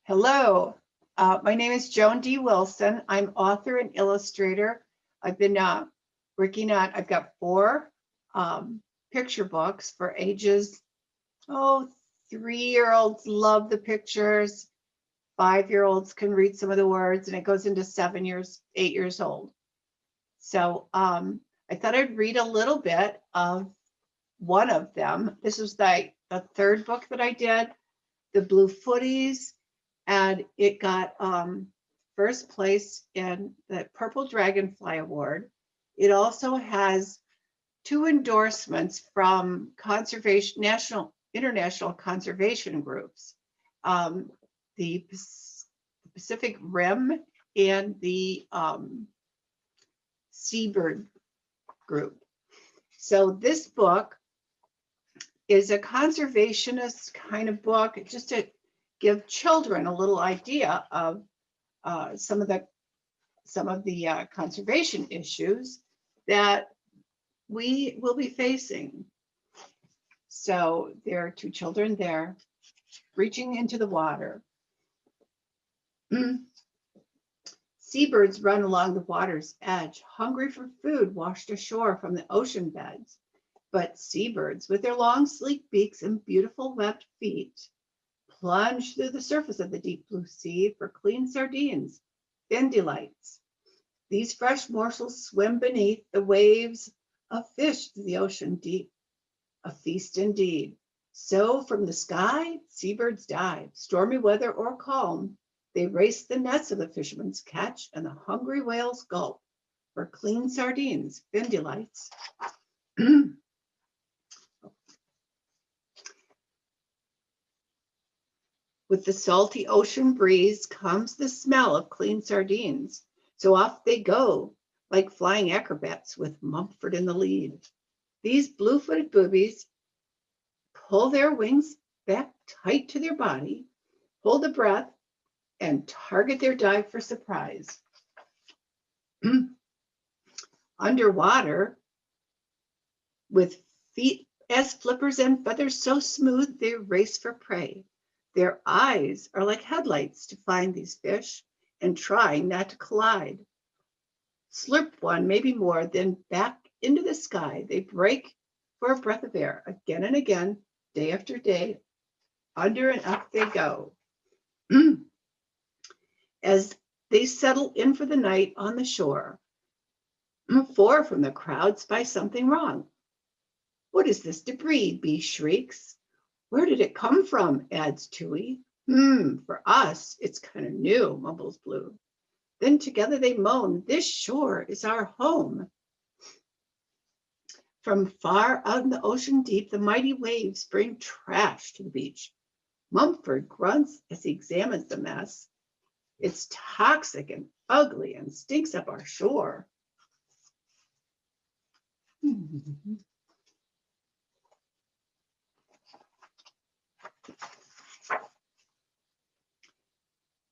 Hello, my name is Joan D. Wilson. I'm author and illustrator. I've been working on, I've got 4 picture books for ages, 3-year-olds love the pictures, 5-year-olds can read some of the words, and it goes into 8 years old. So I thought I'd read a little bit of one of them. This was the 3rd book that I did, The Blue Footies. And it got first place in the Purple Dragonfly Award. It also has 2 endorsements from international conservation groups, the Pacific Rim and the Seabird group. So this book is a conservationist kind of book, just to give children a little idea of some of the conservation issues that we will be facing. So there are 2 children there reaching into the water. Seabirds run along the water's edge, hungry for food washed ashore from the ocean beds. But seabirds, with their long, sleek beaks and beautiful webbed feet, plunge through the surface of the deep blue sea for clean sardines, fin delights. These fresh morsels swim beneath the waves of fish to the ocean deep. A feast indeed. So from the sky, seabirds dive. Stormy weather or calm, they race the nets of the fisherman's catch, and the hungry whales gulp for clean sardines, fin delights. With the salty ocean breeze comes the smell of clean sardines. So off they go, like flying acrobats with Mumford in the lead. These blue-footed boobies pull their wings back tight to their body, hold a breath, and target their dive for surprise. Underwater, with feet as flippers and feathers so smooth, they race for prey. Their eyes are like headlights to find these fish and try not to collide. Slurp one, maybe more, then back into the sky. They break for a breath of air again and again, day after day. Under and up they go. As they settle in for the night on the shore, 4 from the crowd spy something wrong. What is this debris? Bee shrieks. Where did it come from? Adds Tui. For us, it's kind of new, mumbles Blue. Then together they moan, this shore is our home. From far out in the ocean deep, the mighty waves bring trash to the beach. Mumford grunts as he examines the mess. It's toxic and ugly and stinks up our shore.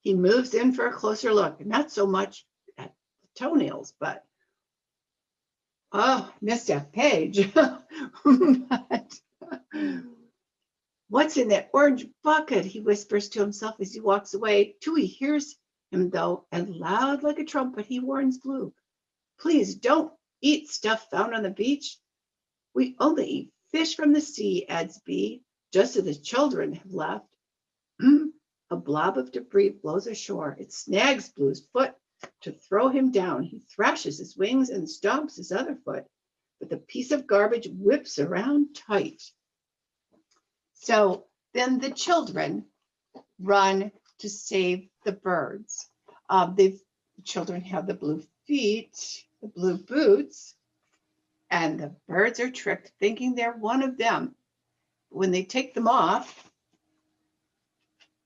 He moves in for a closer look, not so much at the toenails, but missed that page. But what's in that orange bucket? He whispers to himself as he walks away. Tui hears him though, and loud like a trumpet, he warns Blue. Please don't eat stuff found on the beach. We only eat fish from the sea, adds Bee, just as the children have left. A blob of debris blows ashore. It snags Blue's foot to throw him down. He thrashes his wings and stomps his other foot, but the piece of garbage whips around tight. So then the children run to save the birds. The children have the blue feet, the blue boots, and the birds are tricked thinking they're one of them. When they take them off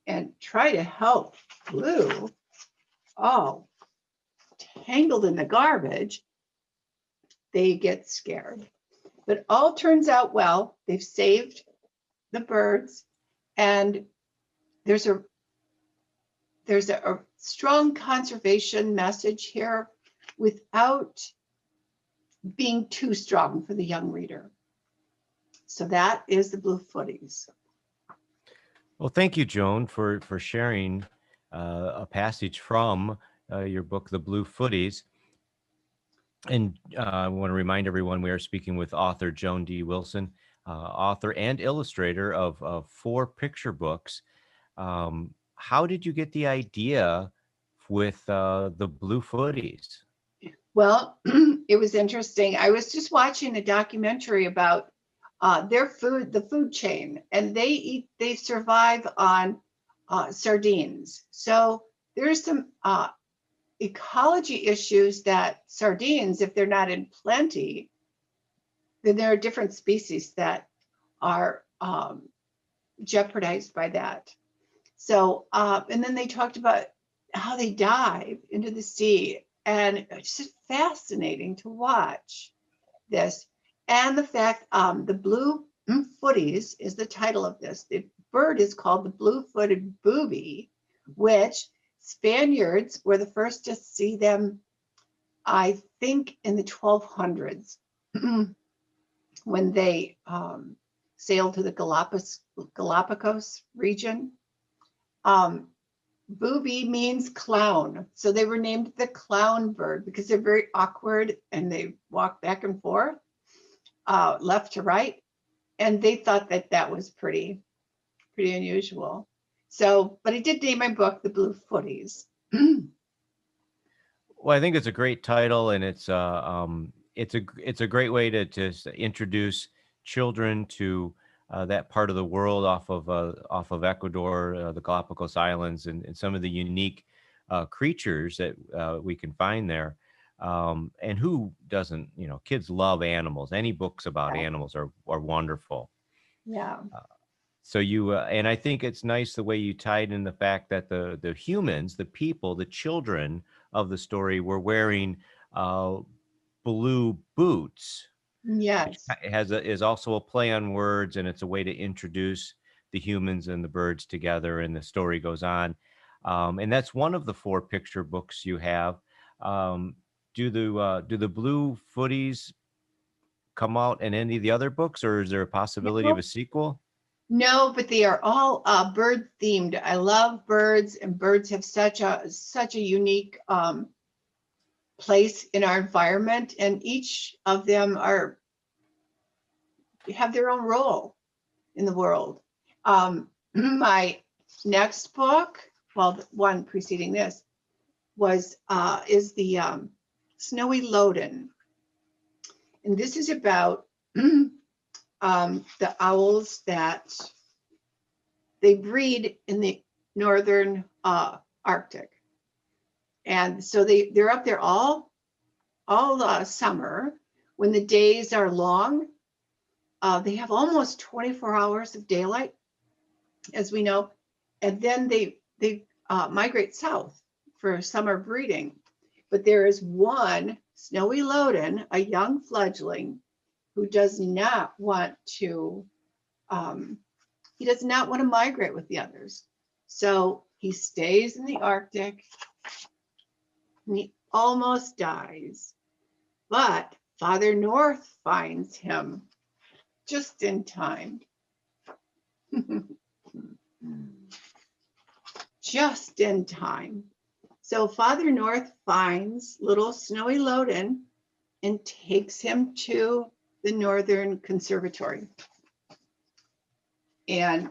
and try to help Blue, tangled in the garbage, they get scared. But all turns out well. They've saved the birds, and there's a strong conservation message here without being too strong for the young reader. So that is the Blue Footies. Well, thank you, Joan, for sharing a passage from your book, The Blue Footies. And I want to remind everyone we are speaking with author Joan D. Wilson, author and illustrator of 4 picture books. How did you get the idea with the Blue Footies? Well, it was interesting. I was just watching a documentary about their food, the food chain, and they survive on sardines. So there's some ecology issues that sardines, if they're not in plenty, then there are different species that are jeopardized by that. So, and then they talked about how they dive into the sea, and it's just fascinating to watch this. And the fact, the Blue Footies is the title of this. The bird is called the blue-footed booby, which Spaniards were the first to see them, I think, in the 1200s when they sailed to the Galapagos region. Booby means clown. So they were named the clown bird because they're very awkward and they walk back and forth, left to right. And they thought that that was pretty unusual. So, but I did name my book The Blue Footies. Well, I think it's a great title, and it's a great way to introduce children to that part of the world off of Ecuador, the Galapagos Islands, and some of the unique creatures that we can find there. And who doesn't? Kids love animals. Any books about animals are wonderful. Yeah. So and I think it's nice the way you tied in the fact that the humans, the people, the children of the story were wearing blue boots. Yes. Which is also a play on words, and it's a way to introduce the humans and the birds together, and the story goes on. And that's one of the 4 picture books you have. Do the Blue Footies come out in any of the other books, or is there a possibility of a sequel? No, but they are all bird themed. I love birds, and birds have such a unique place in our environment, and each of them have their own role in the world. My next book, well, the one preceding this, is the Snowy Loden, and this is about the owls that they breed in the northern Arctic, and so they're up there all summer when the days are long. They have almost 24 hours of daylight, as we know, and then they migrate south for summer breeding. But there is one Snowy Loden, a young fledgling, who does not want to migrate with the others. So he stays in the Arctic, and he almost dies. But Father North finds him just in time. Just in time. So Father North finds little Snowy Loden and takes him to the Northern Conservatory. And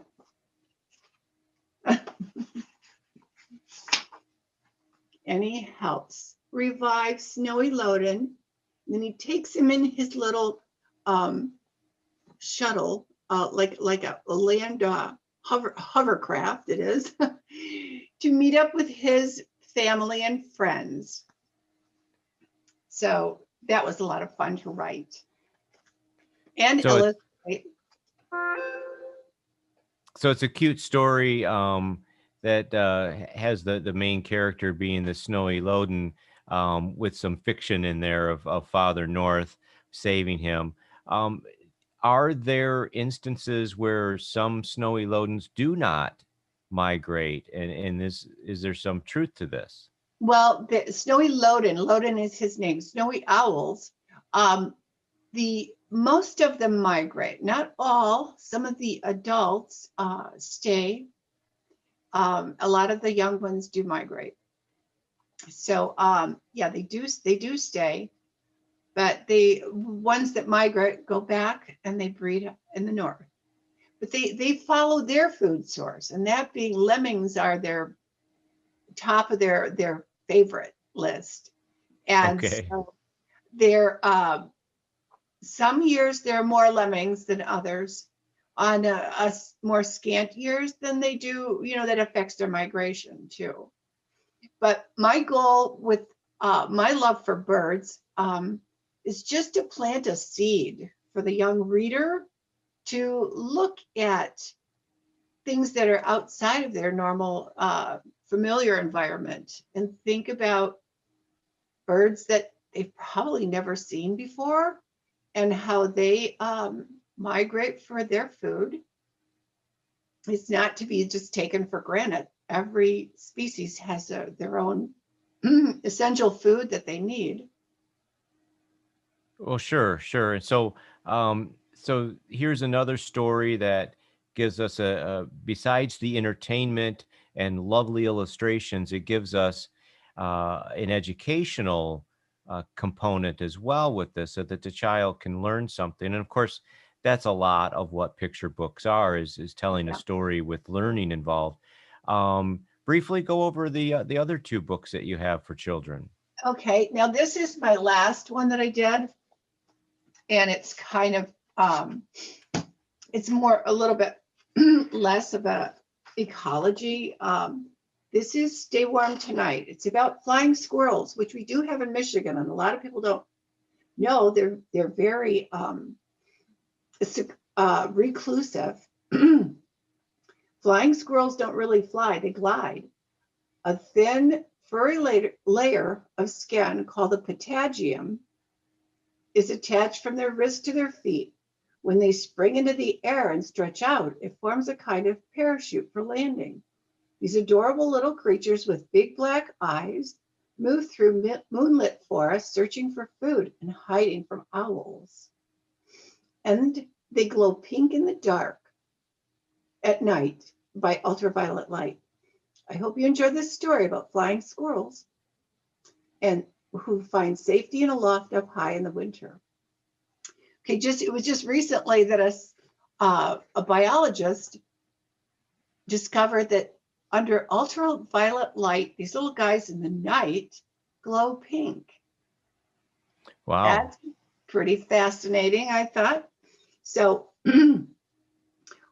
he helps revive Snowy Loden. And then he takes him in his little shuttle, like a land hovercraft it is, to meet up with his family and friends. So that was a lot of fun to write and illustrate. So it's a cute story that has the main character being the Snowy Loden, with some fiction in there of Father North saving him. are there instances where some snowy lodens do not migrate? And is there some truth to this? Well, the snowy Loden is his name, snowy owls, the most of them migrate, not all. Some of the adults stay. A lot of the young ones do migrate. So yeah, they do stay, but the ones that migrate go back and they breed in the north. But they follow their food source, and that being lemmings are their top of their favorite list. And Okay. so they're some years there are more lemmings than others. On a more scant years than they do, that affects their migration too. But my goal with my love for birds is just to plant a seed for the young reader to look at things that are outside of their normal familiar environment and think about birds that they've probably never seen before and how they migrate for their food. It's not to be just taken for granted. Every species has their own essential food that they need. Well, sure, sure. And so here's another story that gives us besides the entertainment and lovely illustrations, it gives us an educational component as well with this, so that the child can learn something. And of course, that's a lot of what picture books are, is telling a Yeah. story with learning involved. Briefly go over the other two books that you have for children. Okay, now this is my last one that I did, and it's kind of it's more a little bit less about ecology. This is Stay Warm Tonight. It's about flying squirrels, which we do have in Michigan, and a lot of people don't know. They're very reclusive. Flying squirrels don't really fly; they glide. A thin, furry layer of skin called the patagium is attached from their wrist to their feet. When they spring into the air and stretch out, it forms a kind of parachute for landing. These adorable little creatures with big black eyes move through moonlit forests searching for food and hiding from owls. And they glow pink in the dark at night by ultraviolet light. I hope you enjoyed this story about flying squirrels and who find safety in a loft up high in the winter. Okay, it was just recently that a biologist discovered that under ultraviolet light, these little guys in the night glow pink. Wow. That's pretty fascinating, I thought. So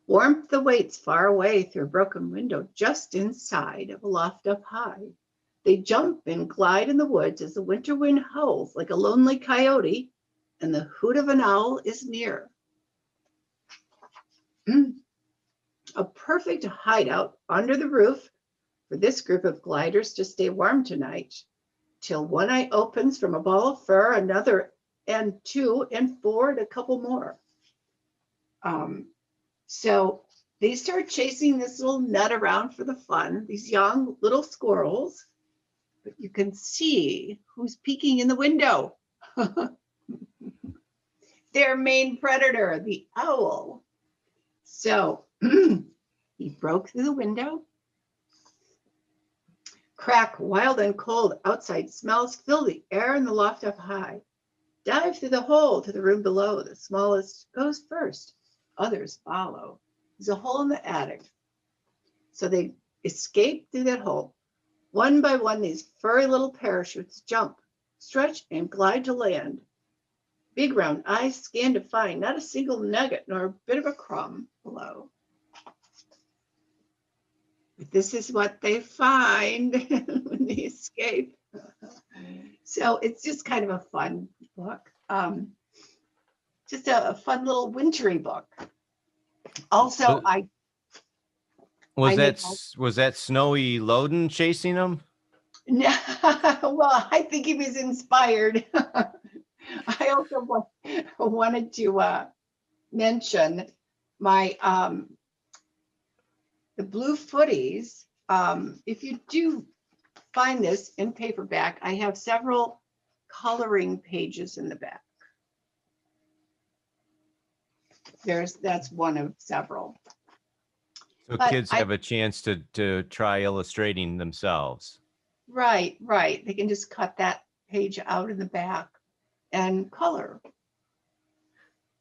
warmth awaits far away through a broken window just inside of a loft up high. They jump and glide in the woods as the winter wind howls like a lonely coyote and the hoot of an owl is near. A perfect hideout under the roof for this group of gliders to stay warm tonight, till one eye opens from a ball of fur, another and two and four and a couple more. So they start chasing this little nut around for the fun, these young little squirrels, but you can see who's peeking in the window. Their main predator, the owl. So he broke through the window. Crack, wild and cold outside smells fill the air in the loft up high. Dive through the hole to the room below. The smallest goes first. Others follow. There's a hole in the attic. So they escape through that hole. One by one, these furry little parachutes jump, stretch, and glide to land. Big round eyes scan to find not a single nugget nor a bit of a crumb below. But this is what they find when they escape. So it's just kind of a fun book. Just a fun little wintry book. Also, Was that Snowy Loden chasing them? well, I think he was inspired. I also wanted to mention my the Blue Footies. If you do find this in paperback, I have several coloring pages in the back. That's one of several. So But kids have a chance to try illustrating themselves. Right. They can just cut that page out in the back and color.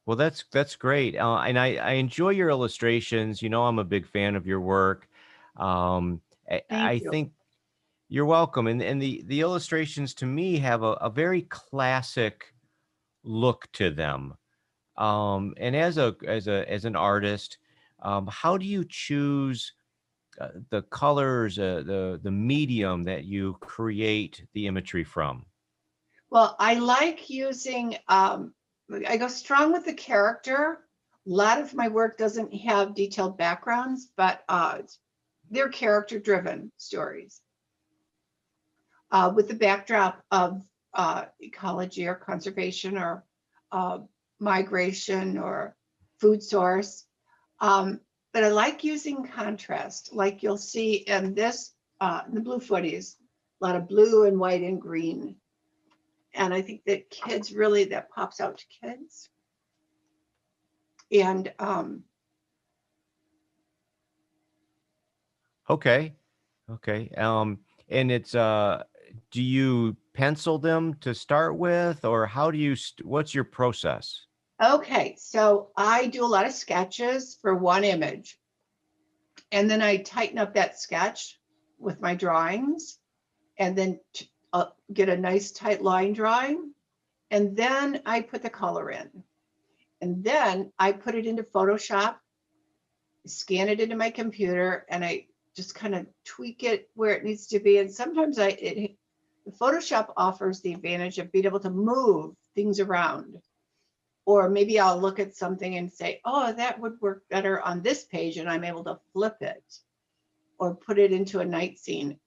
Well, that's great, and I enjoy your illustrations. You know, I'm a big fan of your work. I Thank you. think you're welcome, and the illustrations to me have a very classic look to them. And as an artist, how do you choose the colors, the medium that you create the imagery from? Well, I like using, I go strong with the character. A lot of my work doesn't have detailed backgrounds, but they're character driven stories with the backdrop of ecology or conservation or migration or food source. But I like using contrast, like you'll see in this, in the Blue Footies, a lot of blue and white and green. And I think that kids really, that pops out to kids. And Okay. And it's do you pencil them to start with, or how do you what's your process? okay, so I do a lot of sketches for one image. And then I tighten up that sketch with my drawings and then get a nice tight line drawing. And then I put the color in. And then I put it into Photoshop, scan it into my computer, and I just kind of tweak it where it needs to be. And sometimes the Photoshop offers the advantage of being able to move things around. Or maybe I'll look at something and say, oh, that would work better on this page, and I'm able to flip it or put it into a night scene.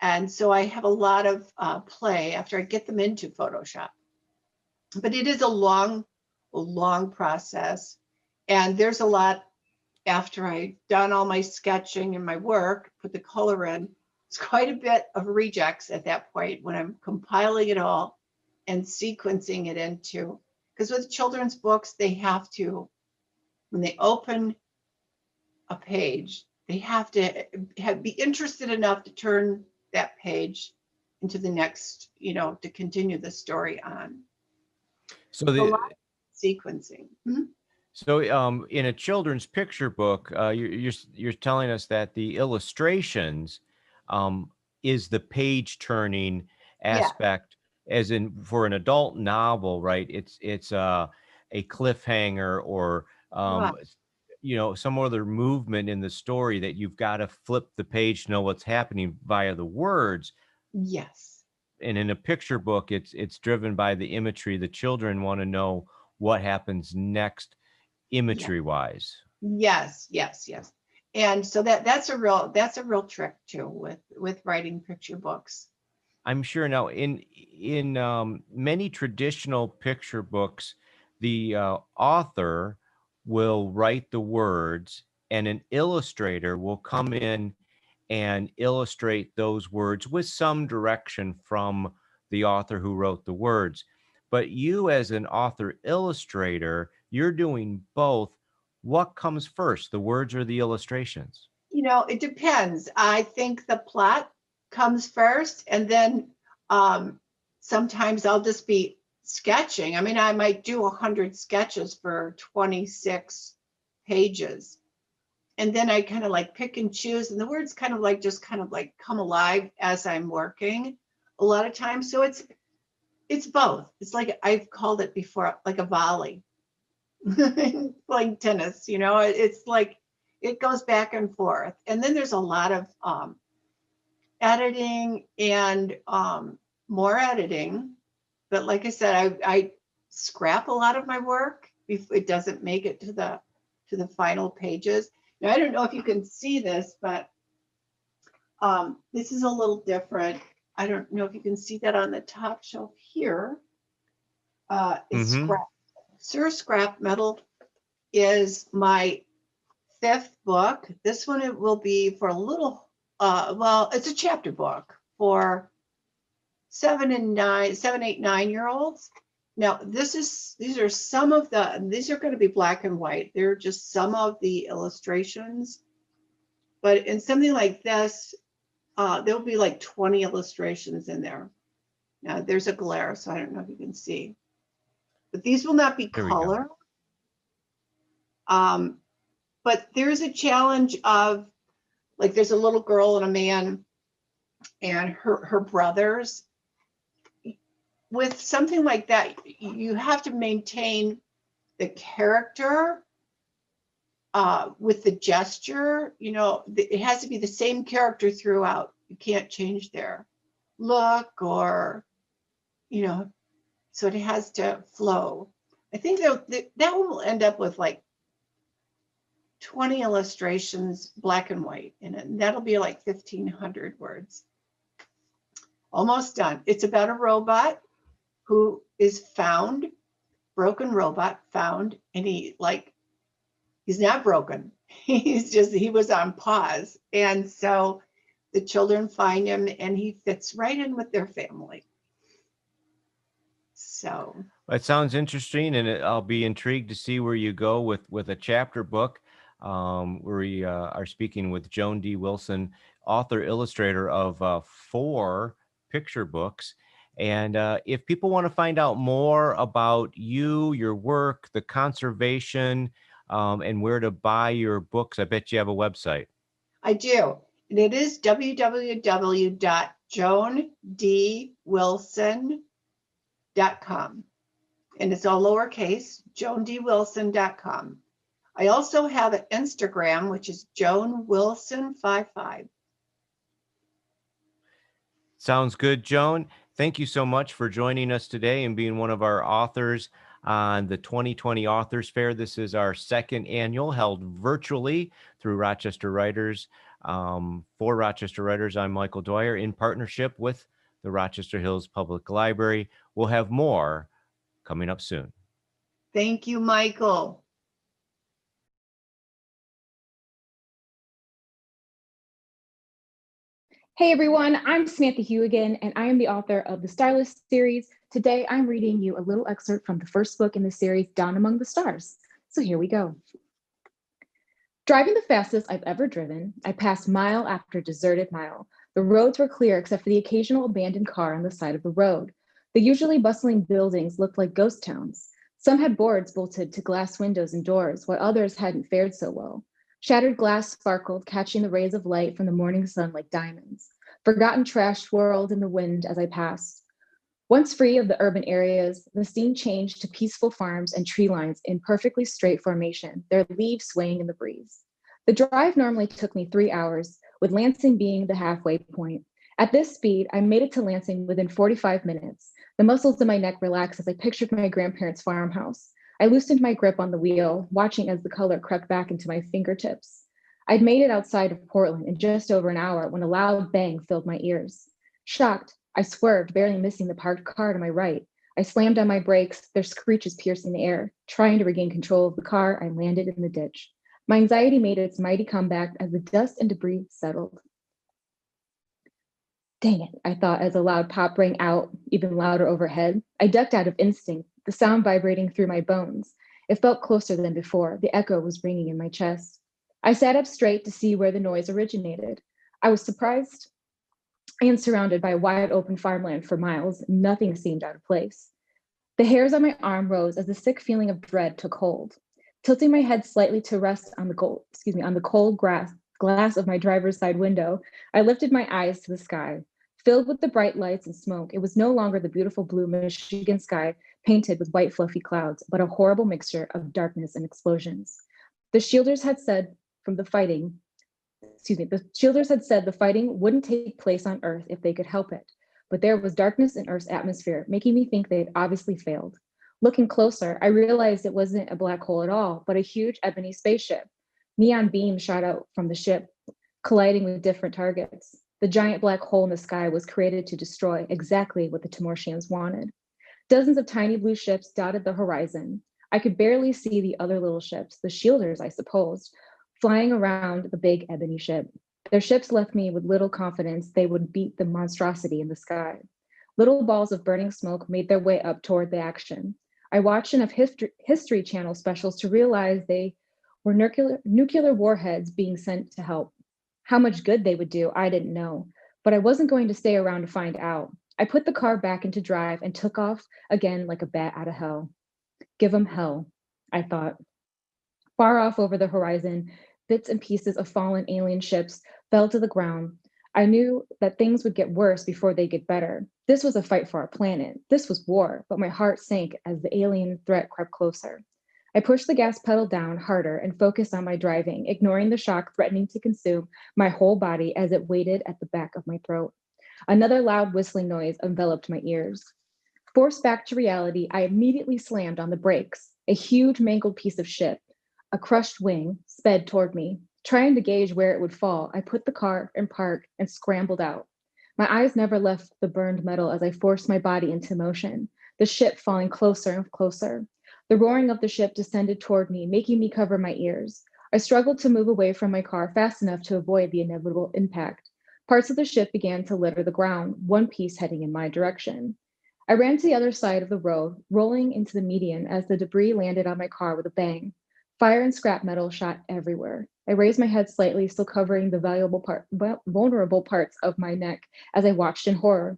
And so I have a lot of play after I get them into Photoshop. But it is a long process. And there's a lot after I've done all my sketching and my work, put the color in. It's quite a bit of rejects at that point when I'm compiling it all and sequencing it into, because with children's books, they have to, when they open a page, they have to be interested enough to turn that page into the next, to continue the story on. So A lot of sequencing. So in a children's picture book, you're telling us that the illustrations is the page turning Yeah, aspect, as in for an adult novel, right? It's a cliffhanger or right. some other movement in the story that you've got to flip the page to know what's happening via the words. Yes. And in a picture book, it's driven by the imagery. The children want to know what happens next, Yeah. imagery wise. Yes. And so that's a real trick too with writing picture books. I'm sure now in many traditional picture books, the author will write the words and an illustrator will come in and illustrate those words with some direction from the author who wrote the words. But you, as an author illustrator, you're doing both. What comes first, the words or the illustrations? It depends. I think the plot comes first, and then sometimes I'll just be sketching. I mean, I might do 100 sketches for 26 pages. And then I kind of like pick and choose, and the words kind of like just kind of like come alive as I'm working a lot of times. So it's both. It's like I've called it before, like a volley. Playing tennis, it's like it goes back and forth. And then there's a lot of editing and more editing. But like I said, I scrap a lot of my work if it doesn't make it to the final pages. Now, I don't know if you can see this, but this is a little different. I don't know if you can see that on the top shelf here. Is Mm-hmm. scrap, scrap metal is my 5th book. This one, it will be for a little, well, it's a chapter book for 7, 8, 9-year-olds. Now, these are some of these are going to be black and white. They're just some of the illustrations. But in something like this, there'll be like 20 illustrations in there. Now, there's a glare, so I don't know if you can see. But these will not be There we go. color. But there's a challenge of, like, there's a little girl and a man and her brothers. With something like that, you have to maintain the character with the gesture. You know, it has to be the same character throughout. You can't change their look or, you know, so it has to flow. I think that one will end up with like 20 illustrations, black and white, and that'll be like 1,500 words. Almost done. It's about a robot who is found, broken robot found, and he's not broken. He was on pause. And so the children find him and he fits right in with their family. So It sounds interesting, and I'll be intrigued to see where you go with a chapter book. We are speaking with Joan D. Wilson, author, illustrator of 4 picture books. And if people want to find out more about you, your work, the conservation, and where to buy your books, I bet you have a website. I do. And it is www.joandwilson.com. And it's all lowercase, joandwilson.com. I also have an Instagram, which is joanwilson55. Sounds good, Joan. Thank you so much for joining us today and being one of our authors on the 2020 Authors Fair. This is our 2nd annual, held virtually through Rochester Writers. For Rochester Writers, I'm Michael Dwyer in partnership with the Rochester Hills Public Library. We'll have more coming up soon. Thank you, Michael. Hey everyone, I'm Samantha Hugh again, and I am the author of the Starless series. Today I'm reading you a little excerpt from the first book in the series, Dawn Among the Stars. So here we go. Driving the fastest I've ever driven, I passed mile after deserted mile. The roads were clear except for the occasional abandoned car on the side of the road. The usually bustling buildings looked like ghost towns. Some had boards bolted to glass windows and doors, while others hadn't fared so well. Shattered glass sparkled, catching the rays of light from the morning sun like diamonds. Forgotten trash swirled in the wind as I passed. Once free of the urban areas, the scene changed to peaceful farms and tree lines in perfectly straight formation, their leaves swaying in the breeze. The drive normally took me 3 hours, with Lansing being the halfway point. At this speed, I made it to Lansing within 45 minutes. The muscles in my neck relaxed as I pictured my grandparents' farmhouse. I loosened my grip on the wheel, watching as the color crept back into my fingertips. I'd made it outside of Portland in just over an hour when a loud bang filled my ears. Shocked, I swerved, barely missing the parked car to my right. I slammed on my brakes, their screeches piercing the air. Trying to regain control of the car, I landed in the ditch. My anxiety made its mighty comeback as the dust and debris settled. Dang it, I thought as a loud pop rang out, even louder overhead. I ducked out of instinct, the sound vibrating through my bones. It felt closer than before. The echo was ringing in my chest. I sat up straight to see where the noise originated. I was surprised and surrounded by wide open farmland for miles. Nothing seemed out of place. The hairs on my arm rose as a sick feeling of dread took hold. Tilting my head slightly to rest on the cold glass of my driver's side window, I lifted my eyes to the sky. Filled with the bright lights and smoke, it was no longer the beautiful blue Michigan sky painted with white fluffy clouds, but a horrible mixture of darkness and explosions. The shielders had said the fighting wouldn't take place on Earth if they could help it, but there was darkness in Earth's atmosphere, making me think they'd obviously failed. Looking closer, I realized it wasn't a black hole at all, but a huge ebony spaceship. Neon beams shot out from the ship, colliding with different targets. The giant black hole in the sky was created to destroy exactly what the Timortians wanted. Dozens of tiny blue ships dotted the horizon. I could barely see the other little ships, the shielders, I supposed, flying around the big ebony ship. Their ships left me with little confidence they would beat the monstrosity in the sky. Little balls of burning smoke made their way up toward the action. I watched enough History Channel specials to realize they were nuclear warheads being sent to help. How much good they would do, I didn't know, but I wasn't going to stay around to find out. I put the car back into drive and took off again like a bat out of hell. Give 'em hell, I thought. Far off over the horizon, bits and pieces of fallen alien ships fell to the ground. I knew that things would get worse before they get better. This was a fight for our planet. This was war, but my heart sank as the alien threat crept closer. I pushed the gas pedal down harder and focused on my driving, ignoring the shock threatening to consume my whole body as it waited at the back of my throat. Another loud whistling noise enveloped my ears. Forced back to reality, I immediately slammed on the brakes. A huge mangled piece of ship, a crushed wing, sped toward me. Trying to gauge where it would fall, I put the car in park and scrambled out. My eyes never left the burned metal as I forced my body into motion, the ship falling closer and closer. The roaring of the ship descended toward me, making me cover my ears. I struggled to move away from my car fast enough to avoid the inevitable impact. Parts of the ship began to litter the ground, one piece heading in my direction. I ran to the other side of the road, rolling into the median as the debris landed on my car with a bang. Fire and scrap metal shot everywhere. I raised my head slightly, still covering the vulnerable parts of my neck as I watched in horror.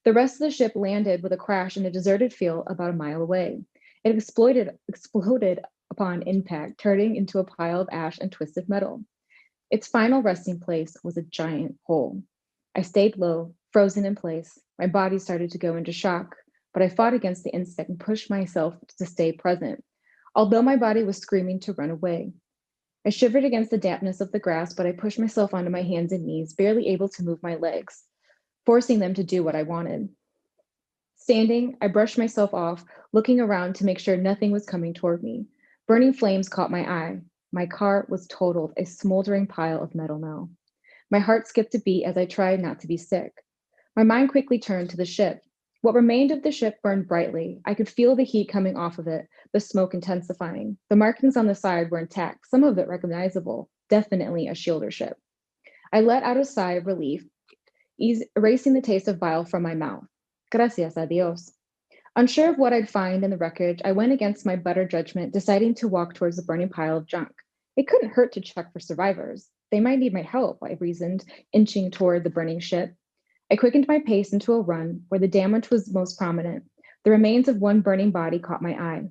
The rest of the ship landed with a crash in a deserted field about a mile away. It exploded upon impact, turning into a pile of ash and twisted metal. Its final resting place was a giant hole. I stayed low, frozen in place. My body started to go into shock, but I fought against the instinct and pushed myself to stay present, although my body was screaming to run away. I shivered against the dampness of the grass, but I pushed myself onto my hands and knees, barely able to move my legs, forcing them to do what I wanted. Standing, I brushed myself off, looking around to make sure nothing was coming toward me. Burning flames caught my eye. My car was totaled, a smoldering pile of metal now. My heart skipped a beat as I tried not to be sick. My mind quickly turned to the ship. What remained of the ship burned brightly. I could feel the heat coming off of it, the smoke intensifying. The markings on the side were intact, some of it recognizable, definitely a shielder ship. I let out a sigh of relief, erasing the taste of bile from my mouth. Gracias a Dios. Unsure of what I'd find in the wreckage, I went against my better judgment, deciding to walk towards the burning pile of junk. It couldn't hurt to check for survivors. They might need my help, I reasoned, inching toward the burning ship. I quickened my pace into a run where the damage was most prominent. The remains of one burning body caught my eye.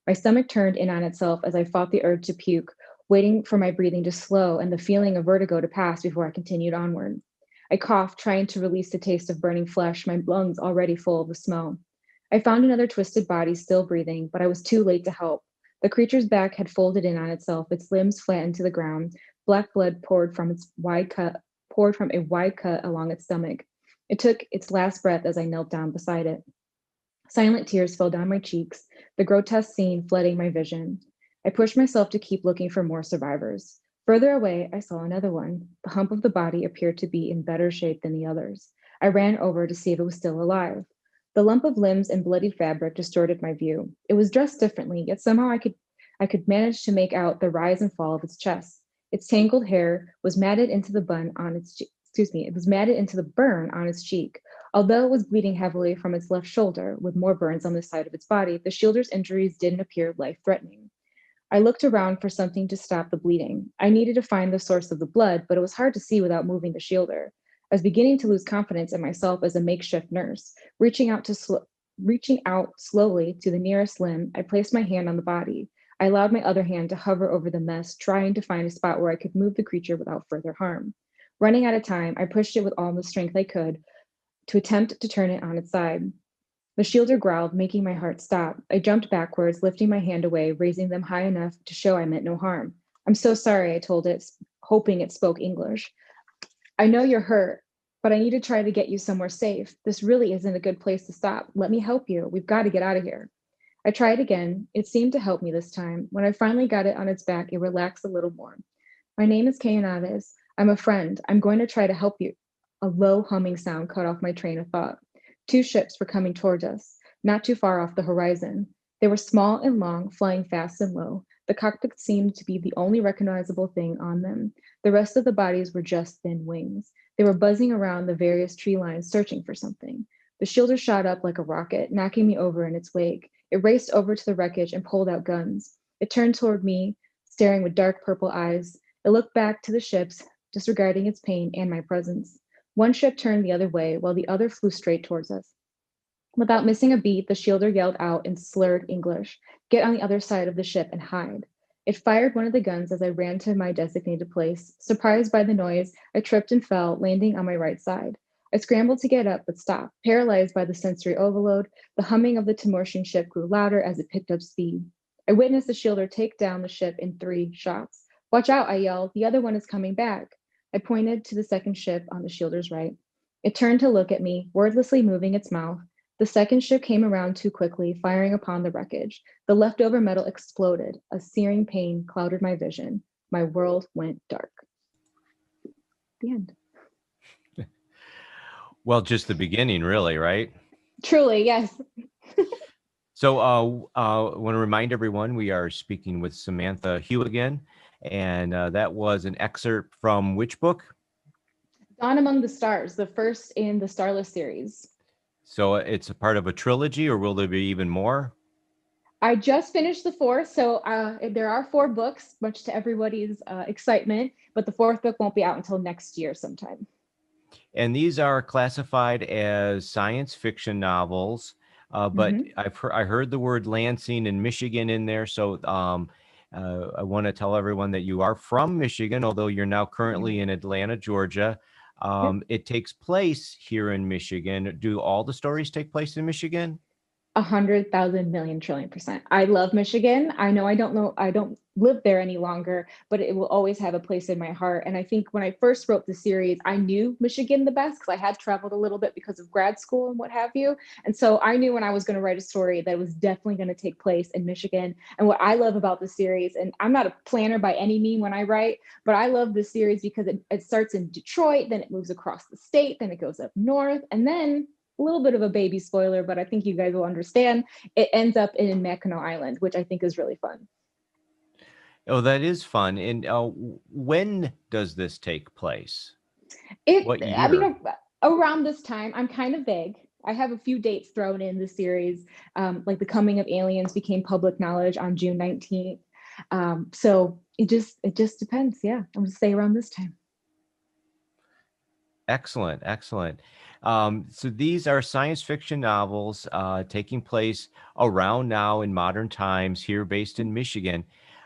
My stomach turned in on itself as I fought the urge to puke, waiting for my breathing to slow and the feeling of vertigo to pass before I continued onward. I coughed, trying to release the taste of burning flesh, my lungs already full of the smell. I found another twisted body still breathing, but I was too late to help. The creature's back had folded in on itself, its limbs flattened to the ground. Black blood poured from a wide cut along its stomach. It took its last breath as I knelt down beside it. Silent tears fell down my cheeks, the grotesque scene flooding my vision. I pushed myself to keep looking for more survivors. Further away, I saw another one. The hump of the body appeared to be in better shape than the others. I ran over to see if it was still alive. The lump of limbs and bloody fabric distorted my view. It was dressed differently, yet somehow I could manage to make out the rise and fall of its chest. Its tangled hair was matted into the burn on its cheek. Although it was bleeding heavily from its left shoulder, with more burns on the side of its body, the shielder's injuries didn't appear life-threatening. I looked around for something to stop the bleeding. I needed to find the source of the blood, but it was hard to see without moving the shielder. I was beginning to lose confidence in myself as a makeshift nurse. Reaching out slowly to the nearest limb, I placed my hand on the body. I allowed my other hand to hover over the mess, trying to find a spot where I could move the creature without further harm. Running out of time, I pushed it with all the strength I could to attempt to turn it on its side. The shielder growled, making my heart stop. I jumped backwards, lifting my hand away, raising them high enough to show I meant no harm. "I'm so sorry," I told it, hoping it spoke English. "I know you're hurt, but I need to try to get you somewhere safe. This really isn't a good place to stop. Let me help you. We've got to get out of here." I tried again. It seemed to help me this time. When I finally got it on its back, it relaxed a little more. "My name is Cayanades. I'm a friend. I'm going to try to help you." A low humming sound cut off my train of thought. 2 ships were coming towards us, not too far off the horizon. They were small and long, flying fast and low. The cockpit seemed to be the only recognizable thing on them. The rest of the bodies were just thin wings. They were buzzing around the various tree lines, searching for something. The shielder shot up like a rocket, knocking me over in its wake. It raced over to the wreckage and pulled out guns. It turned toward me, staring with dark purple eyes. It looked back to the ships, disregarding its pain and my presence. One ship turned the other way, while the other flew straight towards us. Without missing a beat, the shielder yelled out in slurred English, "Get on the other side of the ship and hide." It fired one of the guns as I ran to my designated place. Surprised by the noise, I tripped and fell, landing on my right side. I scrambled to get up, but stopped, paralyzed by the sensory overload. The humming of the Timortian ship grew louder as it picked up speed. I witnessed the shielder take down the ship in 3 shots. "Watch out," I yelled. "The other one is coming back." I pointed to the second ship on the shielder's right. It turned to look at me, wordlessly moving its mouth. The second ship came around too quickly, firing upon the wreckage. The leftover metal exploded. A searing pain clouded my vision. My world went dark. The end. Well, just the beginning, really, right? Truly, yes. So I want to remind everyone we are speaking with Samantha Hugh again, and that was an excerpt from which book? Dawn Among the Stars, the first in the Starless series. So it's a part of a trilogy, or will there be even more? I just finished the 4th, so there are 4 books, much to everybody's excitement, but the 4th book won't be out until next year sometime. And these are classified as science fiction novels, but I heard the word Lansing and Michigan in there, so I want to tell everyone that you are from Michigan, although you're now currently in Atlanta, Georgia. It takes place here in Michigan. Do all the stories take place in Michigan? 100,000 million trillion %. I love Michigan. I don't live there any longer, but it will always have a place in my heart. And I think when I first wrote the series, I knew Michigan the best because I had traveled a little bit because of grad school and what have you. And so I knew when I was going to write a story that it was definitely going to take place in Michigan. And what I love about the series, and I'm not a planner by any means when I write, but I love the series because it starts in Detroit, then it moves across the state, then it goes up north, and then a little bit of a baby spoiler, but I think you guys will understand. It ends up in Mackinac Island, which I think is really fun. Oh, that is fun. And when does this take place? What year? I mean, around this time, I'm kind of vague. I have a few dates thrown in the series, like the coming of aliens became public knowledge on June 19th. So it just depends. Yeah, I'm gonna say around this time. Excellent, excellent. So these are science fiction novels taking place around now in modern times here based in Michigan.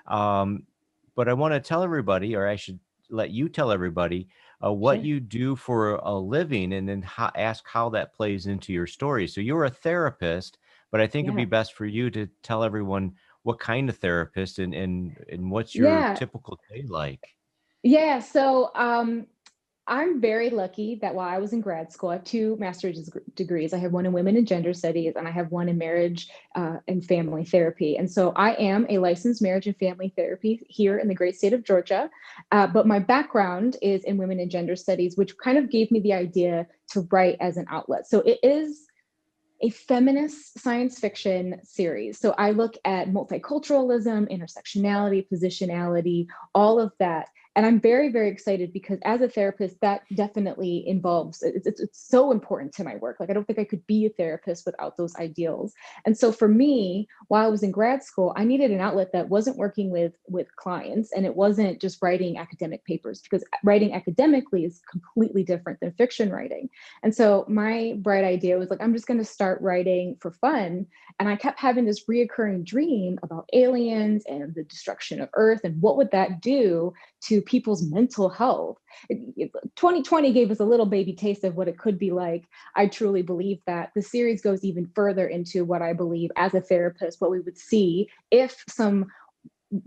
But I want to tell everybody, or I should let you tell everybody what Sure. you do for a living and then ask how that plays into your story. So you're a therapist, but I think it'd be Yeah. best for you to tell everyone what kind of therapist and what's your Yeah. typical day like. Yeah. So I'm very lucky that while I was in grad school, I have 2 master's degrees. I have one in women and gender studies, and I have one in marriage and family therapy. And so I am a licensed marriage and family therapy here in the great state of Georgia. But my background is in women and gender studies, which kind of gave me the idea to write as an outlet. So it is a feminist science fiction series. So I look at multiculturalism, intersectionality, positionality, all of that. And I'm very, very excited because as a therapist, that definitely involves, it's so important to my work. Like, I don't think I could be a therapist without those ideals. And so for me, while I was in grad school, I needed an outlet that wasn't working with clients, and it wasn't just writing academic papers, because writing academically is completely different than fiction writing. And so my bright idea was like, I'm just going to start writing for fun. And I kept having this reoccurring dream about aliens and the destruction of Earth, and what would that do to people's mental health. 2020 gave us a little baby taste of what it could be like. I truly believe that the series goes even further into what I believe as a therapist, what we would see if some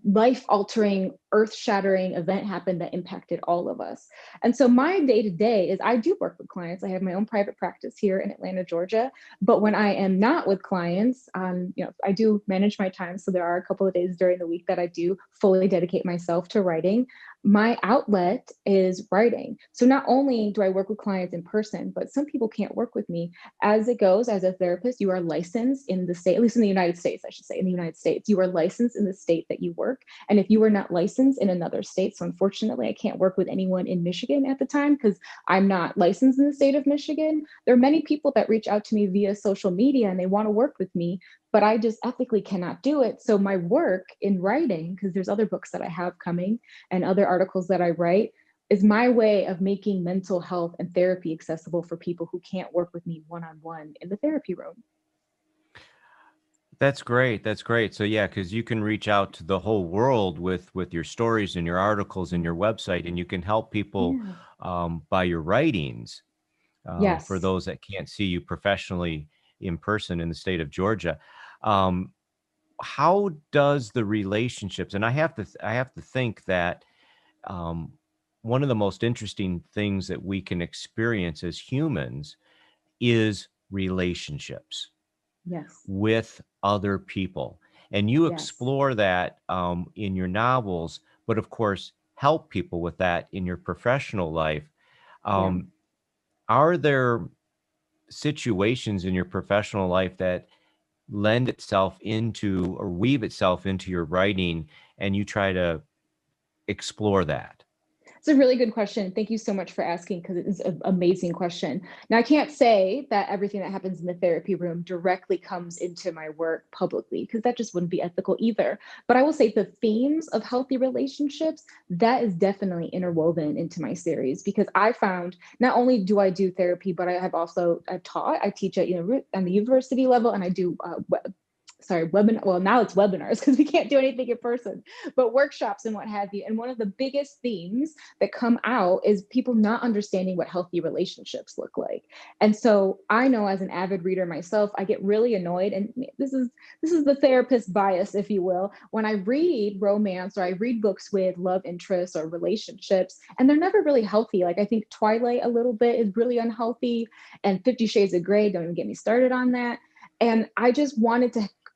life-altering, earth-shattering event happened that impacted all of us. And so my day-to-day is I do work with clients. I have my own private practice here in Atlanta, Georgia. But when I am not with clients, I do manage my time. So there are a couple of days during the week that I do fully dedicate myself to writing. my outlet is writing. So not only do I work with clients in person, but some people can't work with me. As it goes, as a therapist, you are licensed in the state, at least in the United States, I should say, in the United States, you are licensed in the state that you work. And if you are not licensed in another state, so unfortunately, I can't work with anyone in Michigan at the time because I'm not licensed in the state of Michigan. There are many people that reach out to me via social media and they want to work with me, but I just ethically cannot do it. So my work in writing, because there's other books that I have coming and other articles that I write, is my way of making mental health and therapy accessible for people who can't work with me one-on-one in the therapy room. That's great. That's great. So yeah, because you can reach out to the whole world with your stories and your articles and your website, and you can help people by your writings. For Yes. those that can't see you professionally in person in the state of Georgia, um, how does the relationships? And I have to think that um, one of the most interesting things that we can experience as humans is relationships Yes. with other people. And you Yes. explore that in your novels, but of course, help people with that in your professional life. Yeah. Are there situations in your professional life that lend itself into or weave itself into your writing and you try to explore that? It's a really good question. Thank you so much for asking because it is an amazing question. Now, I can't say that everything that happens in the therapy room directly comes into my work publicly because that just wouldn't be ethical either. But I will say the themes of healthy relationships, that is definitely interwoven into my series because I found not only do I do therapy, but I have also taught, I teach at on the university level and I do webinar. Well, now it's webinars because we can't do anything in person, but workshops and what have you. And one of the biggest themes that come out is people not understanding what healthy relationships look like. And so I know as an avid reader myself, I get really annoyed. And this is the therapist bias, if you will, when I read romance or I read books with love interests or relationships, and they're never really healthy. Like I think Twilight a little bit is really unhealthy, and 50 Shades of Grey, don't even get me started on that. And I just wanted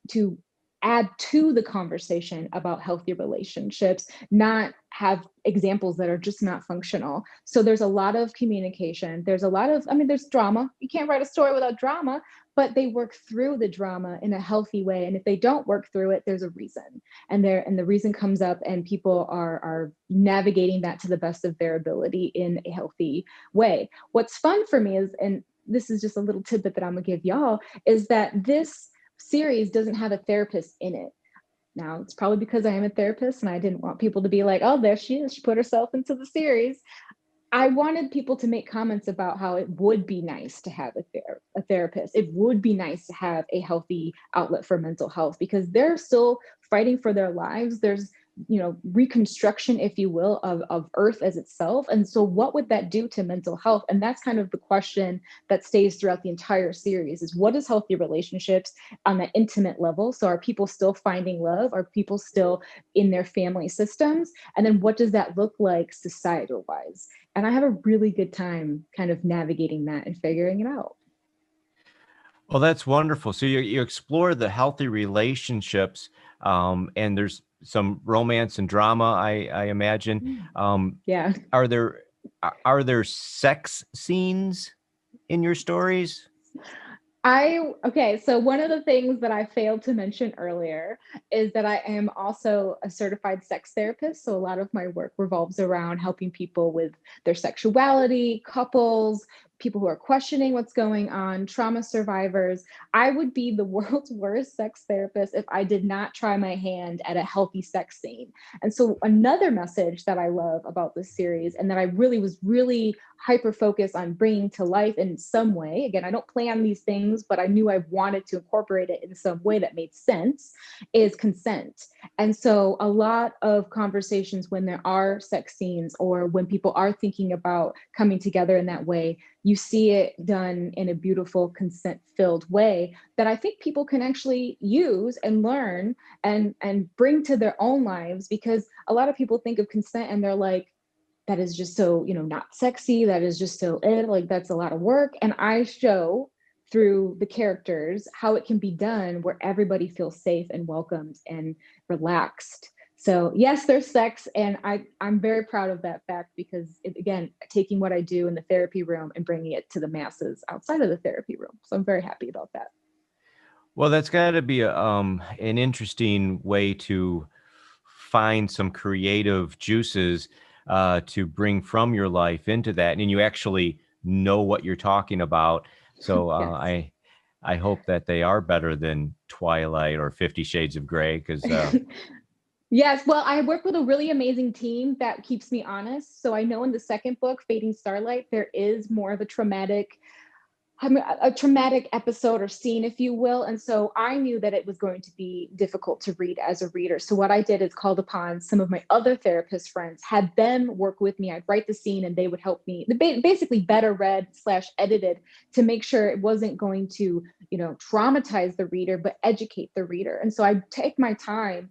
to add to the conversation about healthy relationships, not have examples that are just not functional. So there's a lot of communication. There's a lot of, there's drama. You can't write a story without drama, but they work through the drama in a healthy way. And if they don't work through it, there's a reason. And the reason comes up and people are navigating that to the best of their ability in a healthy way. What's fun for me is, and this is just a little tidbit that I'm gonna give y'all, is that this series doesn't have a therapist in it. Now, it's probably because I am a therapist and I didn't want people to be like, oh, there she is, she put herself into the series. I wanted people to make comments about how it would be nice to have a therapist. It would be nice to have a healthy outlet for mental health because they're still fighting for their lives. There's reconstruction, if you will, of Earth as itself. And so what would that do to mental health? And that's kind of the question that stays throughout the entire series is what is healthy relationships on that intimate level? So are people still finding love? Are people still in their family systems? And then what does that look like societal wise? And I have a really good time kind of navigating that and figuring it out. Well, that's wonderful. So you explore the healthy relationships, and there's some romance and drama, I imagine. Yeah. Are there sex scenes in your stories? Okay, so one of the things that I failed to mention earlier is that I am also a certified sex therapist. So a lot of my work revolves around helping people with their sexuality, couples, people who are questioning what's going on, trauma survivors. I would be the world's worst sex therapist if I did not try my hand at a healthy sex scene. And so another message that I love about this series and that I was really hyper focused on bringing to life in some way. Again, I don't plan these things, but I knew I wanted to incorporate it in some way that made sense, is consent. And so a lot of conversations when there are sex scenes or when people are thinking about coming together in that way, you see it done in a beautiful consent-filled way that I think people can actually use and learn and bring to their own lives, because a lot of people think of consent and they're like, that is just so, not sexy. That is just so like that's a lot of work. And I show through the characters how it can be done where everybody feels safe and welcomed and relaxed. So yes, there's sex, and I'm very proud of that fact because again, taking what I do in the therapy room and bringing it to the masses outside of the therapy room. So I'm very happy about that. Well, that's got to be an interesting way to find some creative juices to bring from your life into that, and you actually know what you're talking about. So Yes. I hope that they are better than Twilight or 50 Shades of Grey, because Yes, well, I work with a really amazing team that keeps me honest. So I know in the second book, Fading Starlight, there is more of a traumatic episode or scene, if you will. And so I knew that it was going to be difficult to read as a reader. So what I did is called upon some of my other therapist friends, had them work with me. I'd write the scene and they would help me, basically better read / edited, to make sure it wasn't going to, traumatize the reader, but educate the reader. And so I take my time,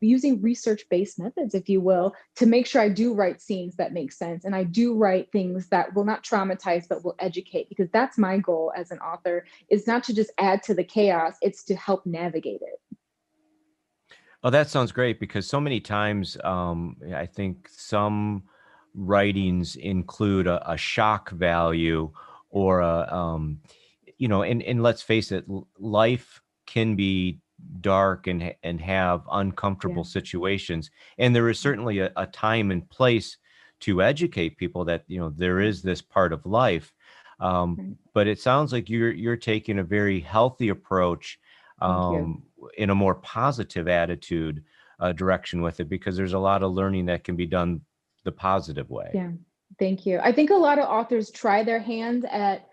using research-based methods, if you will, to make sure I do write scenes that make sense. And I do write things that will not traumatize, but will educate, because that's my goal as an author, is not to just add to the chaos, it's to help navigate it. Oh, that sounds great, because so many times I think some writings include a shock value or and let's face it, life can be dark and have uncomfortable Yeah. situations. And there is certainly a time and place to educate people that, there is this part of life. Right. But it sounds like you're taking a very healthy approach, Thank you. in a more positive attitude direction with it, because there's a lot of learning that can be done the positive way. Yeah, thank you. I think a lot of authors try their hands at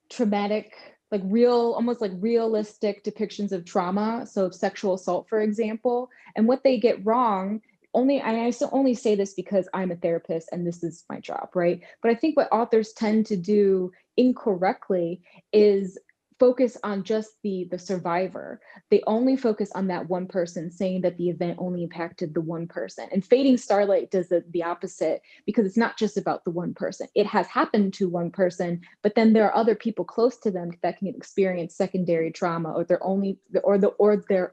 traumatic, like almost like realistic depictions of trauma. So of sexual assault, for example. And what they get wrong, I still only say this because I'm a therapist and this is my job, right? But I think what authors tend to do incorrectly is focus on just the survivor. They only focus on that one person, saying that the event only impacted the one person. And Fading Starlight does the opposite, because it's not just about the one person. It has happened to one person, but then there are other people close to them that can experience secondary trauma, or their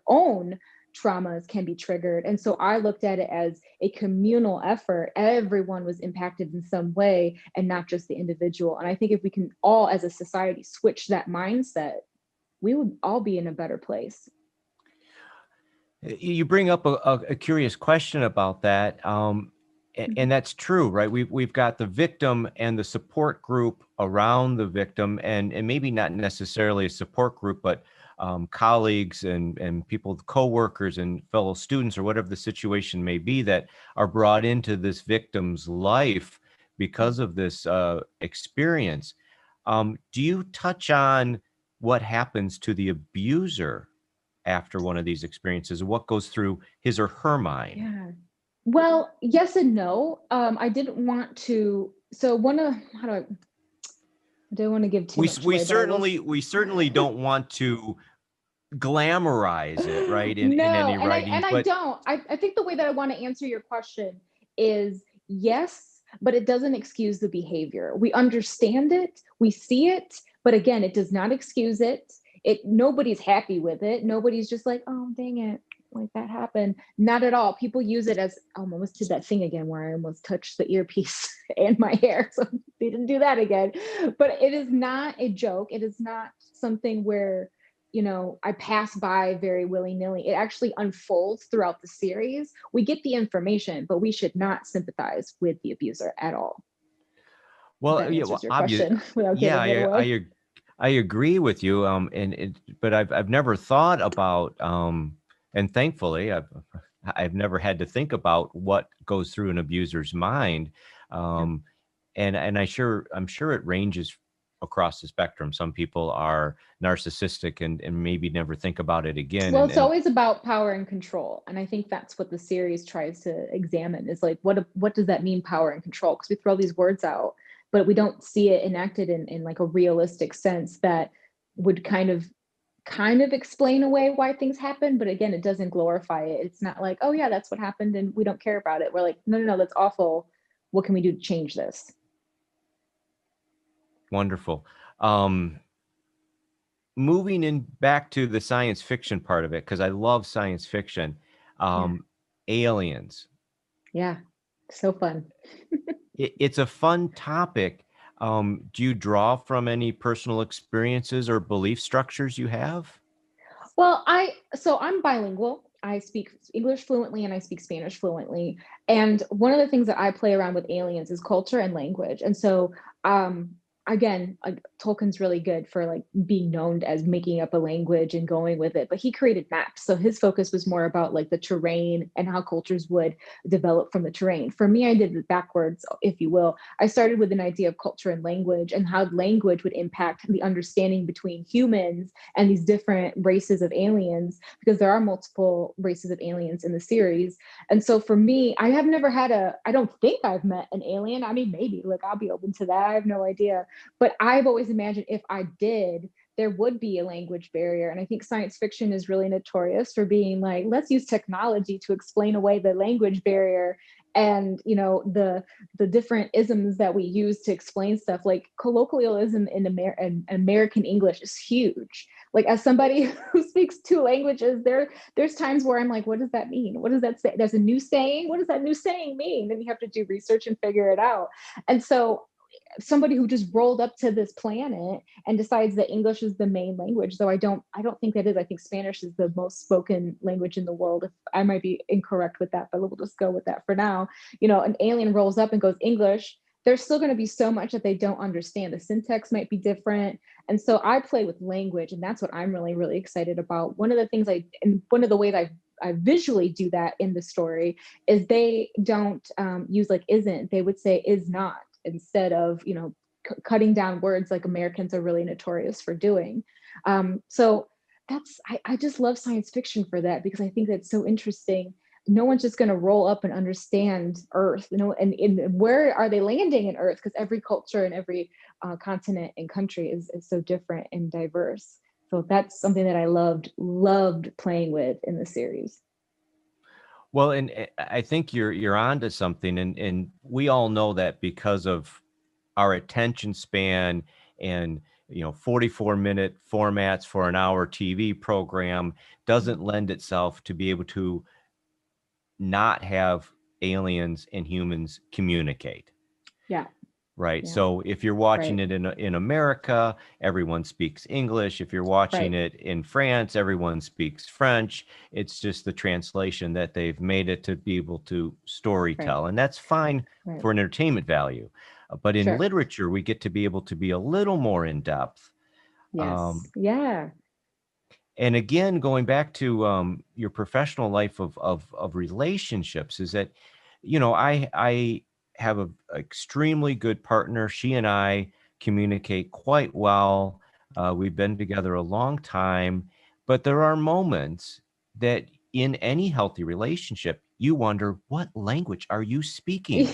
own traumas can be triggered. And so I looked at it as a communal effort. Everyone was impacted in some way, and not just the individual. And I think if we can all as a society switch that mindset, we would all be in a better place. You bring up a curious question about that. And that's true, right? We've got the victim and the support group around the victim, and maybe not necessarily a support group, but colleagues and people, coworkers and fellow students, or whatever the situation may be, that are brought into this victim's life because of this experience. Do you touch on what happens to the abuser after one of these experiences? What goes through his or her mind? Yeah. Well, yes and no. I didn't want to. So one of how do I don't want to give too much We away, but I will. certainly don't want to glamorize it, right? In No, any and writings, I but don't. I think the way that I want to answer your question is yes, but it doesn't excuse the behavior. We understand it, we see it, but again, it does not excuse it. Nobody's happy with it. Nobody's just like, oh dang it, like that happened. Not at all. People use it as, I almost did that thing again where I almost touched the earpiece and my hair. So they didn't do that again. But it is not a joke. It is not something where I pass by very willy-nilly. It actually unfolds throughout the series. We get the information, but we should not sympathize with the abuser at all. well, That yeah, answers well, your question without yeah, giving it away. I agree with you. But I've never thought about, and thankfully, I've never had to think about what goes through an abuser's mind. And I'm sure it ranges across the spectrum. Some people are narcissistic and maybe never think about it again. Well, And it's always about power and control. And I think that's what the series tries to examine, is like, what does that mean, power and control? Because we throw these words out, but we don't see it enacted in like a realistic sense that would kind of explain away why things happen. But again, it doesn't glorify it. It's not like, oh yeah, that's what happened and we don't care about it. We're like, no, that's awful. What can we do to change this? wonderful. Moving in back to the science fiction part of it, because I love science fiction. Yeah. aliens. Yeah, so fun. It's a fun topic. Do you draw from any personal experiences or belief structures you have? Well, I'm bilingual. I speak English fluently and I speak Spanish fluently. And one of the things that I play around with aliens is culture and language. And so, um, again, Tolkien's really good for like being known as making up a language and going with it. But he created maps, so his focus was more about like the terrain and how cultures would develop from the terrain. For me, I did it backwards, if you will. I started with an idea of culture and language and how language would impact the understanding between humans and these different races of aliens, because there are multiple races of aliens in the series. And so for me, I don't think I've met an alien. I mean, maybe, like, I'll be open to that. I have no idea. But I've always imagined if I did, there would be a language barrier. And I think science fiction is really notorious for being like, let's use technology to explain away the language barrier. And the different isms that we use to explain stuff, like colloquialism in American English is huge. Like, as somebody who speaks two languages, there's times where I'm like, what does that mean? What does that say? There's a new saying. What does that new saying mean? Then you have to do research and figure it out. And so somebody who just rolled up to this planet and decides that English is the main language, though I don't think that is. I think Spanish is the most spoken language in the world. If I might be incorrect with that, but we'll just go with that for now. An alien rolls up and goes English, there's still going to be so much that they don't understand. The syntax might be different. And so I play with language, and that's what I'm really, really excited about. One of the things and one of the ways I visually do that in the story is they don't use like isn't, they would say is not, instead of cutting down words like Americans are really notorious for doing. So I just love science fiction for that, because I think that's so interesting. No one's just going to roll up and understand Earth, and where are they landing in Earth? Because every culture and every continent and country is so different and diverse. So that's something that I loved playing with in the series. Well, and I think you're onto something, and we all know that because of our attention span and 44-minute formats for an hour TV program doesn't lend itself to be able to not have aliens and humans communicate. Yeah. Right. Yeah. So if you're watching Right. it in America, everyone speaks English. If you're watching Right. it in France, everyone speaks French. It's just the translation that they've made it to be able to story Right. tell. And that's fine Right. for an entertainment value. But in Sure. literature, we get to be able to be a little more in depth. Yes. Yeah. And again, going back to your professional life of relationships, is that, I have an extremely good partner. She and I communicate quite well. We've been together a long time, but there are moments that in any healthy relationship, you wonder, what language are you speaking?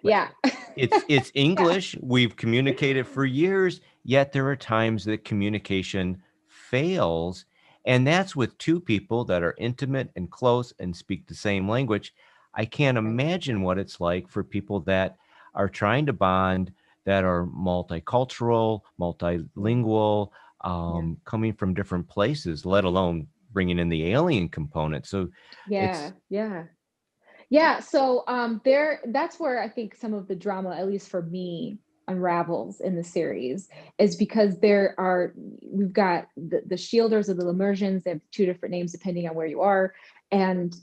Yeah. It's Yeah. English. We've communicated for years, yet there are times that communication fails. And that's with two people that are intimate and close and speak the same language. I can't Right. imagine what it's like for people that are trying to bond, that are multicultural, Yeah. multilingual, Yeah. coming from different places, let alone bringing in the alien component. So Yeah. it's, Yeah. Yeah. So that's where I think some of the drama, at least for me, unravels in the series, is because we've got the Shielders or the Lemursians. They have two different names depending on where you are. And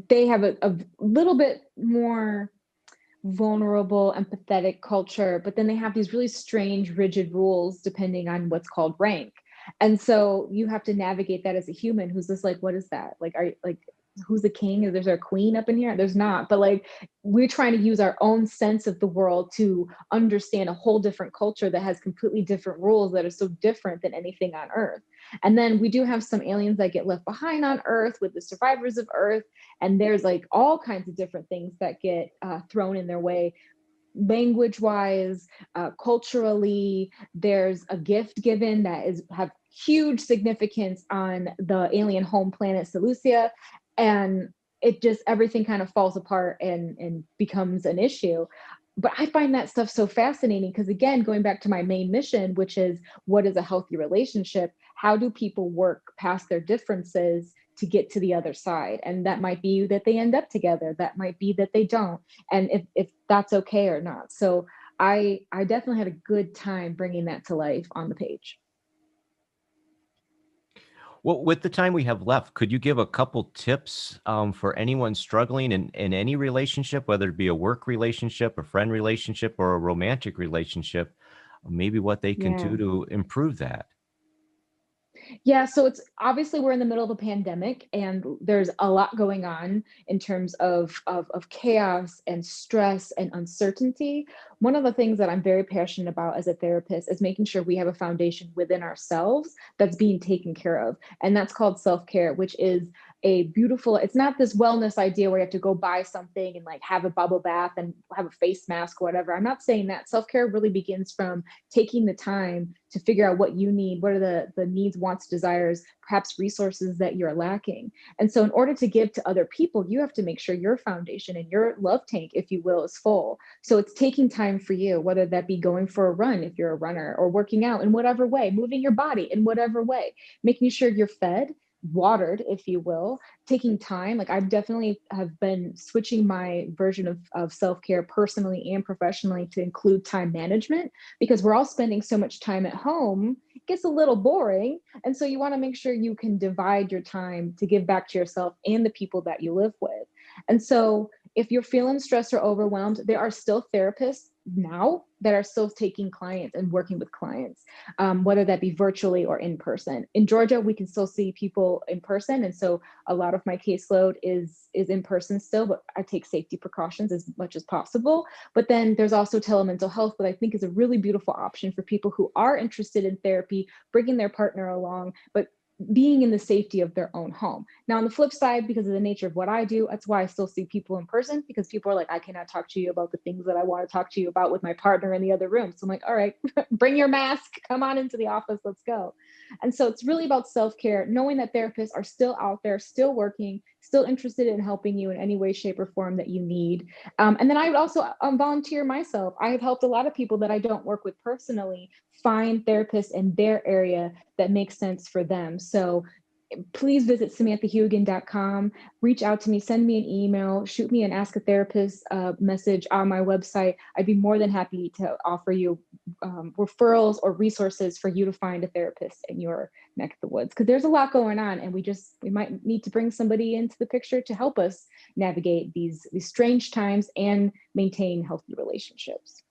they have a little bit more vulnerable, empathetic culture, but then they have these really strange, rigid rules depending on what's called rank. And so you have to navigate that as a human who's just like, what is that? Like, are you like, who's the king? Is there a queen up in here? There's not. But like, we're trying to use our own sense of the world to understand a whole different culture that has completely different rules that are so different than anything on Earth. And then we do have some aliens that get left behind on Earth with the survivors of Earth, and there's like all kinds of different things that get thrown in their way, language wise, culturally. There's a gift given that is have huge significance on the alien home planet Seleucia, and it just everything kind of falls apart and becomes an issue. But I find that stuff so fascinating because, again, going back to my main mission, which is what is a healthy relationship? How do people work past their differences to get to the other side. And that might be that they end up together. That might be that they don't. And if that's okay or not. So I definitely had a good time bringing that to life on the page. Well, with the time we have left, could you give a couple tips for anyone struggling in any relationship, whether it be a work relationship, a friend relationship, or a romantic relationship, maybe what they can Yeah. do to improve that? Yeah, so it's obviously we're in the middle of a pandemic and there's a lot going on in terms of chaos and stress and uncertainty. One of the things that I'm very passionate about as a therapist is making sure we have a foundation within ourselves that's being taken care of. And that's called self-care, which is a beautiful, it's not this wellness idea where you have to go buy something and like have a bubble bath and have a face mask or whatever. I'm not saying that. Self-care really begins from taking the time to figure out what you need, what are the needs, wants, desires, perhaps resources that you're lacking. And so in order to give to other people, you have to make sure your foundation and your love tank, if you will, is full. So it's taking time for you, whether that be going for a run if you're a runner, or working out in whatever way, moving your body in whatever way, making sure you're fed, watered, if you will, taking time. Like I've definitely have been switching my version of self-care personally and professionally to include time management, because we're all spending so much time at home. It gets a little boring. And so you want to make sure you can divide your time to give back to yourself and the people that you live with. And so if you're feeling stressed or overwhelmed, there are still therapists now that are still taking clients and working with clients, whether that be virtually or in person. In Georgia, we can still see people in person. And so a lot of my caseload is in person still, but I take safety precautions as much as possible. But then there's also telemental health, that I think is a really beautiful option for people who are interested in therapy, bringing their partner along, but being in the safety of their own home. Now, on the flip side, because of the nature of what I do, that's why I still see people in person, because people are like, I cannot talk to you about the things that I want to talk to you about with my partner in the other room. So I'm like, all right, bring your mask, come on into the office, let's go. And so it's really about self-care, knowing that therapists are still out there, still working, still interested in helping you in any way, shape, or form that you need. And then I would also volunteer myself. I have helped a lot of people that I don't work with personally find therapists in their area that makes sense for them. So please visit SamanthaHuigan.com, reach out to me, send me an email, shoot me an Ask a Therapist message on my website. I'd be more than happy to offer you referrals or resources for you to find a therapist in your neck of the woods, because there's a lot going on, and we might need to bring somebody into the picture to help us navigate these strange times and maintain healthy relationships.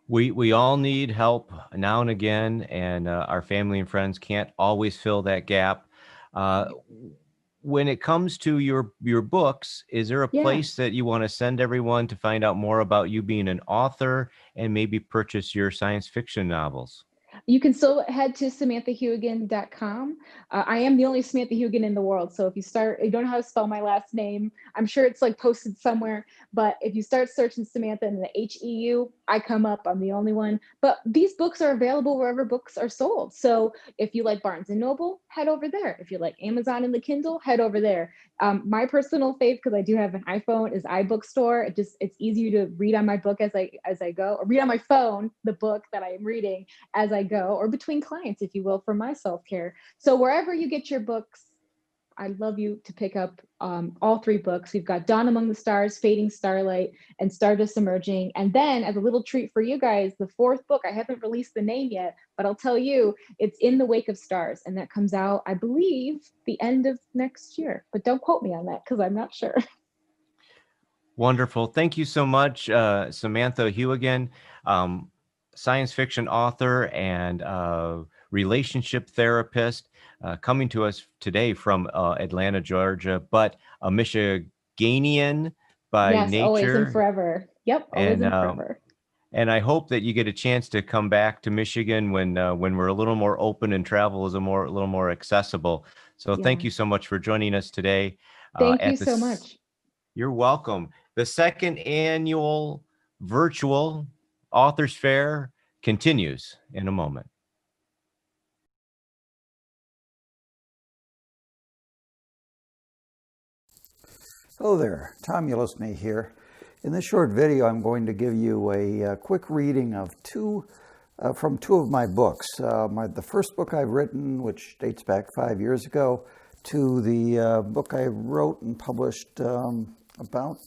We all need help now and again, and our family and friends can't always fill that gap. Uh, when it comes to your books, is there a Yeah. place that you want to send everyone to find out more about you being an author and maybe purchase your science fiction novels? You can still head to SamanthaHuigan.com. I am the only Samantha Huigan in the world. So if you don't know how to spell my last name, I'm sure it's like posted somewhere. But if you start searching Samantha and the HEU, I come up. I'm the only one. But these books are available wherever books are sold. So if you like Barnes and Noble, head over there. If you like Amazon and the Kindle, head over there. My personal fave, because I do have an iPhone, is iBookstore. It's easier to read on my book as I go, or read on my phone the book that I am reading as I go, or between clients, if you will, for my self-care. So wherever you get your books, I'd love you to pick up all three books. We've got Dawn Among the Stars, Fading Starlight, and Stardust Emerging. And then as a little treat for you guys, the fourth book, I haven't released the name yet, but I'll tell you, it's In the Wake of Stars. And that comes out, I believe, the end of next year. But don't quote me on that, because I'm not sure. Wonderful. Thank you so much, Samantha Huigan, science fiction author and relationship therapist, coming to us today from Atlanta, Georgia, but a Michiganian by Yes, always and nature. forever. Yep, always and forever. And I hope that you get a chance to come back to Michigan when we're a little more open and travel is a little more accessible. So thank Yeah. you so much for joining us today. Thank you so much. You're welcome. The second annual virtual Authors Fair continues in a moment. Hello there, Tom Ulisny here. In this short video, I'm going to give you a quick reading of from two of my books. The first book I've written, which dates back 5 years ago, to the book I wrote and published about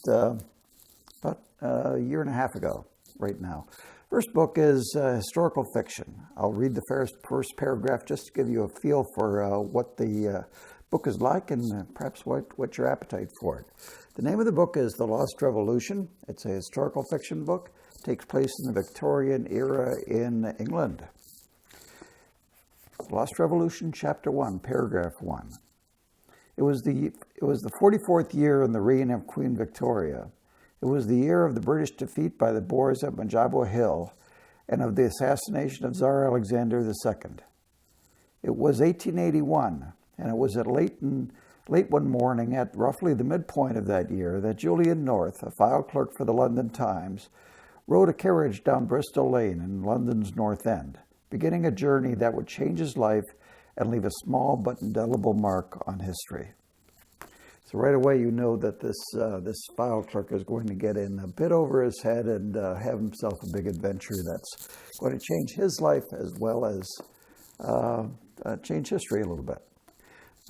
a year and a half ago right now. First book is historical fiction. I'll read the first paragraph just to give you a feel for what the book is like and perhaps what your appetite for it. The name of the book is The Lost Revolution. It's a historical fiction book. It takes place in the Victorian era in England. Lost Revolution, Chapter 1, Paragraph 1. It was the 44th year in the reign of Queen Victoria. It was the year of the British defeat by the Boers at Majabo Hill and of the assassination of Tsar Alexander II. It was 1881, and it was late one morning at roughly the midpoint of that year that Julian North, a file clerk for the London Times, rode a carriage down Bristol Lane in London's North End, beginning a journey that would change his life and leave a small but indelible mark on history. So right away you know that this file clerk is going to get in a bit over his head and have himself a big adventure that's going to change his life as well as change history a little bit.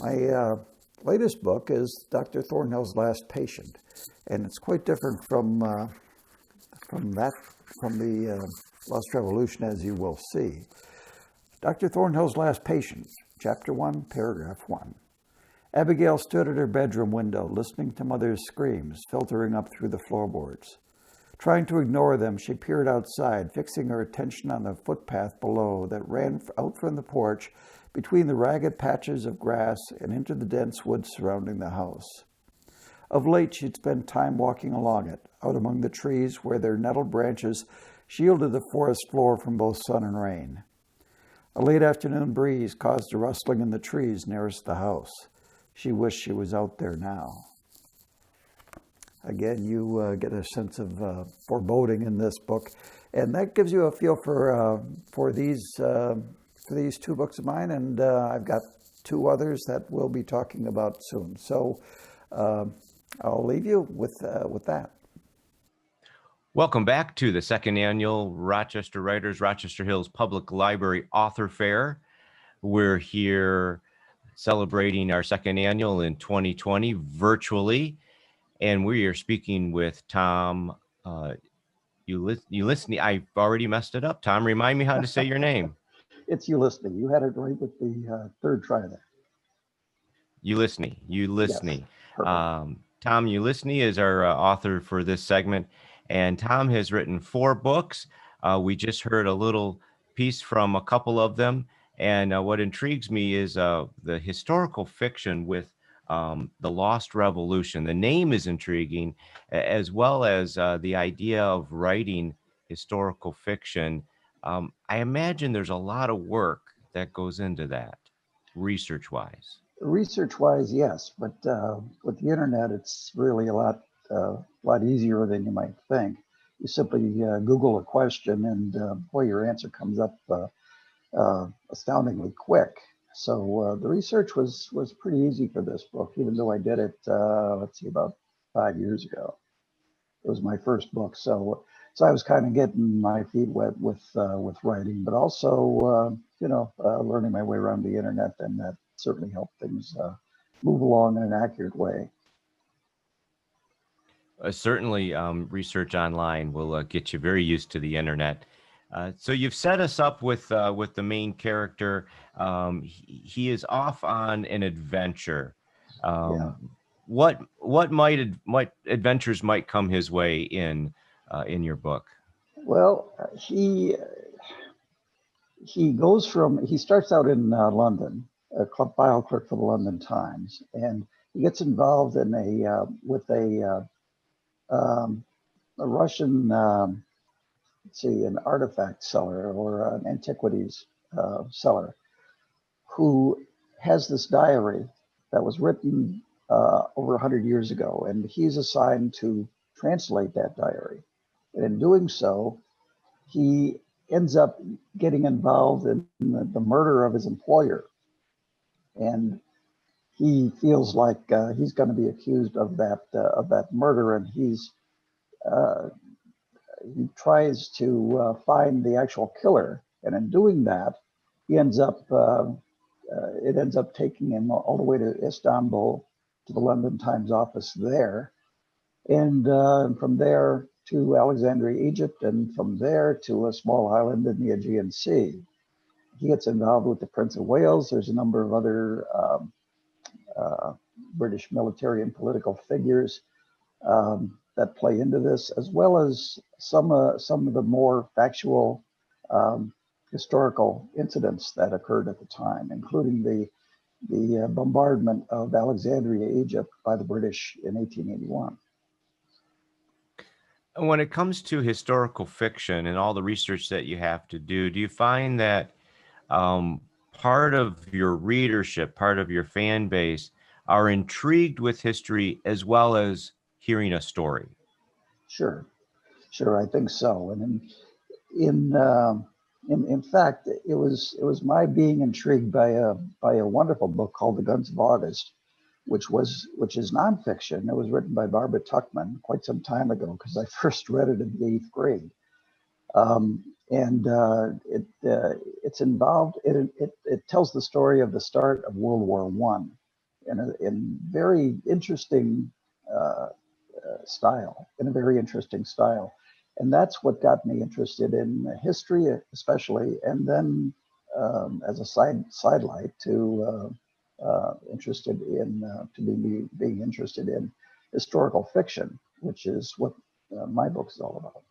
My latest book is Dr. Thornhill's Last Patient, and it's quite different from the Lost Revolution, as you will see. Dr. Thornhill's Last Patient, Chapter 1, Paragraph 1. Abigail stood at her bedroom window, listening to Mother's screams filtering up through the floorboards. Trying to ignore them, she peered outside, fixing her attention on the footpath below that ran out from the porch between the ragged patches of grass and into the dense woods surrounding the house. Of late, she'd spent time walking along it, out among the trees where their nettled branches shielded the forest floor from both sun and rain. A late afternoon breeze caused a rustling in the trees nearest the house. She wished she was out there now. Again, you get a sense of foreboding in this book, and that gives you a feel for these two books of mine, and I've got two others that we'll be talking about soon. So I'll leave you with that. Welcome back to the second annual Rochester Writers, Rochester Hills Public Library Author Fair. We're here celebrating our second annual in 2020 virtually, and we are speaking with Tom. You listen. I've already messed it up. Tom, remind me how to say your name. It's Ulysses. You had it right with the third try there. Ulysses. Yes, Tom Ulysses is our author for this segment, and Tom has written 4 books. We just heard a little piece from a couple of them. And what intrigues me is the historical fiction with the Lost Revolution. The name is intriguing, as well as the idea of writing historical fiction. I imagine there's a lot of work that goes into that, research-wise. Research-wise, yes, but with the internet, it's really a lot easier than you might think. You simply Google a question, and boy, your answer comes up astoundingly quick. So the research was pretty easy for this book, even though I did it, about 5 years ago. It was my first book, so I was kind of getting my feet wet with writing, but also learning my way around the internet, and that certainly helped things move along in an accurate way. Certainly, research online will get you very used to the internet. So you've set us up with the main character. He is off on an adventure. What adventures might come his way in your book? Well, he starts out in London, a file clerk for the London Times, and he gets involved in with a Russian, an artifact seller or an antiquities seller who has this diary that was written over 100 years ago, and he's assigned to translate that diary. And in doing so, he ends up getting involved in the murder of his employer. And he feels like he's going to be accused of that murder, and he tries to find the actual killer. And in doing that, he ends up it ends up taking him all the way to Istanbul, to the London Times office there, and from there to Alexandria, Egypt, and from there to a small island in the Aegean Sea. He gets involved with the Prince of Wales. There's a number of other British military and political figures that play into this, as well as some of the more factual historical incidents that occurred at the time, including the bombardment of Alexandria, Egypt by the British in 1881. When it comes to historical fiction and all the research that you have to do you find that part of your readership, part of your fan base are intrigued with history as well as hearing a story? Sure, I think so. And in fact, it was my being intrigued by a wonderful book called The Guns of August, which is nonfiction. It was written by Barbara Tuchman quite some time ago, because I first read it in the 8th grade. It's involved. It tells the story of the start of World War I in very interesting style, and that's what got me interested in history, especially, and then as a sidelight to being interested in historical fiction, which is what my book is all about.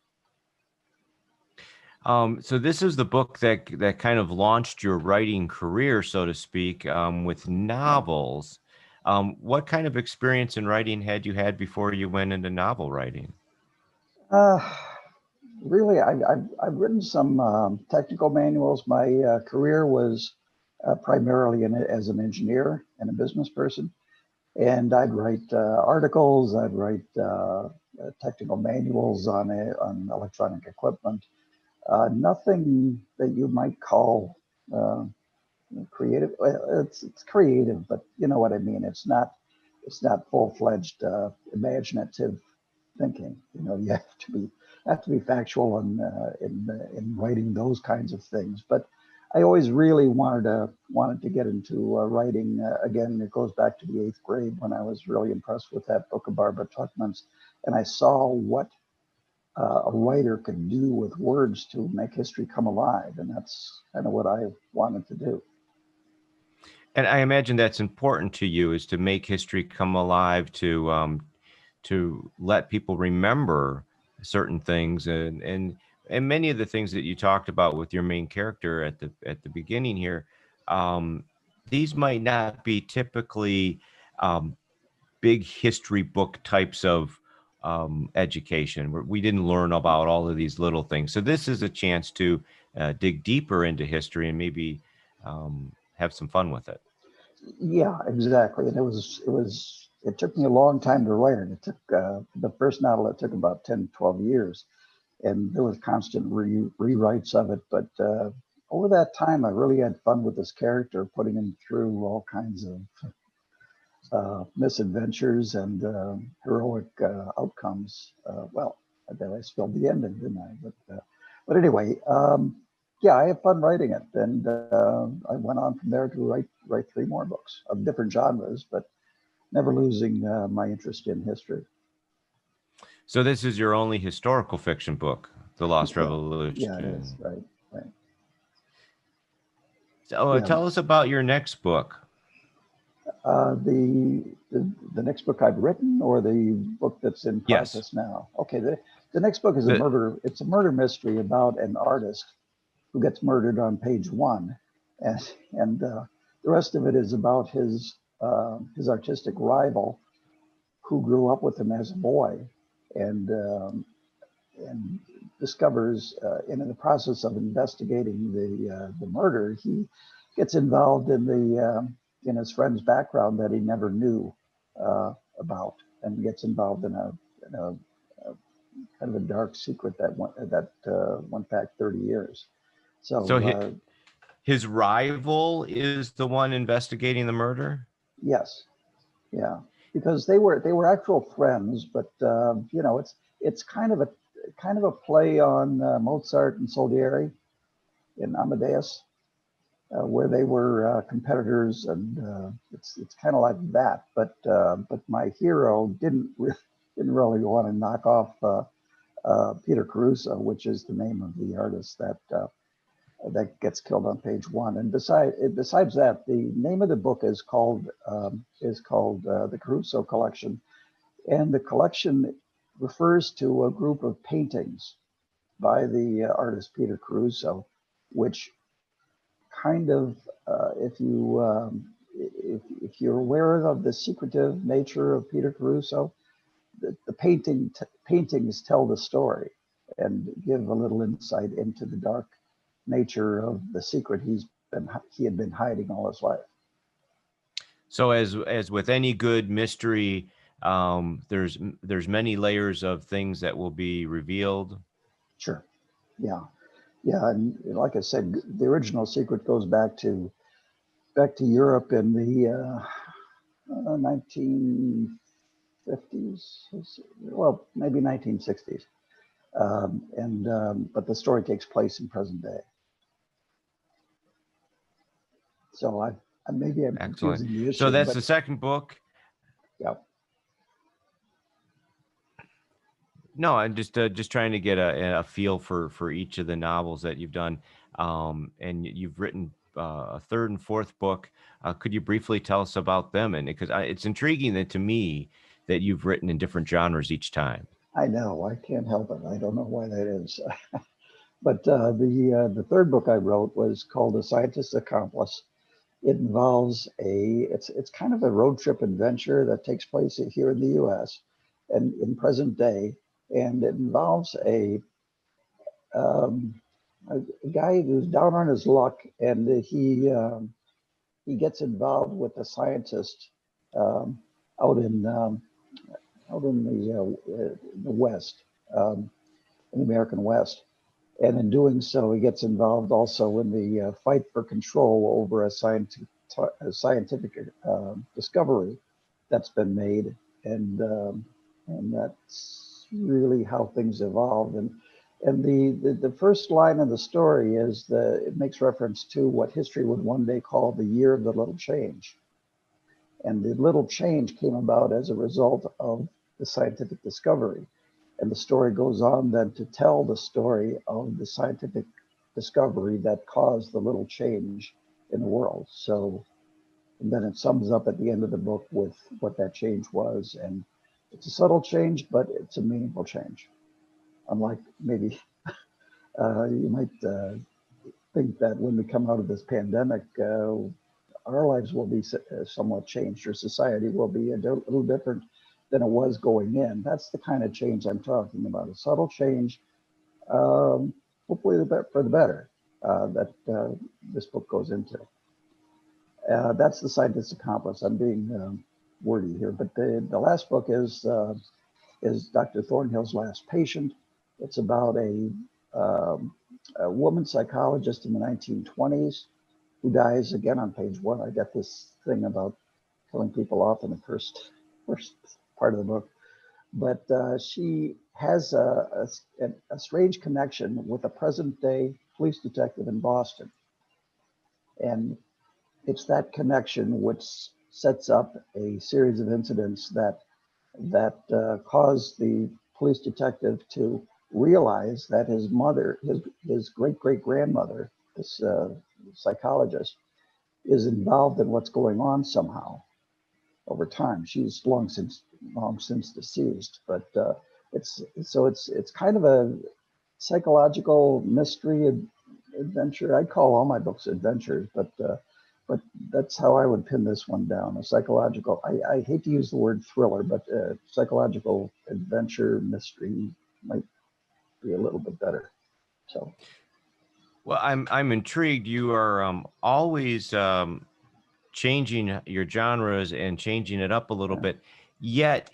So this is the book that kind of launched your writing career, so to speak, with novels. What kind of experience in writing had you had before you went into novel writing? Really, I've written some technical manuals. My career was primarily as an engineer and a business person, and I'd write articles. I'd write technical manuals on electronic equipment. Nothing that you might call creative. It's creative, but you know what I mean. It's not full-fledged imaginative thinking. You know, you have to be factual in writing those kinds of things. But I always really wanted to get into writing. Again, it goes back to the 8th grade when I was really impressed with that book of Barbara Tuchman's, and I saw what a writer could do with words to make history come alive, and that's kind of what I wanted to do. And I imagine that's important to you, is to make history come alive, to let people remember certain things, and many of the things that you talked about with your main character at the beginning here. These might not be typically big history book types of education, where we didn't learn about all of these little things. So this is a chance to dig deeper into history and maybe have some fun with it. Yeah, exactly. And it took me a long time to write it. It took the first novel, it took about 10, 12 years, and there was constant rewrites of it. But over that time, I really had fun with this character, putting him through all kinds of misadventures and heroic outcomes. Well, then I spilled the ending, didn't I? But anyway, yeah, I have fun writing it, and I went on from there to write 3 more books of different genres, but never losing my interest in history. So this is your only historical fiction book, The Lost Revolution. Yeah, it is. Right. So tell us about your next book. The next book I've written, or the book that's in process now? Okay, the next book is a murder. It's a murder mystery about an artist who gets murdered on page 1, and the rest of it is about his artistic rival, who grew up with him as a boy, and discovers in the process of investigating the murder, he gets involved in his friend's background that he never knew about, and gets involved in a kind of a dark secret that went back 30 years. So his rival is the one investigating the murder? Yes, yeah, because they were actual friends, but you know, it's kind of a play on Mozart and Salieri in Amadeus. where they were competitors, and it's kind of like that. But my hero didn't really want to knock off Peter Caruso, which is the name of the artist that gets killed on page 1. And besides that, the name of the book is called the Caruso Collection, and the collection refers to a group of paintings by the artist Peter Caruso, which kind of, if you're aware of the secretive nature of Peter Caruso, the paintings tell the story and give a little insight into the dark nature of the secret he had been hiding all his life. So as with any good mystery, there's many layers of things that will be revealed. Sure. Yeah. Yeah. And like I said, the original secret goes back to Europe in the 1950s, well, maybe 1960s. But the story takes place in present day. So maybe I'm Excellent. confusing the issue. So that's the second book. Yeah. No, I'm just trying to get a feel for each of the novels that you've done, and you've written a third and fourth book. Could you briefly tell us about them? And because it's intriguing to me that you've written in different genres each time. I know, I can't help it. I don't know why that is. But the third book I wrote was called A Scientist's Accomplice. It involves it's kind of a road trip adventure that takes place here in the U.S. and in present day, and it involves a guy who's down on his luck, and he gets involved with a scientist out in the West, in the American West. And in doing so, he gets involved also in the fight for control over a scientific discovery that's been made. And that's really how things evolve. And the first line of the story is it makes reference to what history would one day call the year of the little change. And the little change came about as a result of the scientific discovery. And the story goes on then to tell the story of the scientific discovery that caused the little change in the world. So, and then it sums up at the end of the book with what that change was. And it's a subtle change, but it's a meaningful change. Unlike maybe you might think that when we come out of this pandemic, our lives will be somewhat changed, or society will be a little different than it was going in. That's the kind of change I'm talking about, a subtle change, hopefully for the better, that this book goes into. That's The Scientist's Accomplice. I'm being wordy here, but the last book is Dr. Thornhill's Last Patient. It's about a woman psychologist in the 1920s who dies. Again, on page 1, I got this thing about killing people off in the first part of the book, but she has a strange connection with a present-day police detective in Boston, and it's that connection which sets up a series of incidents that cause the police detective to realize that his mother, his great-great-grandmother, this psychologist, is involved in what's going on somehow over time. She's long since deceased, but it's kind of a psychological mystery adventure. I'd call all my books adventures, but that's how I would pin this one down. A psychological, I hate to use the word thriller, but psychological adventure mystery might be a little bit better. So, well, I'm intrigued. You are always changing your genres and changing it up a little bit. Yet,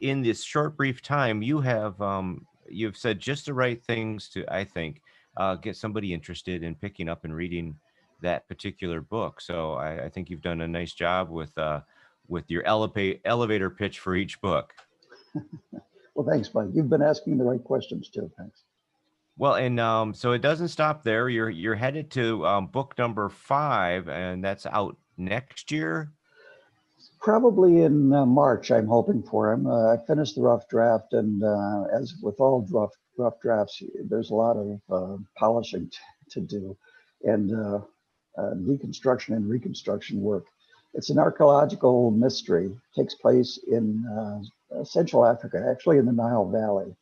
in this short, brief time, you've said just the right things to, I think, get somebody interested in picking up and reading that particular book. So I think you've done a nice job with your elevator pitch for each book. Well, thanks, Mike. You've been asking the right questions too. Thanks. Well, and so it doesn't stop there. You're headed to book number 5, and that's out next year. Probably in March, I'm hoping for. I finished the rough draft, and as with all rough drafts, there's a lot of polishing to do, and deconstruction and reconstruction work. It's an archaeological mystery. Takes place in Central Africa, actually in the Nile Valley,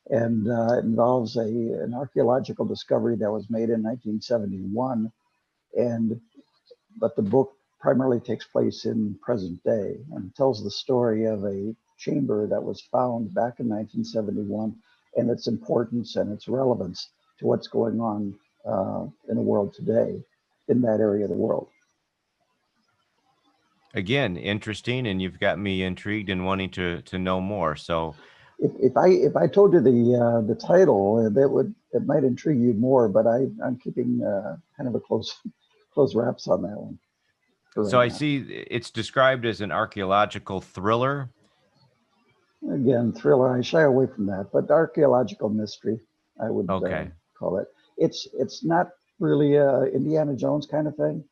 and it involves an archaeological discovery that was made in 1971, but the book primarily takes place in present day and tells the story of a chamber that was found back in 1971 and its importance and its relevance to what's going on in the world today in that area of the world. Again, interesting, and you've got me intrigued and wanting to know more. So, If I told you the title, it might intrigue you more, but I'm keeping kind of a close wraps on that one. so Right I now. see it's described as an archaeological thriller. Again, thriller. I shy away from that, but archaeological mystery, I would call it. It's not really a Indiana Jones kind of thing,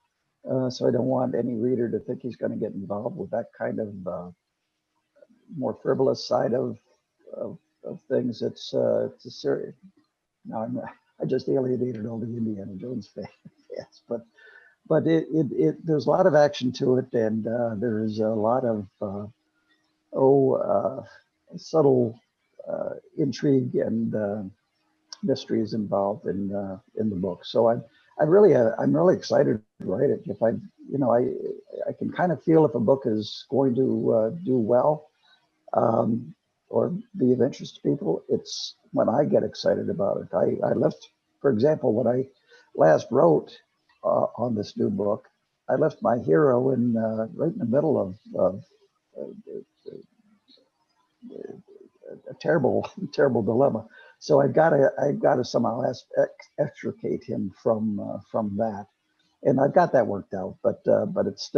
so I don't want any reader to think he's going to get involved with that kind of more frivolous side of, of things. It's a serious. Now I just alienated all the Indiana Jones fans, but there's a lot of action to it, and there's a lot of subtle intrigue and mysteries involved in the book. So I'm really excited to write it. If I can kind of feel if a book is going to do well or be of interest to people. It's when I get excited about it. I left, for example, when I last wrote on this new book, I left my hero in right in the middle of a terrible dilemma. So I've got to somehow extricate him from that, and I've got that worked out. But it's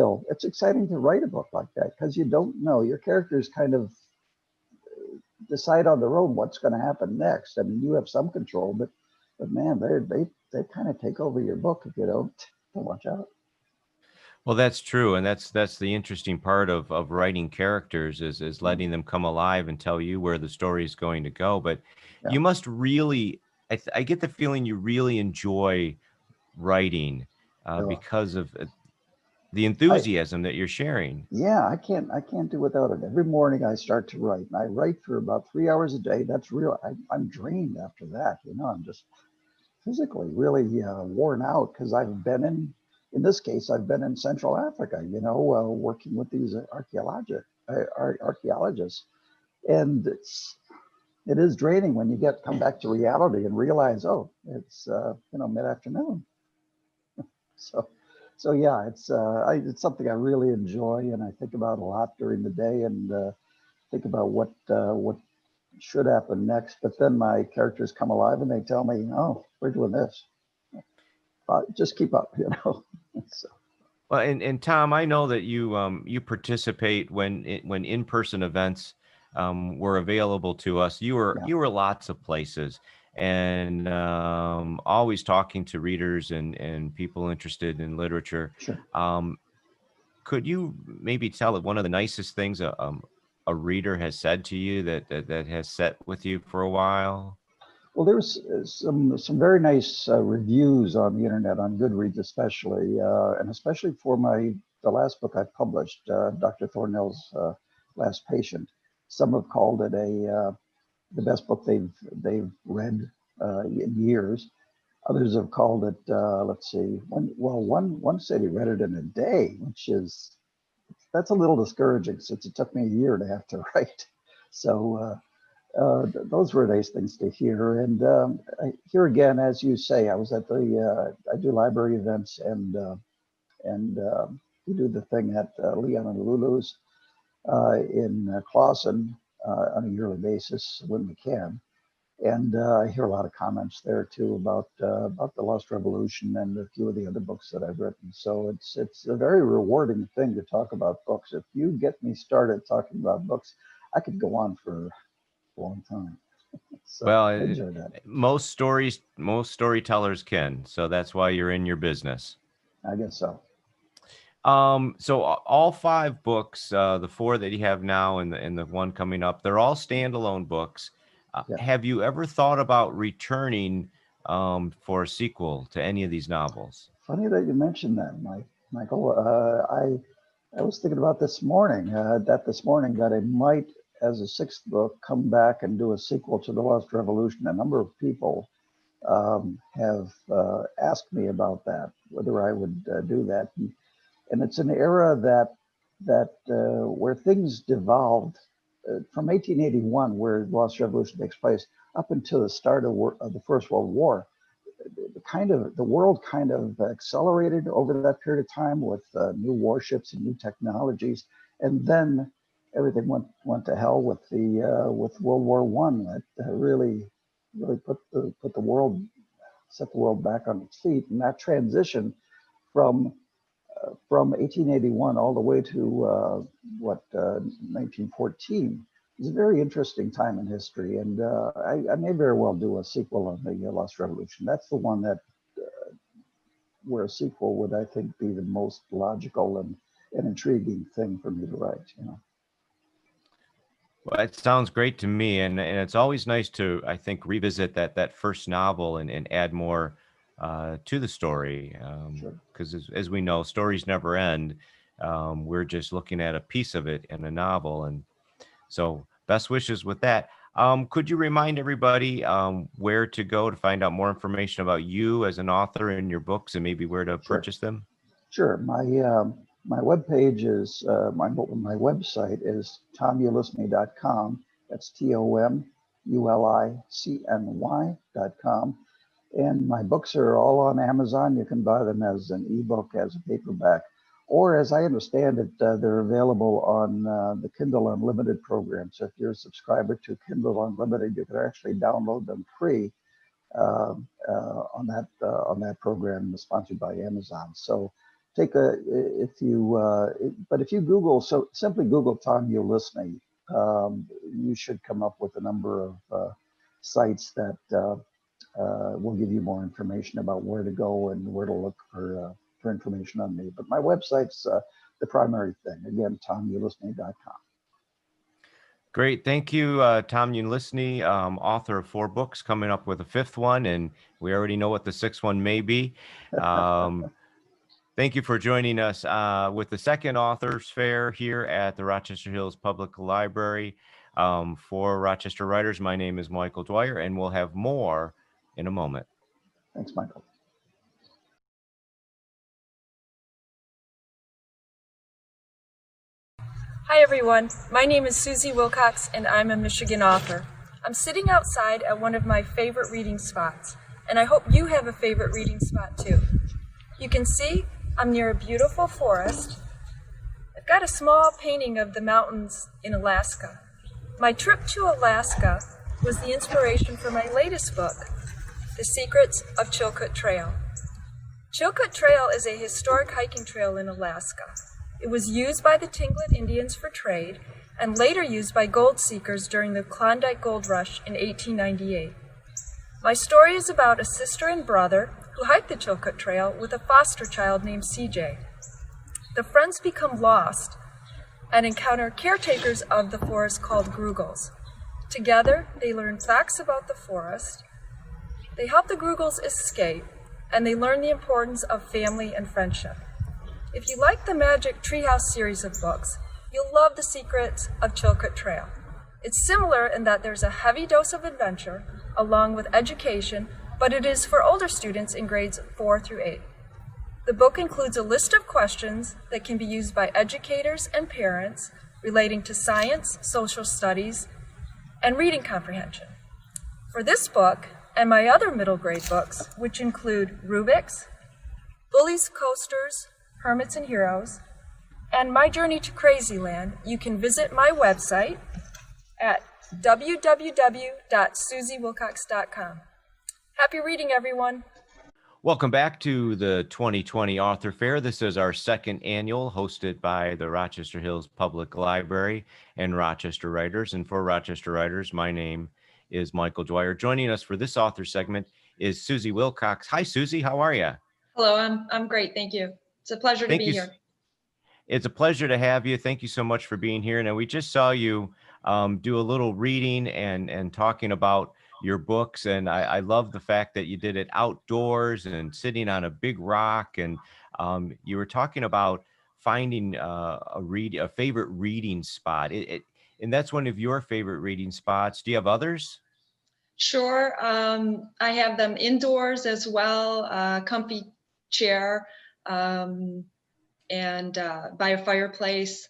exciting to write a book like that because you don't know, your characters kind of decide on their own what's going to happen next. I mean, you have some control, but man, they kind of take over your book if you don't watch out. Well, that's true, and that's the interesting part of writing characters is letting them come alive and tell you where the story is going to go. But Yeah. you must really, I get the feeling you really enjoy writing because of the enthusiasm that you're sharing. Yeah, I can't do without it. Every morning I start to write, and I write for about 3 hours a day. That's real. I'm drained after that. I'm just physically really worn out because I've been in this case, I've been in Central Africa, working with these archaeologists, and it is draining when you come back to reality and realize, oh, it's mid-afternoon. So yeah, it's something I really enjoy, and I think about a lot during the day, and think about what should happen next. But then my characters come alive and they tell me, "Oh, we're doing this. Just keep up," So. Well, and Tom, I know that you participate when in-person events were available to us. You were lots of places, and always talking to readers and people interested in literature. Sure. Could you maybe tell one of the nicest things a reader has said to you that has set with you for a while? Well, there's some very nice reviews on the internet, on Goodreads especially, and especially for the last book I published, Dr. Thornell's Last Patient. Some have called it the best book they've read in years. Others have called it, let's see, one said he read it in a day, that's a little discouraging since it took me a year to have to write. So. Those were nice things to hear. And here again, as you say, I was at I do library events, and we do the thing at Leon and Lulu's in Clawson on a yearly basis when we can. And I hear a lot of comments there too about the Lost Revolution and a few of the other books that I've written. So it's a very rewarding thing to talk about books. If you get me started talking about books, I could go on for a long time. So Well, I enjoyed that. most storytellers can. So that's why you're in your business. I guess so. So all 5 books, the 4 that you have now and the one coming up, they're all standalone books. Yeah. Have you ever thought about returning for a sequel to any of these novels? Funny that you mentioned that, Michael. I was thinking about this morning, that I might, as a 6th book, come back and do a sequel to The Lost Revolution. A number of people have asked me about that, whether I would do that. And it's an era that where things devolved from 1881, where the Lost Revolution takes place, up until the start of the First World War. The world kind of accelerated over that period of time with new warships and new technologies, and then everything went to hell with World War One. That really set the world back on its feet, and that transition from 1881 all the way to 1914 is a very interesting time in history, and I may very well do a sequel on the Lost Revolution. That's the one that where a sequel would, I think, be the most logical and intriguing thing for me to write. Well, it sounds great to me, and it's always nice to, I think, revisit that first novel and add more to the story, because Sure. as we know, stories never end. We're just looking at a piece of it in a novel, and so best wishes with that. Could you remind everybody where to go to find out more information about you as an author and your books, and maybe where to purchase them? Sure. My webpage is my website is tomulicny.com. That's TOMULICNY.com. And my books are all on Amazon. You can buy them as an ebook, as a paperback, or as I understand it, they're available on the Kindle Unlimited program. So if you're a subscriber to Kindle Unlimited, you can actually download them free on that program sponsored by Amazon. So if you Google, so simply Google Tom Ulicny, you should come up with a number of sites that will give you more information about where to go and where to look for information on me. But my website's the primary thing. Again, tomulicny.com. Great. Thank you, Tom Ulicny, author of 4 books, coming up with a 5th one, and we already know what the 6th one may be. Thank you for joining us with the 2nd Authors Fair here at the Rochester Hills Public Library. For Rochester Writers, my name is Michael Dwyer, and we'll have more in a moment. Thanks, Michael. Hi everyone, my name is Susie Wilcox and I'm a Michigan author. I'm sitting outside at one of my favorite reading spots, and I hope you have a favorite reading spot too. You can see I'm near a beautiful forest. I've got a small painting of the mountains in Alaska. My trip to Alaska was the inspiration for my latest book, The Secrets of Chilkoot Trail. Chilkoot Trail is a historic hiking trail in Alaska. It was used by the Tlingit Indians for trade and later used by gold seekers during the Klondike Gold Rush in 1898. My story is about a sister and brother who hike the Chilkoot Trail with a foster child named CJ. The friends become lost and encounter caretakers of the forest called Grugels. Together, they learn facts about the forest, they help the Grugels escape, and they learn the importance of family and friendship. If you like the Magic Treehouse series of books, you'll love The Secrets of Chilkoot Trail. It's similar in that there's a heavy dose of adventure along with education, but it is for older students in grades 4 through 8. The book includes a list of questions that can be used by educators and parents relating to science, social studies, and reading comprehension. For this book and my other middle grade books, which include Rubik's, Bullies Coasters, Hermits and Heroes, and My Journey to Crazyland, you can visit my website at www.susiewilcox.com. Happy reading, everyone. Welcome back to the 2020 Author Fair. This is our 2nd annual, hosted by the Rochester Hills Public Library and Rochester Writers. And for Rochester Writers, my name is Michael Dwyer. Joining us for this author segment is Susie Wilcox. Hi, Susie. How are you? Hello, I'm great. Thank you. It's a pleasure to Thank be you. here. It's a pleasure to have you. Thank you so much for being here. Now, we just saw you do a little reading and talking about your books, and I love the fact that you did it outdoors and sitting on a big rock, and you were talking about finding a favorite reading spot. And that's one of your favorite reading spots. Do you have others? Sure. I have them indoors as well, comfy chair, and by a fireplace.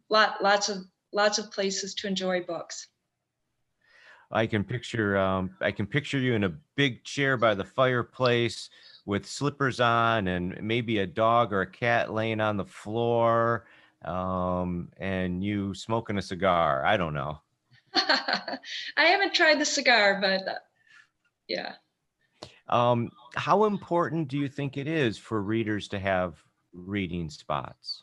Lots of places to enjoy books. I can picture you in a big chair by the fireplace with slippers on and maybe a dog or a cat laying on the floor, and you smoking a cigar. I don't know. I haven't tried the cigar, but yeah. How important do you think it is for readers to have reading spots?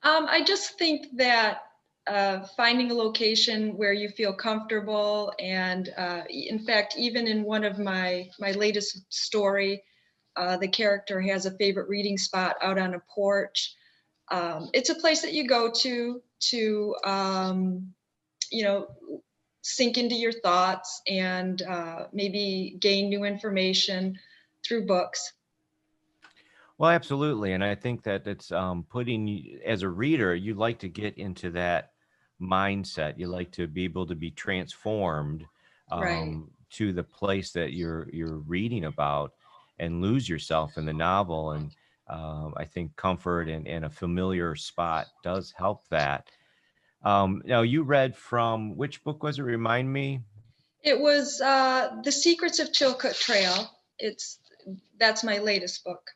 I just think that finding a location where you feel comfortable, and in fact, even in one of my latest story, the character has a favorite reading spot out on a porch. It's a place that you go to sink into your thoughts and maybe gain new information through books. Well, absolutely. And I think that it's as a reader, you like to get into that mindset. You like to be able to be transformed Right. to the place that you're reading about and lose yourself in the novel. And I think comfort and a familiar spot does help that. Now, you read from which book was it? Remind me. It was The Secrets of Chilkoot Trail. That's my latest book.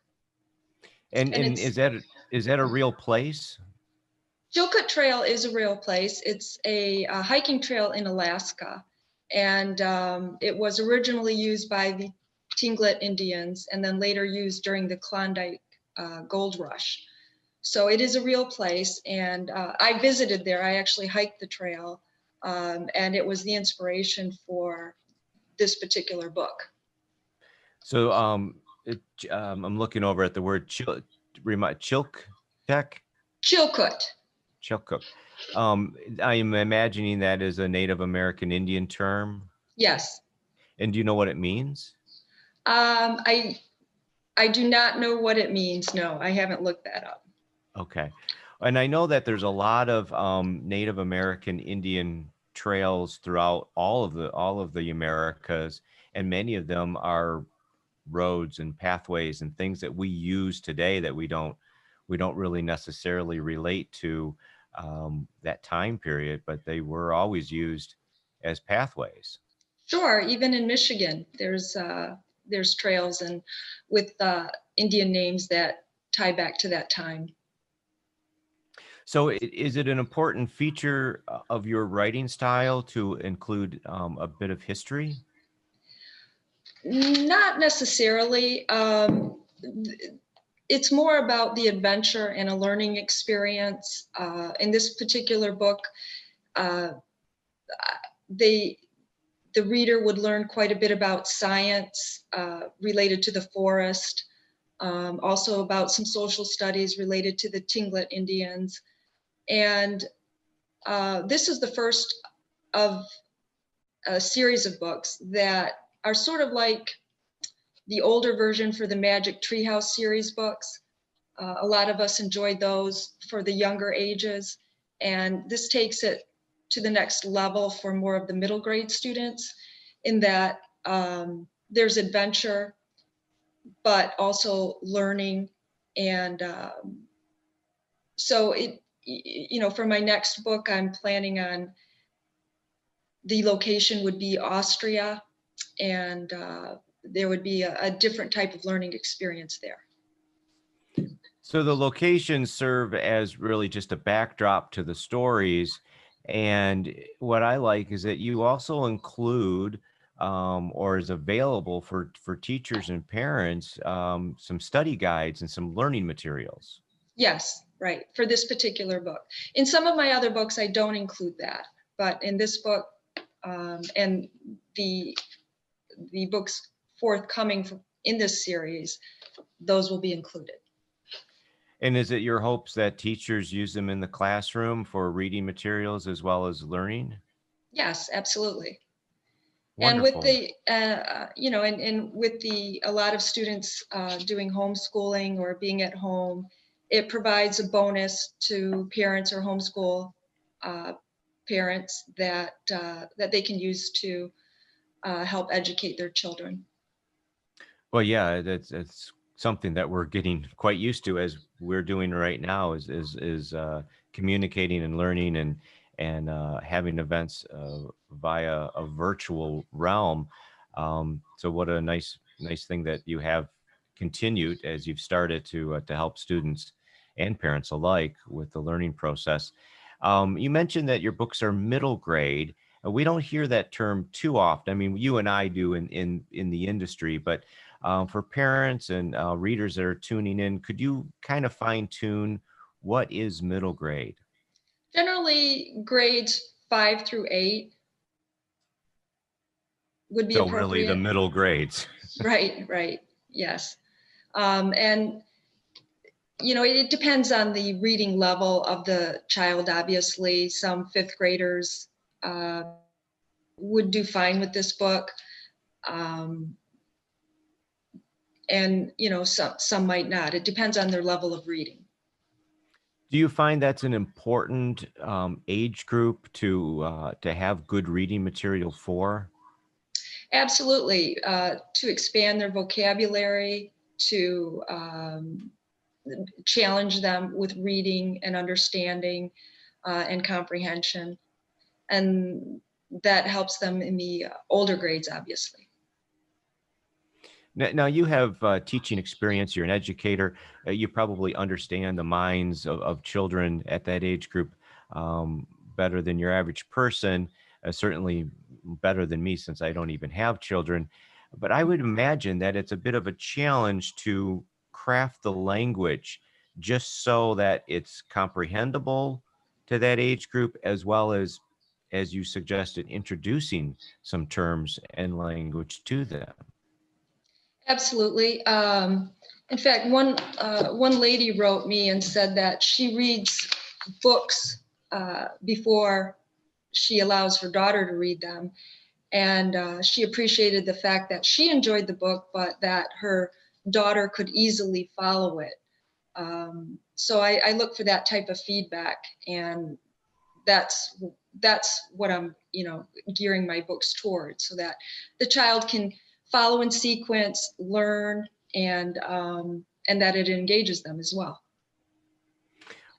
And is that a real place? Chilkoot Trail is a real place. It's a hiking trail in Alaska, and it was originally used by the Tlingit Indians and then later used during the Klondike gold rush. So it is a real place, and I visited there. I actually hiked the trail, and it was the inspiration for this particular book. So I'm looking over at the word Chilkoot. Chilkoot. I am imagining that is a Native American Indian term. Yes. And do you know what it means? I do not know what it means. No, I haven't looked that up. Okay. And I know that there's a lot of Native American Indian trails throughout all of the Americas, and many of them are roads and pathways and things that we use today that we don't really necessarily relate to that time period, but they were always used as pathways. Sure, even in Michigan, there's trails and with Indian names that tie back to that time. So is it an important feature of your writing style to include a bit of history? Not necessarily. It's more about the adventure and a learning experience. In this particular book, the reader would learn quite a bit about science related to the forest, also about some social studies related to the Tlingit Indians. And this is the first of a series of books that are sort of like the older version for the Magic Treehouse series books. A lot of us enjoyed those for the younger ages. And this takes it to the next level for more of the middle grade students, in that there's adventure, but also learning. And so for my next book, I'm planning on, the location would be Austria, and there would be a different type of learning experience there. So the locations serve as really just a backdrop to the stories. And what I like is that you also include or is available for teachers and parents some study guides and some learning materials. Yes, right, for this particular book. In some of my other books, I don't include that. But in this book, and the books forthcoming in this series, those will be included. And is it your hopes that teachers use them in the classroom for reading materials as well as learning? Yes, absolutely. Wonderful. And with the, and with a lot of students doing homeschooling or being at home, it provides a bonus to parents or homeschool parents that they can use to help educate their children. Well, yeah, that's something that we're getting quite used to, as we're doing right now, is communicating and learning and having events via a virtual realm. So what a nice thing that you have continued as you've started to help students and parents alike with the learning process. You mentioned that your books are middle grade. We don't hear that term too often. I mean, you and I do in the industry, but for parents and readers that are tuning in, could you kind of fine tune what is middle grade? Generally, grades 5 through 8 would be So appropriate. really the middle grades. Right, yes. And, it depends on the reading level of the child, obviously. Some fifth graders would do fine with this book. And, some might not. It depends on their level of reading. Do you find that's an important age group to have good reading material for? Absolutely. To expand their vocabulary, to challenge them with reading and understanding and comprehension. And that helps them in the older grades, obviously. Now you have teaching experience. You're an educator. You probably understand the minds of children at that age group better than your average person, certainly better than me since I don't even have children. But I would imagine that it's a bit of a challenge to craft the language just so that it's comprehensible to that age group, as well as you suggested, introducing some terms and language to them. Absolutely. In fact, one lady wrote me and said that she reads books before she allows her daughter to read them. And she appreciated the fact that she enjoyed the book, but that her daughter could easily follow it. So I look for that type of feedback, and that's what I'm, gearing my books towards, so that the child can follow in sequence, learn, and that it engages them as well.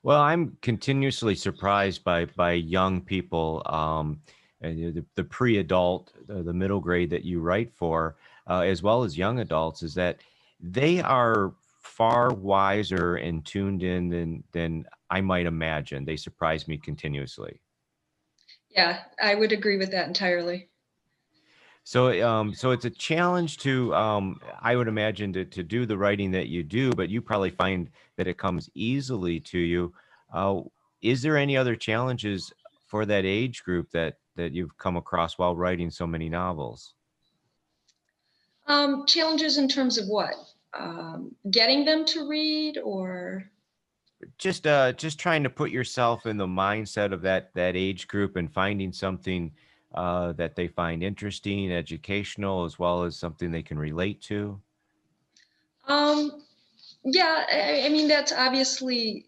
Well, I'm continuously surprised by young people, and the pre-adult, the middle grade that you write for, as well as young adults, is that they are far wiser and tuned in than I might imagine. They surprise me continuously. Yeah, I would agree with that entirely. So it's a challenge to, I would imagine, to do the writing that you do, but you probably find that it comes easily to you. Is there any other challenges for that age group that you've come across while writing so many novels? Challenges in terms of what? Getting them to read, or? Just trying to put yourself in the mindset of that age group and finding something that they find interesting, educational, as well as something they can relate to. Yeah, I mean, that's obviously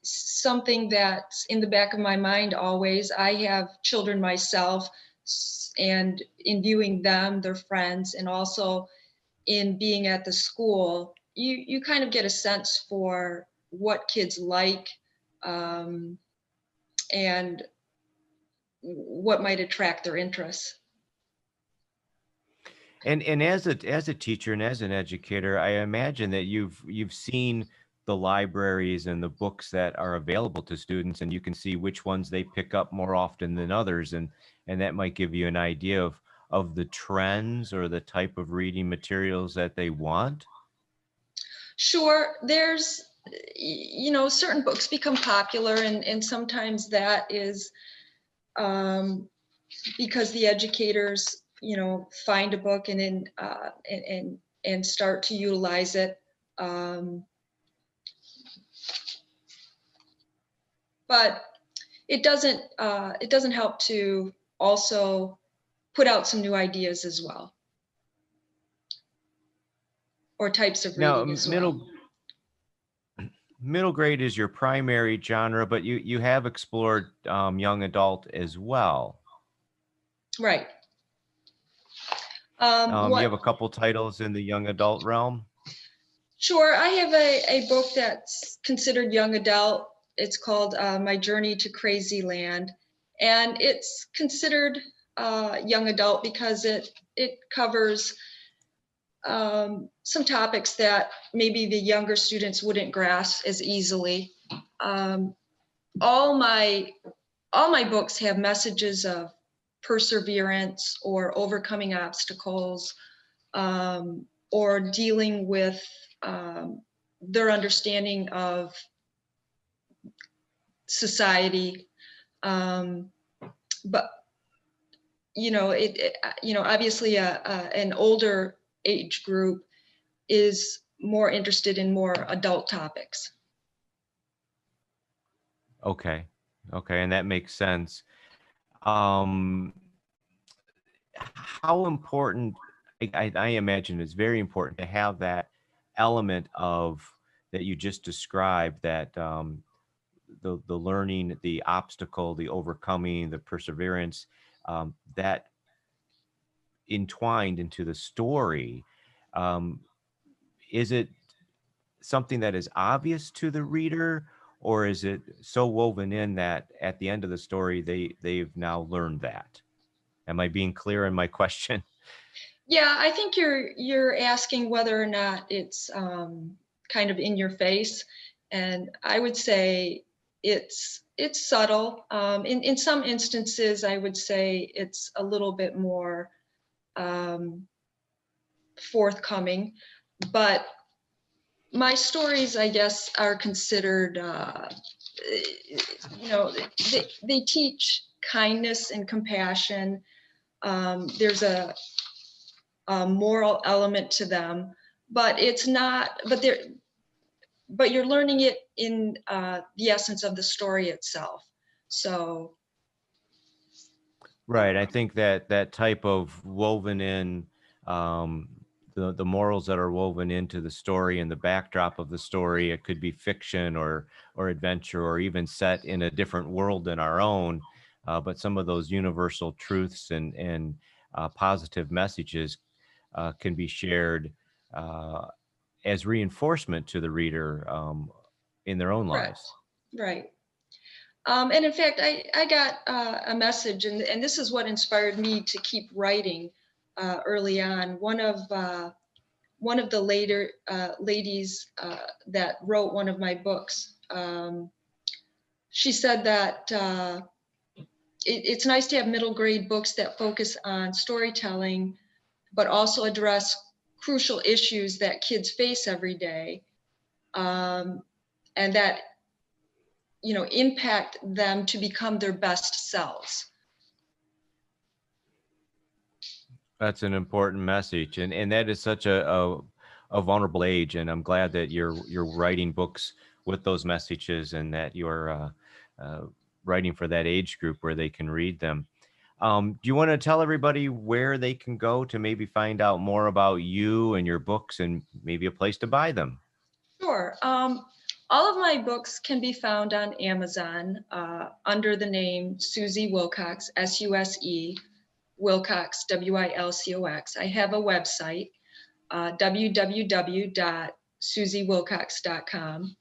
something that's in the back of my mind always. I have children myself, and in viewing them, their friends, and also in being at the school, you kind of get a sense for what kids like, and what might attract their interests. And as a teacher and as an educator, I imagine that you've seen the libraries and the books that are available to students, and you can see which ones they pick up more often than others, and that might give you an idea of the trends or the type of reading materials that they want. Sure, there's, certain books become popular, and sometimes that is because the educators, find a book and then and start to utilize it. But it doesn't help to also put out some new ideas as well, or types of Now, reading as well. Middle grade is your primary genre, but you have explored young adult as well. Right. You have a couple titles in the young adult realm. Sure, I have a book that's considered young adult. It's called My Journey to Crazy Land, and it's considered young adult because it covers some topics that maybe the younger students wouldn't grasp as easily. All my books have messages of perseverance or overcoming obstacles, or dealing with their understanding of society. But obviously an older age group is more interested in more adult topics. Okay, and that makes sense. How important, I imagine it's very important to have that element of that you just described, that the learning, the obstacle, the overcoming, the perseverance, that entwined into the story. Is it something that is obvious to the reader, or is it so woven in that at the end of the story they've now learned that? Am I being clear in my question? Yeah, I think you're asking whether or not it's kind of in your face, and I would say it's subtle. In some instances, I would say it's a little bit more forthcoming, but my stories, I guess, are considered, they teach kindness and compassion. There's a moral element to them, but it's not, but you're learning it in the essence of the story itself. So. Right. I think that type of woven in, the morals that are woven into the story and the backdrop of the story, it could be fiction or adventure or even set in a different world than our own. But some of those universal truths and positive messages can be shared as reinforcement to the reader in their own lives. Right. And in fact, I got a message, and this is what inspired me to keep writing early on. One of the later ladies that wrote one of my books, she said that it's nice to have middle grade books that focus on storytelling, but also address crucial issues that kids face every day, and that impact them to become their best selves. That's an important message, and that is such a vulnerable age, and I'm glad that you're writing books with those messages, and that you're writing for that age group where they can read them. Do you want to tell everybody where they can go to maybe find out more about you and your books, and maybe a place to buy them? Sure. All of my books can be found on Amazon under the name Susie Wilcox, S-U-S-E, Wilcox, W-I-L-C-O-X. I have a website, www.susiewilcox.com,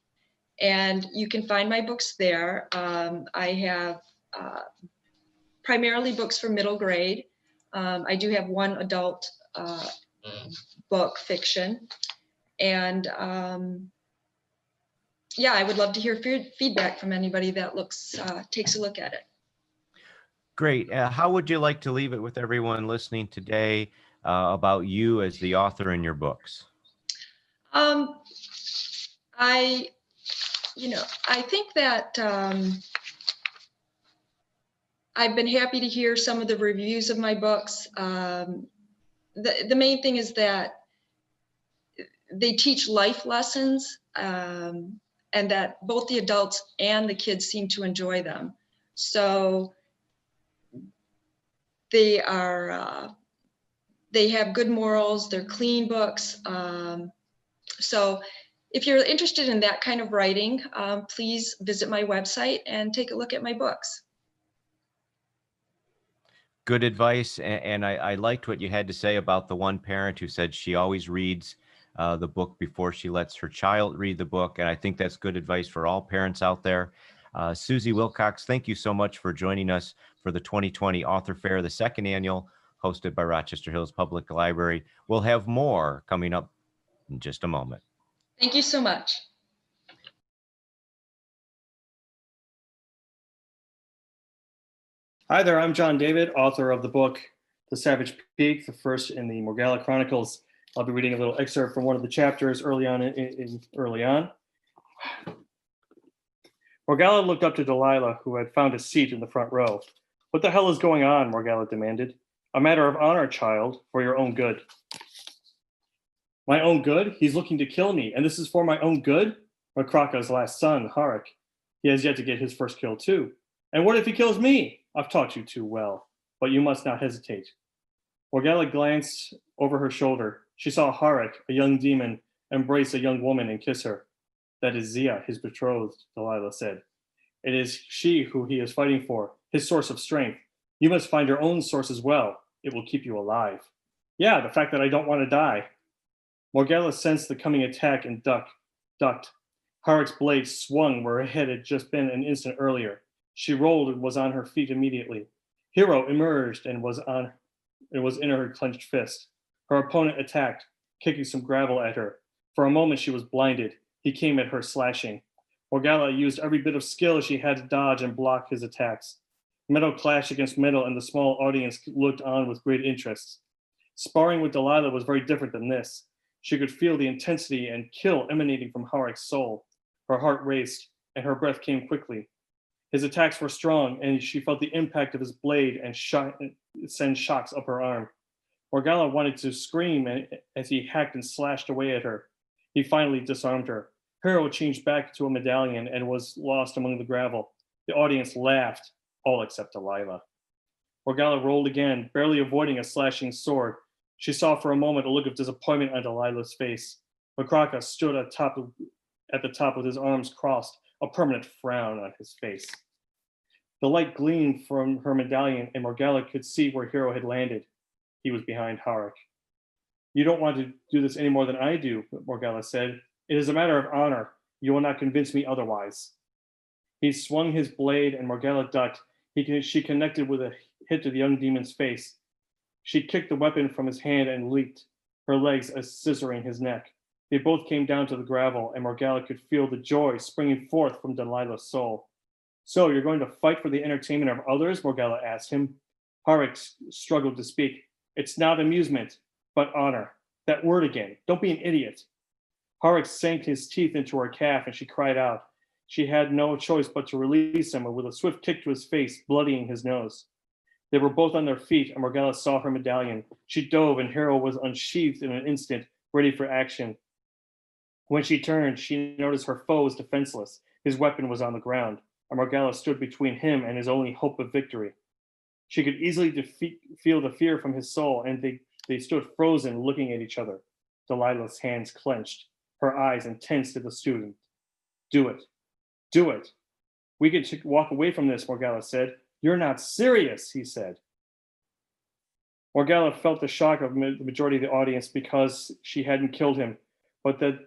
and you can find my books there. I have primarily books for middle grade. I do have one adult book, fiction, and yeah, I would love to hear feedback from anybody that takes a look at it. Great. How would you like to leave it with everyone listening today about you as the author in your books? I think that I've been happy to hear some of the reviews of my books. The main thing is that they teach life lessons, and that both the adults and the kids seem to enjoy them. So they are, they have good morals, they're clean books. So if you're interested in that kind of writing, please visit my website and take a look at my books. Good advice. And I liked what you had to say about the one parent who said she always reads the book before she lets her child read the book. And I think that's good advice for all parents out there. Susie Wilcox, thank you so much for joining us for the 2020 Author Fair, the second annual, hosted by Rochester Hills Public Library. We'll have more coming up in just a moment. Thank you so much. Hi there, I'm John David, author of the book, The Savage Peak, the first in the Morgalla Chronicles. I'll be reading a little excerpt from one of the chapters early on. Morgalla looked up to Delilah, who had found a seat in the front row. What the hell is going on? Morgalla demanded. A matter of honor, child, for your own good. My own good? He's looking to kill me, and this is for my own good? Makraka's last son, Harik. He has yet to get his first kill too. And what if he kills me? I've taught you too well, but you must not hesitate. Morgalla glanced over her shoulder. She saw Harik, a young demon, embrace a young woman and kiss her. That is Zia, his betrothed, Delilah said. It is she who he is fighting for, his source of strength. You must find your own source as well. It will keep you alive. Yeah, the fact that I don't want to die. Morgalla sensed the coming attack and ducked. Harik's blade swung where her head had just been an instant earlier. She rolled and was on her feet immediately. Hero emerged and was in her clenched fist. Her opponent attacked, kicking some gravel at her. For a moment she was blinded. He came at her, slashing. Morgalla used every bit of skill she had to dodge and block his attacks. Metal clashed against metal, and the small audience looked on with great interest. Sparring with Delilah was very different than this. She could feel the intensity and kill emanating from Harik's soul. Her heart raced, and her breath came quickly. His attacks were strong, and she felt the impact of his blade and send shocks up her arm. Morgalla wanted to scream as he hacked and slashed away at her. He finally disarmed her. Hero changed back to a medallion and was lost among the gravel. The audience laughed, all except Delilah. Morgalla rolled again, barely avoiding a slashing sword. She saw for a moment a look of disappointment on Delilah's face. Makraka stood at the top with his arms crossed, a permanent frown on his face. The light gleamed from her medallion, and Morgalla could see where Hero had landed. He was behind Harik. You don't want to do this any more than I do, Morgalla said. It is a matter of honor. You will not convince me otherwise. He swung his blade, and Morgalla ducked. She connected with a hit to the young demon's face. She kicked the weapon from his hand and leaped, her legs scissoring his neck. They both came down to the gravel, and Morgalla could feel the joy springing forth from Delilah's soul. So you're going to fight for the entertainment of others? Morgalla asked him. Harik struggled to speak. It's not amusement, but honor. That word again. Don't be an idiot. Harik sank his teeth into her calf, and she cried out. She had no choice but to release him with a swift kick to his face, bloodying his nose. They were both on their feet, and Morgalla saw her medallion. She dove, and Hero was unsheathed in an instant, ready for action. When she turned, she noticed her foe was defenseless. His weapon was on the ground, and Morgalla stood between him and his only hope of victory. She could easily feel the fear from his soul, and they stood frozen, looking at each other. Delilah's hands clenched, her eyes intense to the student. Do it. Do it. We can walk away from this, Morgalla said. You're not serious, he said. Morgalla felt the shock of the majority of the audience because she hadn't killed him, but that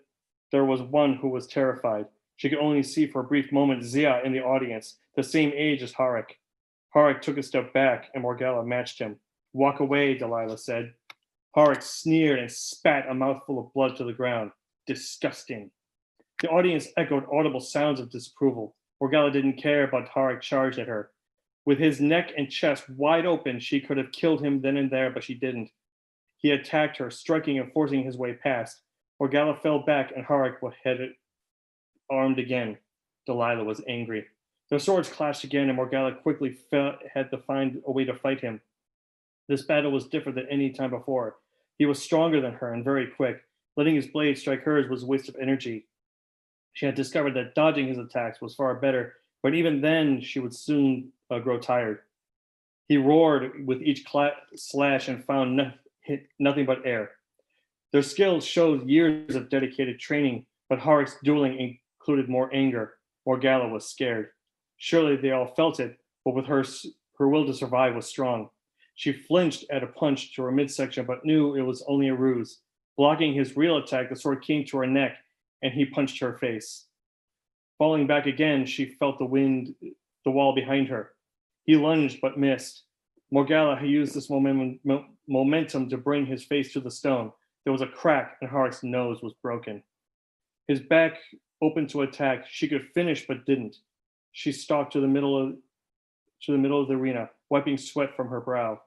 there was one who was terrified. She could only see for a brief moment Zia in the audience, the same age as Harik. Harik took a step back, and Morgalla matched him. Walk away, Delilah said. Harik sneered and spat a mouthful of blood to the ground. Disgusting. The audience echoed audible sounds of disapproval. Morgalla didn't care, but Harik charged at her. With his neck and chest wide open, she could have killed him then and there, but she didn't. He attacked her, striking and forcing his way past. Morgalla fell back, and Harik was headed armed again. Delilah was angry. Their swords clashed again, and Morgana quickly had to find a way to fight him. This battle was different than any time before. He was stronger than her and very quick. Letting his blade strike hers was a waste of energy. She had discovered that dodging his attacks was far better, but even then she would soon grow tired. He roared with each slash and found nothing but air. Their skills showed years of dedicated training, but Harrick's dueling included more anger. Morgana was scared. Surely they all felt it, but with her will to survive was strong. She flinched at a punch to her midsection, but knew it was only a ruse. Blocking his real attack, the sword came to her neck, and he punched her face. Falling back again, she felt the wall behind her. He lunged, but missed. Morgana used this momentum to bring his face to the stone. There was a crack, and Harrick's nose was broken. His back opened to attack. She could finish, but didn't. She stalked to the middle of the arena, wiping sweat from her brow.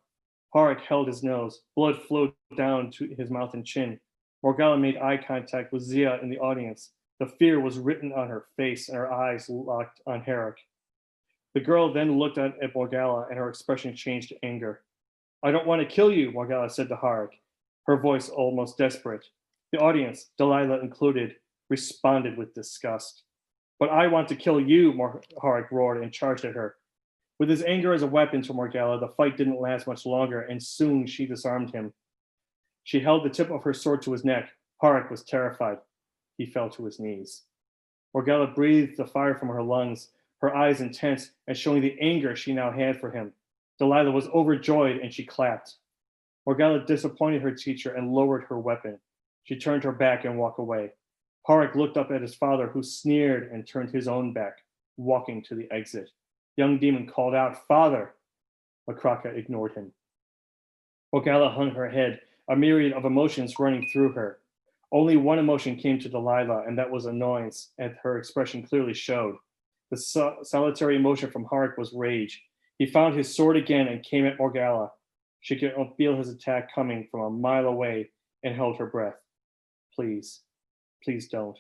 Harrick held his nose. Blood flowed down to his mouth and chin. Morgana made eye contact with Zia in the audience. The fear was written on her face, and her eyes locked on Harrick. The girl then looked at Morgana, and her expression changed to anger. "I don't want to kill you," Morgana said to Harrick, her voice almost desperate. The audience, Delilah included, responded with disgust. "But I want to kill you," Harrick roared and charged at her. With his anger as a weapon to Morgana, the fight didn't last much longer, and soon she disarmed him. She held the tip of her sword to his neck. Harrick was terrified. He fell to his knees. Morgana breathed the fire from her lungs, her eyes intense and showing the anger she now had for him. Delilah was overjoyed, and she clapped. Morgana disappointed her teacher and lowered her weapon. She turned her back and walked away. Harrick looked up at his father, who sneered and turned his own back, walking to the exit. Young Demon called out, "Father!" Makraka ignored him. Morgana hung her head, a myriad of emotions running through her. Only one emotion came to Delilah, and that was annoyance, as her expression clearly showed. The solitary emotion from Harrick was rage. He found his sword again and came at Morgana. She could feel his attack coming from a mile away and held her breath. "Please, please don't."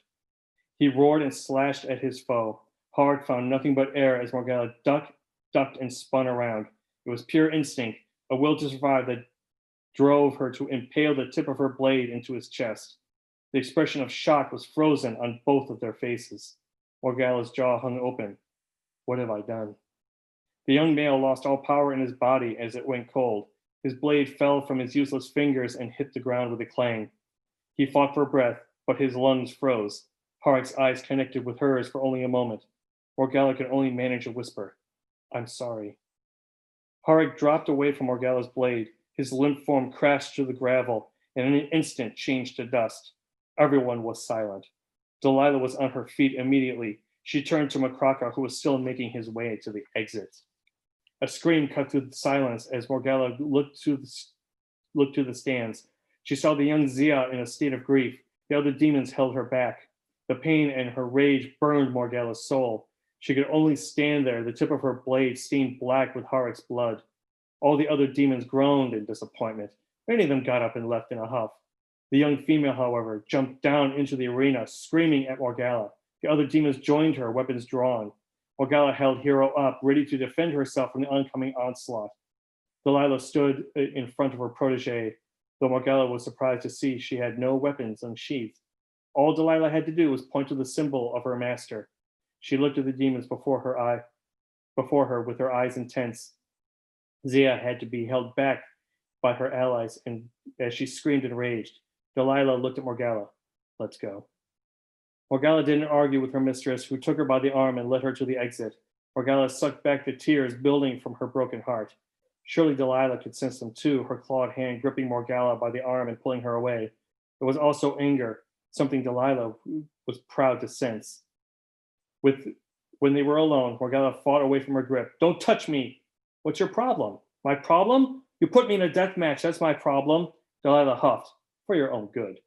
He roared and slashed at his foe. Harrick found nothing but air as Morgana ducked, and spun around. It was pure instinct, a will to survive that drove her to impale the tip of her blade into his chest. The expression of shock was frozen on both of their faces. Morgana's jaw hung open. What have I done? The young male lost all power in his body as it went cold. His blade fell from his useless fingers and hit the ground with a clang. He fought for breath, but his lungs froze. Harrick's eyes connected with hers for only a moment. Morgana could only manage a whisper. "I'm sorry." Harrick dropped away from Morgana's blade. His limp form crashed to the gravel, and in an instant changed to dust. Everyone was silent. Delilah was on her feet immediately. She turned to Makraka, who was still making his way to the exit. A scream cut through the silence as Morgana looked to the stands. She saw the young Zia in a state of grief. The other demons held her back. The pain and her rage burned Morgana's soul. She could only stand there, the tip of her blade stained black with Harrick's blood. All the other demons groaned in disappointment. Many of them got up and left in a huff. The young female, however, jumped down into the arena, screaming at Morgana. The other demons joined her, weapons drawn. Morgana held Hero up, ready to defend herself from the oncoming onslaught. Delilah stood in front of her protege, though Morgana was surprised to see she had no weapons unsheathed. All Delilah had to do was point to the symbol of her master. She looked at the demons before her with her eyes intense. Zia had to be held back by her allies, and as she screamed enraged, Delilah looked at Morgana. "Let's go." Morgana didn't argue with her mistress, who took her by the arm and led her to the exit. Morgana sucked back the tears building from her broken heart. Surely Delilah could sense them too, her clawed hand gripping Morgana by the arm and pulling her away. There was also anger, something Delilah was proud to sense. When they were alone, Morgana fought away from her grip. "Don't touch me! What's your problem?" "My problem? You put me in a death match, that's my problem." Delilah huffed. "For your own good."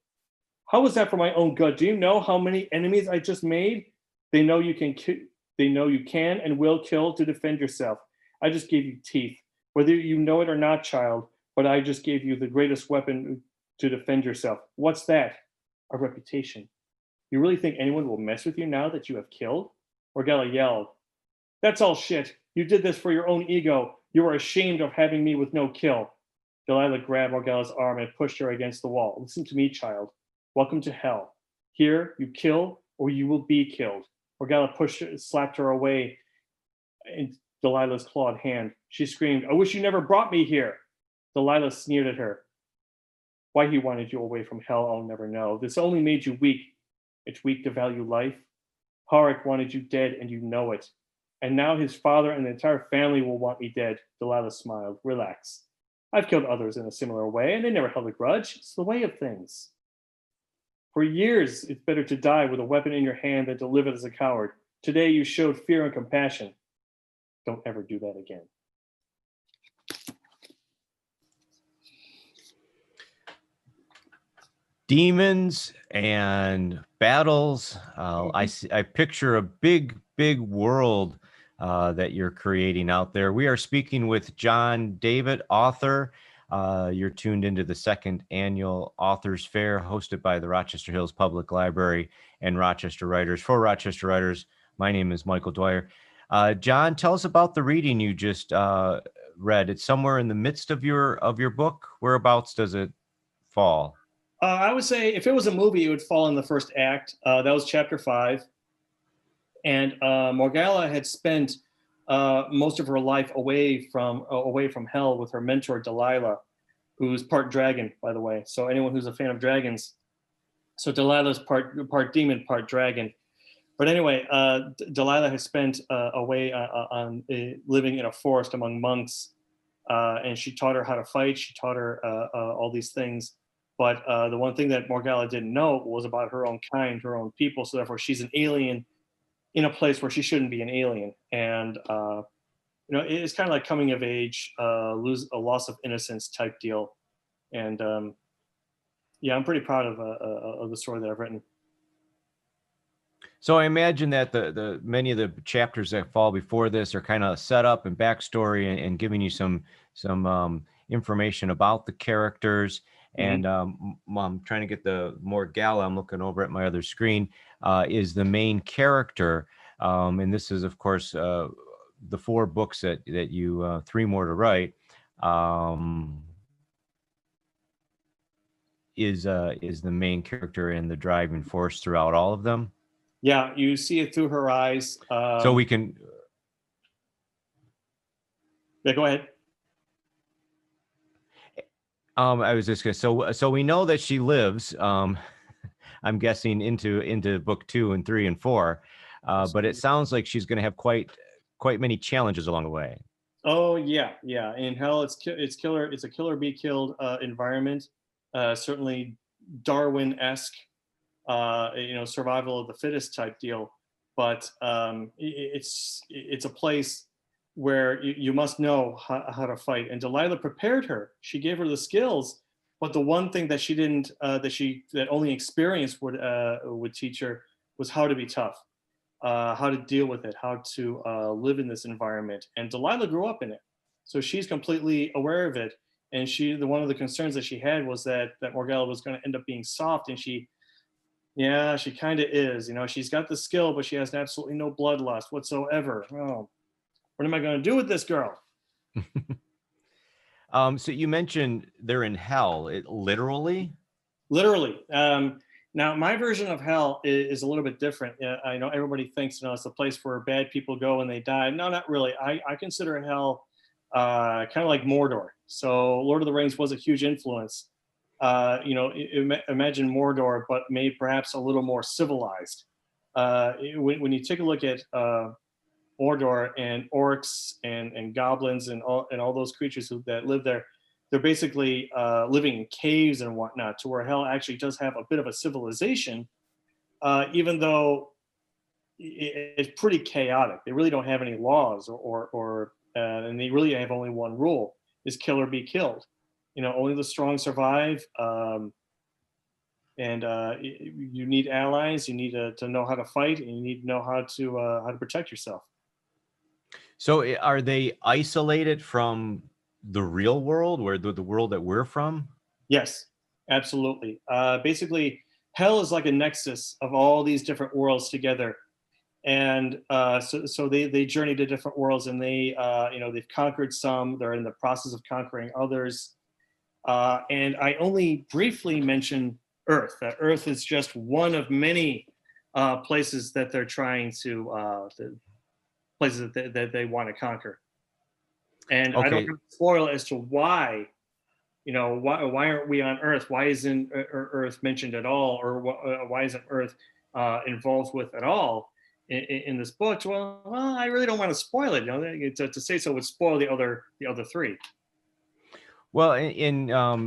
"How was that for my own good? Do you know how many enemies I just made? They know you can and will kill to defend yourself. I just gave you teeth. Whether you know it or not, child, but I just gave you the greatest weapon to defend yourself. What's that? A reputation. You really think anyone will mess with you now that you have killed?" Morgana yelled. That's all shit. You did this for your own ego. You are ashamed of having me with no kill. Delilah grabbed Morgalla's arm and pushed her against the wall. Listen to me, child. Welcome to hell. Here, you kill or you will be killed. Morgalla slapped her away in Delilah's clawed hand. She screamed, I wish you never brought me here. Delilah sneered at her. Why he wanted you away from hell, I'll never know. This only made you weak. It's weak to value life. Horik wanted you dead, and you know it. And now his father and the entire family will want me dead. Delilah smiled. Relax. I've killed others in a similar way, and they never held a grudge. It's the way of things. For years, it's better to die with a weapon in your hand than to live as a coward. Today, you showed fear and compassion. Don't ever do that again. Demons and battles. I picture a big world that you're creating out there. We are speaking with John David, author. You're tuned into the second annual Authors Fair hosted by the Rochester Hills Public Library and Rochester Writers. For Rochester Writers, my name is Michael Dwyer. John, tell us about the reading you just read. It's somewhere in the midst of your book. Whereabouts does it fall? I would say if it was a movie, it would fall in the first act. That was chapter 5. And Morgalla had spent most of her life away from hell with her mentor, Delilah, who's part dragon, by the way. So anyone who's a fan of dragons. So Delilah's part demon, part dragon. But anyway, Delilah has spent away on living in a forest among monks. And she taught her how to fight. She taught her all these things. But the one thing that Morgalla didn't know was about her own kind, her own people. So therefore, she's an alien in a place where she shouldn't be an alien. And it's kind of like coming of age, lose a loss of innocence type deal. And I'm pretty proud of the story that I've written. So I imagine that the many of the chapters that fall before this are kind of set up and backstory and giving you some information about the characters. And I'm trying to get the Morgalla, I'm looking over at my other screen, is the main character. And this is, of course, the 4 books that you, 3 more to write, is the main character and the driving force throughout all of them. Yeah, you see it through her eyes. So we can... Yeah, go ahead. I was just gonna, so we know that she lives, I'm guessing into book 2 and 3 and 4, but it sounds like she's going to have quite many challenges along the way. Oh yeah. In hell, it's killer. It's a kill or be killed environment. Certainly Darwin-esque, survival of the fittest type deal. But it's a place where you must know how to fight. And Delilah prepared her. She gave her the skills, but the one thing that she didn't, that only experience would teach her was how to be tough, how to deal with it, how to live in this environment. And Delilah grew up in it, so she's completely aware of it. And one of the concerns that she had was that Morgalla was going to end up being soft, and she kind of is. She's got the skill, but she has absolutely no bloodlust whatsoever. Oh. What am I going to do with this girl? So you mentioned they're in hell. Literally? Literally. Now, my version of hell is a little bit different. I know everybody thinks it's a place where bad people go and they die. No, not really. I consider hell kind of like Mordor. So Lord of the Rings was a huge influence. Imagine Mordor, but made perhaps a little more civilized. When you take a look at Mordor and orcs and goblins and all those creatures that live there, they're basically living in caves and whatnot, to where hell actually does have a bit of a civilization, even though it's pretty chaotic. They really don't have any laws and they really have only one rule: is kill or be killed. Only the strong survive. And you need allies. You need to know how to fight, and you need to know how to protect yourself. So are they isolated from the real world, where the world that we're from? Yes, absolutely. Basically, hell is like a nexus of all these different worlds together. And so they journey to different worlds, and they've conquered some. They're in the process of conquering others. And I only briefly mention Earth. That Earth is just one of many places that they're trying to places that they want to conquer. And I don't Okay. want to spoil as to why. Why aren't we on Earth? Why isn't Earth mentioned at all, or why isn't Earth involved with at all in this book? Well, I really don't want to spoil it. To say so would spoil the other three. Well, in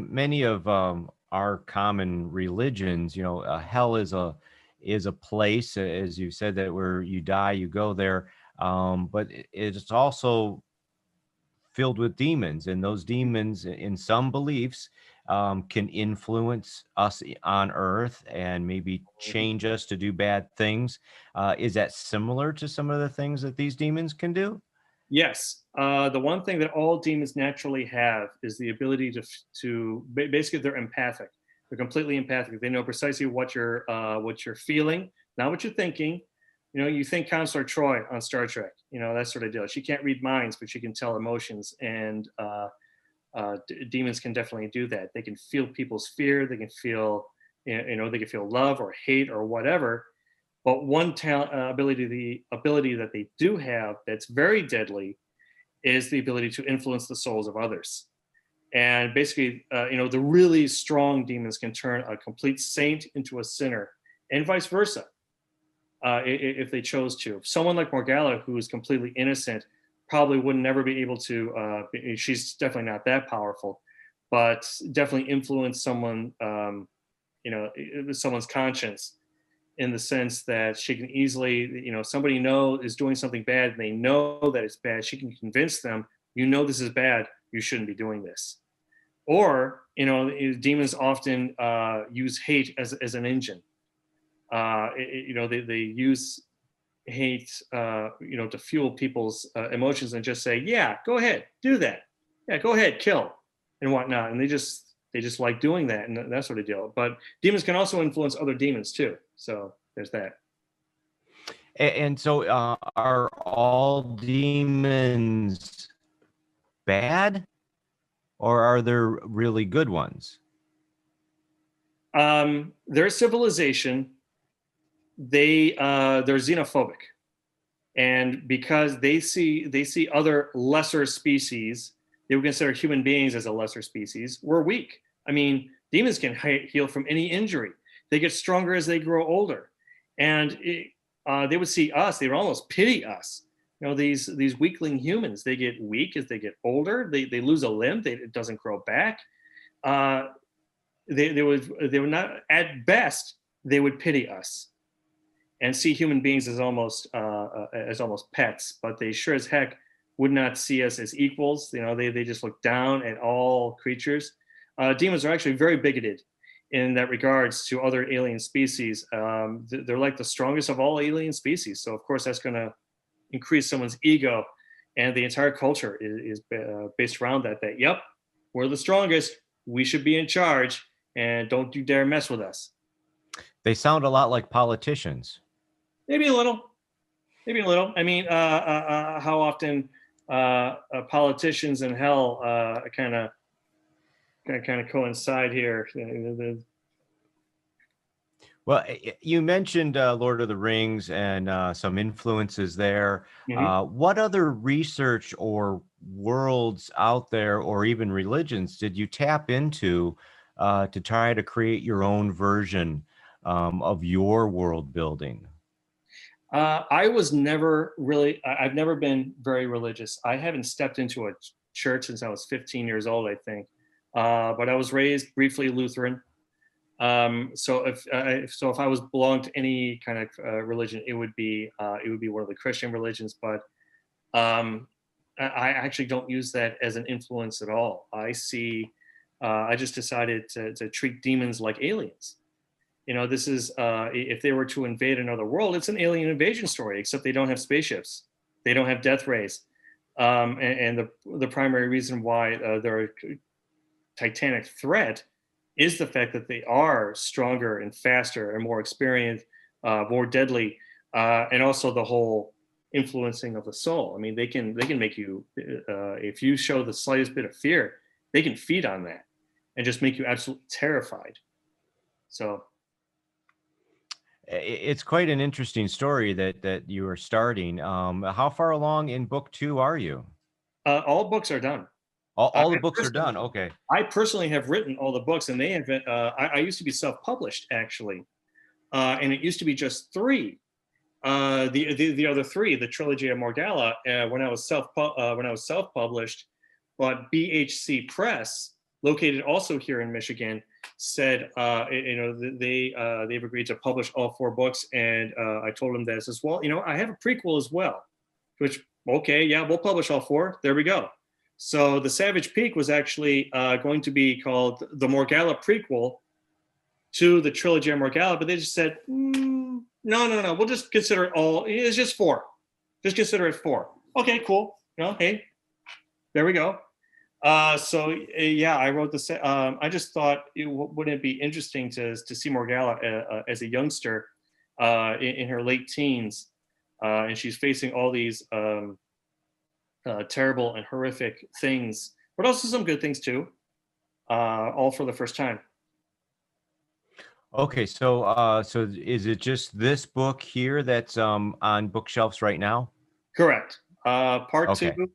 many of our common religions, hell is a place, as you said, that where you die, you go there. But it's also filled with demons, and those demons, in some beliefs, can influence us on Earth and maybe change us to do bad things. Is that similar to some of the things that these demons can do? Yes, the one thing that all demons naturally have is the ability basically they're empathic. They're completely empathic. They know precisely what you're feeling, not what you're thinking. You think Counselor Troy on Star Trek, that sort of deal. She can't read minds, but she can tell emotions, and demons can definitely do that. They can feel people's fear. They can feel, they can feel love or hate or whatever. But one ability that they do have that's very deadly is the ability to influence the souls of others. And basically, the really strong demons can turn a complete saint into a sinner, and vice versa, if they chose to. Someone like Morgalla, who is completely innocent, probably would never be able to. She's definitely not that powerful, but definitely influence someone, someone's conscience, in the sense that she can easily, somebody is doing something bad and they know that it's bad. She can convince them, this is bad, you shouldn't be doing this. Or, demons often use hate as an engine. They use hate, to fuel people's emotions and just say, yeah, go ahead, do that. Yeah, go ahead, kill and whatnot. And they just like doing that and that sort of deal. But demons can also influence other demons too. So there's that. And so, are all demons bad, or are there really good ones? Their civilization, they're xenophobic, and because they see other lesser species, they would consider human beings as a lesser species. We're weak. I mean, demons can heal from any injury. They get stronger as they grow older, and they would see us. They would almost pity us. These weakling humans. They get weak as they get older. They lose a limb. It doesn't grow back. They would not, at best, they would pity us and see human beings as almost pets, but they sure as heck would not see us as equals. They just look down at all creatures. Demons are actually very bigoted in that regards to other alien species. They're like the strongest of all alien species. So of course that's going to increase someone's ego, and the entire culture is based around that, yep, we're the strongest, we should be in charge, and don't you dare mess with us. They sound a lot like politicians. Maybe a little. I mean, how often politicians and hell kind of coincide here. Well, you mentioned Lord of the Rings and some influences there. Mm-hmm. What other research or worlds out there, or even religions, did you tap into to try to create your own version of your world building? I was never really, I've never been very religious. I haven't stepped into a church since I was 15 years old, I think. But I was raised briefly Lutheran. So if I was belonged to any kind of religion, it would be one of the Christian religions. But I actually don't use that as an influence at all. I just decided to treat demons like aliens. This is, if they were to invade another world, it's an alien invasion story, except they don't have spaceships. They don't have death rays. And the primary reason why they're a titanic threat is the fact that they are stronger and faster and more experienced, more deadly and also the whole influencing of the soul. I mean, they can make you, if you show the slightest bit of fear, they can feed on that and just make you absolutely terrified. So It's quite an interesting story that you are starting. How far along in book 2 are you? all books are done. All the books are done. Okay. I personally have written all the books, and they have been. I used to be self-published actually, and it used to be just 3. The other 3, the trilogy of Morgalla, when I was self-published, but BHC Press, located also here in Michigan, said they've agreed to publish all 4 books, and I told them that. I says, well, I have a prequel as well, which, okay, yeah, we'll publish all 4. There we go. So the Savage Peak was actually going to be called the Morgalla prequel to the trilogy of Morgalla, but they just said, no, we'll just consider it all. It's just 4. Just consider it 4. Okay, cool. Hey, there we go. Yeah, I wrote this. I just thought, wouldn't it be interesting to see Morgalla as a youngster in her late teens, and she's facing all these terrible and horrific things, but also some good things too, all for the first time. Okay, so is it just this book here that's on bookshelves right now? Correct. Part Okay. 2.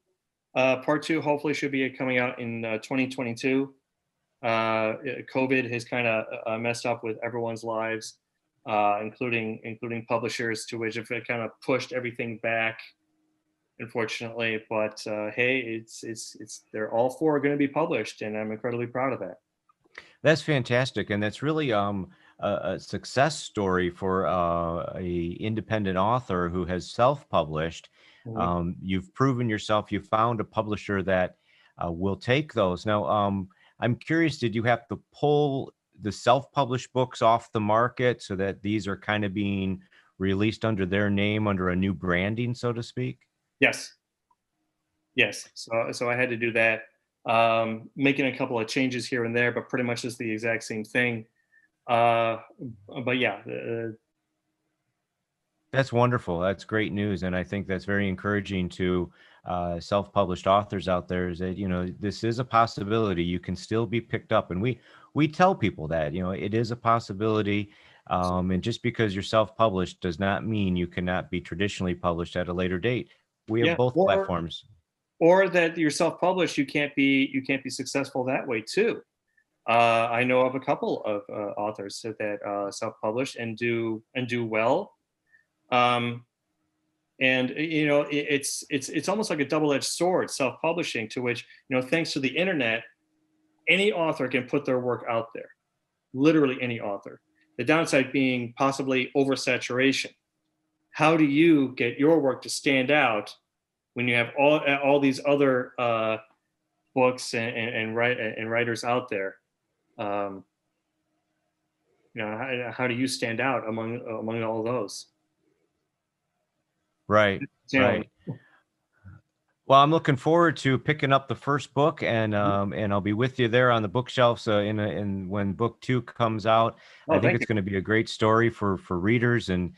Part 2 hopefully should be coming out in 2022. COVID has kind of messed up with everyone's lives, including publishers, to which it kind of pushed everything back, unfortunately. But hey, they're all 4 going to be published, and I'm incredibly proud of that. That's fantastic, and that's really a success story for a independent author who has self-published. Mhm. You've proven yourself. You found a publisher that will take those. Now, I'm curious, did you have to pull the self-published books off the market so that these are kind of being released under their name, under a new branding, so to speak? Yes. So I had to do that, making a couple of changes here and there, but pretty much it's the exact same thing. But yeah. That's wonderful. That's great news. And I think that's very encouraging to self-published authors out there, is that, this is a possibility. You can still be picked up. And we tell people that, it is a possibility. And just because you're self-published does not mean you cannot be traditionally published at a later date. We have both platforms. Or that you're self-published, you can't be successful that way too. I know of a couple of authors that self-published and do well. And it's almost like a double-edged sword, self-publishing, to which, thanks to the internet, any author can put their work out there, literally any author. The downside being possibly oversaturation. How do you get your work to stand out when you have all these other books and writers out there? How do you stand out among all those? Right. Challenge. Right. Well, I'm looking forward to picking up the first book, and I'll be with you there on the bookshelves in when book 2 comes out. I think it's going to be a great story for readers and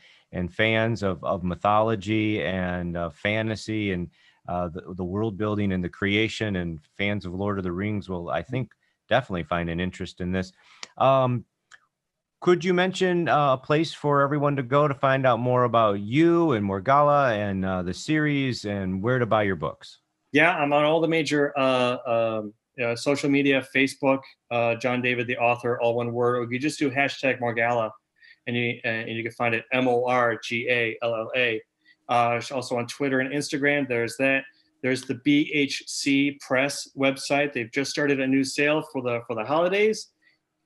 fans of mythology and fantasy and the world building and the creation, and fans of Lord of the Rings will, I think, definitely find an interest in this. Could you mention a place for everyone to go to find out more about you and Morgalla and the series, and where to buy your books? Yeah, I'm on all the major social media, Facebook, John David the author, all one word, or you just do #Morgalla, and you can find it MORGALLA. Also on Twitter and Instagram, there's that. There's the BHC Press website. They've just started a new sale for the holidays.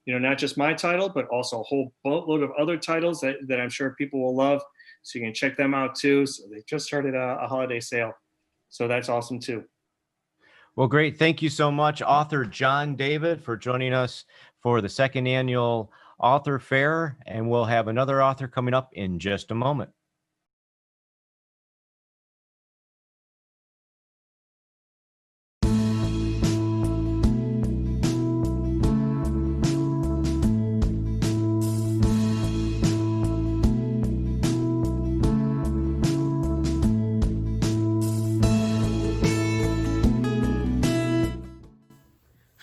Not just my title, but also a whole boatload of other titles that I'm sure people will love. So you can check them out too. So they just started a holiday sale. So that's awesome too. Well, great. Thank you so much, author John David, for joining us for the 2nd annual Author Fair. And we'll have another author coming up in just a moment.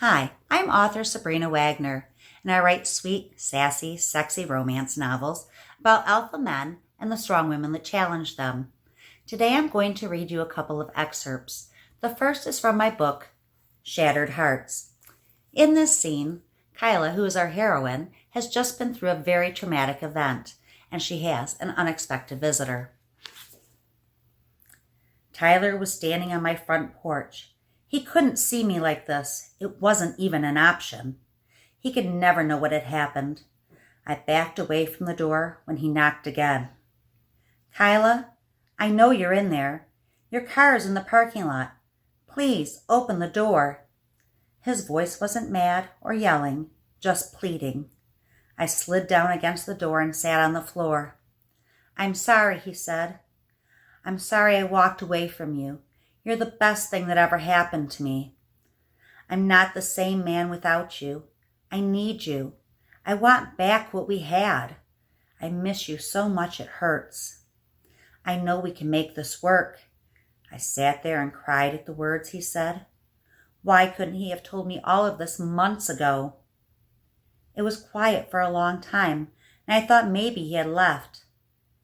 Hi, I'm author Sabrina Wagner, and I write sweet, sassy, sexy romance novels about alpha men and the strong women that challenge them. Today I'm going to read you a couple of excerpts. The first is from my book, Shattered Hearts. In this scene, Kyla, who is our heroine, has just been through a very traumatic event, and she has an unexpected visitor. Tyler was standing on my front porch. He couldn't see me like this. It wasn't even an option. He could never know what had happened. I backed away from the door when he knocked again. Kyla, I know you're in there. Your car's in the parking lot. Please open the door. His voice wasn't mad or yelling, just pleading. I slid down against the door and sat on the floor. I'm sorry, he said. I'm sorry I walked away from you. You're the best thing that ever happened to me. I'm not the same man without you. I need you. I want back what we had. I miss you so much it hurts. I know we can make this work. I sat there and cried at the words he said. Why couldn't he have told me all of this months ago? It was quiet for a long time, and I thought maybe he had left.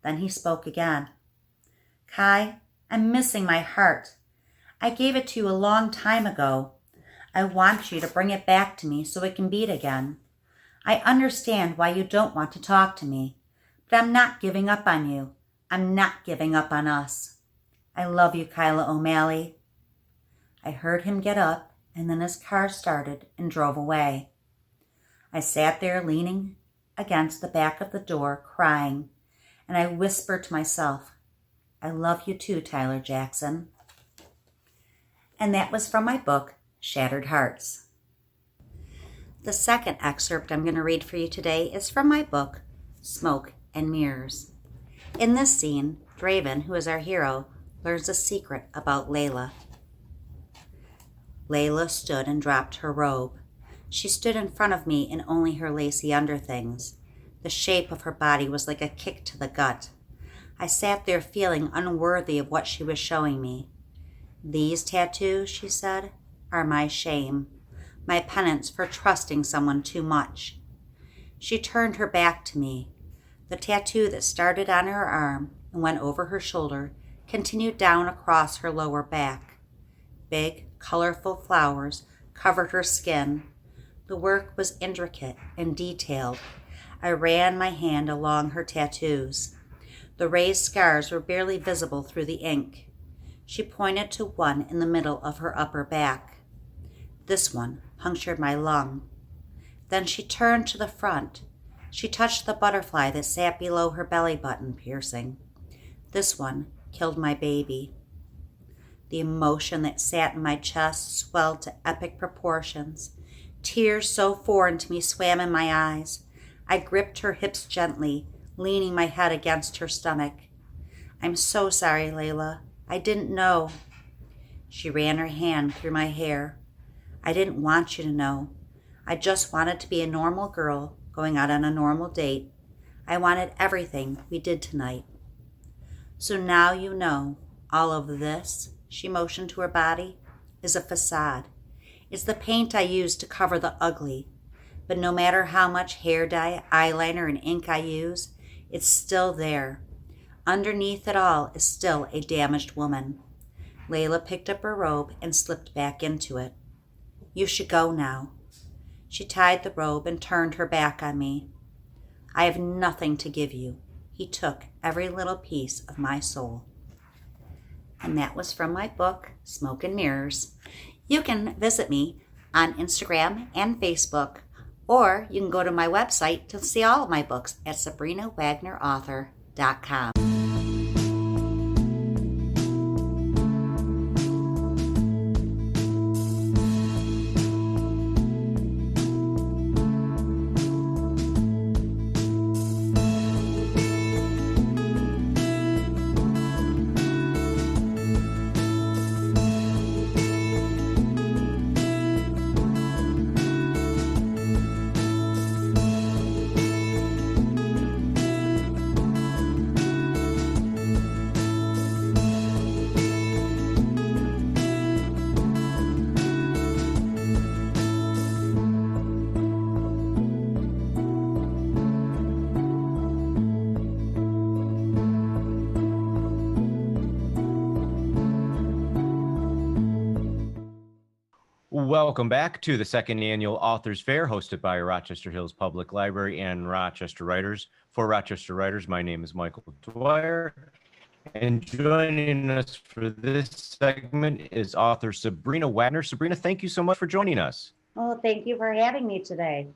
Then he spoke again. Kai, I'm missing my heart. I gave it to you a long time ago. I want you to bring it back to me so it can beat again. I understand why you don't want to talk to me, but I'm not giving up on you. I'm not giving up on us. I love you, Kyla O'Malley. I heard him get up, and then his car started and drove away. I sat there leaning against the back of the door, crying, and I whispered to myself, I love you too, Tyler Jackson. And that was from my book, Shattered Hearts. The second excerpt I'm going to read for you today is from my book, Smoke and Mirrors. In this scene, Draven, who is our hero, learns a secret about Layla. Layla stood and dropped her robe. She stood in front of me in only her lacy underthings. The shape of her body was like a kick to the gut. I sat there feeling unworthy of what she was showing me. These tattoos, she said, are my shame, my penance for trusting someone too much. She turned her back to me. The tattoo that started on her arm and went over her shoulder continued down across her lower back. Big, colorful flowers covered her skin. The work was intricate and detailed. I ran my hand along her tattoos. The raised scars were barely visible through the ink. She pointed to one in the middle of her upper back. This one punctured my lung. Then she turned to the front. She touched the butterfly that sat below her belly button piercing. This one killed my baby. The emotion that sat in my chest swelled to epic proportions. Tears so foreign to me swam in my eyes. I gripped her hips gently, leaning my head against her stomach. I'm so sorry, Layla. I didn't know. She ran her hand through my hair. I didn't want you to know. I just wanted to be a normal girl going out on a normal date. I wanted everything we did tonight. So now you know all of this, she motioned to her body, is a facade. It's the paint I use to cover the ugly. But no matter how much hair dye, eyeliner, and ink I use, it's still there. Underneath it all is still a damaged woman. Layla picked up her robe and slipped back into it. You should go now. She tied the robe and turned her back on me. I have nothing to give you. He took every little piece of my soul. And that was from my book, Smoke and Mirrors. You can visit me on Instagram and Facebook, or you can go to my website to see all of my books at SabrinaWagnerAuthor.com. Welcome back to the second annual Authors Fair hosted by Rochester Hills Public Library and Rochester Writers. For Rochester Writers, my name is Michael Dwyer. And joining us for this segment is author Sabrina Wagner. Sabrina, thank you so much for joining us. Well, thank you for having me today.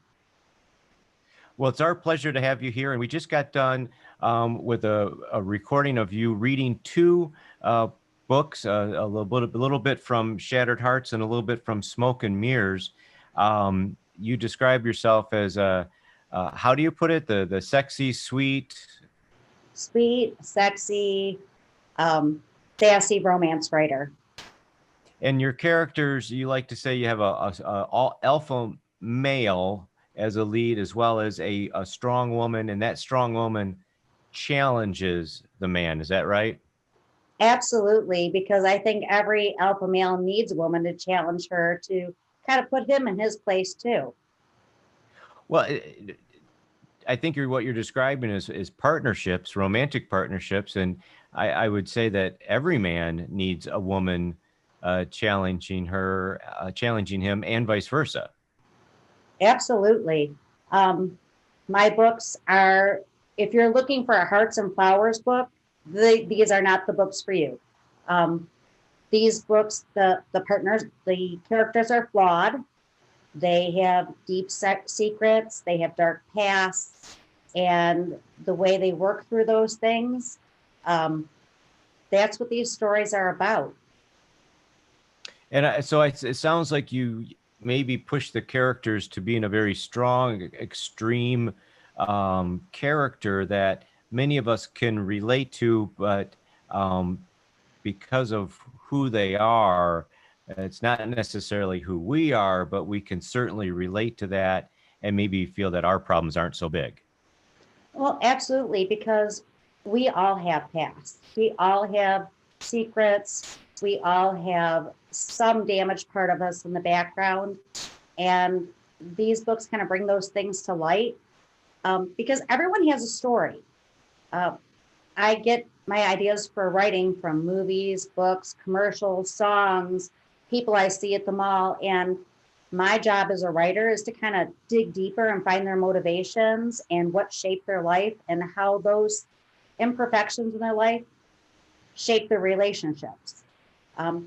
Well, it's our pleasure to have you here. And we just got done with a recording of you reading two books, a little bit from Shattered Hearts and a little bit from Smoke and Mirrors. You describe yourself as how do you put it? The sexy, sweet, sexy, sassy romance writer. and your characters, you like to say you have a all alpha male as a lead, as well as a strong woman, and that strong woman challenges the man. Is that right? Absolutely, because I think every alpha male needs a woman to challenge her to kind of put him in his place too. Well, I think what you're describing is partnerships, romantic partnerships, and I would say that every man needs a woman challenging him, and vice versa. Absolutely. My books are, if you're looking for a Hearts and Flowers book, these are not the books for you. These books, the characters are flawed. They have deep secrets. They have dark pasts, and the way they work through those things, that's what these stories are about. And so it sounds like you maybe push the characters to being a very strong, extreme character that many of us can relate to, but because of who they are, it's not necessarily who we are, but we can certainly relate to that and maybe feel that our problems aren't so big. Well, absolutely, because we all have pasts. We all have secrets. We all have some damaged part of us in the background. And these books kind of bring those things to light because everyone has a story. I get my ideas for writing from movies, books, commercials, songs, people I see at the mall. And my job as a writer is to kind of dig deeper and find their motivations and what shaped their life and how those imperfections in their life shape their relationships.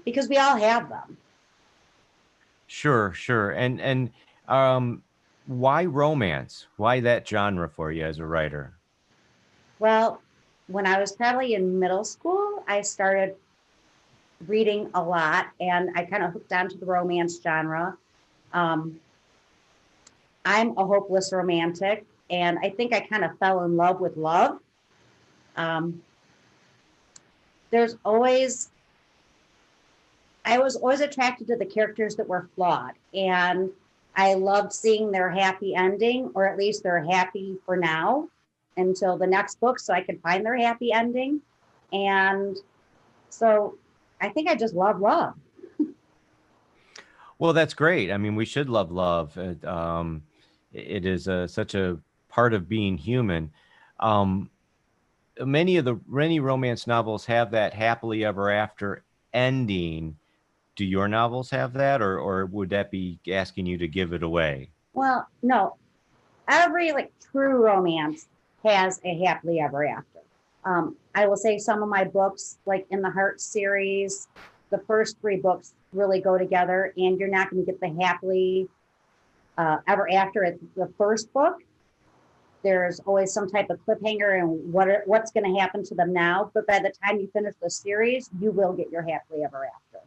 Because we all have them. Sure. And why romance? Why that genre for you as a writer? Well, when I was probably in middle school, I started reading a lot and I kind of hooked onto the romance genre. I'm a hopeless romantic, and I think I kind of fell in love with love. I was always attracted to the characters that were flawed, and I loved seeing their happy ending, or at least they're happy for now until the next book so I could find their happy ending. And so I think I just love love. Well, that's great. I mean, we should love love. It is such a part of being human. Many romance novels have that happily ever after ending. Do your novels have that, or would that be asking you to give it away? Well, no. Every true romance has a happily ever after. I will say some of my books, like in the Heart series, the first 3 books really go together, and you're not going to get the happily ever after at the first book. There's always some type of cliffhanger and what's going to happen to them now. But by the time you finish the series, you will get your happily ever after.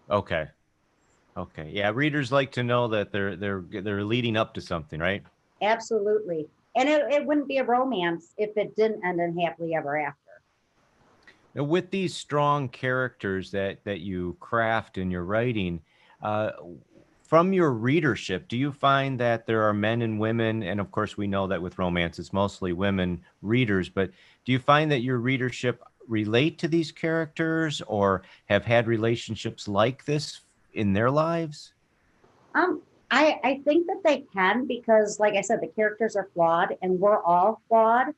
Okay. Yeah, readers like to know that they're leading up to something, right? Absolutely. And it wouldn't be a romance if it didn't end in happily ever after. Now, with these strong characters that you craft in your writing, from your readership, do you find that there are men and women, and of course we know that with romance it's mostly women readers, but do you find that your readership relate to these characters or have had relationships like this in their lives? I think that they can, because like I said, the characters are flawed and we're all flawed.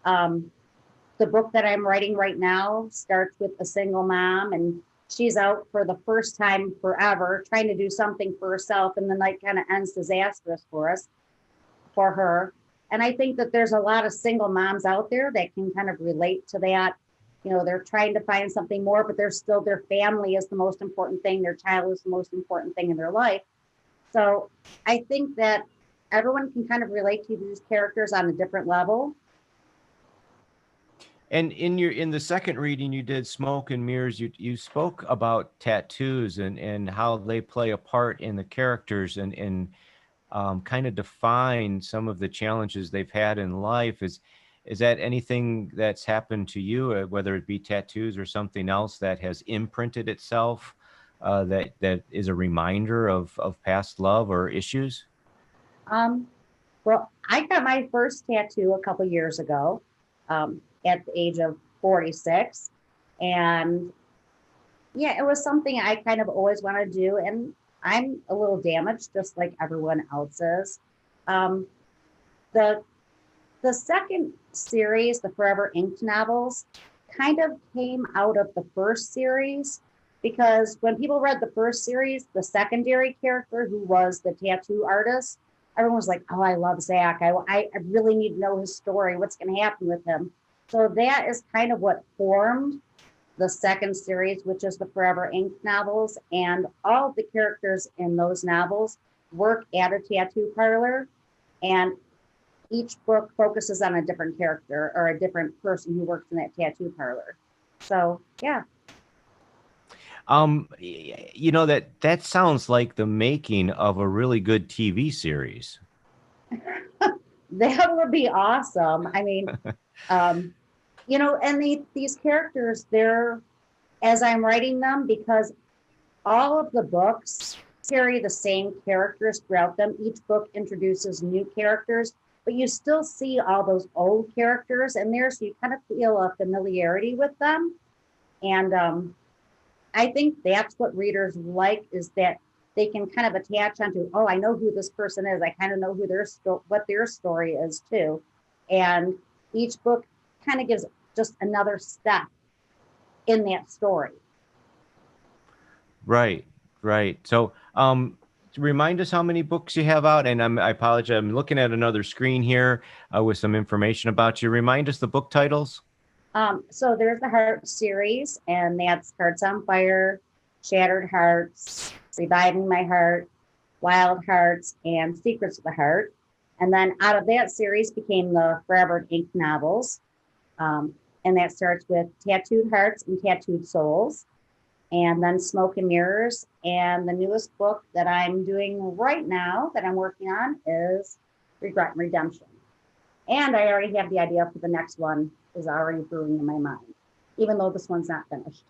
The book that I'm writing right now starts with a single mom, and she's out for the first time forever, trying to do something for herself, and the night kind of ends disastrous for her. And I think that there's a lot of single moms out there that can kind of relate to that. You know, they're trying to find something more, but they're still, their family is the most important thing. Their child is the most important thing in their life. So I think that everyone can kind of relate to these characters on a different level. And in the second reading you did, Smoke and Mirrors, you spoke about tattoos and how they play a part in the characters and kind of define some of the challenges they've had in life. Is that anything that's happened to you, whether it be tattoos or something else that has imprinted itself, that is a reminder of past love or issues? Well, I got my first tattoo a couple years ago, at the age of 46. And yeah, it was something I kind of always wanted to do. And I'm a little damaged, just like everyone else is. The second series, the Forever Inked novels, kind of came out of the first series, because when people read the first series, the secondary character, who was the tattoo artist, everyone was like, oh, I love Zach. I really need to know his story. What's going to happen with him? So that is kind of what formed the second series, which is the Forever Inked novels. And all of the characters in those novels work at a tattoo parlor. And each book focuses on a different character or a different person who works in that tattoo parlor. So, yeah. You know, that sounds like the making of a really good TV series. That would be awesome. I mean, you know, and these characters, they're, as I'm writing them, because all of the books carry the same characters throughout them. Each book introduces new characters, but you still see all those old characters in there, so you kind of feel a familiarity with them. And I think that's what readers like, is that they can kind of attach onto, oh, I know who this person is. I kind of know who what their story is too. And each book kind of gives just another step in that story. Right. So, remind us how many books you have out. And I apologize, I'm looking at another screen here with some information about you. Remind us the book titles. So there's the Heart series, and that's Hearts on Fire, Shattered Hearts, Reviving My Heart, Wild Hearts, and Secrets of the Heart. And then out of that series became the Forever Inked novels. And that starts with Tattooed Hearts and Tattooed Souls, and then Smoke and Mirrors. And the newest book that I'm doing right now that I'm working on is Regret and Redemption. And I already have the idea for the next one, is already brewing in my mind, even though this one's not finished.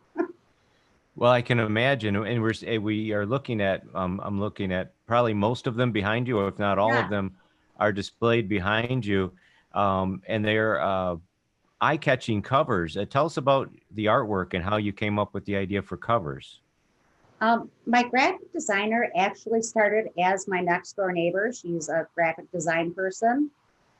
Well, I can imagine, and we are looking at. I'm looking at probably most of them behind you, or if not all of them, are displayed behind you, and they're eye-catching covers. Tell us about the artwork and how you came up with the idea for covers. My graphic designer actually started as my next door neighbor. She's a graphic design person,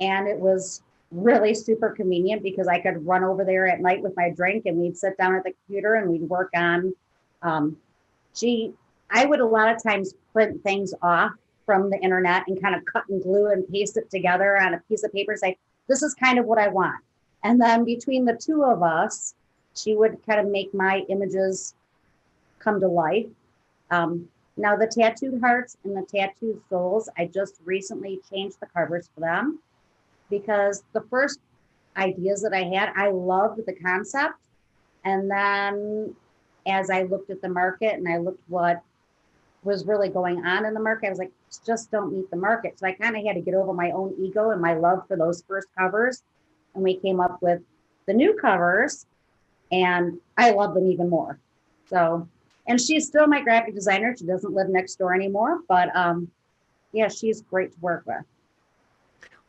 and it was really super convenient because I could run over there at night with my drink, and we'd sit down at the computer and we'd work on, I would a lot of times print things off from the internet and kind of cut and glue and paste it together on a piece of paper and say, this is kind of what I want. And then between the two of us, she would kind of make my images come to life. Now the Tattooed Hearts and the Tattooed Souls, I just recently changed the covers for them, because the first ideas that I had, I loved the concept. And then as I looked at the market and I looked what was really going on in the market, I was like, just don't meet the market. So I kind of had to get over my own ego and my love for those first covers. And we came up with the new covers, and I love them even more. So, and she's still my graphic designer. She doesn't live next door anymore, but yeah, she's great to work with.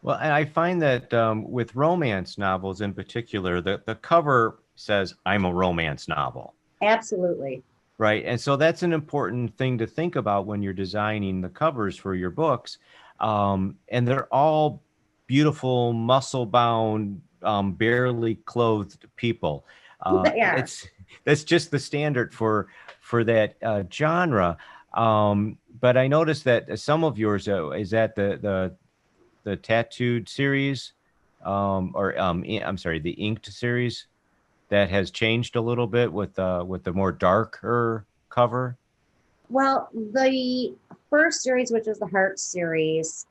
Well, and I find that with romance novels in particular, the cover says, I'm a romance novel. Absolutely. Right. And so that's an important thing to think about when you're designing the covers for your books. And they're all beautiful, muscle-bound, barely clothed people. Yeah. that's just the standard for that genre. But I noticed that some of yours is that the tattooed series, I'm sorry, the inked series that has changed a little bit with the more darker cover. Well, the first series, which is the Heart series,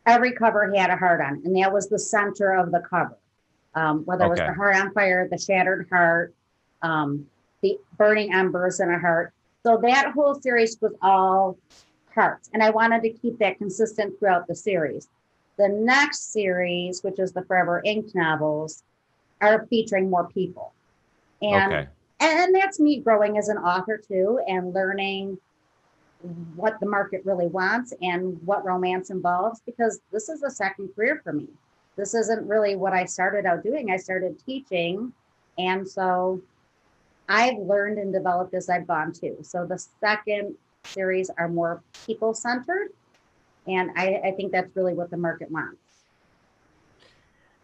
every cover had a heart on it, and that was the center of the cover. Whether it was Okay. the heart on fire, the shattered heart, the burning embers in a heart. So that whole series was all hearts, and I wanted to keep that consistent throughout the series. The next series, which is the Forever Ink novels, are featuring more people. And Okay. and that's me growing as an author too, and learning what the market really wants and what romance involves, because this is a second career for me. This isn't really what I started out doing. I started teaching, and so I've learned and developed as I've gone too. So the second series are more people centered, and I think that's really what the market wants.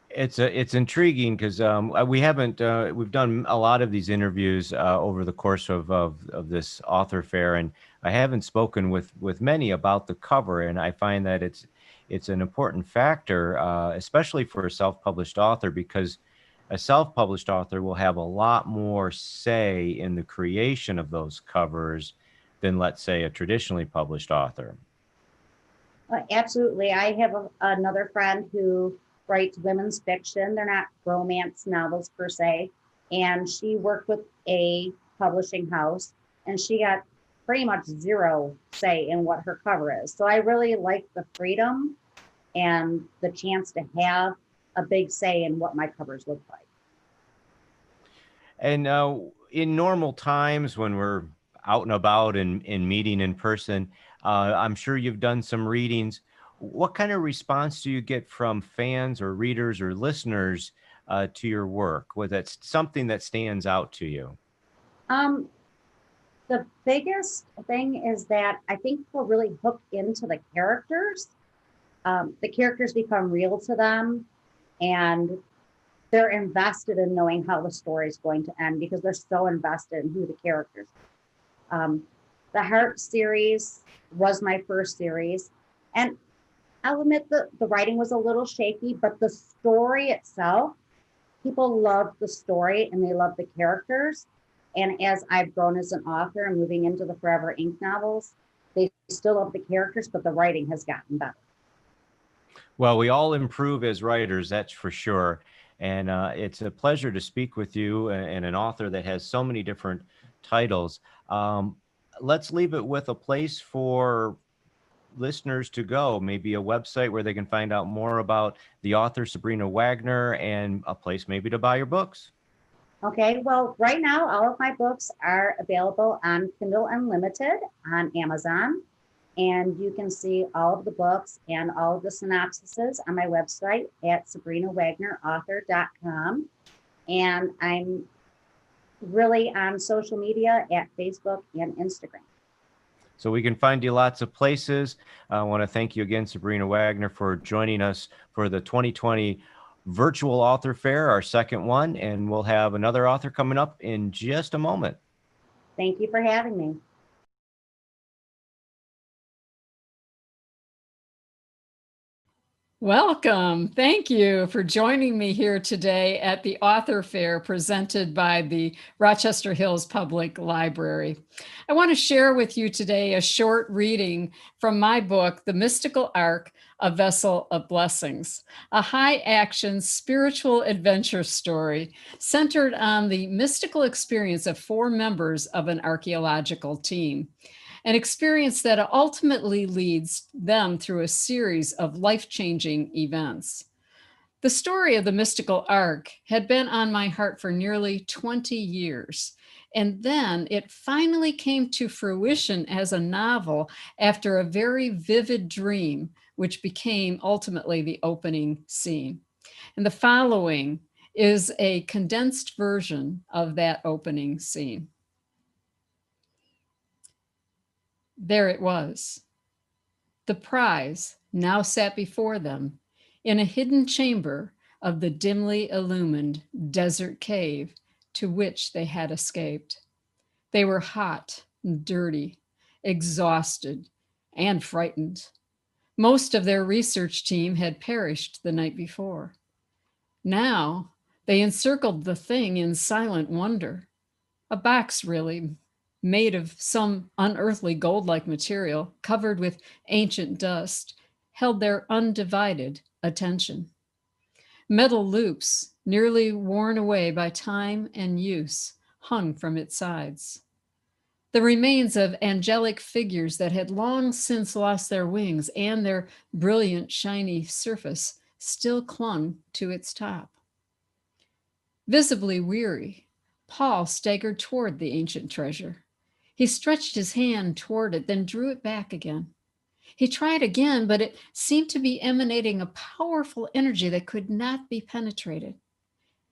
It's intriguing because we haven't we've done a lot of these interviews over the course of this author fair, and I haven't spoken with many about the cover, and I find that it's an important factor, especially for a self-published author, because a self-published author will have a lot more say in the creation of those covers than, let's say, a traditionally published author. Absolutely. I have another friend who writes women's fiction. They're not romance novels per se. And she worked with a publishing house, and she got pretty much zero say in what her cover is. So I really like the freedom and the chance to have a big say in what my covers look like. And in normal times when we're out and about and meeting in person, I'm sure you've done some readings. What kind of response do you get from fans or readers or listeners to your work? Was that something that stands out to you? The biggest thing is that I think people really hook into the characters. The characters become real to them, and they're invested in knowing how the story is going to end because they're so invested in who the characters are. The Heart series was my first series, and I'll admit the writing was a little shaky, but the story itself, people loved the story and they loved the characters. And as I've grown as an author and moving into the Forever Ink novels, they still love the characters, but the writing has gotten better. Well, we all improve as writers, that's for sure. And it's a pleasure to speak with you and an author that has so many different titles. Let's leave it with a place for listeners to go, maybe a website where they can find out more about the author Sabrina Wagner, and a place maybe to buy your books. Okay, well, right now, all of my books are available on Kindle Unlimited on Amazon. And you can see all of the books and all of the synopsises on my website at sabrinawagnerauthor.com. And I'm really on social media at Facebook and Instagram. So we can find you lots of places. I want to thank you again, Sabrina Wagner, for joining us for the 2020 Virtual Author Fair, our second one. And we'll have another author coming up in just a moment. Thank you for having me. Welcome. Thank you for joining me here today at the Author Fair presented by the Rochester Hills Public Library. I want to share with you today a short reading from my book, The Mystical Ark, A Vessel of Blessings, a high-action spiritual adventure story centered on the mystical experience of 4 members of an archaeological team. An experience that ultimately leads them through a series of life-changing events. The story of the mystical ark had been on my heart for nearly 20 years, and then it finally came to fruition as a novel after a very vivid dream, which became ultimately the opening scene. And the following is a condensed version of that opening scene. There it was. The prize now sat before them in a hidden chamber of the dimly illumined desert cave to which they had escaped. They were hot and dirty, exhausted, and frightened. Most of their research team had perished the night before. Now they encircled the thing in silent wonder. A box, really, made of some unearthly gold-like material, covered with ancient dust, held their undivided attention. Metal loops, nearly worn away by time and use, hung from its sides. The remains of angelic figures that had long since lost their wings and their brilliant, shiny surface still clung to its top. Visibly weary, Paul staggered toward the ancient treasure. He stretched his hand toward it, then drew it back again. He tried again, but it seemed to be emanating a powerful energy that could not be penetrated.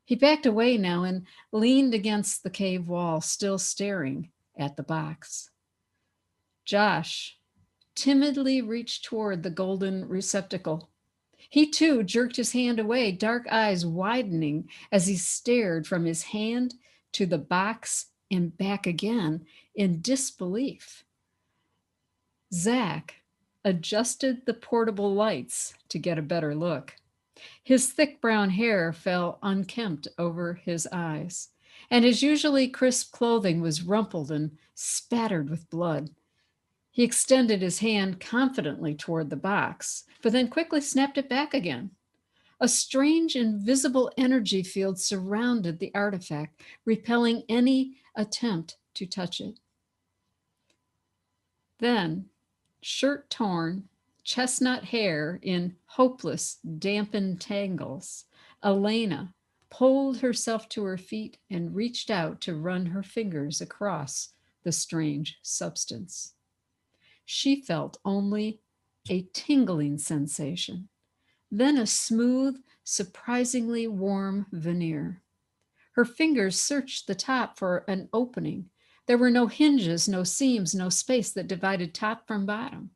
He backed away now and leaned against the cave wall, still staring at the box. Josh timidly reached toward the golden receptacle. He too jerked his hand away, dark eyes widening as he stared from his hand to the box and back again in disbelief. Zach adjusted the portable lights to get a better look. His thick brown hair fell unkempt over his eyes, and his usually crisp clothing was rumpled and spattered with blood. He extended his hand confidently toward the box, but then quickly snapped it back again. A strange invisible energy field surrounded the artifact, repelling any attempt to touch it. Then, shirt torn, chestnut hair in hopeless, dampened tangles, Elena pulled herself to her feet and reached out to run her fingers across the strange substance. She felt only a tingling sensation, then a smooth, surprisingly warm veneer. Her fingers searched the top for an opening. There were no hinges, no seams, no space that divided top from bottom.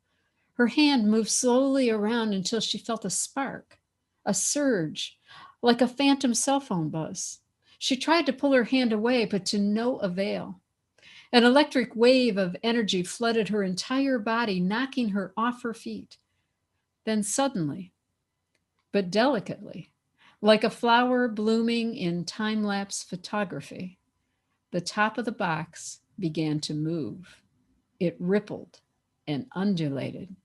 Her hand moved slowly around until she felt a spark, a surge, like a phantom cell phone buzz. She tried to pull her hand away, but to no avail. An electric wave of energy flooded her entire body, knocking her off her feet. Then suddenly, but delicately, like a flower blooming in time-lapse photography, the top of the box began to move. It rippled and undulated.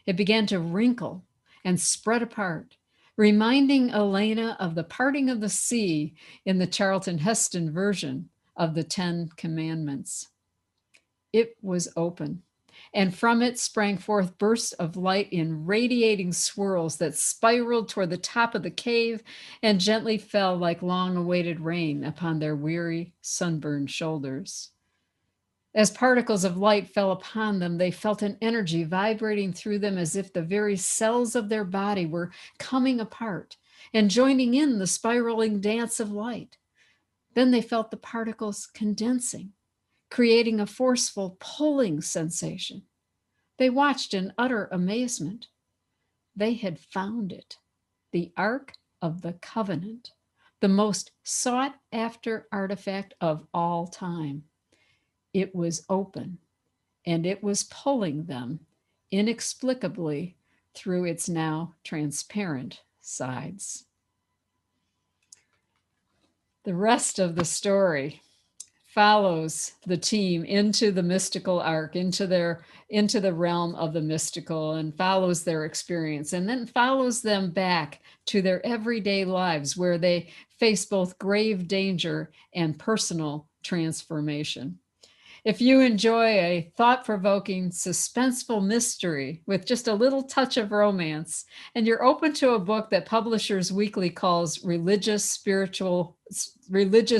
It began to wrinkle and spread apart, reminding Elena of the parting of the sea in the Charlton Heston version of the Ten Commandments. It was open, and from it sprang forth bursts of light in radiating swirls that spiraled toward the top of the cave and gently fell like long-awaited rain upon their weary, sunburned shoulders. As particles of light fell upon them, they felt an energy vibrating through them as if the very cells of their body were coming apart and joining in the spiraling dance of light. Then they felt the particles condensing, creating a forceful pulling sensation. They watched in utter amazement. They had found it, the Ark of the Covenant, the most sought-after artifact of all time. It was open, and it was pulling them inexplicably through its now transparent sides. The rest of the story follows the team into the mystical ark, into the realm of the mystical, and follows their experience, and then follows them back to their everyday lives where they face both grave danger and personal transformation. If you enjoy a thought-provoking, suspenseful mystery with just a little touch of romance, and you're open to a book that Publishers Weekly calls religious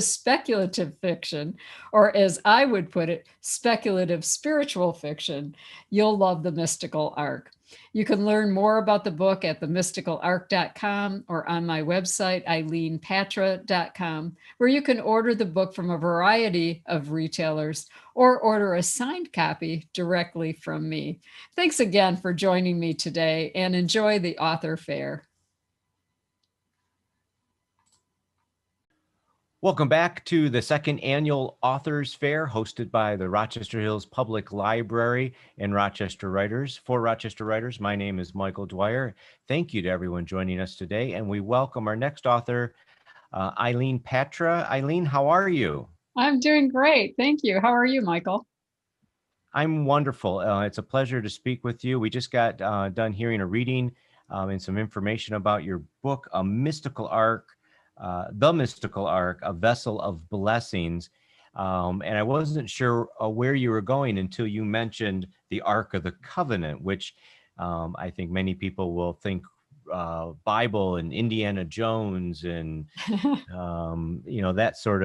speculative fiction, or as I would put it, speculative spiritual fiction, you'll love The Mystical Ark. You can learn more about the book at themysticalark.com or on my website, eileenpatra.com, where you can order the book from a variety of retailers or order a signed copy directly from me. Thanks again for joining me today, and enjoy the author fair. Welcome back to the second annual Authors Fair hosted by the Rochester Hills Public Library and Rochester Writers. For Rochester Writers, my name is Michael Dwyer. Thank you to everyone joining us today, and we welcome our next author, Eileen Patra. Eileen, how are you? I'm doing great. Thank you. How are you, Michael? I'm wonderful. It's a pleasure to speak with you. We just got done hearing a reading and some information about your book, The Mystical Ark, A Vessel of Blessings. And I wasn't sure where you were going until you mentioned the Ark of the Covenant, which I think many people will think Bible and Indiana Jones and that sort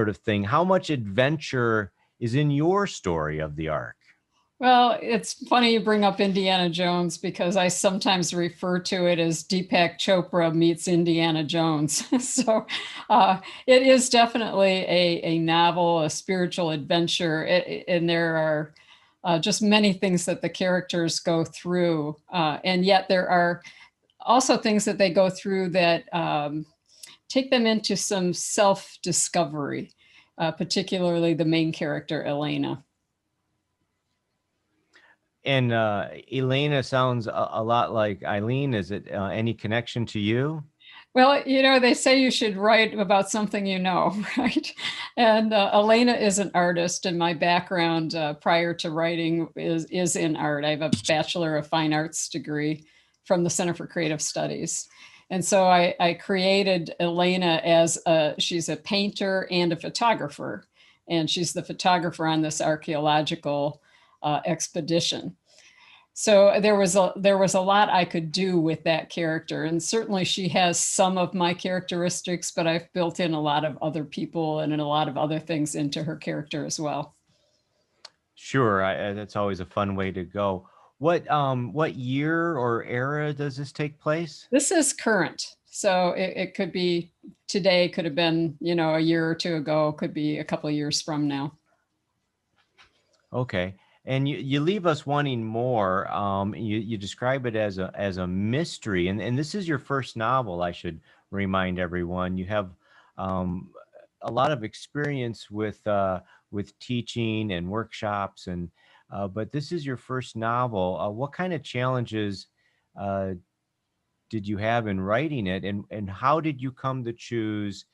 of thing. How much adventure is in your story of the Ark? Well, it's funny you bring up Indiana Jones because I sometimes refer to it as Deepak Chopra meets Indiana Jones. So it is definitely a novel, a spiritual adventure, and there are just many things that the characters go through. And yet there are also things that they go through that take them into some self-discovery, particularly the main character, Elena. And Elena sounds a lot like Eileen. Is it any connection to you? Well, they say you should write about something you know, right? And Elena is an artist, and my background prior to writing is in art. I have a Bachelor of Fine Arts degree from the Center for Creative Studies. And so I created Elena as she's a painter and a photographer, and she's the photographer on this archaeological expedition. So there was a lot I could do with that character, and certainly she has some of my characteristics, but I've built in a lot of other people and a lot of other things into her character as well. Sure, that's always a fun way to go. What year or era does this take place? This is current, so it could be today, could have been a year or two ago, could be a couple of years from now. Okay. And you leave us wanting more. You describe it as a mystery, and this is your first novel. I should remind everyone. You have a lot of experience with teaching and workshops, but this is your first novel. What kind of challenges did you have in writing it, and how did you come to choose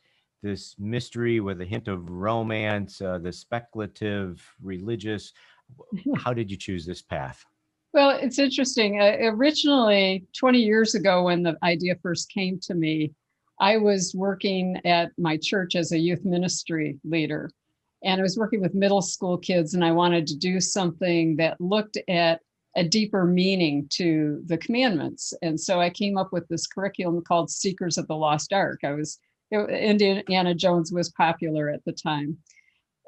this mystery with a hint of romance, the speculative, religious? How did you choose this path? Well, it's interesting. Originally, 20 years ago, when the idea first came to me, I was working at my church as a youth ministry leader. And I was working with middle school kids, and I wanted to do something that looked at a deeper meaning to the commandments. And so I came up with this curriculum called Seekers of the Lost Ark. Indiana Jones was popular at the time.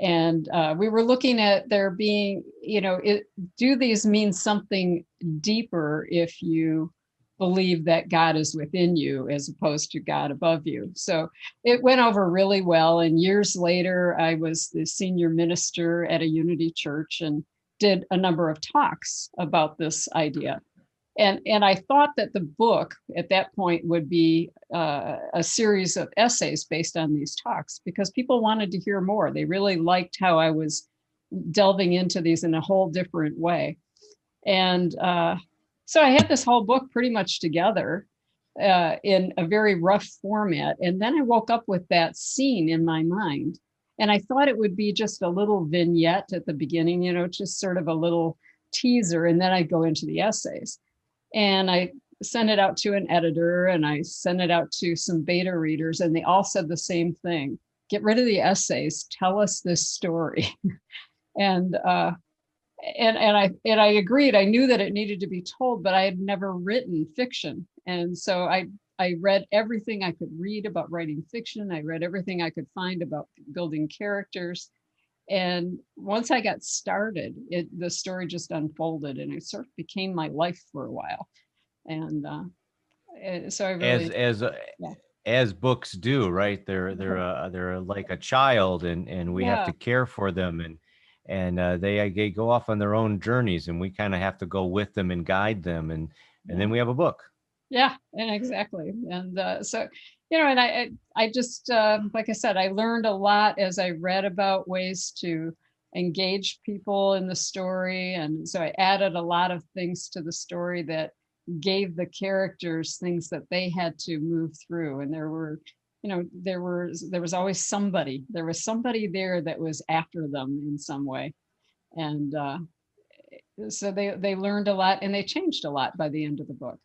And we were looking at there being, do these mean something deeper if you believe that God is within you as opposed to God above you? So it went over really well. And years later, I was the senior minister at a Unity church and did a number of talks about this idea. And I thought that the book at that point would be a series of essays based on these talks, because people wanted to hear more. They really liked how I was delving into these in a whole different way. And so I had this whole book pretty much together in a very rough format. And then I woke up with that scene in my mind. And I thought it would be just a little vignette at the beginning, just sort of a little teaser. And then I'd go into the essays. And I sent it out to an editor, and I sent it out to some beta readers, and they all said the same thing: get rid of the essays, tell us this story. And I agreed. I knew that it needed to be told, but I had never written fiction. And so I read everything I could read about writing fiction. I read everything I could find about building characters. And once I got started, the story just unfolded, and it sort of became my life for a while. And so I really, as books do, right? They're like a child, and we have to care for them, and they go off on their own journeys, and we kind of have to go with them and guide them, and then we have a book. Yeah, and exactly. And so and I just, like I said, I learned a lot as I read about ways to engage people in the story. And so I added a lot of things to the story that gave the characters things that they had to move through. And there were, there was always somebody, there that was after them in some way. And so they learned a lot and they changed a lot by the end of the book.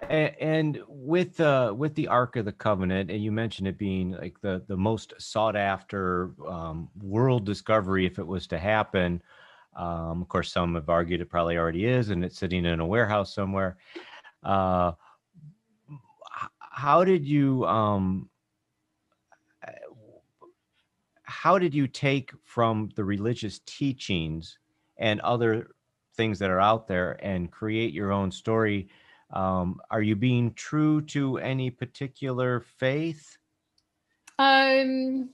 And with the Ark of the Covenant, and you mentioned it being like the most sought after world discovery if it was to happen. Of course, some have argued it probably already is, and it's sitting in a warehouse somewhere. How did you take from the religious teachings and other things that are out there and create your own story? Are you being true to any particular faith? Well,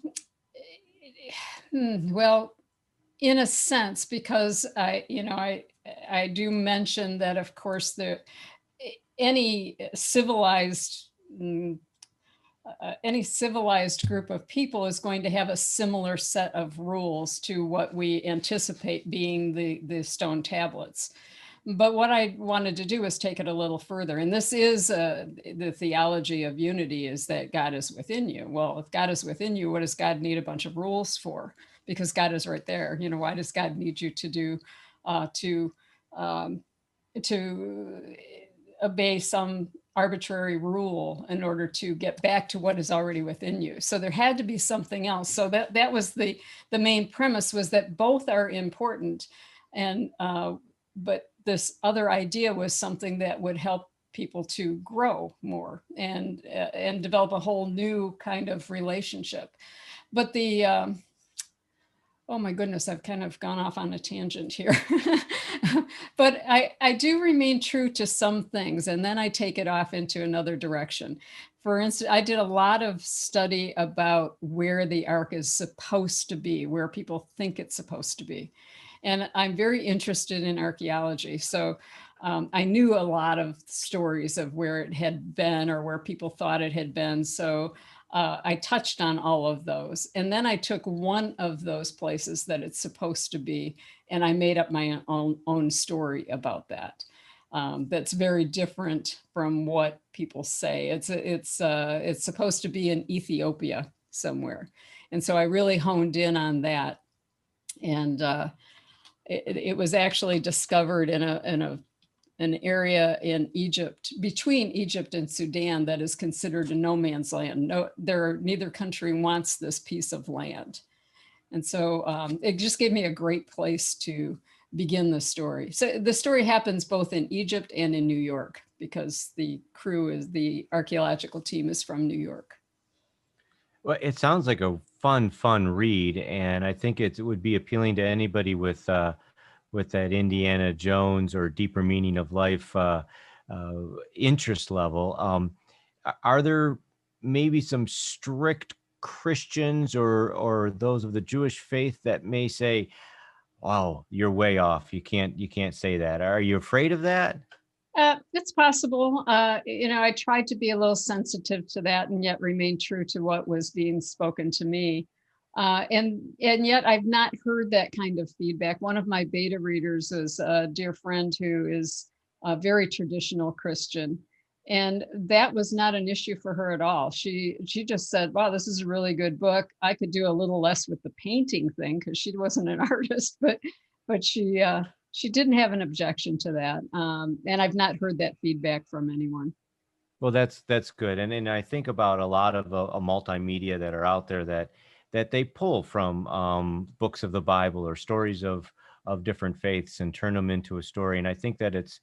in a sense, because I do mention that, of course, any civilized group of people is going to have a similar set of rules to what we anticipate being the stone tablets. But what I wanted to do was take it a little further. And this is the theology of unity, is that God is within you. Well, if God is within you, what does God need a bunch of rules for? Because God is right there. Why does God need you to do, to obey some arbitrary rule in order to get back to what is already within you? So there had to be something else. So that was the main premise, was that both are important. And, but this other idea was something that would help people to grow more and develop a whole new kind of relationship. But oh my goodness, I've kind of gone off on a tangent here. But I do remain true to some things, and then I take it off into another direction. For instance, I did a lot of study about where the Ark is supposed to be, where people think it's supposed to be. And I'm very interested in archaeology. So I knew a lot of stories of where it had been or where people thought it had been. So I touched on all of those. And then I took one of those places that it's supposed to be, and I made up my own story about that. That's very different from what people say. It's supposed to be in Ethiopia somewhere. And so I really honed in on that. And it was actually discovered in an area in Egypt, between Egypt and Sudan, that is considered a no man's land. Neither country wants this piece of land. And so it just gave me a great place to begin the story. So the story happens both in Egypt and in New York, because the archaeological team is from New York. Well, it sounds like a fun read, and I think it would be appealing to anybody with that Indiana Jones or deeper meaning of life interest level. Are there maybe some strict Christians or those of the Jewish faith that may say, "Wow, you're way off. You can't say that"? Are you afraid of that? It's possible. I tried to be a little sensitive to that and yet remain true to what was being spoken to me. And yet I've not heard that kind of feedback. One of my beta readers is a dear friend who is a very traditional Christian. And that was not an issue for her at all. She just said, wow, this is a really good book. I could do a little less with the painting thing, because she wasn't an artist, but she didn't have an objection to that. And I've not heard that feedback from anyone. Well, that's good. And I think about a lot of a multimedia that are out there that they pull from books of the Bible or stories of different faiths and turn them into a story. And I think that it's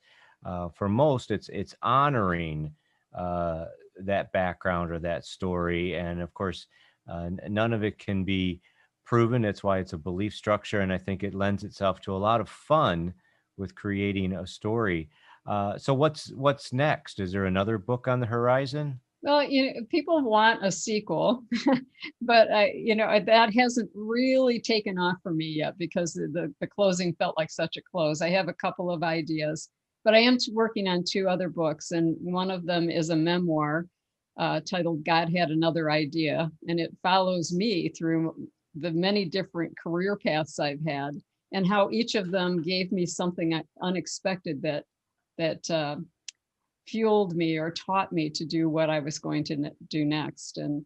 for most, it's honoring that background or that story. And of course, none of it can be proven. That's why it's a belief structure. And I think it lends itself to a lot of fun with creating a story. So what's next? Is there another book on the horizon? Well, people want a sequel, but that hasn't really taken off for me yet, because the closing felt like such a close. I have a couple of ideas, but I am working on two other books, and one of them is a memoir. titled God Had Another Idea. And it follows me through the many different career paths I've had and how each of them gave me something unexpected that fueled me or taught me to do what I was going to do next. And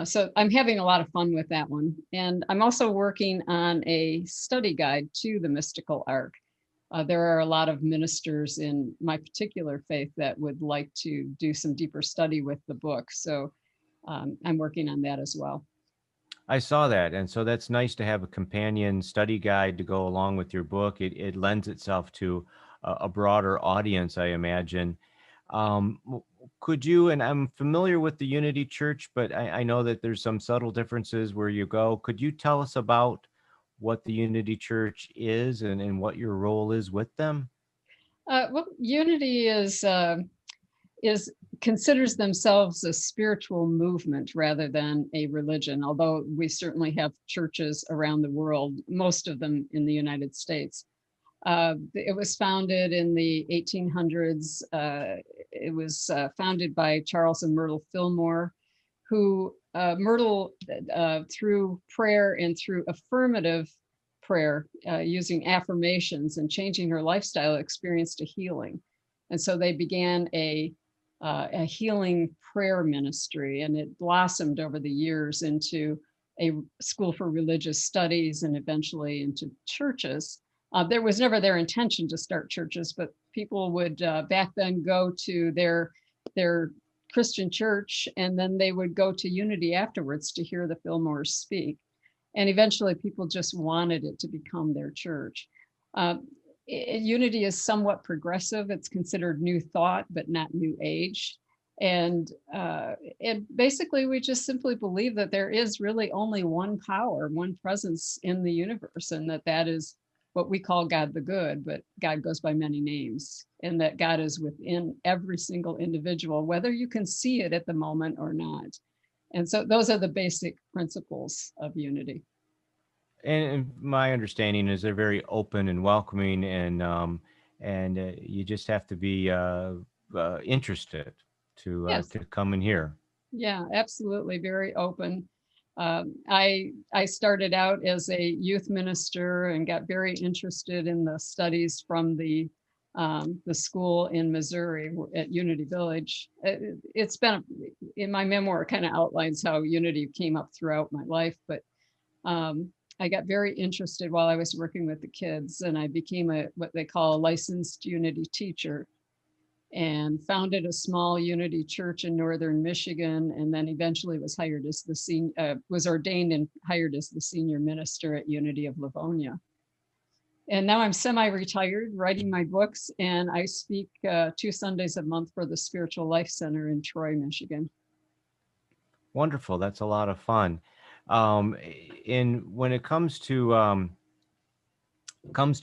so I'm having a lot of fun with that one. And I'm also working on a study guide to the mystical arc. There are a lot of ministers in my particular faith that would like to do some deeper study with the book. So I'm working on that as well. I saw that. And so that's nice to have a companion study guide to go along with your book. It lends itself to a broader audience, I imagine. Could you, and I'm familiar with the Unity Church, but I know that there's some subtle differences where you go. Could you tell us about what the Unity Church is and what your role is with them? Well, Unity is considers themselves a spiritual movement rather than a religion, although we certainly have churches around the world, most of them in the United States. It was founded in the 1800s. It was founded by Charles and Myrtle Fillmore, who Myrtle, through prayer and through affirmative prayer, using affirmations and changing her lifestyle, experienced a healing. And so they began a healing prayer ministry, and it blossomed over the years into a school for religious studies and eventually into churches. There was never their intention to start churches, but people would back then go to their Christian church, and then they would go to Unity afterwards to hear the Fillmores speak. And eventually people just wanted it to become their church. Unity is somewhat progressive. It's considered new thought, but not new age. And basically we just simply believe that there is really only one power, one presence in the universe, and that is what we call God the Good, but God goes by many names, and that God is within every single individual, whether you can see it at the moment or not. And so those are the basic principles of Unity. And my understanding is they're very open and welcoming, and you just have to be interested to Yes. to come in here. Yeah, absolutely. Very open. I started out as a youth minister and got very interested in the studies from the school in Missouri at Unity Village. It's been, in my memoir, kind of outlines how Unity came up throughout my life, but I got very interested while I was working with the kids, and I became what they call a licensed Unity teacher, and founded a small Unity church in northern Michigan, and then eventually was hired as was ordained and hired as the senior minister at Unity of Livonia. And now I'm semi-retired, writing my books, and I speak 2 Sundays a month for the Spiritual Life Center in Troy, Michigan. Wonderful. That's a lot of fun. And when it comes to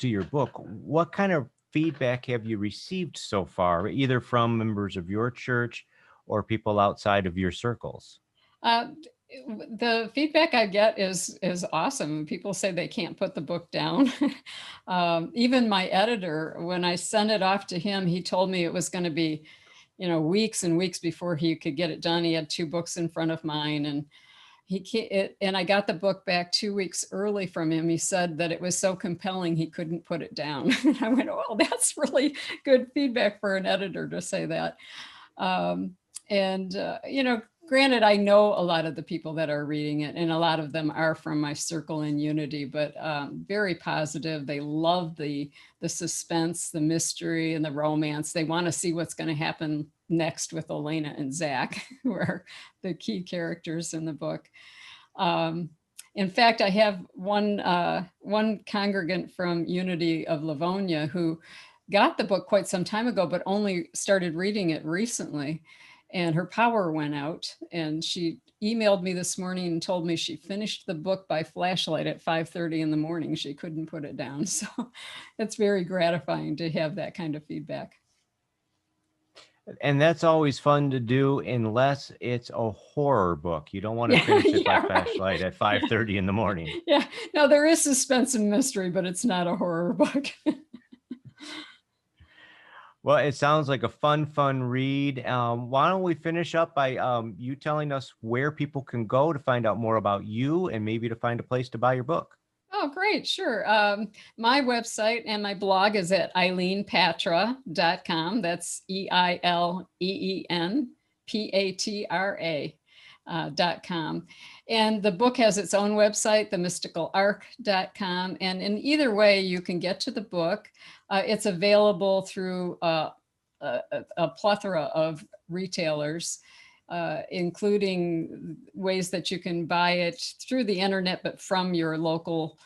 your book, what kind of feedback have you received so far, either from members of your church or people outside of your circles? The feedback I get is awesome. People say they can't put the book down. Even my editor, when I sent it off to him, he told me it was going to be, weeks and weeks before he could get it done. He had 2 books in front of mine, and I got the book back 2 weeks early from him. He said that it was so compelling he couldn't put it down. I went, "Oh, that's really good feedback for an editor to say that." Granted, I know a lot of the people that are reading it, and a lot of them are from my circle in Unity, but very positive. They love the suspense, the mystery, and the romance. They want to see what's going to happen next with Elena and Zach, who are the key characters in the book. In fact, I have one congregant from Unity of Livonia who got the book quite some time ago, but only started reading it recently. And her power went out, and she emailed me this morning and told me she finished the book by flashlight at 5:30 in the morning. She couldn't put it down. So it's very gratifying to have that kind of feedback. And that's always fun to do, unless it's a horror book. You don't want to finish it by flashlight at 5:30 in the morning. Yeah, no, there is suspense and mystery, but it's not a horror book. Well, it sounds like a fun read. Why don't we finish up by you telling us where people can go to find out more about you and maybe to find a place to buy your book? Oh, great. Sure. My website and my blog is at eileenpatra.com. That's EILEENPATRA.com. And the book has its own website, themysticalarc.com. And in either way, you can get to the book. It's available through a plethora of retailers, including ways that you can buy it through the internet, but from your local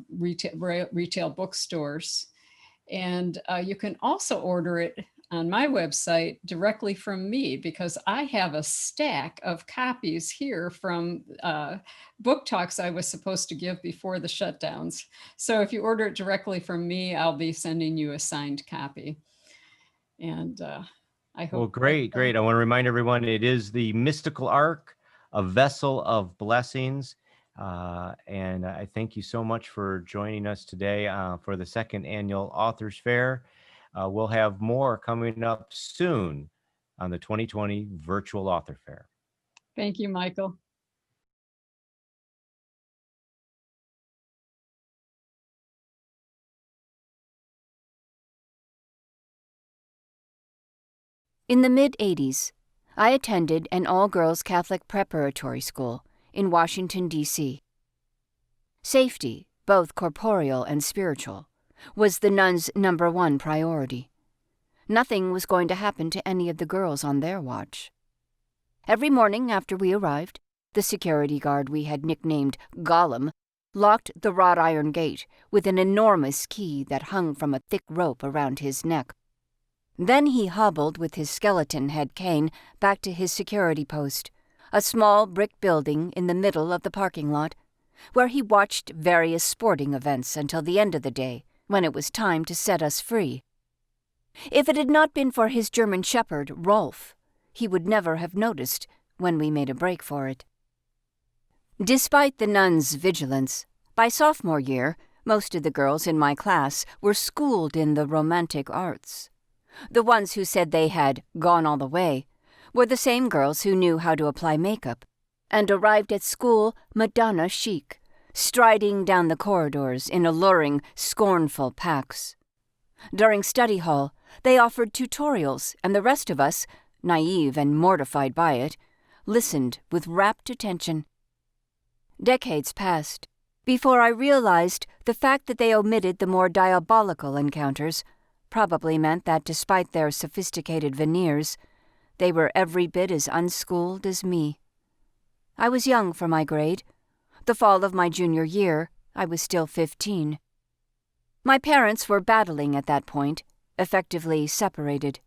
retail bookstores. And you can also order it on my website directly from me, because I have a stack of copies here from book talks I was supposed to give before the shutdowns. So if you order it directly from me, I'll be sending you a signed copy. And I hope. Well, great. I want to remind everyone, it is The Mystical Arc, A Vessel of Blessings. And I thank you so much for joining us today for the second annual Authors Fair. We'll have more coming up soon on the 2020 Virtual Author Fair. Thank you, Michael. In the mid-'80s, I attended an all-girls Catholic preparatory school in Washington, D.C. Safety, both corporeal and spiritual, was the nuns' #1 priority. Nothing was going to happen to any of the girls on their watch. Every morning after we arrived, the security guard we had nicknamed Gollum locked the wrought iron gate with an enormous key that hung from a thick rope around his neck. Then he hobbled with his skeleton head cane back to his security post, a small brick building in the middle of the parking lot, where he watched various sporting events until the end of the day, when it was time to set us free. If it had not been for his German shepherd, Rolf, he would never have noticed when we made a break for it. Despite the nuns' vigilance, by sophomore year, most of the girls in my class were schooled in the romantic arts. The ones who said they had gone all the way were the same girls who knew how to apply makeup and arrived at school Madonna chic, striding down the corridors in alluring, scornful packs. During study hall, they offered tutorials, and the rest of us, naive and mortified by it, listened with rapt attention. Decades passed before I realized the fact that they omitted the more diabolical encounters probably meant that despite their sophisticated veneers, they were every bit as unschooled as me. I was young for my grade. The fall of my junior year, I was still 15. My parents were battling at that point, effectively separated.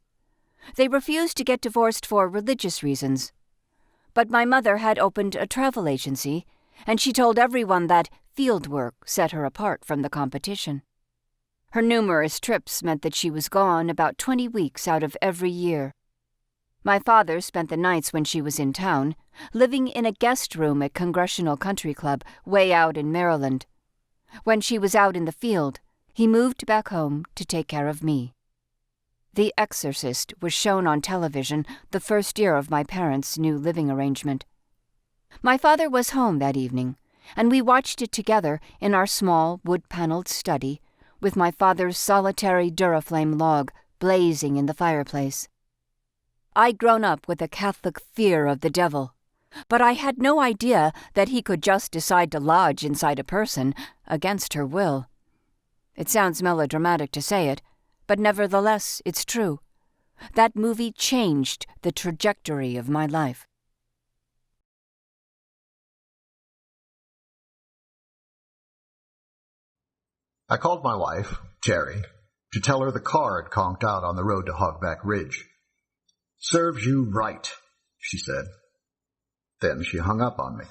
They refused to get divorced for religious reasons. But my mother had opened a travel agency, and she told everyone that field work set her apart from the competition. Her numerous trips meant that she was gone about 20 weeks out of every year. My father spent the nights when she was in town, living in a guest room at Congressional Country Club way out in Maryland. When she was out in the field, he moved back home to take care of me. The Exorcist was shown on television the first year of my parents' new living arrangement. My father was home that evening, and we watched it together in our small wood-paneled study, with my father's solitary Duraflame log blazing in the fireplace. I'd grown up with a Catholic fear of the devil, but I had no idea that he could just decide to lodge inside a person against her will. It sounds melodramatic to say it, but nevertheless it's true. That movie changed the trajectory of my life. I called my wife, Terry, to tell her the car had conked out on the road to Hogback Ridge. "Serves you right," she said. Then she hung up on me.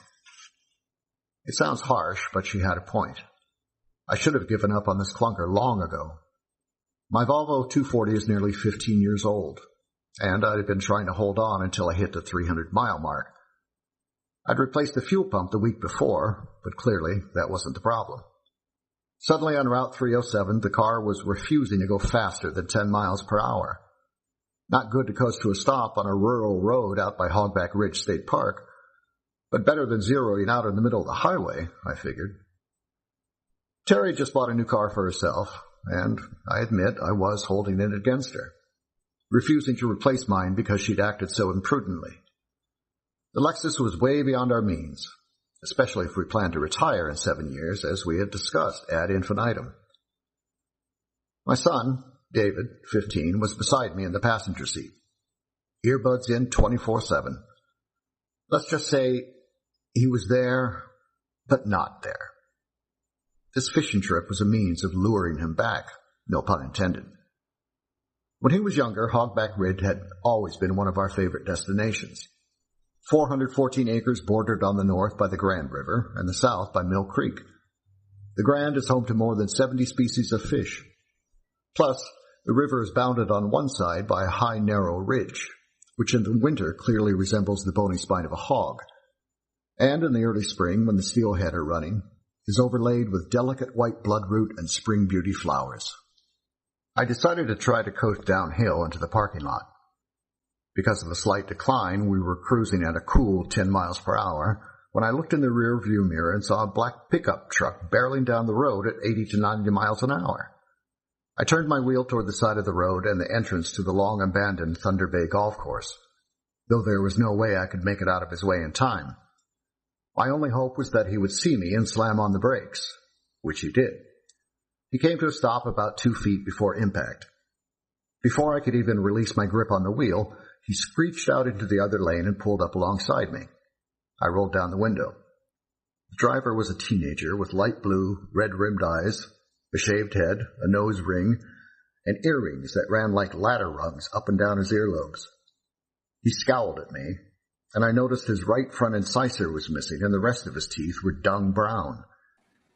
It sounds harsh, but she had a point. I should have given up on this clunker long ago. My Volvo 240 is nearly 15 years old, and I'd been trying to hold on until I hit the 300-mile mark. I'd replaced the fuel pump the week before, but clearly that wasn't the problem. Suddenly on Route 307, the car was refusing to go faster than 10 miles per hour. Not good to coast to a stop on a rural road out by Hogback Ridge State Park, but better than zeroing out in the middle of the highway, I figured. Terry just bought a new car for herself, and I admit I was holding it against her, refusing to replace mine because she'd acted so imprudently. The Lexus was way beyond our means, especially if we planned to retire in 7 years, as we had discussed ad infinitum. My son, David, 15, was beside me in the passenger seat, earbuds in 24/7. Let's just say he was there, but not there. This fishing trip was a means of luring him back, no pun intended. When he was younger, Hogback Ridge had always been one of our favorite destinations. 414 acres bordered on the north by the Grand River and the south by Mill Creek. The Grand is home to more than 70 species of fish. Plus, the river is bounded on one side by a high, narrow ridge, which in the winter clearly resembles the bony spine of a hog, and in the early spring, when the steelhead are running, is overlaid with delicate white bloodroot and spring beauty flowers. I decided to try to coast downhill into the parking lot. Because of the slight decline, we were cruising at a cool 10 miles per hour when I looked in the rear view mirror and saw a black pickup truck barreling down the road at 80 to 90 miles an hour. I turned my wheel toward the side of the road and the entrance to the long-abandoned Thunder Bay Golf Course, though there was no way I could make it out of his way in time. My only hope was that he would see me and slam on the brakes, which he did. He came to a stop about 2 feet before impact. Before I could even release my grip on the wheel, he screeched out into the other lane and pulled up alongside me. I rolled down the window. The driver was a teenager with light blue, red-rimmed eyes, a shaved head, a nose ring, and earrings that ran like ladder rungs up and down his earlobes. He scowled at me, and I noticed his right front incisor was missing and the rest of his teeth were dung brown.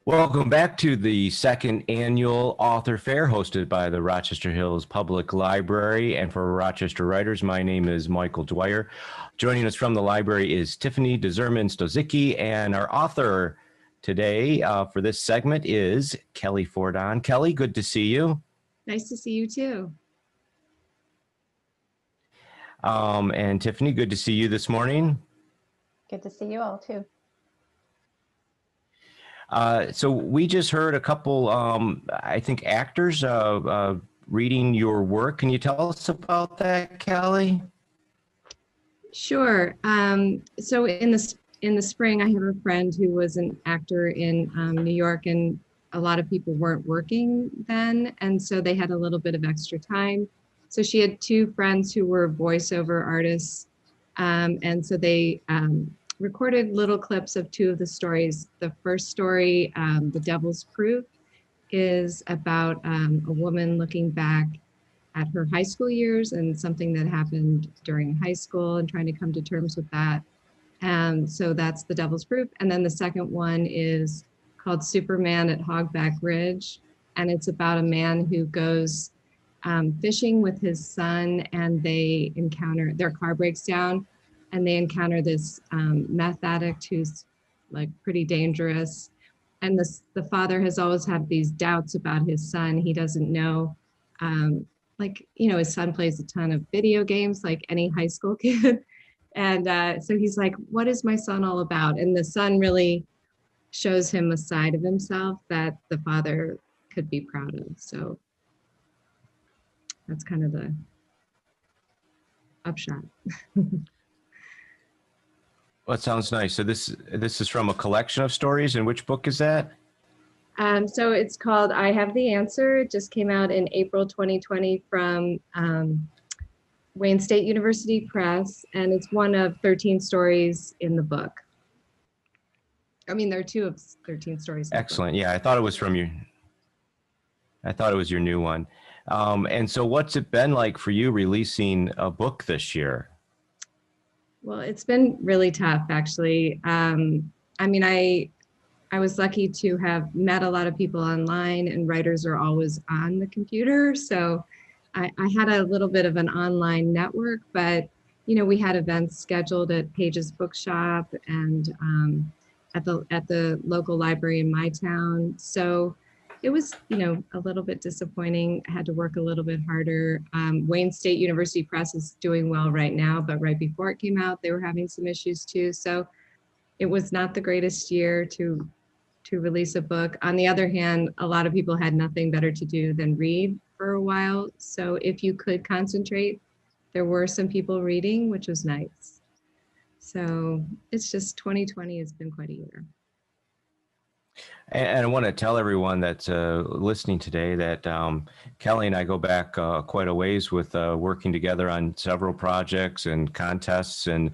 Welcome back to the second annual author fair hosted by the Rochester Hills Public Library. And for Rochester Writers, my name is Michael Dwyer. Joining us from the library is Tiffany Dzierman-Stozicki, and our author today for this segment is Kelly Fordon. Kelly, good to see you. Nice to see you too. And Tiffany, good to see you this morning. Good to see you all too. So we just heard a couple, I think, actors reading your work. Can you tell us about that, Kelly? Sure. So in the spring, I have a friend who was an actor in New York, and a lot of people weren't working then, and so they had a little bit of extra time. So she had 2 friends who were voiceover artists, and so they recorded little clips of 2 of the stories. The first story, The Devil's Proof, is about a woman looking back at her high school years and something that happened during high school and trying to come to terms with that. And so that's The Devil's Proof. And then the second one is called Superman at Hogback Ridge. And it's about a man who goes fishing with his son, and they encounter, their car breaks down, and they encounter this meth addict who's like pretty dangerous. And the father has always had these doubts about his son. He doesn't know, his son plays a ton of video games like any high school kid. And so he's like, what is my son all about? And the son really shows him a side of himself that the father could be proud of. So that's kind of the upshot. Well, it sounds nice. So this is from a collection of stories. And which book is that? So it's called I Have the Answer. It just came out in April 2020 from Wayne State University Press, and it's one of 13 stories in the book. I mean, there are 2 of 13 stories. Excellent. Yeah, I thought it was from you. I thought it was your new one. And so what's it been like for you releasing a book this year? Well, it's been really tough, actually. I was lucky to have met a lot of people online, and writers are always on the computer. So I had a little bit of an online network, but, we had events scheduled at Page's Bookshop and at the local library in my town. So it was, a little bit disappointing. I had to work a little bit harder. Wayne State University Press is doing well right now, but right before it came out, they were having some issues too. So it was not the greatest year to release a book. On the other hand, a lot of people had nothing better to do than read for a while. So if you could concentrate, there were some people reading, which was nice. So it's just 2020 has been quite a year. And I want to tell everyone that's listening today that Kelly and I go back quite a ways with working together on several projects and contests. And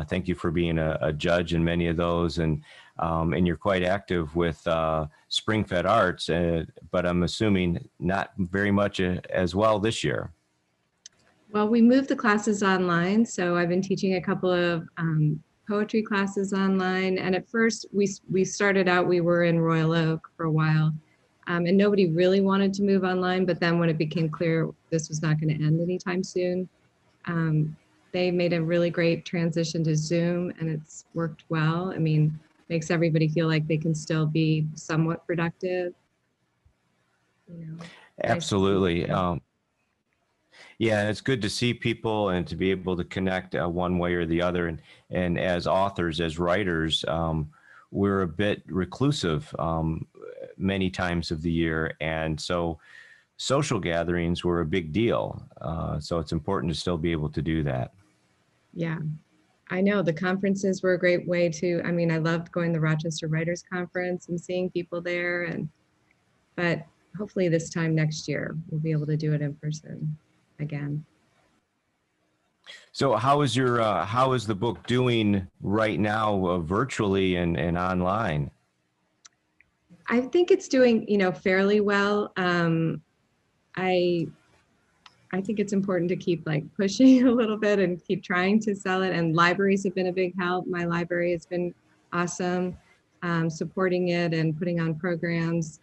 thank you for being a judge in many of those. And you're quite active with Spring-Fed Arts, but I'm assuming not very much as well this year. Well, we moved the classes online. So I've been teaching a couple of poetry classes online. And at first we started out, we were in Royal Oak for a while, and nobody really wanted to move online. But then when it became clear this was not going to end anytime soon, they made a really great transition to Zoom, and it's worked well. I mean, makes everybody feel like they can still be somewhat productive. Absolutely. Yeah, and it's good to see people and to be able to connect one way or the other. And as authors, as writers, we're a bit reclusive many times of the year. And so social gatherings were a big deal. So it's important to still be able to do that. Yeah, I know the conferences were a great way to, I mean, I loved going to the Rochester Writers Conference and seeing people there. But hopefully this time next year, we'll be able to do it in person again. So how is the book doing right now, virtually and online? I think it's doing, fairly well. I think it's important to keep pushing a little bit and keep trying to sell it. And libraries have been a big help. My library has been awesome, supporting it and putting on programs.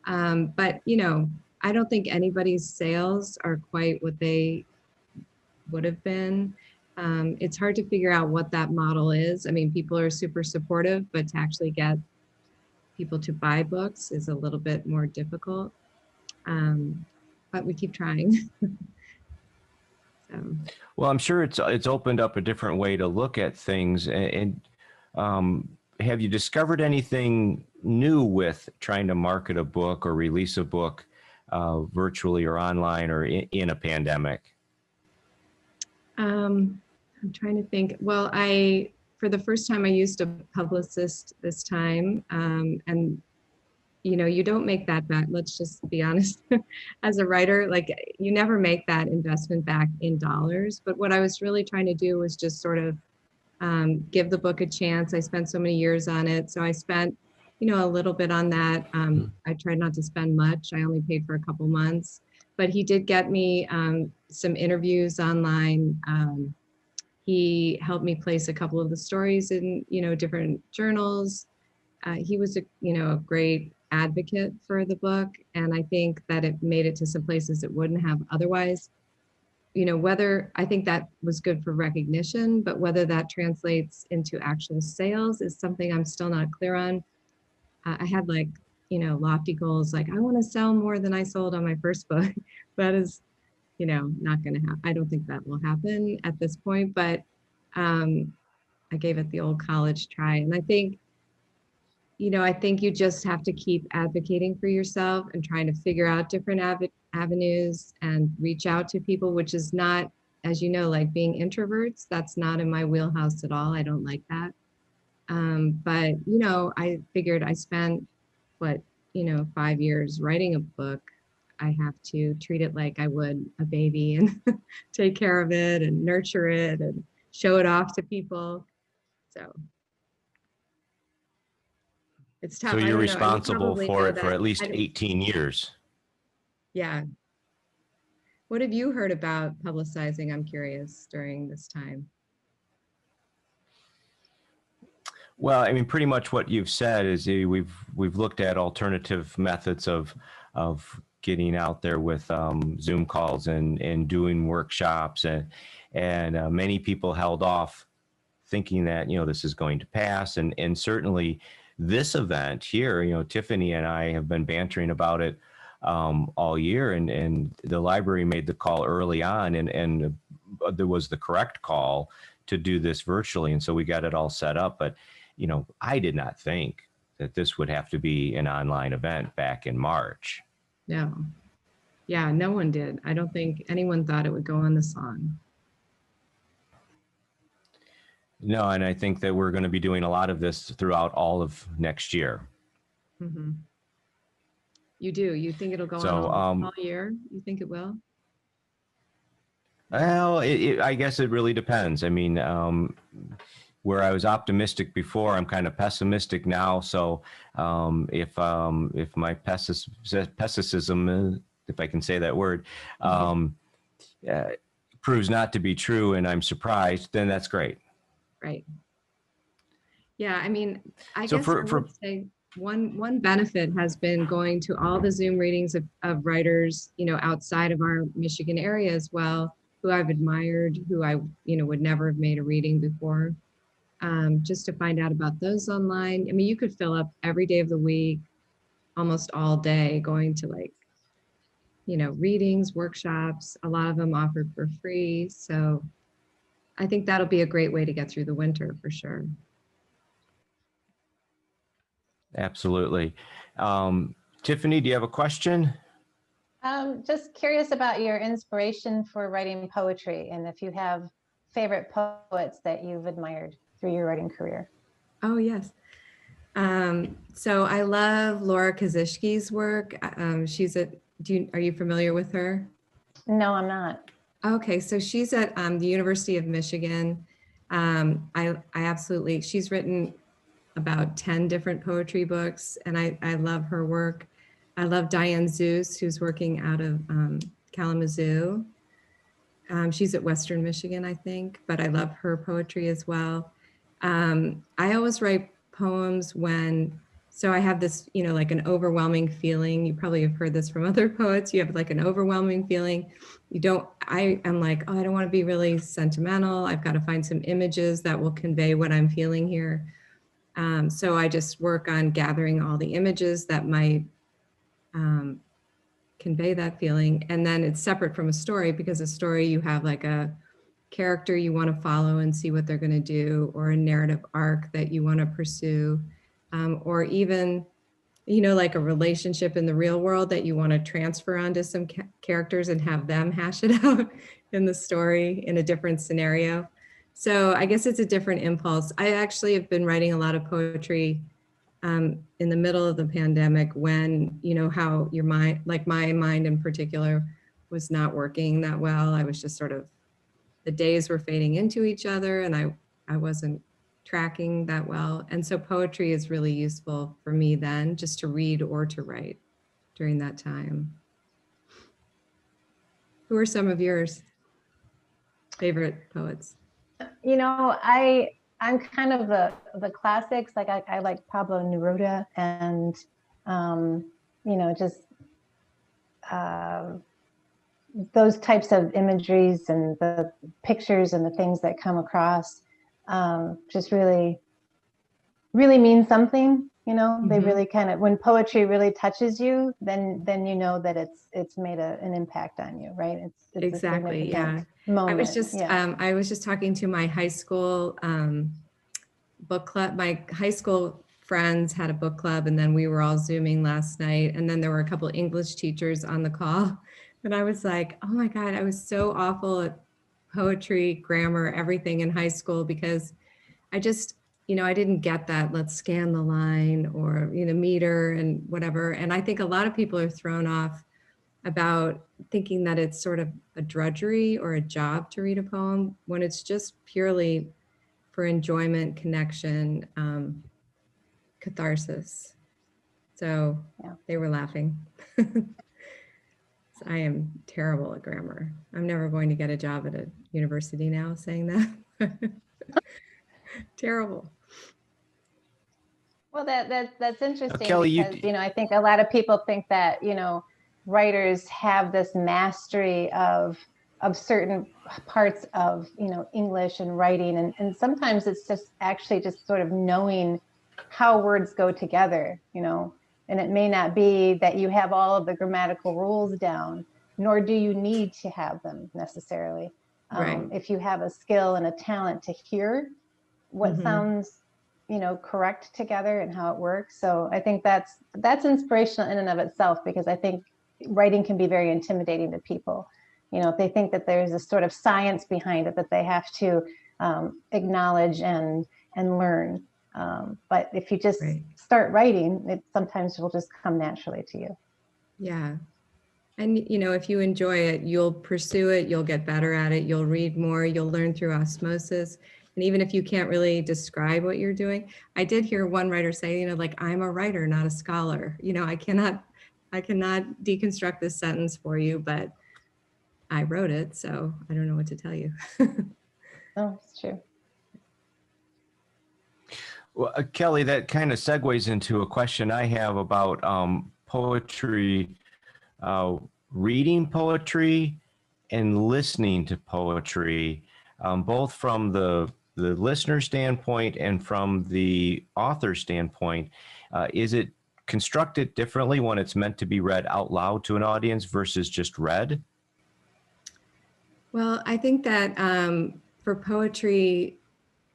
But, I don't think anybody's sales are quite what they would have been. It's hard to figure out what that model is. I mean, people are super supportive, but to actually get people to buy books is a little bit more difficult. But we keep trying. Well, I'm sure it's opened up a different way to look at things. And have you discovered anything new with trying to market a book or release a book virtually or online or in a pandemic? I'm trying to think. Well, for the first time, I used a publicist this time. And you don't make that back. Let's just be honest. As a writer, you never make that investment back in dollars. But what I was really trying to do was just sort of give the book a chance. I spent so many years on it. So I spent, a little bit on that. I tried not to spend much. I only paid for a couple months. But he did get me some interviews online. He helped me place a couple of the stories in, different journals. He was a great advocate for the book. And I think that it made it to some places it wouldn't have otherwise. Whether I think that was good for recognition, but whether that translates into actual sales is something I'm still not clear on. I had lofty goals, I want to sell more than I sold on my first book. That is, not going to happen. I don't think that will happen at this point, but I gave it the old college try. And I think you just have to keep advocating for yourself and trying to figure out different avenues and reach out to people, which is not, as you know, like being introverts. That's not in my wheelhouse at all. I don't like that. But, I figured I spent 5 years writing a book. I have to treat it like I would a baby and take care of it and nurture it and show it off to people. So it's tough. So you're I responsible for it for that. at least 18 years. Yeah. What have you heard about publicizing? I'm curious during this time. Well, I mean, pretty much what you've said is we've looked at alternative methods of getting out there with Zoom calls and doing workshops, and many people held off thinking that this is going to pass, and certainly this event here, Tiffany and I have been bantering about it all year, and the library made the call early on, and there was the correct call to do this virtually. And so we got it all set up. But, I did not think that this would have to be an online event back in March. No. Yeah, no one did. I don't think anyone thought it would go on this long. No, and I think that we're going to be doing a lot of this throughout all of next year. Mm-hmm. You do? You think it'll go So, on all year? You think it will? Well, I guess it really depends. I mean, where I was optimistic before, I'm kind of pessimistic now. So if my pessimism, if I can say that word, proves not to be true and I'm surprised, then that's great. Right. Yeah, I mean, I So guess I would say one benefit has been going to all the Zoom readings of writers, outside of our Michigan area as well, who I've admired, who I, would never have made a reading before, just to find out about those online. I mean, you could fill up every day of the week, almost all day, going to readings, workshops, a lot of them offered for free. So I think that'll be a great way to get through the winter for sure. Absolutely. Tiffany, do you have a question? Just curious about your inspiration for writing poetry, and if you have favorite poets that you've admired through your writing career. Oh, yes. So I love Laura Kazishki's work. Are you familiar with her? No, I'm not. Okay, so she's at the University of Michigan. She's written about 10 different poetry books, and I love her work. I love Diane Zeus, who's working out of Kalamazoo. She's at Western Michigan, I think, but I love her poetry as well. I always write poems so I have this, like an overwhelming feeling. You probably have heard this from other poets. You have like an overwhelming feeling. I am like, oh, I don't want to be really sentimental. I've got to find some images that will convey what I'm feeling here. So I just work on gathering all the images that might convey that feeling. And then it's separate from a story, because a story you have like a character you want to follow and see what they're going to do, or a narrative arc that you want to pursue, or even, like a relationship in the real world that you want to transfer onto some characters and have them hash it out in the story in a different scenario. So I guess it's a different impulse. I actually have been writing a lot of poetry in the middle of the pandemic, when, how your mind, like my mind in particular, was not working that well. I was just the days were fading into each other, and I wasn't tracking that well. And so poetry is really useful for me then, just to read or to write during that time. Who are some of yours favorite poets? I'm kind of the classics. Like I like Pablo Neruda, and those types of imageries and the pictures and the things that come across just really, really mean something. They really kind of, when poetry really touches you, then you know that it's made an impact on you, right? It's exactly, yeah. Moment. I was just talking to my high school book club. My high school friends had a book club, and then we were all Zooming last night, and then there were a couple English teachers on the call, and I was like, oh my God, I was so awful at poetry, grammar, everything in high school, because I just, I didn't get that, let's scan the line, or, meter and whatever. And I think a lot of people are thrown off about thinking that it's sort of a drudgery or a job to read a poem, when it's just purely for enjoyment, connection, catharsis. So yeah. They were laughing. I am terrible at grammar. I'm never going to get a job at a university now saying that. Terrible. Well, that's interesting, Kelly, because I think a lot of people think that writers have this mastery of certain parts of English and writing, and sometimes it's just actually just sort of knowing how words go together, you know, and it may not be that you have all of the grammatical rules down, nor do you need to have them necessarily. Right. If you have a skill and a talent to hear what Mhm. sounds, you know, correct together and how it works. So I think that's inspirational in and of itself, because I think writing can be very intimidating to people. You know, if they think that there's a sort of science behind it that they have to acknowledge and learn. But if you just Right. start writing, it sometimes will just come naturally to you. Yeah. And, you know, if you enjoy it, you'll pursue it, you'll get better at it, you'll read more, you'll learn through osmosis. And even if you can't really describe what you're doing, I did hear one writer say, you know, like, I'm a writer, not a scholar. You know, I cannot deconstruct this sentence for you, but I wrote it, so I don't know what to tell you. Oh, it's true. Well, Kelly, that kind of segues into a question I have about poetry, reading poetry and listening to poetry, both from the listener standpoint and from the author standpoint. Is it constructed differently when it's meant to be read out loud to an audience versus just read? Well, I think that for poetry,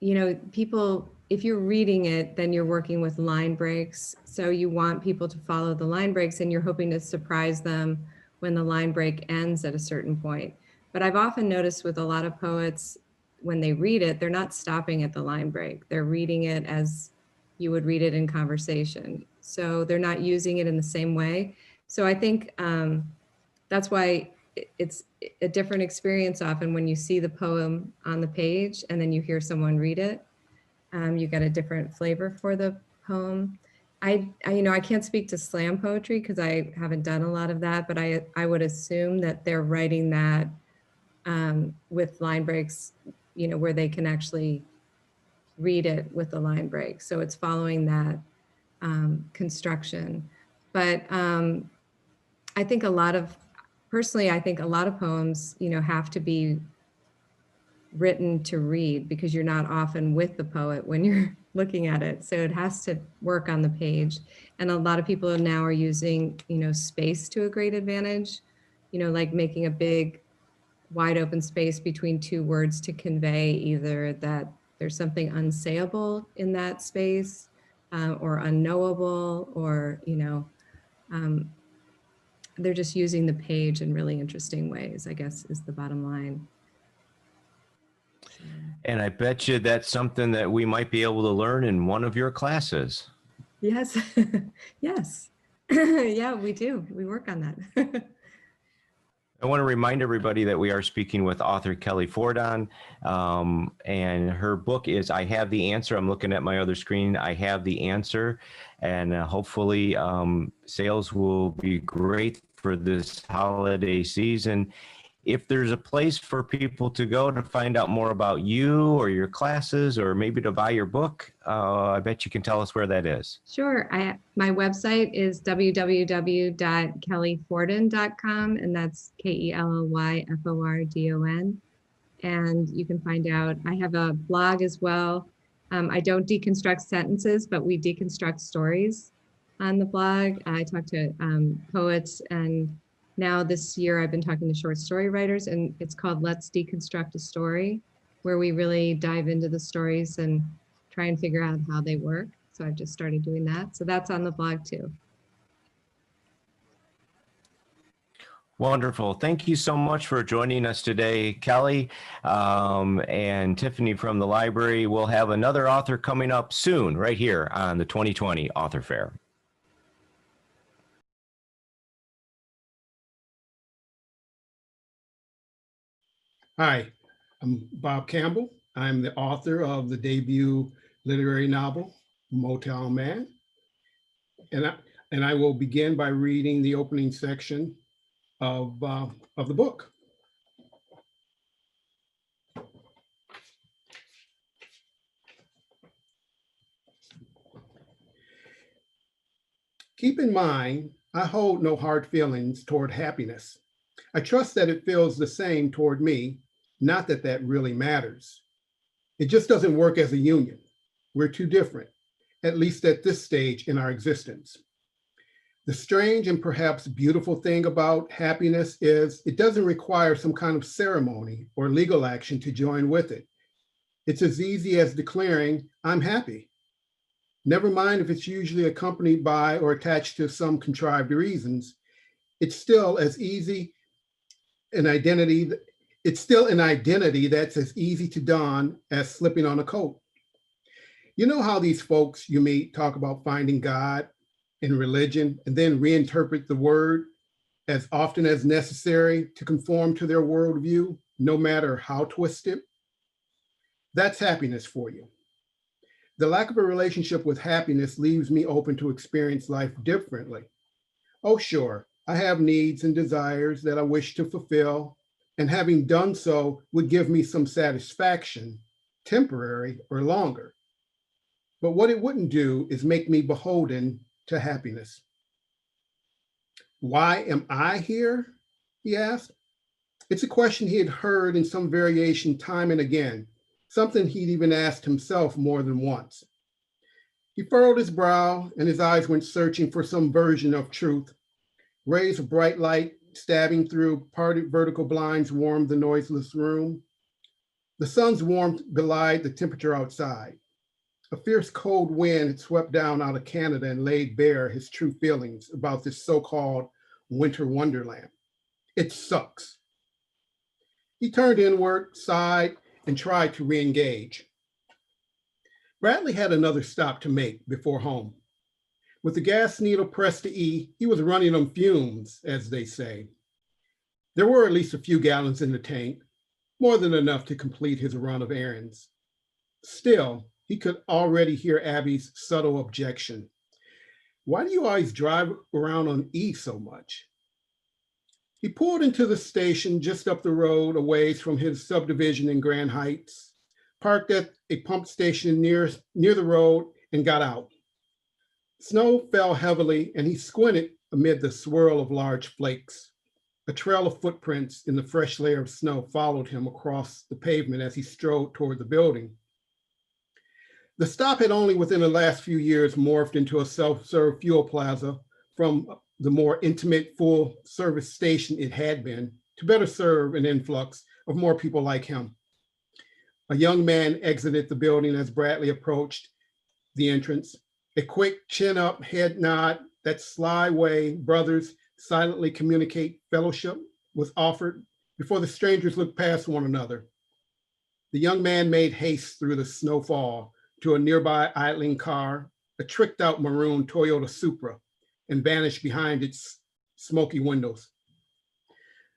you know, people, if you're reading it, then you're working with line breaks. So you want people to follow the line breaks, and you're hoping to surprise them when the line break ends at a certain point. But I've often noticed with a lot of poets, when they read it, they're not stopping at the line break. They're reading it as you would read it in conversation. So they're not using it in the same way. So I think that's why it's a different experience often when you see the poem on the page and then you hear someone read it. You get a different flavor for the poem. I you know, I can't speak to slam poetry because I haven't done a lot of that, but I would assume that they're writing that with line breaks, you know, where they can actually read it with the line break. So it's following that construction. But I think personally, I think a lot of poems, you know, have to be written to read because you're not often with the poet when you're looking at it. So it has to work on the page. And a lot of people now are using, you know, space to a great advantage, you know, like making a big wide open space between two words to convey either that there's something unsayable in that space or unknowable, or, you know, they're just using the page in really interesting ways, I guess, is the bottom line. And I bet you that's something that we might be able to learn in one of your classes. Yes. Yes. Yeah, we do. We work on that. I want to remind everybody that we are speaking with author Kelly Fordon, and her book is I Have the Answer. I'm looking at my other screen. I Have the Answer, and hopefully sales will be great for this holiday season. If there's a place for people to go to find out more about you or your classes, or maybe to buy your book, I bet you can tell us where that is. Sure. My website is www.kellyfordon.com, and that's KELLYFORDON. And you can find out, I have a blog as well. I don't deconstruct sentences, but we deconstruct stories on the blog. I talk to poets, and now this year I've been talking to short story writers, and it's called Let's Deconstruct a Story, where we really dive into the stories and try and figure out how they work. So I've just started doing that. So that's on the blog too. Wonderful. Thank you so much for joining us today, Kelly and Tiffany from the library. We'll have another author coming up soon, right here on the 2020 Author Fair. Hi, I'm Bob Campbell. I'm the author of the debut literary novel, Motown Man. And I will begin by reading the opening section of the book. Keep in mind, I hold no hard feelings toward happiness. I trust that it feels the same toward me, not that that really matters. It just doesn't work as a union. We're too different. at least at this stage in our existence. The strange and perhaps beautiful thing about happiness is it doesn't require some kind of ceremony or legal action to join with it. It's as easy as declaring, I'm happy. Never mind if it's usually accompanied by or attached to some contrived reasons. It's still as easy an identity. It's still an identity that's as easy to don as slipping on a coat. You know how these folks you meet talk about finding God in religion and then reinterpret the word as often as necessary to conform to their worldview, no matter how twisted? That's happiness for you. The lack of a relationship with happiness leaves me open to experience life differently. Oh, sure, I have needs and desires that I wish to fulfill, and having done so would give me some satisfaction, temporary or longer. But what it wouldn't do is make me beholden to happiness. Why am I here? He asked. It's a question he had heard in some variation time and again, something he'd even asked himself more than once. He furrowed his brow and his eyes went searching for some version of truth. Rays of bright light stabbing through parted vertical blinds warmed the noiseless room. The sun's warmth belied the temperature outside. A fierce cold wind had swept down out of Canada and laid bare his true feelings about this so-called winter wonderland. It sucks. He turned inward, sighed, and tried to re-engage. Bradley had another stop to make before home. With the gas needle pressed to E, he was running on fumes, as they say. There were at least a few gallons in the tank, more than enough to complete his run of errands. Still, he could already hear Abby's subtle objection. Why do you always drive around on E so much? He pulled into the station just up the road a ways from his subdivision in Grand Heights, parked at a pump station near the road, and got out. Snow fell heavily, and he squinted amid the swirl of large flakes. A trail of footprints in the fresh layer of snow followed him across the pavement as he strode toward the building. The stop had only within the last few years morphed into a self-serve fuel plaza from the more intimate full-service station it had been to better serve an influx of more people like him. A young man exited the building as Bradley approached the entrance. A quick chin-up, head nod, that sly way brothers silently communicate fellowship was offered before the strangers looked past one another. The young man made haste through the snowfall to a nearby idling car, a tricked-out maroon Toyota Supra, and vanished behind its smoky windows.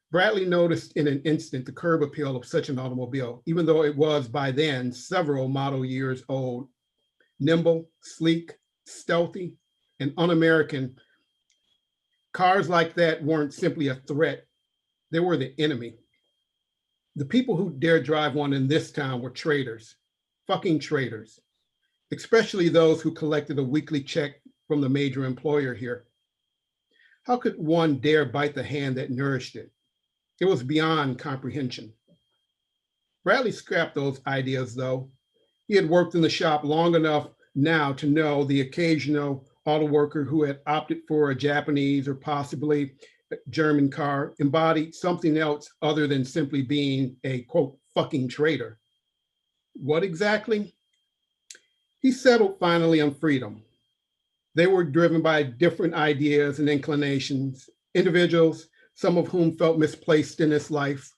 Bradley noticed in an instant the curb appeal of such an automobile, even though it was by then several model years old. Nimble, sleek, stealthy, and un-American, cars like that weren't simply a threat, they were the enemy. The people who dared drive one in this town were traitors, fucking traitors, especially those who collected a weekly check from the major employer here. How could one dare bite the hand that nourished it? It was beyond comprehension. Bradley scrapped those ideas, though. He had worked in the shop long enough now to know the occasional auto worker who had opted for a Japanese or possibly a German car embodied something else other than simply being a, quote, fucking traitor. What exactly? He settled finally on freedom. They were driven by different ideas and inclinations, individuals, some of whom felt misplaced in this life.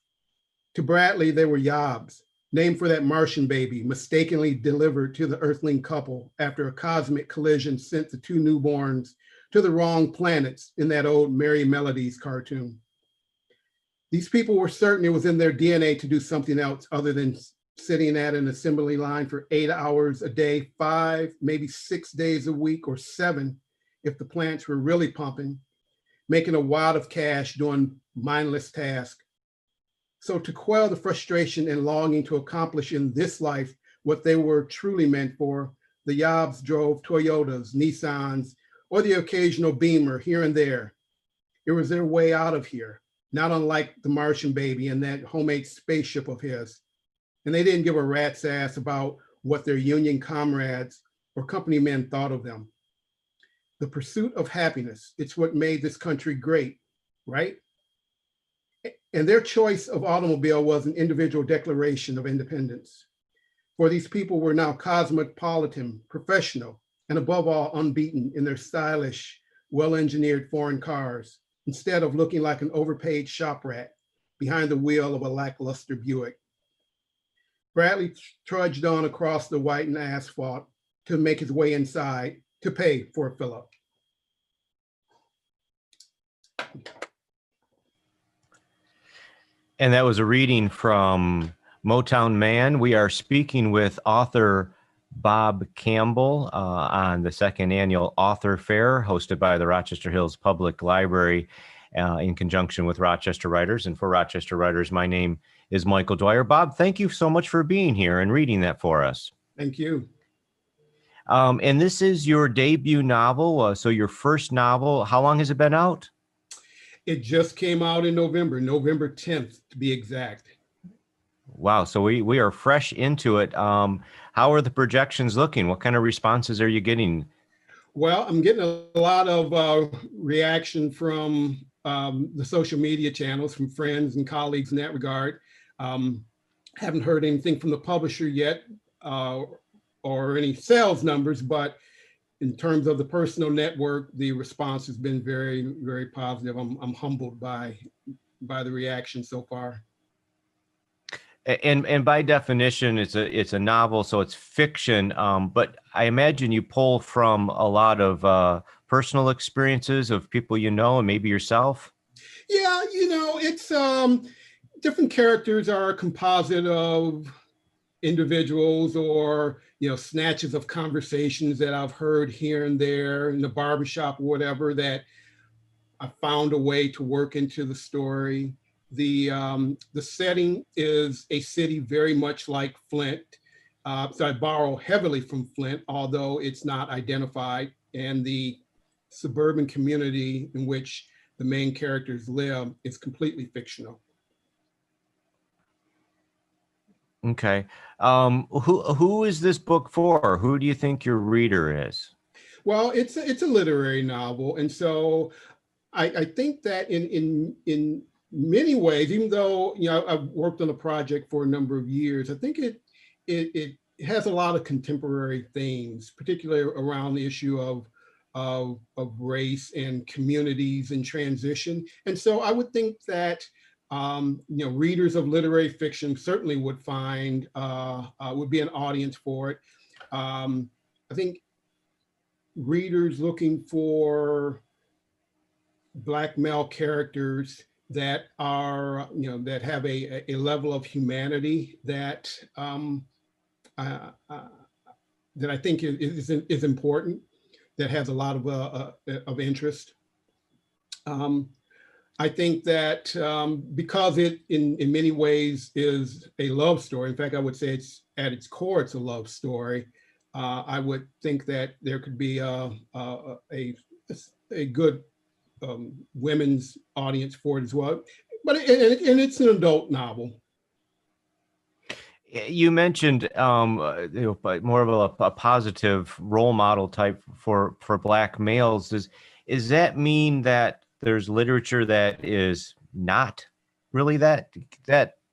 To Bradley, they were Yobs, named for that Martian baby mistakenly delivered to the Earthling couple after a cosmic collision sent the two newborns to the wrong planets in that old Merry Melodies cartoon. These people were certain it was in their DNA to do something else other than sitting at an assembly line for 8 hours a day, 5, maybe 6 days a week, or 7 if the plants were really pumping, making a wad of cash doing mindless tasks. So to quell the frustration and longing to accomplish in this life what they were truly meant for, the Yobs drove Toyotas, Nissans, or the occasional Beamer here and there. It was their way out of here, not unlike the Martian baby and that homemade spaceship of his. And they didn't give a rat's ass about what their union comrades or company men thought of them. The pursuit of happiness, it's what made this country great, right? And their choice of automobile was an individual declaration of independence. For these people were now cosmopolitan, professional, and above all, unbeaten in their stylish, well-engineered foreign cars, instead of looking like an overpaid shop rat behind the wheel of a lackluster Buick. Bradley trudged on across the whitened asphalt to make his way inside to pay for a fill-up. And that was a reading from Motown Man. We are speaking with author Bob Campbell on the second annual Author Fair hosted by the Rochester Hills Public Library in conjunction with Rochester Writers. And for Rochester Writers, my name is Michael Dwyer. Bob, thank you so much for being here and reading that for us. Thank you. And this is your debut novel, so your first novel. How long has it been out? It just came out in November 10th to be exact. Wow, so we are fresh into it. How are the projections looking? What kind of responses are you getting? Well, I'm getting a lot of reaction from the social media channels, from friends and colleagues in that regard. Haven't heard anything from the publisher yet or any sales numbers, but in terms of the personal network, the response has been very, very positive. I'm humbled by the reaction so far. And by definition, it's a novel, so it's fiction. But I imagine you pull from a lot of personal experiences of people you know, and maybe yourself. Yeah, it's different characters are a composite of individuals or snatches of conversations that I've heard here and there in the barbershop or whatever that I found a way to work into the story. The setting is a city very much like Flint. So I borrow heavily from Flint, although it's not identified. And the suburban community in which the main characters live is completely fictional. Okay. Who is this book for? Who do you think your reader is? Well, it's a literary novel. And so I think that in many ways, even though I've worked on a project for a number of years, I think it has a lot of contemporary themes, particularly around the issue of race and communities and transition. And so I would think that readers of literary fiction certainly would find would be an audience for it. I think readers looking for Black male characters that are, that have a level of humanity that that I think is important, that has a lot of interest. I think that because it in many ways is a love story, in fact, I would say it's at its core, it's a love story. I would think that there could be a good women's audience for it as well. But it's an adult novel. You mentioned more of a positive role model type for Black males. Does that mean that there's literature that is not really that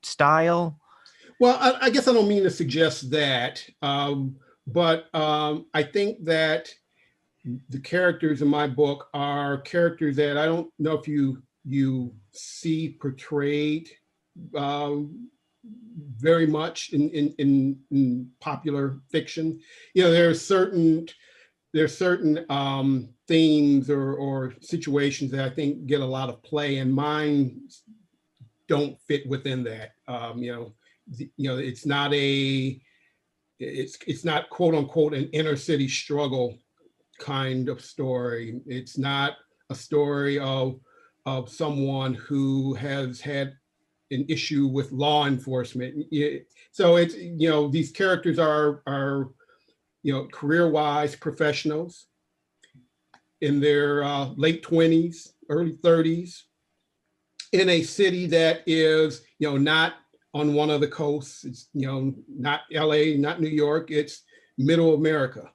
style? Well, I guess I don't mean to suggest that, but I think that the characters in my book are characters that I don't know if you see portrayed very much in popular fiction. There's certain themes or situations that I think get a lot of play, and mine don't fit within that. It's not quote unquote an inner city struggle kind of story. It's not a story of someone who has had an issue with law enforcement. So it's, these characters are career-wise professionals in their late 20s, early 30s, in a city that is, not on one of the coasts. It's, not LA, not New York, it's middle America.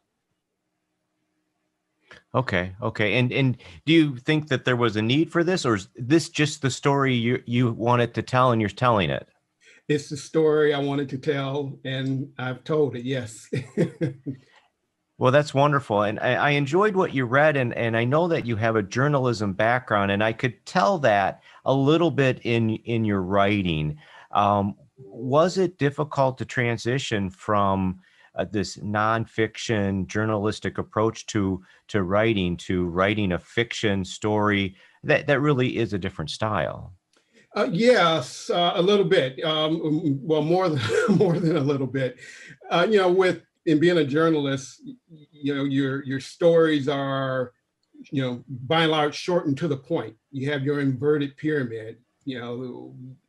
Okay. Okay. And do you think that there was a need for this, or is this just the story you wanted to tell and you're telling it? It's the story I wanted to tell, and I've told it. Yes. Well, that's wonderful. And I enjoyed what you read, and I know that you have a journalism background, and I could tell that a little bit in your writing. Was it difficult to transition from this nonfiction journalistic approach to writing a fiction story that really is a different style? Yes, a little bit. Well, more than more than a little bit. With in being a journalist, your stories are, by and large, short and to the point. You have your inverted pyramid.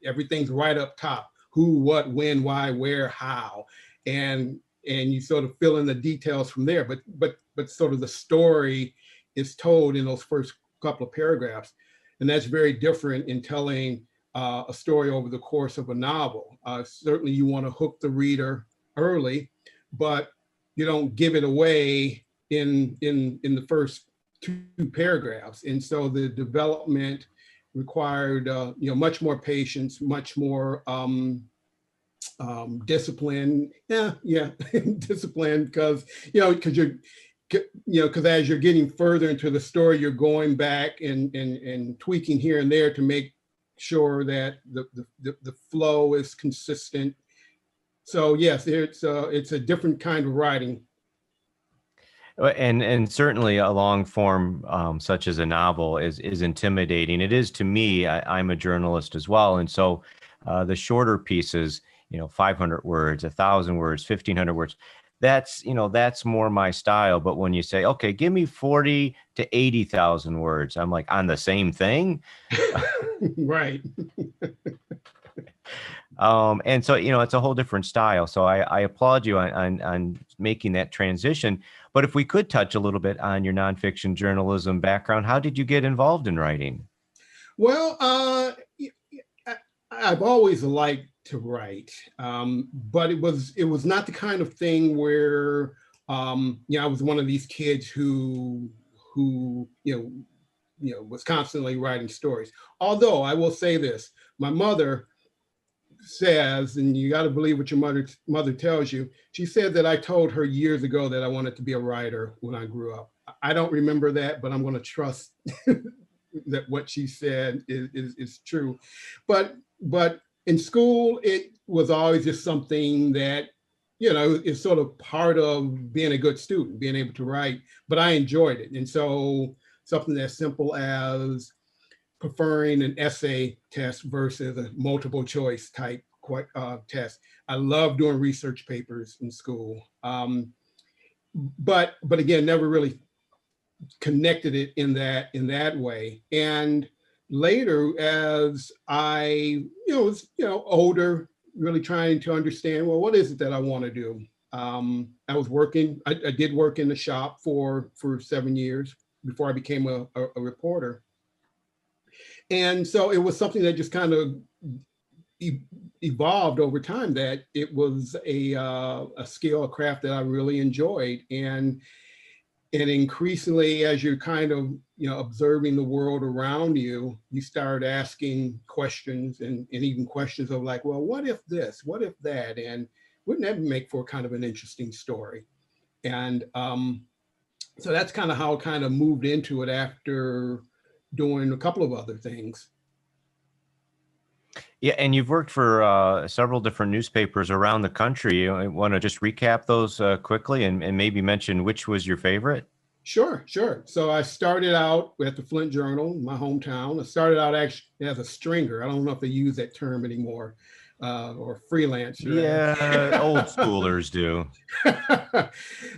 Everything's right up top: who, what, when, why, where, how, and you sort of fill in the details from there. But sort of the story is told in those first couple of paragraphs, and that's very different in telling a story over the course of a novel. Certainly you want to hook the reader early, but you don't give it away in the first two paragraphs. And so the development required much more patience, much more discipline. Yeah, discipline, because because as you're getting further into the story, you're going back and tweaking here and there to make sure that the flow is consistent. So yes, it's a different kind of writing. And certainly a long form such as a novel is intimidating. It is to me. I'm a journalist as well, and so the shorter pieces, 500 words, 1,000 words, 1,500 words, that's more my style. But when you say, okay, give me 40 to 80,000 words, I'm like, on the same thing. Right. And so, it's a whole different style. So I applaud you on making that transition. But if we could touch a little bit on your nonfiction journalism background, how did you get involved in writing? Well, I've always liked to write, but it was not the kind of thing where I was one of these kids who was constantly writing stories. Although I will say this, my mother says, and you got to believe what your mother tells you. She said that I told her years ago that I wanted to be a writer when I grew up. I don't remember that, but I'm going to trust that what she said is true. But in school, it was always just something that is sort of part of being a good student, being able to write. But I enjoyed it, and so something as simple as preferring an essay test versus a multiple choice type test. I love doing research papers in school, but again, never really connected it in that way. And later, as I was older, really trying to understand, well, what is it that I want to do? I was working. I did work in the shop for 7 years before I became a reporter. And so it was something that just kind of evolved over time, that it was a skill, a craft that I really enjoyed. And increasingly, as you're kind of observing the world around you, you start asking questions, and even questions of like, well, what if this? What if that? And wouldn't that make for kind of an interesting story? And so that's kind of how I kind of moved into it after doing a couple of other things. Yeah, and you've worked for several different newspapers around the country. You want to just recap those quickly and maybe mention which was your favorite? Sure. So I started out at the Flint Journal, my hometown. I started out actually as a stringer. I don't know if they use that term anymore, or freelancer. Yeah, old schoolers do.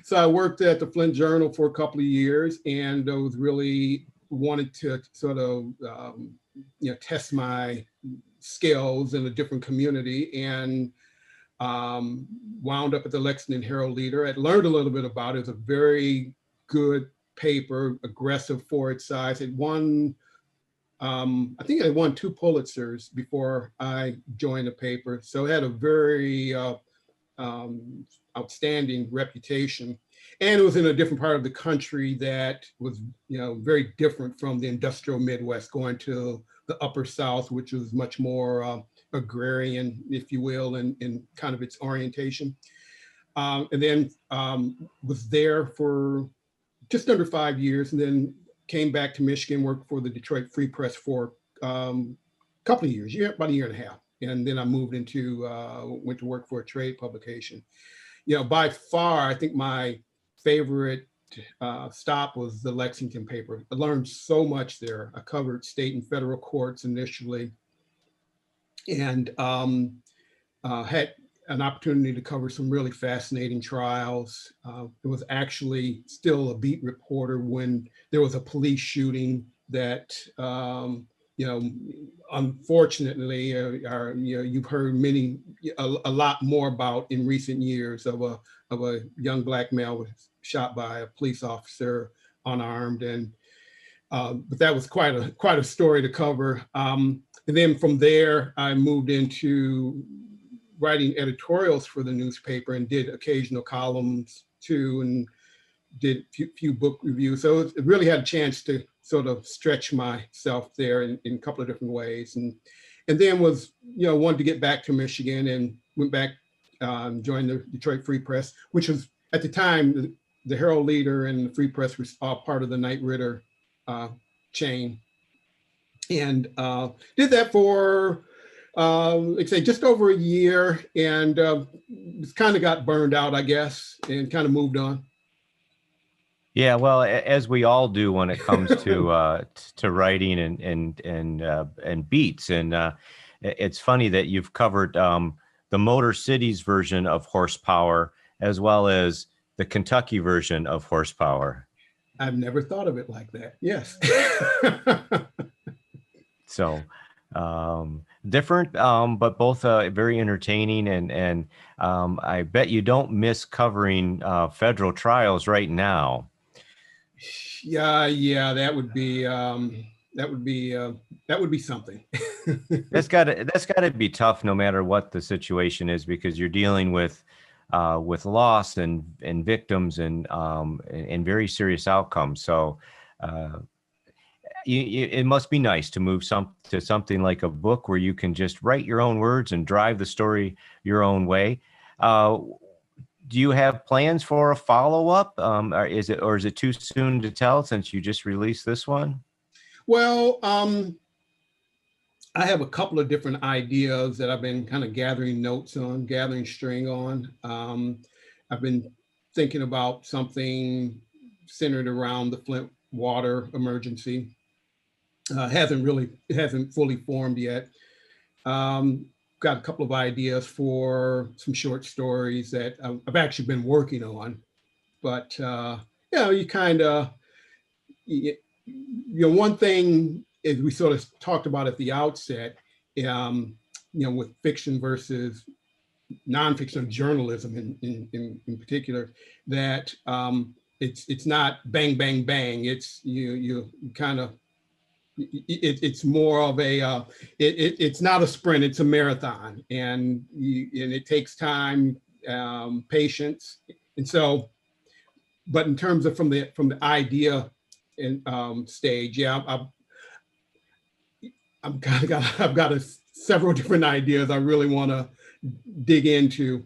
So I worked at the Flint Journal for a couple of years, and I was really wanted to sort of test my skills in a different community, and wound up at the Lexington Herald-Leader. I learned a little bit about it. It's a very good paper, aggressive for its size. It won, I think it won 2 Pulitzers before I joined the paper. So it had a very outstanding reputation. And it was in a different part of the country that was, very different from the industrial Midwest, going to the upper South, which was much more agrarian, if you will, in kind of its orientation. And then was there for just under 5 years, and then came back to Michigan, worked for the Detroit Free Press for a couple of years, about a year and a half. And then I moved into, went to work for a trade publication. By far, I think my favorite stop was the Lexington paper. I learned so much there. I covered state and federal courts initially, and had an opportunity to cover some really fascinating trials. It was actually still a beat reporter when there was a police shooting that, unfortunately, you've heard a lot more about in recent years of a young black male was shot by a police officer unarmed, and but that was quite a story to cover. And then from there, I moved into writing editorials for the newspaper and did occasional columns too, and did a few book reviews. So it really had a chance to sort of stretch myself there in a couple of different ways. And then was, wanted to get back to Michigan and went back, joined the Detroit Free Press, which was at the time, the Herald Leader and the Free Press was all part of the Knight Ridder chain. And did that for, like I say, just over a year, and kind of got burned out, I guess, and kind of moved on. Yeah, well, as we all do when it comes to writing and beats, and it's funny that you've covered the Motor Cities version of Horsepower as well as the Kentucky version of Horsepower. I've never thought of it like that. Yes. So different, but both very entertaining, and I bet you don't miss covering federal trials right now. Yeah, that would be something. That's gotta be tough, no matter what the situation is, because you're dealing with loss and victims and very serious outcomes. So it must be nice to move to something like a book where you can just write your own words and drive the story your own way. Do you have plans for a follow-up? Or is it too soon to tell since you just released this one? Well, I have a couple of different ideas that I've been kind of gathering string on. I've been thinking about something centered around the Flint water emergency. Hasn't fully formed yet. Got a couple of ideas for some short stories that I've actually been working on, but you kind of, one thing is we sort of talked about at the outset, with fiction versus nonfiction journalism in particular, that it's not bang bang bang. It's you kind of. It's more of a it's not a sprint, it's a marathon, and it takes time, patience, and so, but in terms of from the idea and stage, I've got several different ideas I really want to dig into.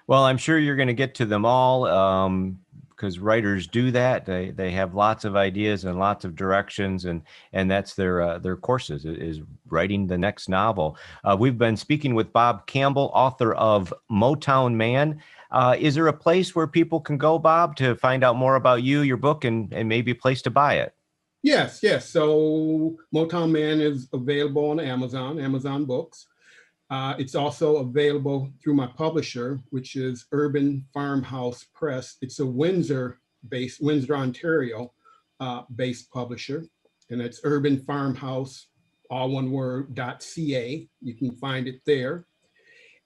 Well, I'm sure you're going to get to them all, because writers do that. They have lots of ideas and lots of directions, and that's their courses, is writing the next novel. We've been speaking with Bob Campbell, author of Motown Man. Is there a place where people can go, Bob, to find out more about you, your book, and maybe a place to buy it? Yes. So Motown Man is available on Amazon Books. It's also available through my publisher, which is Urban Farmhouse Press. It's a Windsor, Ontario based publisher, and it's Urban Farmhouse, all one word, .ca. You can find it there.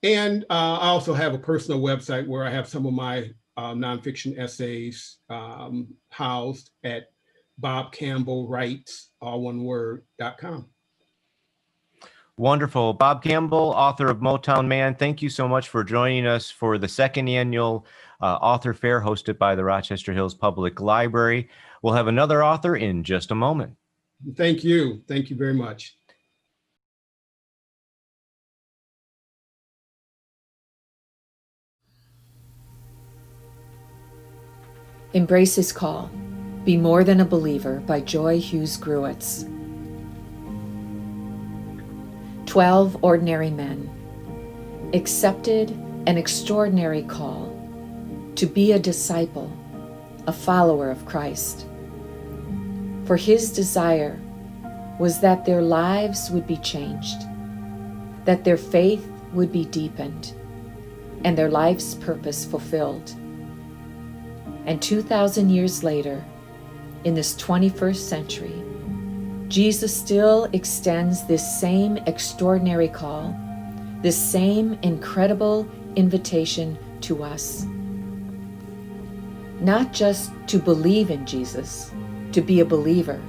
And I also have a personal website where I have some of my nonfiction essays housed at bobcampbellwrites, all one word, .com. Wonderful. Bob Campbell, author of Motown Man, thank you so much for joining us for the second annual author fair hosted by the Rochester Hills Public Library. We'll have another author in just a moment. Thank you. Thank you very much. Embrace His Call. Be More Than a Believer by Joy Hughes Gruitz. 12 ordinary men accepted an extraordinary call to be a disciple, a follower of Christ. For his desire was that their lives would be changed, that their faith would be deepened, and their life's purpose fulfilled. And 2,000 years later, in this 21st century, Jesus still extends this same extraordinary call, this same incredible invitation to us. Not just to believe in Jesus, to be a believer,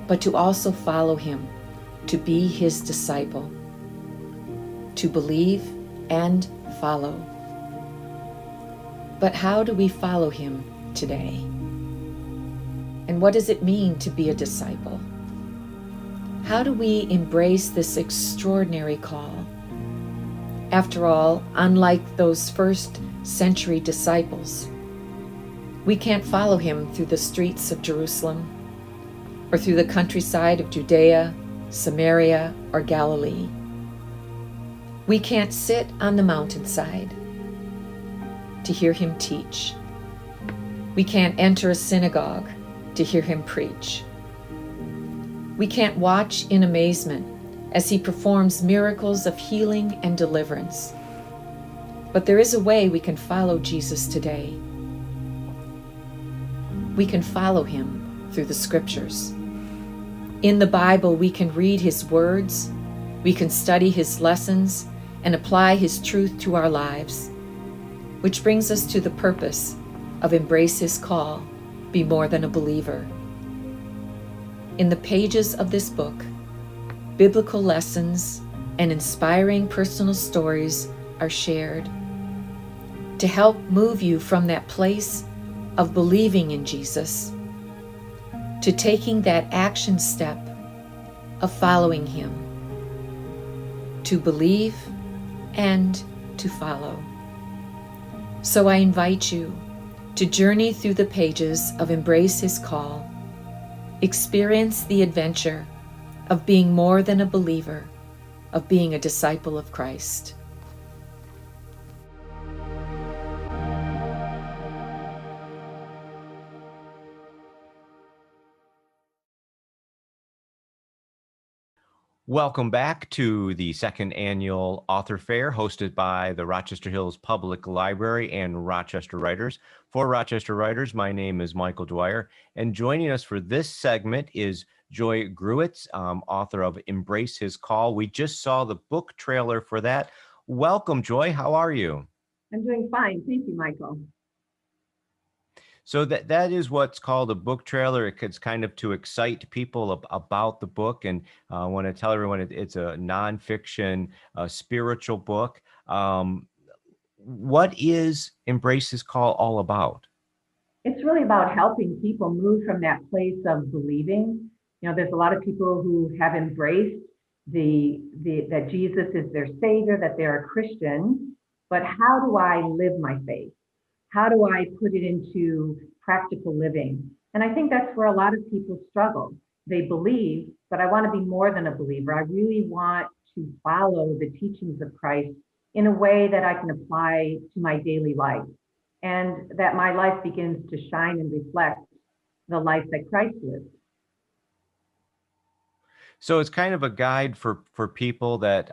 but to also follow him, to be his disciple, to believe and follow. But how do we follow him today? And what does it mean to be a disciple? How do we embrace this extraordinary call? After all, unlike those first century disciples, we can't follow him through the streets of Jerusalem or through the countryside of Judea, Samaria, or Galilee. We can't sit on the mountainside to hear him teach. We can't enter a synagogue to hear him preach. We can't watch in amazement as he performs miracles of healing and deliverance. But there is a way we can follow Jesus today. We can follow him through the scriptures. In the Bible, we can read his words, we can study his lessons, and apply his truth to our lives. Which brings us to the purpose of Embrace His Call, Be More Than a Believer. In the pages of this book, biblical lessons and inspiring personal stories are shared to help move you from that place of believing in Jesus to taking that action step of following him, to believe and to follow. So I invite you to journey through the pages of Embrace His Call, experience the adventure of being more than a believer, of being a disciple of Christ. Welcome back to the second annual author fair hosted by the Rochester Hills Public Library and Rochester Writers. For Rochester Writers, my name is Michael Dwyer, and joining us for this segment is Joy Gruitz, author of Embrace His Call. We just saw the book trailer for that. Welcome, Joy. How are you? I'm doing fine. Thank you, Michael. So that is what's called a book trailer. It's kind of to excite people about the book. And I want to tell everyone it's a nonfiction, spiritual book. What is Embrace His Call all about? It's really about helping people move from that place of believing. You know, there's a lot of people who have embraced that Jesus is their savior, that they're a Christian. But how do I live my faith? How do I put it into practical living? And I think that's where a lot of people struggle. They believe, but I want to be more than a believer. I really want to follow the teachings of Christ in a way that I can apply to my daily life, and that my life begins to shine and reflect the life that Christ lived. So it's kind of a guide for people that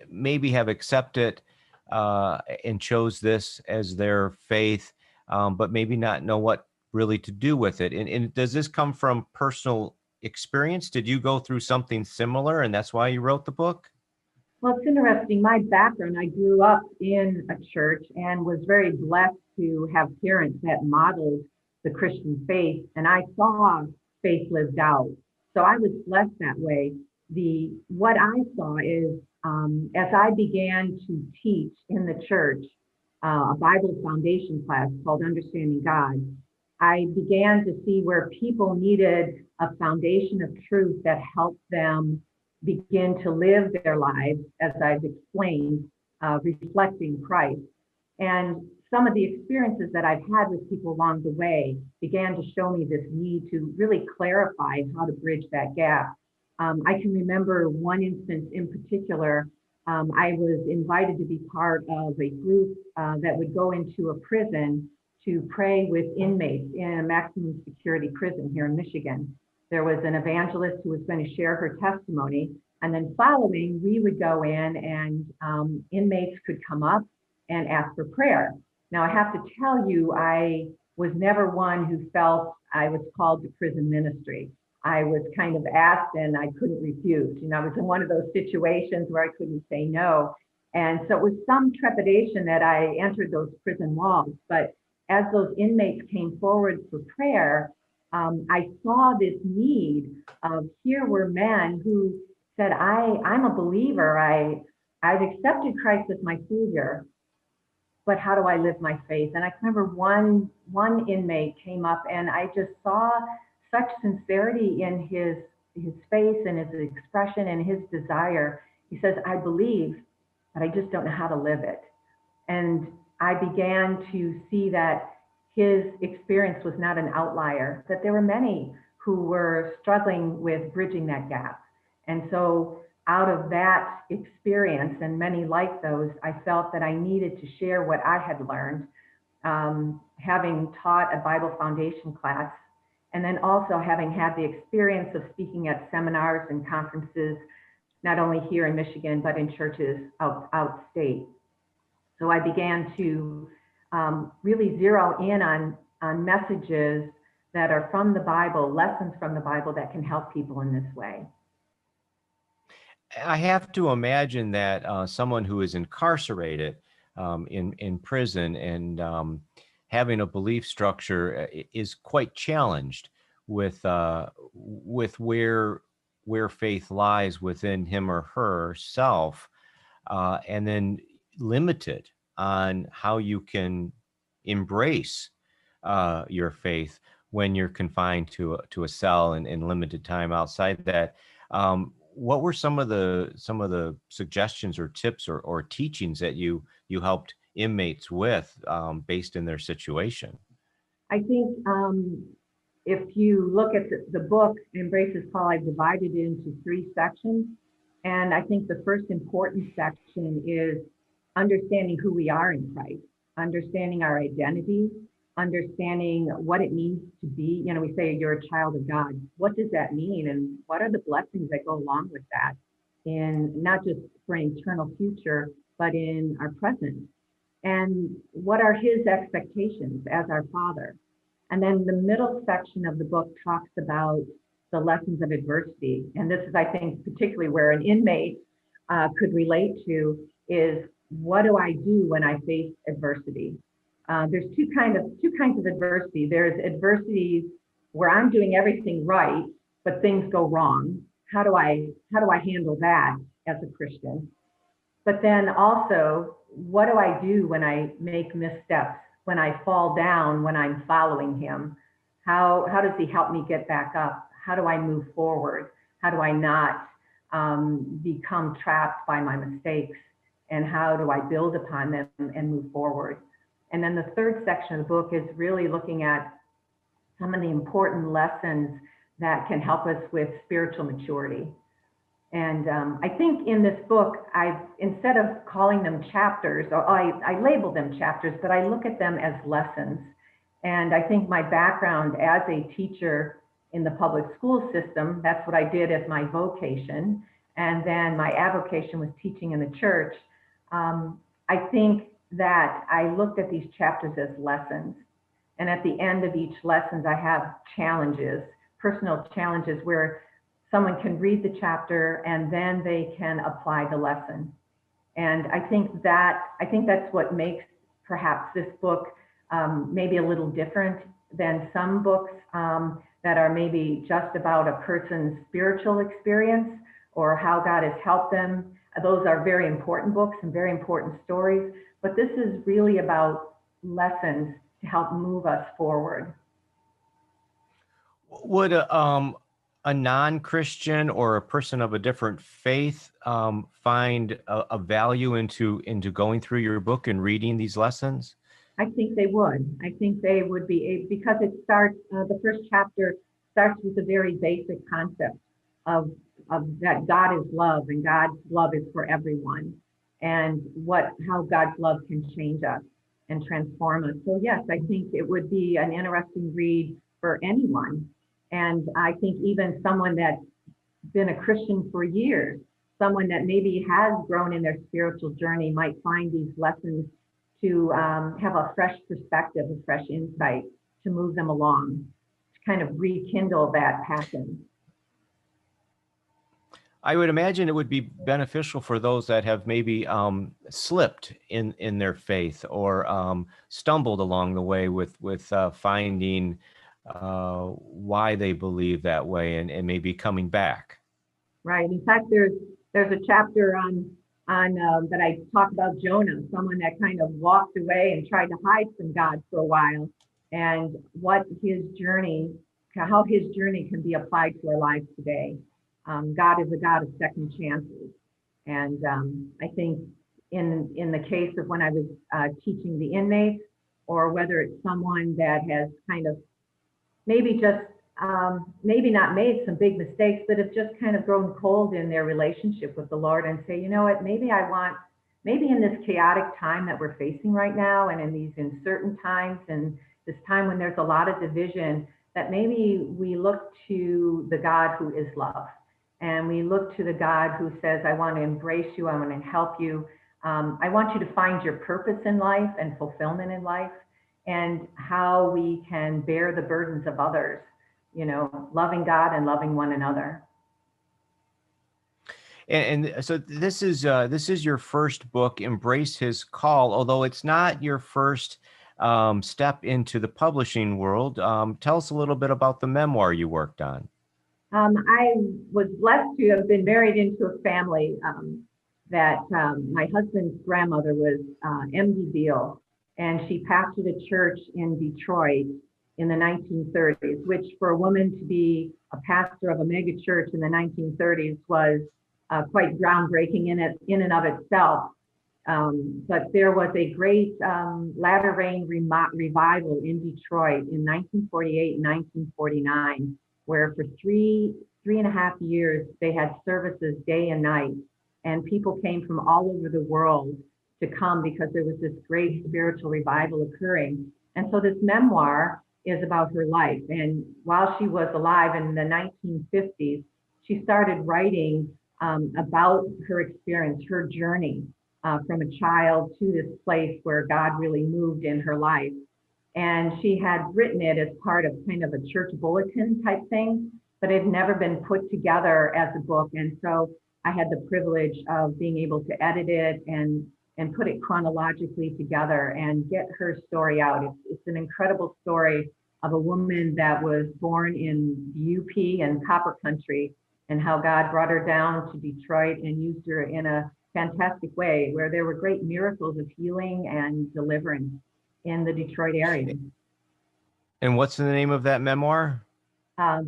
maybe have accepted and chose this as their faith, but maybe not know what really to do with it. And does this come from personal experience? Did you go through something similar and that's why you wrote the book? Well, it's interesting. My background, I grew up in a church and was very blessed to have parents that modeled the Christian faith, and I saw faith lived out. So I was blessed that way. what I saw is as I began to teach in the church a Bible foundation class called Understanding God, I began to see where people needed a foundation of truth that helped them begin to live their lives, as I've explained, reflecting Christ. And some of the experiences that I've had with people along the way began to show me this need to really clarify how to bridge that gap. I can remember one instance in particular. I was invited to be part of a group that would go into a prison to pray with inmates in a maximum security prison here in Michigan. There was an evangelist who was going to share her testimony, and then following, we would go in and inmates could come up and ask for prayer. Now, I have to tell you, I was never one who felt I was called to prison ministry. I was kind of asked and I couldn't refuse. You know, I was in one of those situations where I couldn't say no. And so it was some trepidation that I entered those prison walls. But as those inmates came forward for prayer, I saw this need of, here were men who said, I'm a believer. I've accepted Christ as my Savior, but how do I live my faith? And I can remember one inmate came up, and I just saw such sincerity in his face and his expression and his desire. He says, I believe, but I just don't know how to live it. And I began to see that his experience was not an outlier, that there were many who were struggling with bridging that gap. And so out of that experience and many like those, I felt that I needed to share what I had learned, having taught a Bible foundation class, and then also having had the experience of speaking at seminars and conferences, not only here in Michigan, but in churches outstate. So I began to really zero in on messages that are from the Bible, lessons from the Bible that can help people in this way. I have to imagine that someone who is incarcerated in prison and having a belief structure is quite challenged with where faith lies within him or herself, and then limited on how you can embrace your faith when you're confined to a cell and limited time outside that. What were some of the suggestions or tips or teachings that you helped inmates with based in their situation? I think if you look at the book, Embraces Paul, I've divided it into 3 sections. And I think the first important section is understanding who we are in Christ, understanding our identity, understanding what it means to be, you know, we say you're a child of God. What does that mean? And what are the blessings that go along with that, in not just for an eternal future, but in our present? And what are his expectations as our Father? And then the middle section of the book talks about the lessons of adversity. And this is, I think, particularly where an inmate could relate to, is what do I do when I face adversity? There's two kinds of adversity. There's adversity where I'm doing everything right, but things go wrong. How do I handle that as a Christian? But then also, what do I do when I make missteps, when I fall down, when I'm following him? How does he help me get back up? How do I move forward? How do I not become trapped by my mistakes? And how do I build upon them and move forward? And then the third section of the book is really looking at some of the important lessons that can help us with spiritual maturity. And I think in this book, instead of calling them chapters, or I label them chapters, but I look at them as lessons. And I think my background as a teacher in the public school system, that's what I did as my vocation. And then my avocation was teaching in the church. I think that I looked at these chapters as lessons. And at the end of each lesson, I have challenges, personal challenges, where someone can read the chapter and then they can apply the lesson. And I think that's what makes perhaps this book maybe a little different than some books that are maybe just about a person's spiritual experience. or how God has helped them. Those are very important books and very important stories, but this is really about lessons to help move us forward. Would a non-Christian or a person of a different faith find a value into going through your book and reading these lessons? I think they would. I think they would be, because it starts, the first chapter starts with a very basic concept of that God is love, and God's love is for everyone, and how God's love can change us and transform us. So yes, I think it would be an interesting read for anyone. And I think even someone that's been a Christian for years, someone that maybe has grown in their spiritual journey, might find these lessons to have a fresh perspective, a fresh insight to move them along, to kind of rekindle that passion. I would imagine it would be beneficial for those that have maybe slipped in their faith, or stumbled along the way with finding why they believe that way, and maybe coming back. Right. In fact, there's a chapter on that I talk about Jonah, someone that kind of walked away and tried to hide from God for a while, and how his journey can be applied to our lives today. God is a God of second chances. And I think in the case of when I was teaching the inmates, or whether it's someone that has kind of maybe not made some big mistakes, but have just kind of grown cold in their relationship with the Lord, and say, you know what, maybe in this chaotic time that we're facing right now, and in these uncertain times, and this time when there's a lot of division, that maybe we look to the God who is love. And we look to the God who says, I want to embrace you, I want to help you. I want you to find your purpose in life and fulfillment in life, and how we can bear the burdens of others, loving God and loving one another. And so this is your first book, Embrace His Call, although it's not your first step into the publishing world. Tell us a little bit about the memoir you worked on. I was blessed to have been married into a family that my husband's grandmother was M.D. Beale, and she pastored a church in Detroit in the 1930s, which for a woman to be a pastor of a mega church in the 1930s was quite groundbreaking in and of itself. But there was a great latter rain revival in Detroit in 1948 and 1949, where for three and a half years, they had services day and night, and people came from all over the world to come because there was this great spiritual revival occurring. And so this memoir is about her life. And while she was alive in the 1950s, she started writing about her experience, her journey from a child to this place where God really moved in her life. And she had written it as part of kind of a church bulletin type thing, but it had never been put together as a book. And so I had the privilege of being able to edit it and put it chronologically together and get her story out. It's an incredible story of a woman that was born in UP and Copper Country, and how God brought her down to Detroit and used her in a fantastic way, where there were great miracles of healing and deliverance in the Detroit area. And what's the name of that memoir? A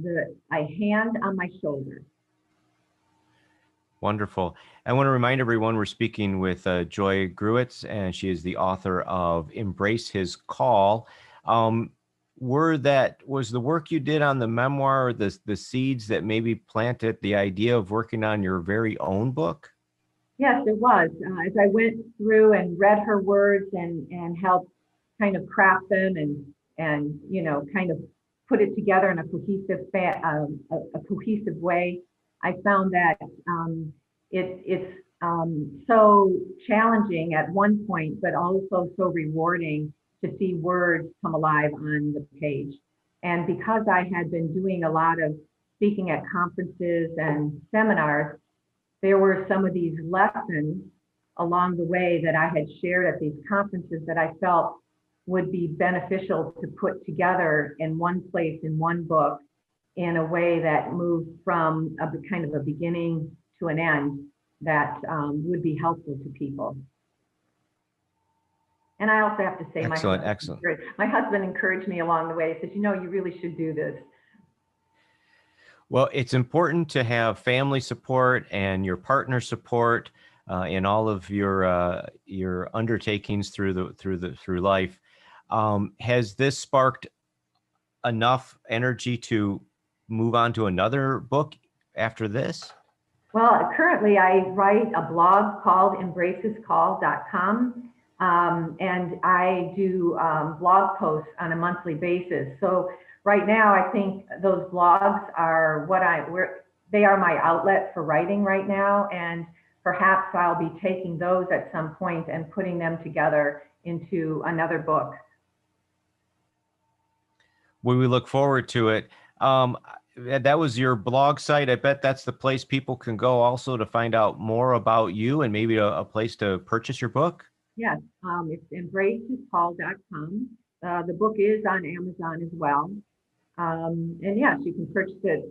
Hand on My Shoulder. Wonderful. I want to remind everyone we're speaking with Joy Gruitz, and she is the author of Embrace His Call. Was the work you did on the memoir the seeds that maybe planted the idea of working on your very own book? Yes, it was. As I went through and read her words and helped kind of craft them and kind of put it together in a cohesive way, I found that it's so challenging at one point, but also so rewarding to see words come alive on the page. And because I had been doing a lot of speaking at conferences and seminars, there were some of these lessons along the way that I had shared at these conferences that I felt would be beneficial to put together in one place, in one book, in a way that moved from a kind of a beginning to an end that would be helpful to people. And I also have to say, Excellent. my husband encouraged me along the way. He says, you know, you really should do this. Well, it's important to have family support and your partner support in all of your undertakings through life. Has this sparked enough energy to move on to another book after this? Well, currently I write a blog called embracescall.com, and I do blog posts on a monthly basis. So right now, I think those blogs are they are my outlet for writing right now, and perhaps I'll be taking those at some point and putting them together into another book. Well, we look forward to it. That was your blog site. I bet that's the place people can go also to find out more about you and maybe a place to purchase your book. Yes, it's embracescall.com. The book is on Amazon as well. And yes, you can purchase it.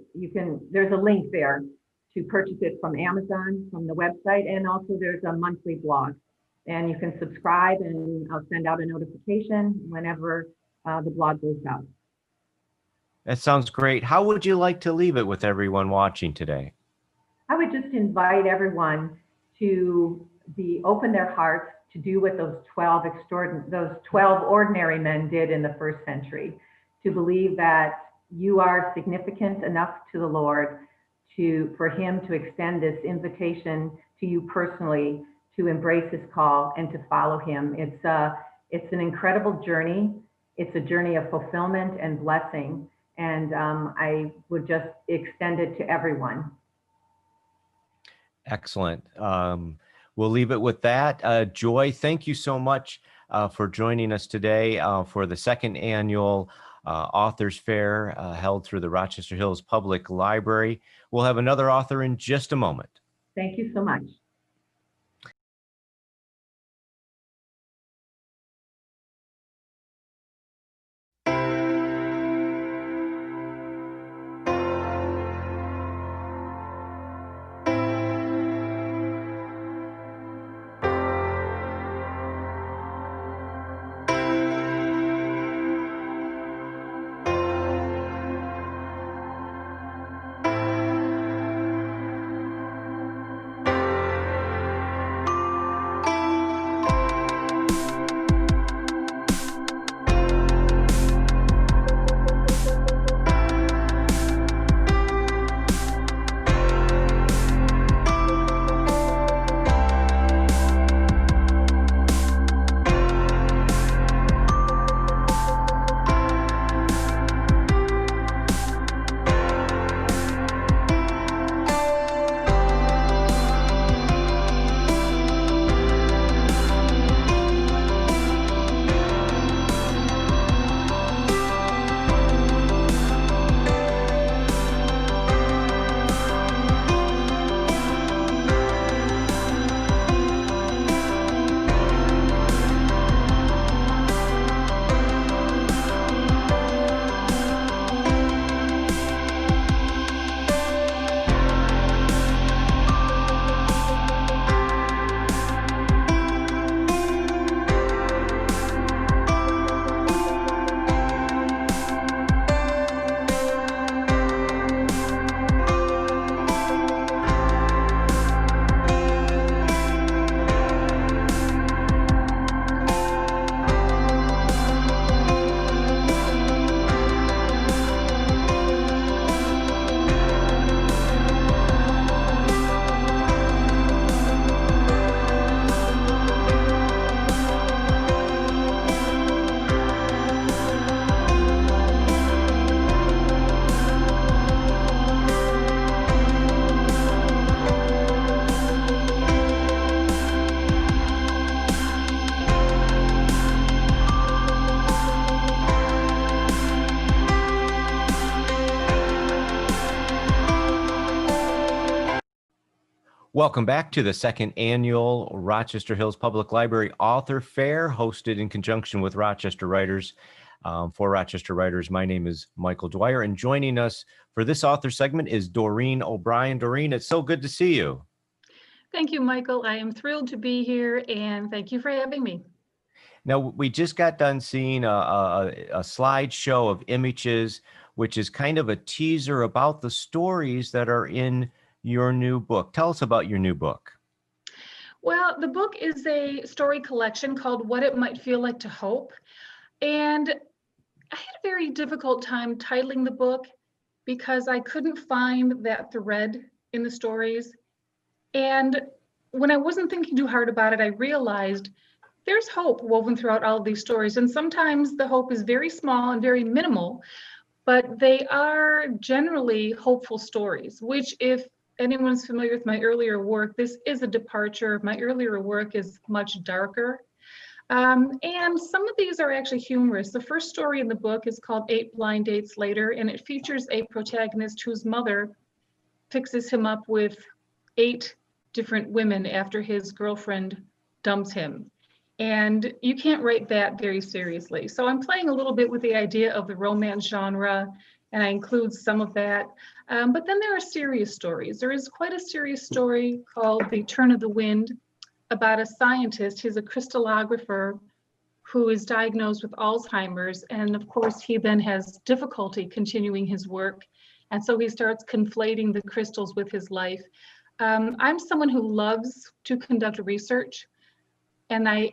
There's a link there to purchase it from Amazon, from the website, and also there's a monthly blog. And you can subscribe, and I'll send out a notification whenever the blog goes out. That sounds great. How would you like to leave it with everyone watching today? I would just invite everyone to open their hearts to do what those 12 ordinary men did in the first century, to believe that you are significant enough to the Lord for him to extend this invitation to you personally, to embrace his call and to follow him. It's an incredible journey. It's a journey of fulfillment and blessing. And I would just extend it to everyone. Excellent. We'll leave it with that. Joy, thank you so much for joining us today for the second annual Authors Fair held through the Rochester Hills Public Library. We'll have another author in just a moment. Thank you so much. Welcome back to the second annual Rochester Hills Public Library Author Fair, hosted in conjunction with Rochester Writers. For Rochester Writers, my name is Michael Dwyer, and joining us for this author segment is Doreen O'Brien. Doreen, it's so good to see you. Thank you, Michael. I am thrilled to be here, and thank you for having me. Now, we just got done seeing a slideshow of images, which is kind of a teaser about the stories that are in your new book. Tell us about your new book. Well, the book is a story collection called What It Might Feel Like to Hope. And I had a very difficult time titling the book because I couldn't find that thread in the stories. And when I wasn't thinking too hard about it, I realized there's hope woven throughout all of these stories. And sometimes the hope is very small and very minimal, but they are generally hopeful stories, which, if anyone's familiar with my earlier work, this is a departure. My earlier work is much darker. And some of these are actually humorous. The first story in the book is called 8 Blind Dates Later, and it features a protagonist whose mother fixes him up with 8 different women after his girlfriend dumps him. And you can't write that very seriously. So I'm playing a little bit with the idea of the romance genre, and I include some of that. But then there are serious stories. There is quite a serious story called The Turn of the Wind about a scientist. He's a crystallographer who is diagnosed with Alzheimer's. And of course, he then has difficulty continuing his work. And so he starts conflating the crystals with his life. I'm someone who loves to conduct research, and I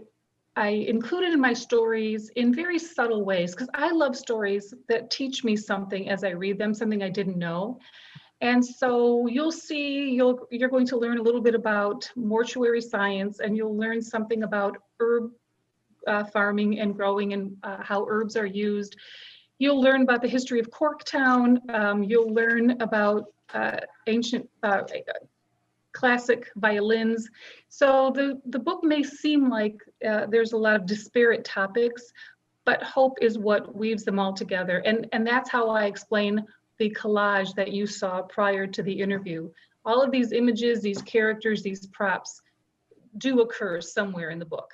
include it in my stories in very subtle ways, because I love stories that teach me something as I read them, something I didn't know. And so you'll see, you're going to learn a little bit about mortuary science, and you'll learn something about herb farming and growing and how herbs are used. You'll learn about the history of Corktown. You'll learn about ancient classic violins. So the book may seem like there's a lot of disparate topics, but hope is what weaves them all together. And that's how I explain the collage that you saw prior to the interview. All of these images, these characters, these props do occur somewhere in the book.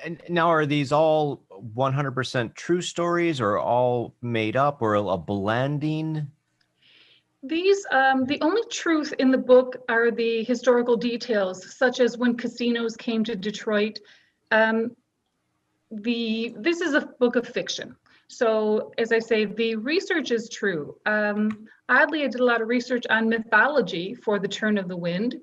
And now, are these all 100% true stories, or all made up, or a blending? These, the only truth in the book are the historical details, such as when casinos came to Detroit. This is a book of fiction. So as I say, the research is true. Oddly, I did a lot of research on mythology for The Turn of the Wind,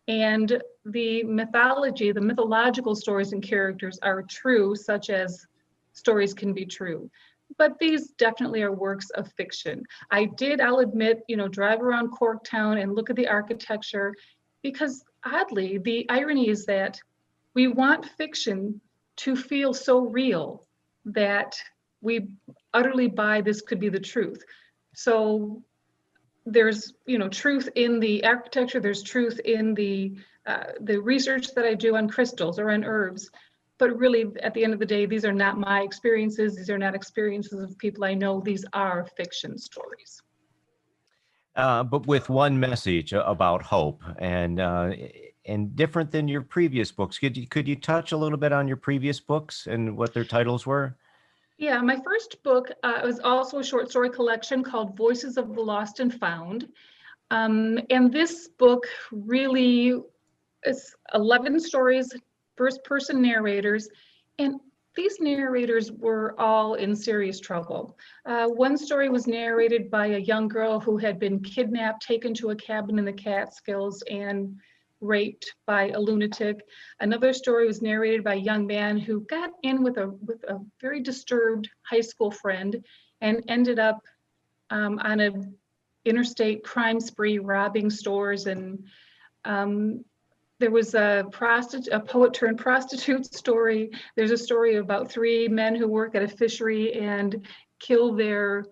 and the mythology, the mythological stories and characters are true, such as stories can be true. But these definitely are works of fiction. I'll admit, drive around Corktown and look at the architecture, because oddly, the irony is that we want fiction to feel so real that we utterly buy this could be the truth. So there's, truth in the architecture, there's truth in the research that I do on crystals or on herbs. But really, at the end of the day, these are not my experiences. These are not experiences of people I know. These are fiction stories. But with one message about hope, and different than your previous books. Could you touch a little bit on your previous books and what their titles were? Yeah, my first book was also a short story collection called Voices of the Lost and Found. And this book really is 11 stories, first-person narrators, and these narrators were all in serious trouble. One story was narrated by a young girl who had been kidnapped, taken to a cabin in the Catskills, and raped by a lunatic. Another story was narrated by a young man who got in with a very disturbed high school friend and ended up on an interstate crime spree, robbing stores. And there was a poet turned prostitute story. There's a story about 3 men who work at a fishery and kill their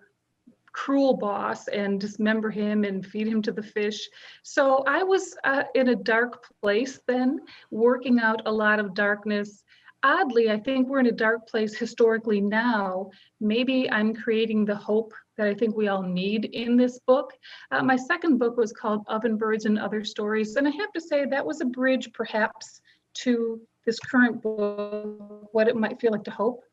cruel boss and dismember him and feed him to the fish. So I was in a dark place then, working out a lot of darkness. Oddly, I think we're in a dark place historically now. Maybe I'm creating the hope that I think we all need in this book. My second book was called Oven Birds and Other Stories. And I have to say that was a bridge perhaps to this current book, What It Might Feel Like to Hope.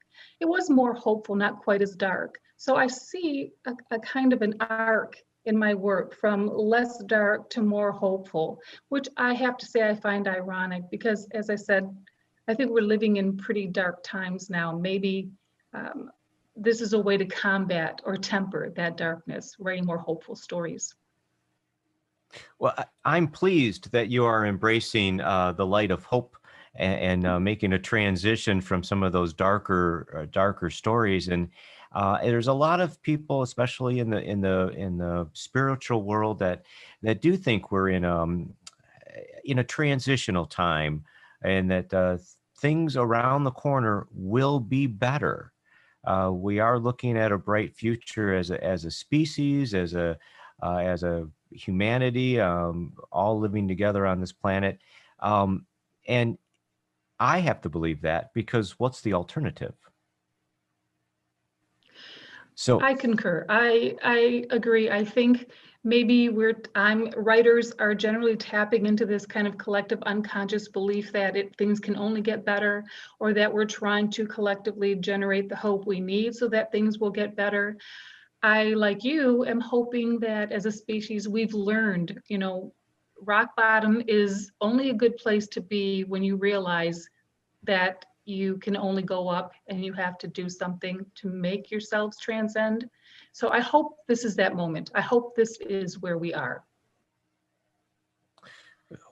it was more hopeful, not quite as dark. So I see a kind of an arc in my work from less dark to more hopeful, which I have to say I find ironic because, as I said, I think we're living in pretty dark times now. Maybe this is a way to combat or temper that darkness, writing more hopeful stories. Well, I'm pleased that you are embracing the light of hope and making a transition from some of those darker stories. And there's a lot of people, especially in the spiritual world, that do think we're in a transitional time, and that things around the corner will be better. We are looking at a bright future as a species, as a humanity, all living together on this planet. And I have to believe that, because what's the alternative? So I concur. I agree. I think maybe writers are generally tapping into this kind of collective unconscious belief that things can only get better, or that we're trying to collectively generate the hope we need so that things will get better. I, like you, am hoping that as a species we've learned, rock bottom is only a good place to be when you realize that you can only go up and you have to do something to make yourselves transcend. So I hope this is that moment. I hope this is where we are.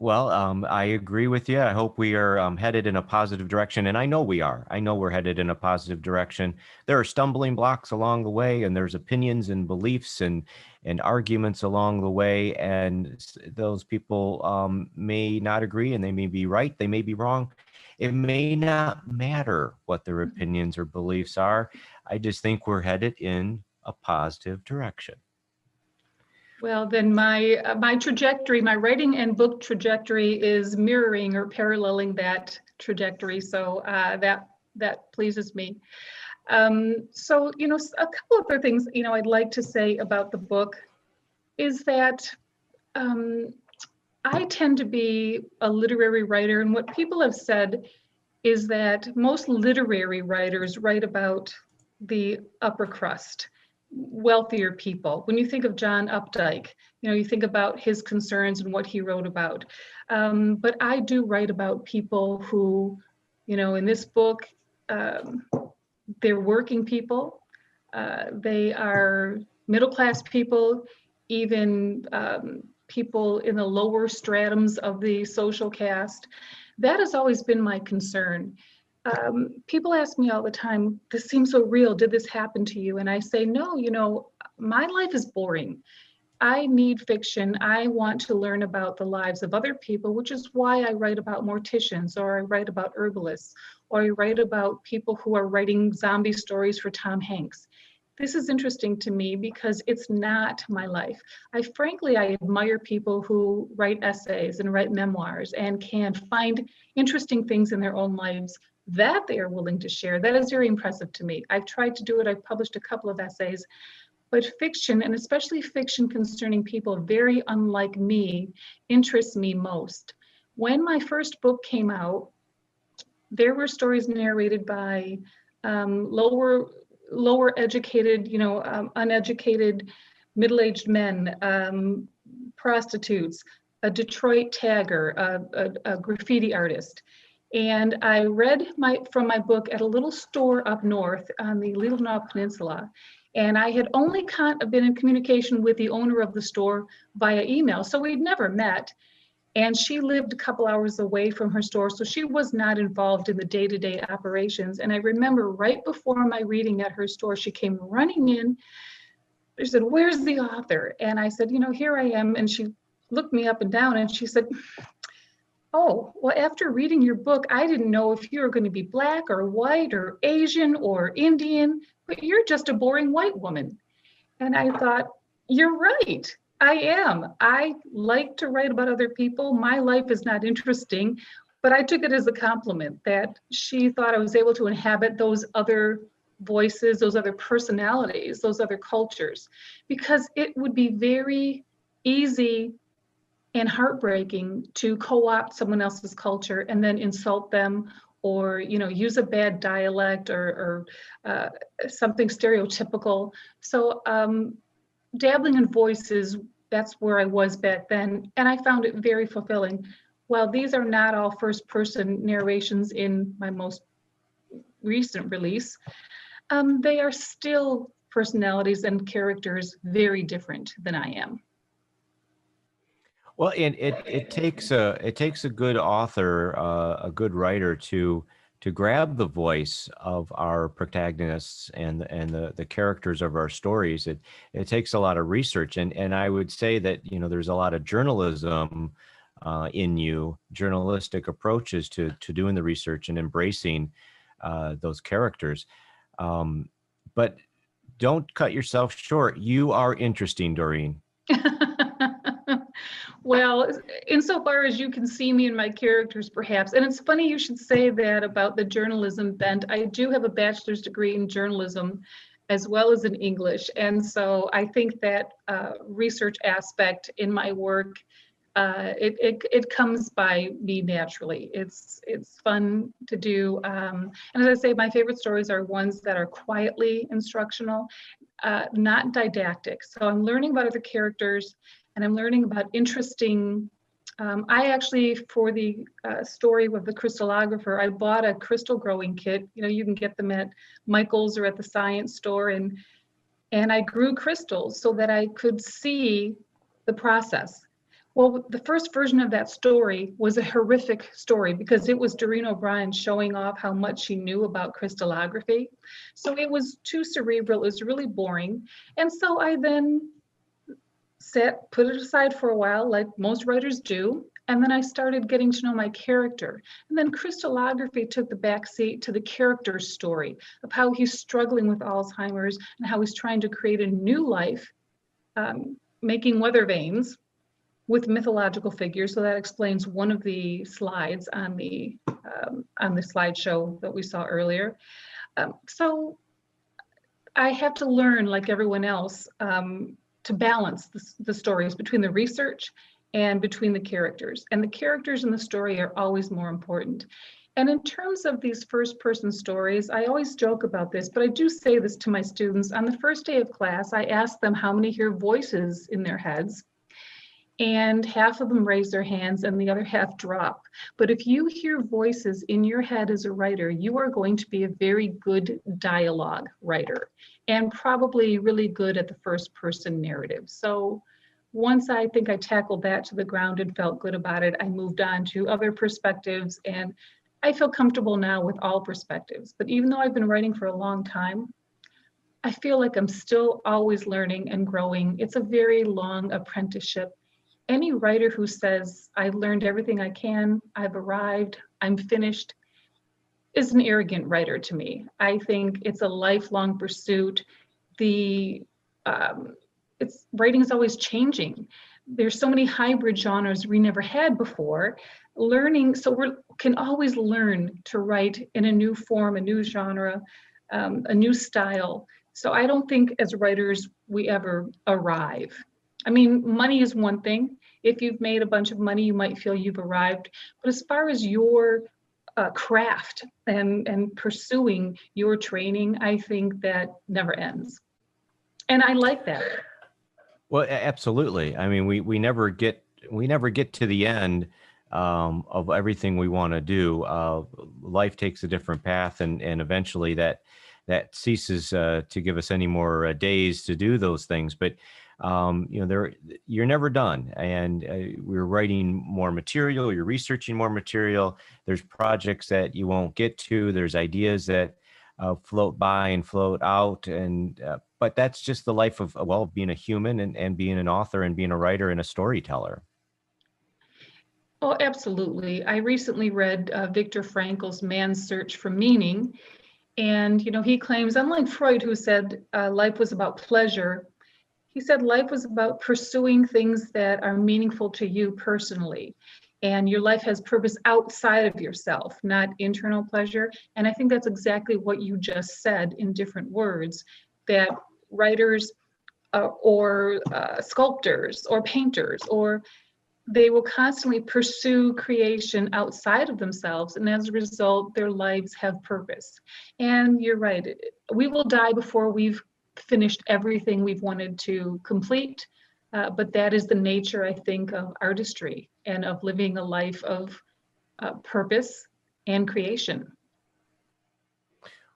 Well, I agree with you. I hope we are headed in a positive direction. And I know we are. I know we're headed in a positive direction. There are stumbling blocks along the way, and there's opinions and beliefs and arguments along the way. And those people may not agree, and they may be right. They may be wrong. It may not matter what their opinions or beliefs are. I just think we're headed in a positive direction. Well, then my trajectory, my writing and book trajectory is mirroring or paralleling that trajectory. So that pleases me. So, a couple other things, I'd like to say about the book is that I tend to be a literary writer, and what people have said is that most literary writers write about the upper crust, wealthier people. When you think of John Updike, you think about his concerns and what he wrote about. But I do write about people who, in this book, they're working people. They are middle-class people, even people in the lower stratums of the social caste. That has always been my concern. People ask me all the time, this seems so real, did this happen to you? And I say, no, my life is boring. I need fiction. I want to learn about the lives of other people, which is why I write about morticians, or I write about herbalists, or I write about people who are writing zombie stories for Tom Hanks. This is interesting to me because it's not my life. I admire people who write essays and write memoirs and can find interesting things in their own lives that they are willing to share. That is very impressive to me. I've tried to do it. I've published a couple of essays, but fiction, and especially fiction concerning people very unlike me, interests me most. When my first book came out, there were stories narrated by lower educated, uneducated, middle-aged men, prostitutes, a Detroit tagger, a graffiti artist. And I read from my book at a little store up north on the Leelanau Peninsula. And I had only been in communication with the owner of the store via email, so we'd never met. And she lived a couple hours away from her store, so she was not involved in the day-to-day operations. And I remember right before my reading at her store, she came running in. She said, "Where's the author?" And I said, "Here I am." And she looked me up and down and she said, "Oh, well, after reading your book, I didn't know if you were going to be Black or white or Asian or Indian, but you're just a boring white woman." And I thought, you're right. I am. I like to write about other people. My life is not interesting, but I took it as a compliment that she thought I was able to inhabit those other voices, those other personalities, those other cultures, because it would be very easy and heartbreaking to co-opt someone else's culture and then insult them or use a bad dialect or something stereotypical. So dabbling in voices, that's where I was back then, and I found it very fulfilling. While these are not all first person narrations in my most recent release, they are still personalities and characters very different than I am. Well, and it takes a good author, a good writer to grab the voice of our protagonists and the characters of our stories. It takes a lot of research, and I would say that there's a lot of journalism in you, journalistic approaches to doing the research and embracing those characters. But don't cut yourself short. You are interesting, Doreen. Well, insofar as you can see me in my characters, perhaps. And it's funny you should say that about the journalism bent. I do have a bachelor's degree in journalism as well as in English. And so I think that research aspect in my work, it comes by me naturally. It's fun to do. And as I say, my favorite stories are ones that are quietly instructional, not didactic. So I'm learning about other characters, and I'm learning about interesting. I actually, for the story with the crystallographer, I bought a crystal growing kit. You can get them at Michael's or at the science store, and I grew crystals so that I could see the process. Well, the first version of that story was a horrific story because it was Doreen O'Brien showing off how much she knew about crystallography. So it was too cerebral, it was really boring. And so I then put it aside for a while, like most writers do. And then I started getting to know my character. And then crystallography took the back seat to the character's story of how he's struggling with Alzheimer's and how he's trying to create a new life, making weather vanes with mythological figures. So that explains one of the slides on the slideshow that we saw earlier. So I have to learn, like everyone else, to balance the stories between the research and between the characters. And the characters in the story are always more important. And in terms of these first person stories, I always joke about this, but I do say this to my students. On the first day of class, I ask them how many hear voices in their heads. And half of them raise their hands and the other half drop. But if you hear voices in your head as a writer, you are going to be a very good dialogue writer and probably really good at the first person narrative. So once I think I tackled that to the ground and felt good about it, I moved on to other perspectives, and I feel comfortable now with all perspectives. But even though I've been writing for a long time, I feel like I'm still always learning and growing. It's a very long apprenticeship. Any writer who says, I've learned everything I can, I've arrived, I'm finished, is an arrogant writer to me. I think it's a lifelong pursuit. Writing is always changing. There's so many hybrid genres we never had before. So we can always learn to write in a new form, a new genre, a new style. So I don't think as writers we ever arrive. I mean, money is one thing. If you've made a bunch of money, you might feel you've arrived. But as far as your craft and pursuing your training, I think that never ends. And I like that. Well, absolutely. I mean, we never get to the end of everything we want to do. Life takes a different path, and eventually that ceases to give us any more days to do those things. But you're never done, and we're writing more material, you're researching more material. There's projects that you won't get to, there's ideas that float by and float out, and but that's just the life of being a human and being an author and being a writer and a storyteller. Oh, absolutely. I recently read Viktor Frankl's Man's Search for Meaning, and he claims, unlike Freud, who said life was about pleasure, he said life was about pursuing things that are meaningful to you personally. And your life has purpose outside of yourself, not internal pleasure. And I think that's exactly what you just said in different words, that writers or sculptors or painters or they will constantly pursue creation outside of themselves, and as a result, their lives have purpose. And you're right, we will die before we've finished everything we've wanted to complete, but that is the nature, I think, of artistry and of living a life of purpose and creation.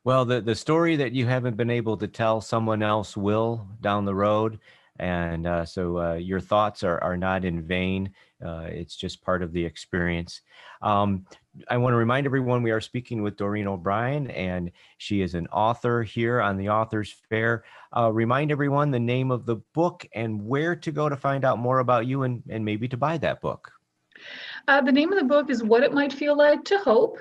Well, the story that you haven't been able to tell, someone else will down the road. And so your thoughts are not in vain. It's just part of the experience. I want to remind everyone we are speaking with Doreen O'Brien, and she is an author here on the Authors Fair. Remind everyone the name of the book and where to go to find out more about you and maybe to buy that book. The name of the book is What It Might Feel Like to Hope.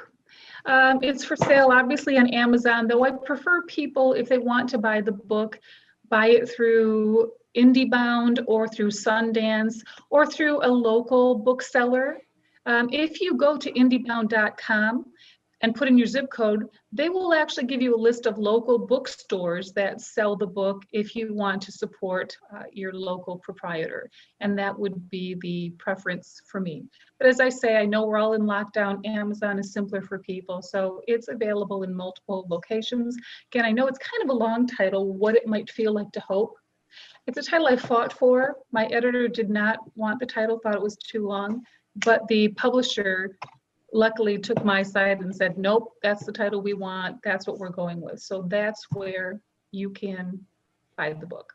It's for sale, obviously, on Amazon, though I prefer people, if they want to buy the book, buy it through IndieBound or through Sundance or through a local bookseller. If you go to indiebound.com and put in your zip code, they will actually give you a list of local bookstores that sell the book if you want to support your local proprietor. And that would be the preference for me. But as I say, I know we're all in lockdown. Amazon is simpler for people. So it's available in multiple locations. Again, I know it's kind of a long title, What It Might Feel Like to Hope. It's a title I fought for. My editor did not want the title, thought it was too long, but the publisher luckily took my side and said, nope, that's the title we want. That's what we're going with. So that's where you can buy the book.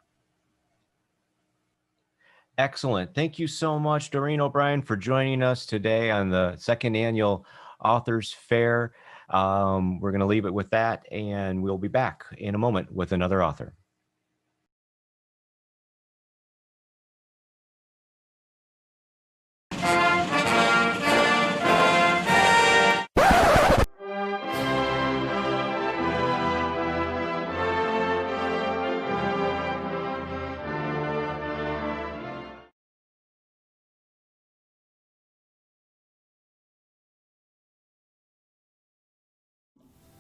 Excellent. Thank you so much, Doreen O'Brien, for joining us today on the second annual Authors Fair. We're going to leave it with that, and we'll be back in a moment with another author.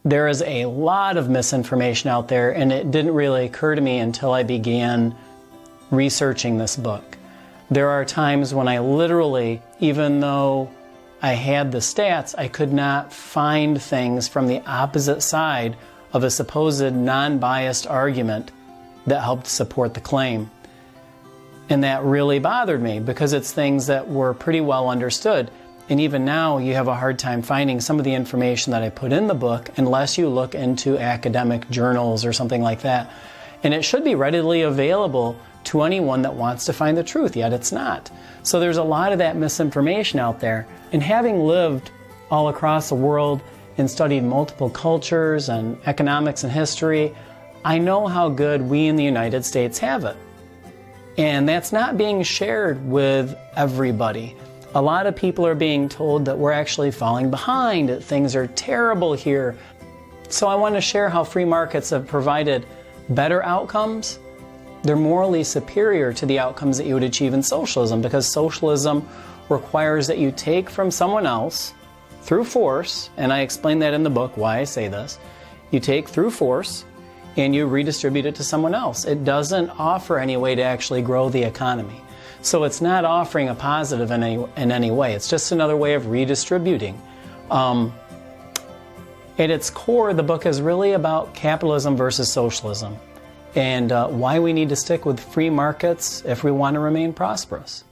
There is a lot of misinformation out there, and it didn't really occur to me until I began researching this book. There are times when I literally, even though I had the stats, I could not find things from the opposite side of a supposed non-biased argument that helped support the claim. And that really bothered me because it's things that were pretty well understood. And even now, you have a hard time finding some of the information that I put in the book unless you look into academic journals or something like that. And it should be readily available to anyone that wants to find the truth, yet it's not. So there's a lot of that misinformation out there. And having lived all across the world and studied multiple cultures and economics and history, I know how good we in the United States have it. And that's not being shared with everybody. A lot of people are being told that we're actually falling behind, that things are terrible here. So I want to share how free markets have provided better outcomes. They're morally superior to the outcomes that you would achieve in socialism, because socialism requires that you take from someone else through force, and I explain that in the book why I say this. You take through force and you redistribute it to someone else. It doesn't offer any way to actually grow the economy. So it's not offering a positive in any way. It's just another way of redistributing. At its core, the book is really about capitalism versus socialism and why we need to stick with free markets if we want to remain prosperous.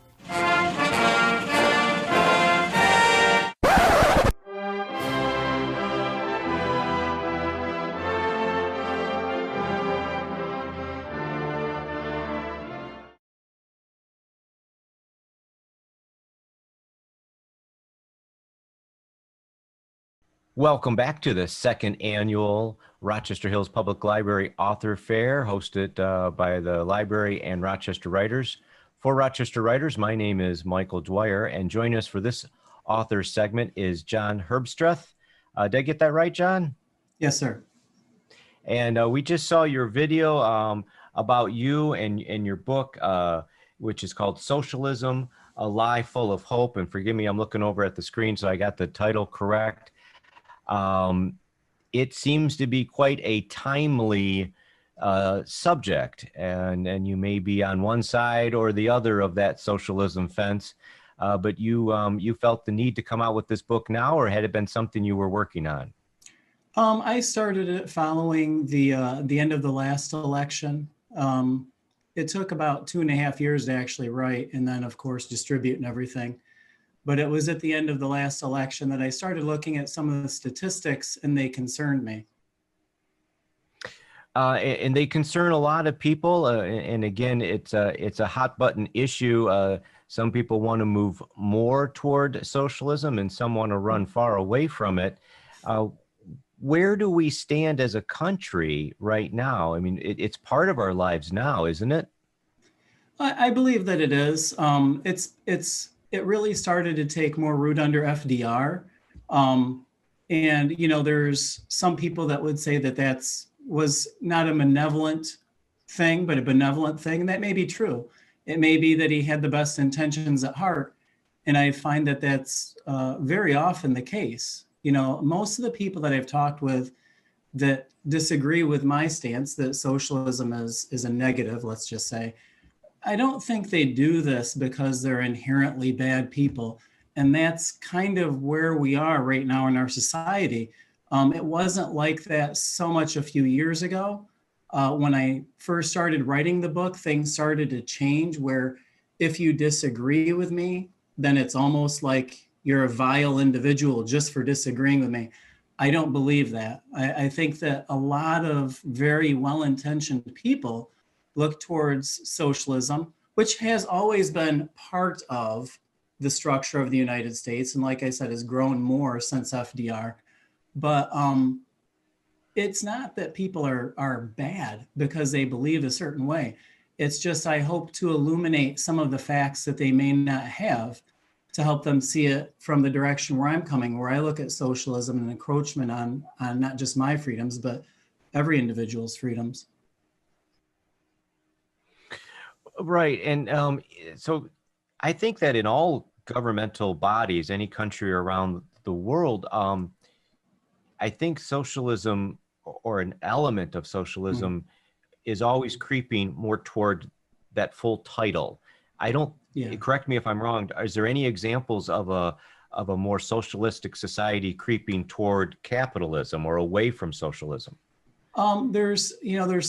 Welcome back to the second annual Rochester Hills Public Library Author Fair, hosted by the library and Rochester Writers. For Rochester Writers, my name is Michael Dwyer, and joining us for this author segment is John Herbstreth. Did I get that right, John? Yes, sir. And we just saw your video about you and your book, which is called Socialism, A Lie Full of Hope. And forgive me, I'm looking over at the screen, so I got the title correct. It seems to be quite a timely subject, and you may be on one side or the other of that socialism fence. but you felt the need to come out with this book now, or had it been something you were working on? I started it following the end of the last election. It took about 2.5 years to actually write, and then of course distribute and everything. But it was at the end of the last election that I started looking at some of the statistics, and they concerned me. And they concern a lot of people. And again, it's a hot button issue. Some people want to move more toward socialism, and some want to run far away from it. Where do we stand as a country right now? I mean, it's part of our lives now, isn't it? I believe that it is. It really started to take more root under FDR. And, you know, there's some people that would say that was not a malevolent thing, but a benevolent thing. And that may be true. It may be that he had the best intentions at heart. And I find that that's very often the case. You know, most of the people that I've talked with that disagree with my stance that socialism is a negative, let's just say, I don't think they do this because they're inherently bad people. And that's kind of where we are right now in our society. It wasn't like that so much a few years ago. When I first started writing the book, things started to change where if you disagree with me, then it's almost like you're a vile individual just for disagreeing with me. I don't believe that. I think that a lot of very well-intentioned people look towards socialism, which has always been part of the structure of the United States. And like I said, has grown more since FDR. But it's not that people are bad because they believe a certain way. It's just, I hope to illuminate some of the facts that they may not have to help them see it from the direction where I'm coming, where I look at socialism and encroachment on not just my freedoms, but every individual's freedoms. Right. And so I think that in all governmental bodies, any country around the world, I think socialism or an element of socialism is always creeping more toward that full title. I don't, correct me if I'm wrong, is there any examples of a more socialistic society creeping toward capitalism or away from socialism? There's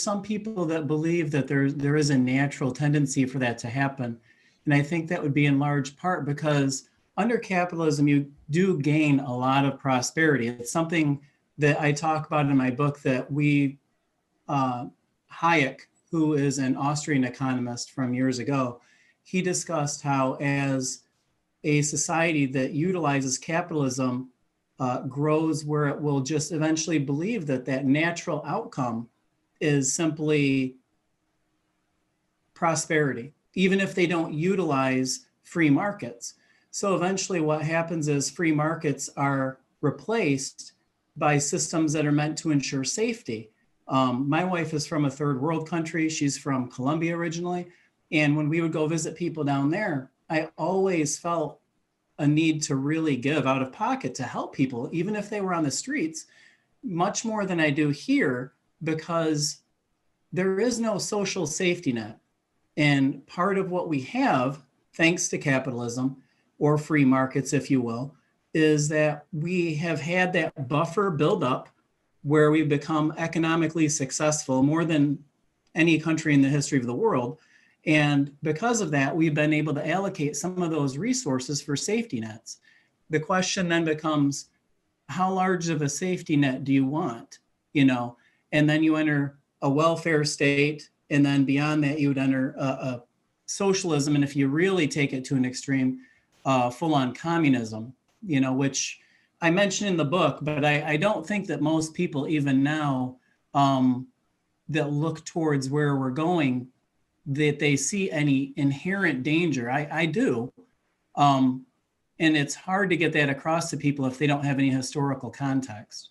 some people that believe that there is a natural tendency for that to happen. And I think that would be in large part because under capitalism, you do gain a lot of prosperity. It's something that I talk about in my book that Hayek, who is an Austrian economist from years ago, he discussed how as a society that utilizes capitalism grows, where it will just eventually believe that natural outcome is simply prosperity, even if they don't utilize free markets. So eventually what happens is free markets are replaced by systems that are meant to ensure safety. My wife is from a third world country. She's from Colombia originally. And when we would go visit people down there, I always felt a need to really give out of pocket to help people, even if they were on the streets, much more than I do here, because there is no social safety net. And part of what we have, thanks to capitalism or free markets, if you will, is that we have had that buffer build up where we've become economically successful more than any country in the history of the world. And because of that, we've been able to allocate some of those resources for safety nets. The question then becomes, how large of a safety net do you want? You know, and then you enter a welfare state, and then beyond that, you would enter a socialism. And if you really take it to an extreme, full-on communism, you know, which I mentioned in the book, but I don't think that most people even now that look towards where we're going, that they see any inherent danger. I do. And it's hard to get that across to people if they don't have any historical context.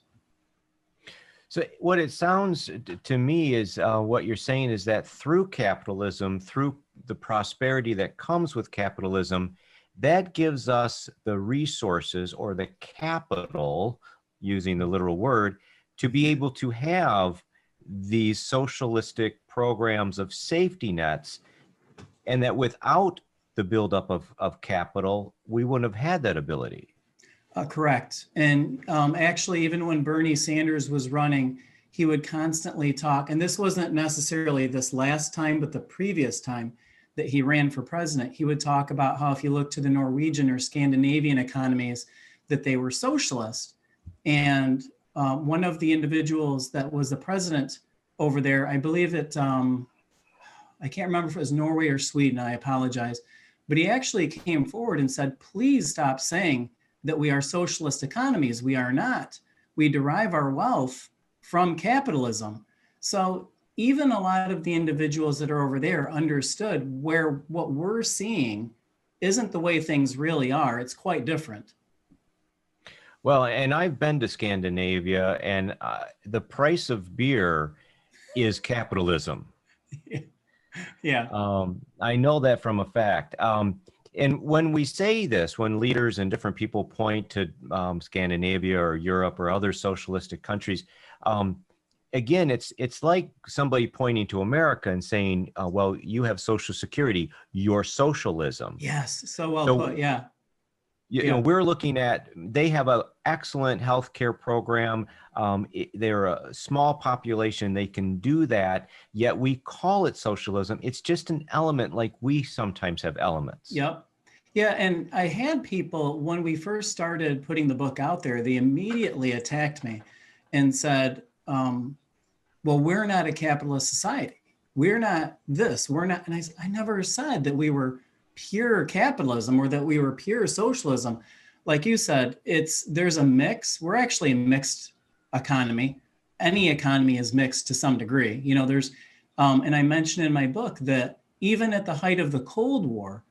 So what it sounds to me is what you're saying is that through capitalism, through the prosperity that comes with capitalism, that gives us the resources or the capital, using the literal word, to be able to have these socialistic programs of safety nets, and that without the buildup of capital, we wouldn't have had that ability. Correct. And actually, even when Bernie Sanders was running, he would constantly talk, and this wasn't necessarily this last time, but the previous time that he ran for president, he would talk about how if you look to the Norwegian or Scandinavian economies, that they were socialist. And one of the individuals that was the president over there, I believe it, I can't remember if it was Norway or Sweden, I apologize, but he actually came forward and said, please stop saying that we are socialist economies. We are not. We derive our wealth from capitalism. So even a lot of the individuals that are over there understood where what we're seeing isn't the way things really are. It's quite different. Well, and I've been to Scandinavia, and the price of beer is capitalism. Yeah. I know that from a fact. And when we say this, when leaders and different people point to Scandinavia or Europe or other socialistic countries, again, it's like somebody pointing to America and saying, well, you have Social Security, you're socialism. Yes, so well put, yeah. You know, we're looking at, they have an excellent healthcare program. They're a small population. They can do that, yet we call it socialism. It's just an element like we sometimes have elements. Yep. Yeah, and I had people, when we first started putting the book out there, they immediately attacked me and said, well, we're not a capitalist society. We're not this, we're not. And I never said that we were pure capitalism or that we were pure socialism. Like you said, there's a mix. We're actually a mixed economy. Any economy is mixed to some degree. You know, there's, and I mentioned in my book that even at the height of the Cold War,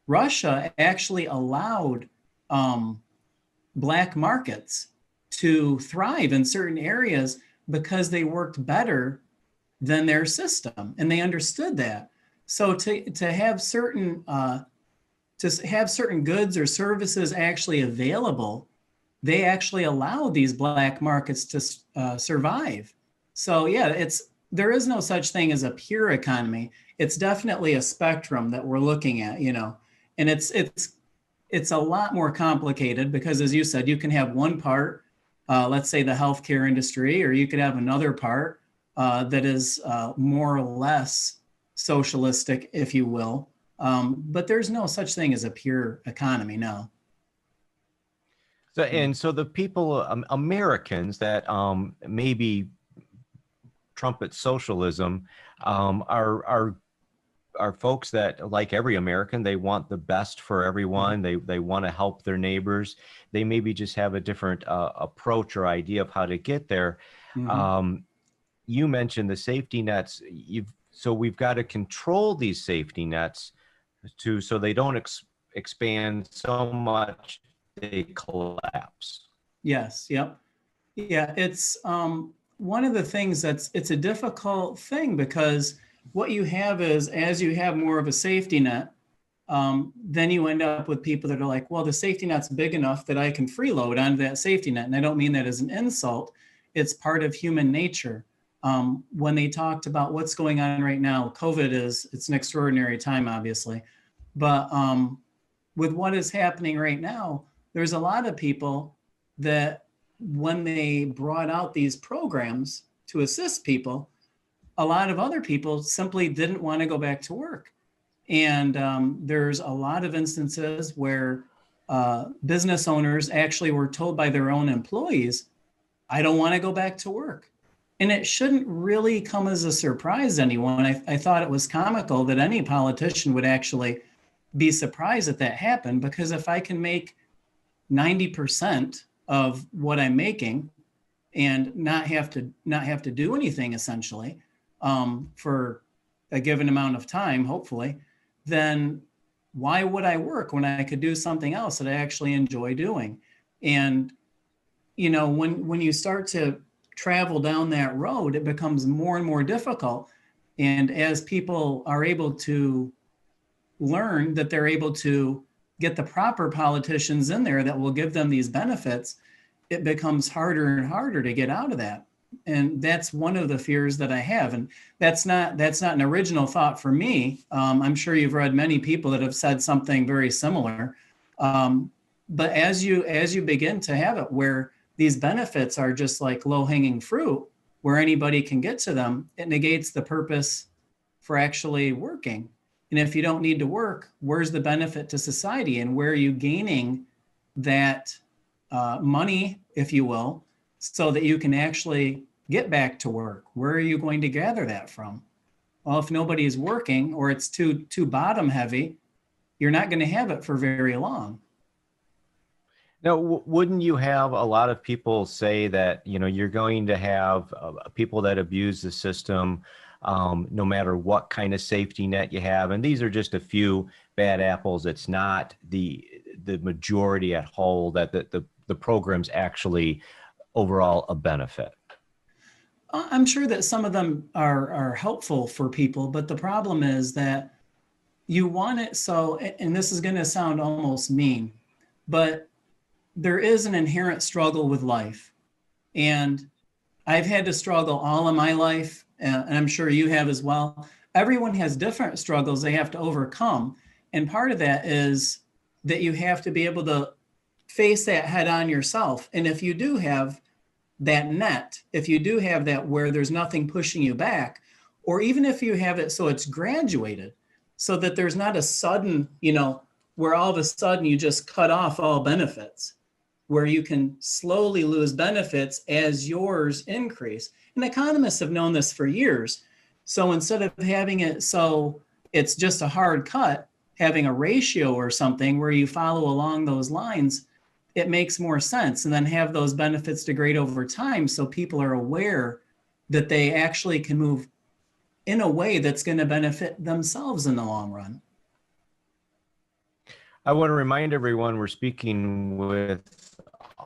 Russia actually allowed black markets to thrive in certain areas because they worked better than their system, and they understood that. So to have certain goods or services actually available, they actually allow these black markets to survive. So yeah, there is no such thing as a pure economy. It's definitely a spectrum that we're looking at, you know, and it's a lot more complicated because, as you said, you can have one part, let's say the healthcare industry, or you could have another part that is more or less socialistic, if you will. But there's no such thing as a pure economy, no. So the people, Americans that maybe trumpet socialism, are folks that, like every American, they want the best for everyone. They want to help their neighbors. They maybe just have a different approach or idea of how to get there. Mm-hmm. You mentioned the safety nets. So we've got to control these safety nets so they don't expand so much they collapse. Yes. Yep. Yeah. It's one of the things it's a difficult thing because what you have is, as you have more of a safety net, then you end up with people that are like, well, the safety net's big enough that I can freeload onto that safety net. And I don't mean that as an insult. It's part of human nature. When they talked about what's going on right now, COVID it's an extraordinary time, obviously. But with what is happening right now, there's a lot of people that when they brought out these programs to assist people, a lot of other people simply didn't want to go back to work. And there's a lot of instances where business owners actually were told by their own employees, I don't want to go back to work. And it shouldn't really come as a surprise to anyone. I thought it was comical that any politician would actually be surprised that that happened, because if I can make 90% of what I'm making and not have to do anything essentially for a given amount of time, hopefully, then why would I work when I could do something else that I actually enjoy doing? And, you know, when you start to travel down that road, it becomes more and more difficult. And as people are able to learn that they're able to get the proper politicians in there that will give them these benefits, it becomes harder and harder to get out of that. And that's one of the fears that I have. And that's not an original thought for me. I'm sure you've read many people that have said something very similar. But as you begin to have it where these benefits are just like low-hanging fruit, where anybody can get to them, it negates the purpose for actually working. And if you don't need to work, where's the benefit to society, and where are you gaining that money, if you will, so that you can actually get back to work? Where are you going to gather that from? Well, if nobody is working, or it's too bottom heavy, you're not going to have it for very long. Now, wouldn't you have a lot of people say that, you're going to have people that abuse the system, no matter what kind of safety net you have? And these are just a few bad apples. It's not the majority at whole that the program's actually overall a benefit. I'm sure that some of them are helpful for people, but the problem is that you want it so, and this is going to sound almost mean, but there is an inherent struggle with life. And I've had to struggle all of my life, and I'm sure you have as well. Everyone has different struggles they have to overcome. And part of that is that you have to be able to face that head on yourself. And if you do have that net, if you do have that where there's nothing pushing you back, or even if you have it so it's graduated, so that there's not a sudden, where all of a sudden you just cut off all benefits, where you can slowly lose benefits as yours increase. And economists have known this for years. So instead of having it so it's just a hard cut, having a ratio or something where you follow along those lines, it makes more sense. And then have those benefits degrade over time so people are aware that they actually can move in a way that's going to benefit themselves in the long run. I want to remind everyone we're speaking with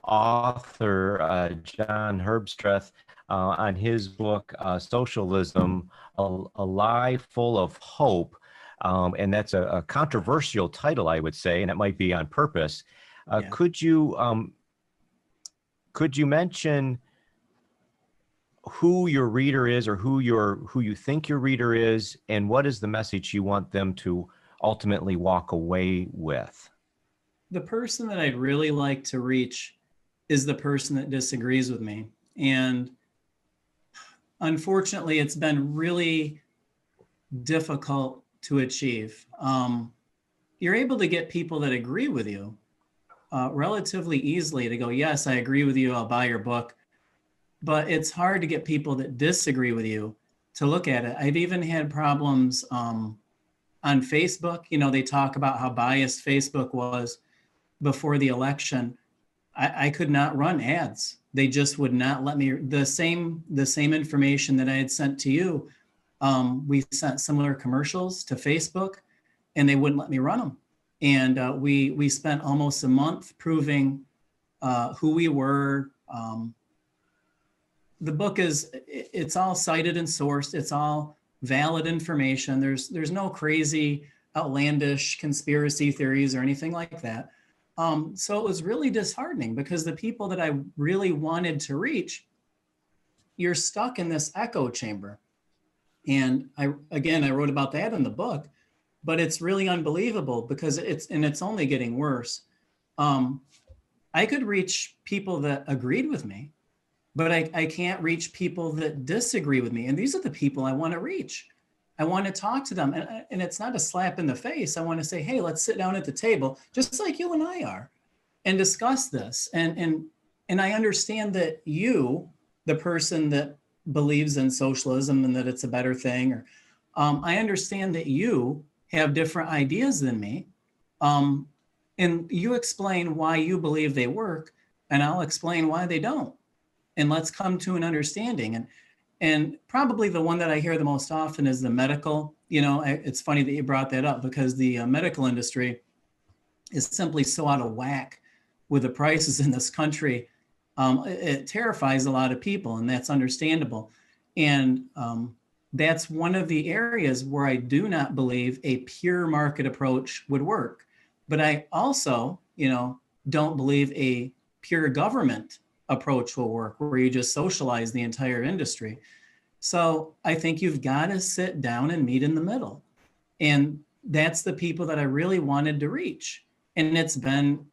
author John Herbstreth on his book, Socialism, A Lie Full of Hope. And that's a controversial title, I would say, and it might be on purpose. Yeah. Could you mention who your reader is, or who you think your reader is, and what is the message you want them to ultimately walk away with? The person that I'd really like to reach is the person that disagrees with me. And unfortunately, it's been really difficult to achieve. You're able to get people that agree with you relatively easily to go, yes, I agree with you, I'll buy your book. But it's hard to get people that disagree with you to look at it. I've even had problems on Facebook. They talk about how biased Facebook was before the election. I could not run ads. They just would not let me. The same information that I had sent to you, we sent similar commercials to Facebook, and they wouldn't let me run them. And we spent almost a month proving who we were. The book it's all cited and sourced. It's all valid information. There's no crazy, outlandish conspiracy theories or anything like that. So it was really disheartening because the people that I really wanted to reach, you're stuck in this echo chamber. And I wrote about that in the book, but it's really unbelievable because it's only getting worse. I could reach people that agreed with me, but I can't reach people that disagree with me. And these are the people I want to reach. I want to talk to them. And it's not a slap in the face. I want to say, hey, let's sit down at the table, just like you and I are, and discuss this. And I understand that you, the person that believes in socialism and that it's a better thing, or I understand that you have different ideas than me. And you explain why you believe they work, and I'll explain why they don't. And let's come to an understanding. And probably the one that I hear the most often is the medical. It's funny that you brought that up because the medical industry is simply so out of whack with the prices in this country. It terrifies a lot of people, and that's understandable. And that's one of the areas where I do not believe a pure market approach would work. But I also, don't believe a pure government approach will work, where you just socialize the entire industry. So I think you've got to sit down and meet in the middle. And that's the people that I really wanted to reach. And it's been,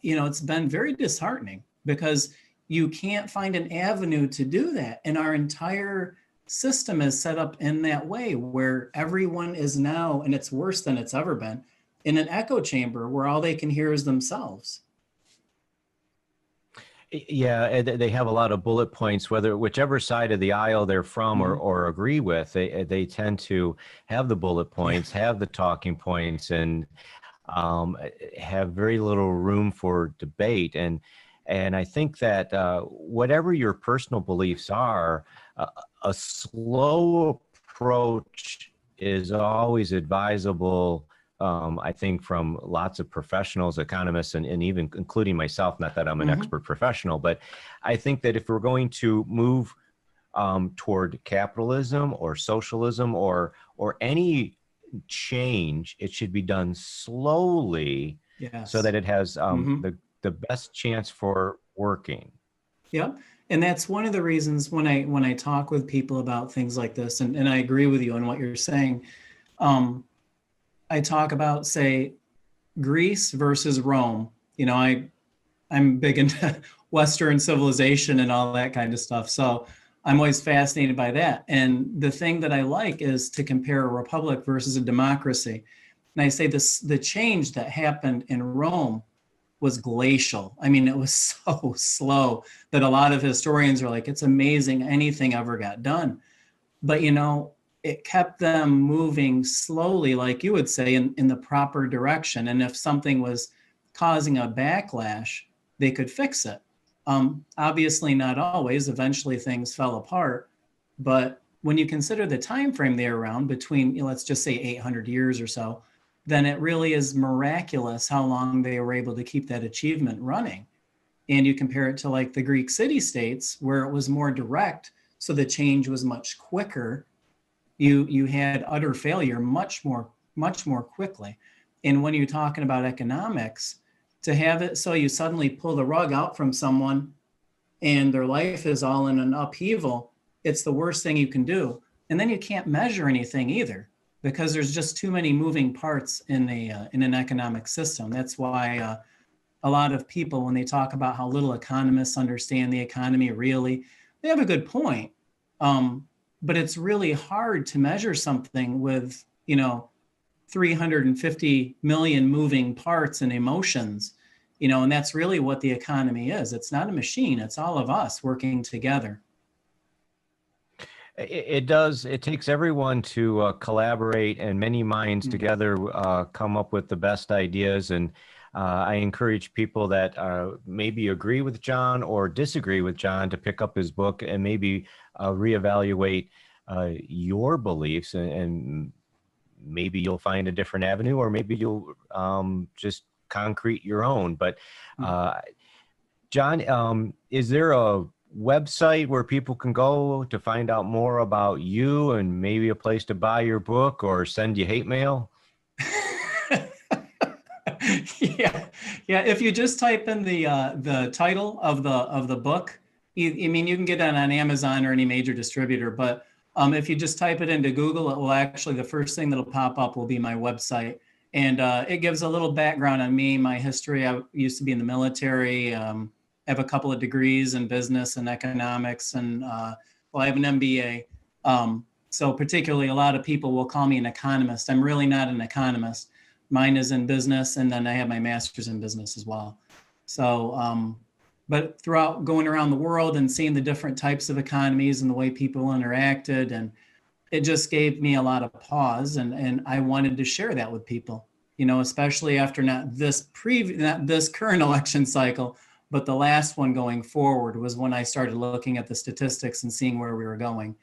it's been very disheartening because you can't find an avenue to do that. And our entire system is set up in that way where everyone is now, and it's worse than it's ever been, in an echo chamber where all they can hear is themselves. Yeah, and they have a lot of bullet points, whichever side of the aisle they're from or agree with, they tend to have the bullet points, have the talking points, and have very little room for debate. And I think that whatever your personal beliefs are, a slow approach is always advisable. I think from lots of professionals, economists, and even including myself, not that I'm an expert professional, but I think that if we're going to move toward capitalism or socialism or any change, it should be done slowly, so that it has the best chance for working. Yeah. And that's one of the reasons when I talk with people about things like this, and I agree with you on what you're saying, I talk about, say, Greece versus Rome. I'm big into Western civilization and all that kind of stuff. So I'm always fascinated by that. And the thing that I like is to compare a republic versus a democracy. And I say the change that happened in Rome was glacial. I mean, it was so slow that a lot of historians are like, it's amazing anything ever got done. But, it kept them moving slowly, like you would say, in the proper direction. And if something was causing a backlash, they could fix it. Obviously, not always. Eventually, things fell apart. But when you consider the time frame they were around, between, let's just say 800 years or so, then it really is miraculous how long they were able to keep that achievement running. And you compare it to like the Greek city-states, where it was more direct, so the change was much quicker. You had utter failure much more quickly. And when you're talking about economics, to have it so you suddenly pull the rug out from someone and their life is all in an upheaval, it's the worst thing you can do. And then you can't measure anything either, because there's just too many moving parts in an economic system. That's why a lot of people, when they talk about how little economists understand the economy really, they have a good point. But it's really hard to measure something with, 350 million moving parts and emotions, and that's really what the economy is. It's not a machine. It's all of us working together. It does. It takes everyone to collaborate, and many minds together come up with the best ideas. And I encourage people that maybe agree with John or disagree with John to pick up his book and maybe reevaluate your beliefs, and maybe you'll find a different avenue, or maybe you'll just concrete your own. But John, is there a website where people can go to find out more about you, and maybe a place to buy your book or send you hate mail? Yeah. If you just type in the title of the book, you can get it on Amazon or any major distributor. But if you just type it into Google, it will actually, the first thing that'll pop up will be my website. And it gives a little background on me, my history. I used to be in the military. I have a couple of degrees in business and economics, and I have an MBA. So particularly, a lot of people will call me an economist. I'm really not an economist. Mine is in business, and then I have my master's in business as well. So, but throughout going around the world and seeing the different types of economies and the way people interacted, and it just gave me a lot of pause, and I wanted to share that with people, especially after not this current election cycle, but the last one going forward was when I started looking at the statistics and seeing where we were going.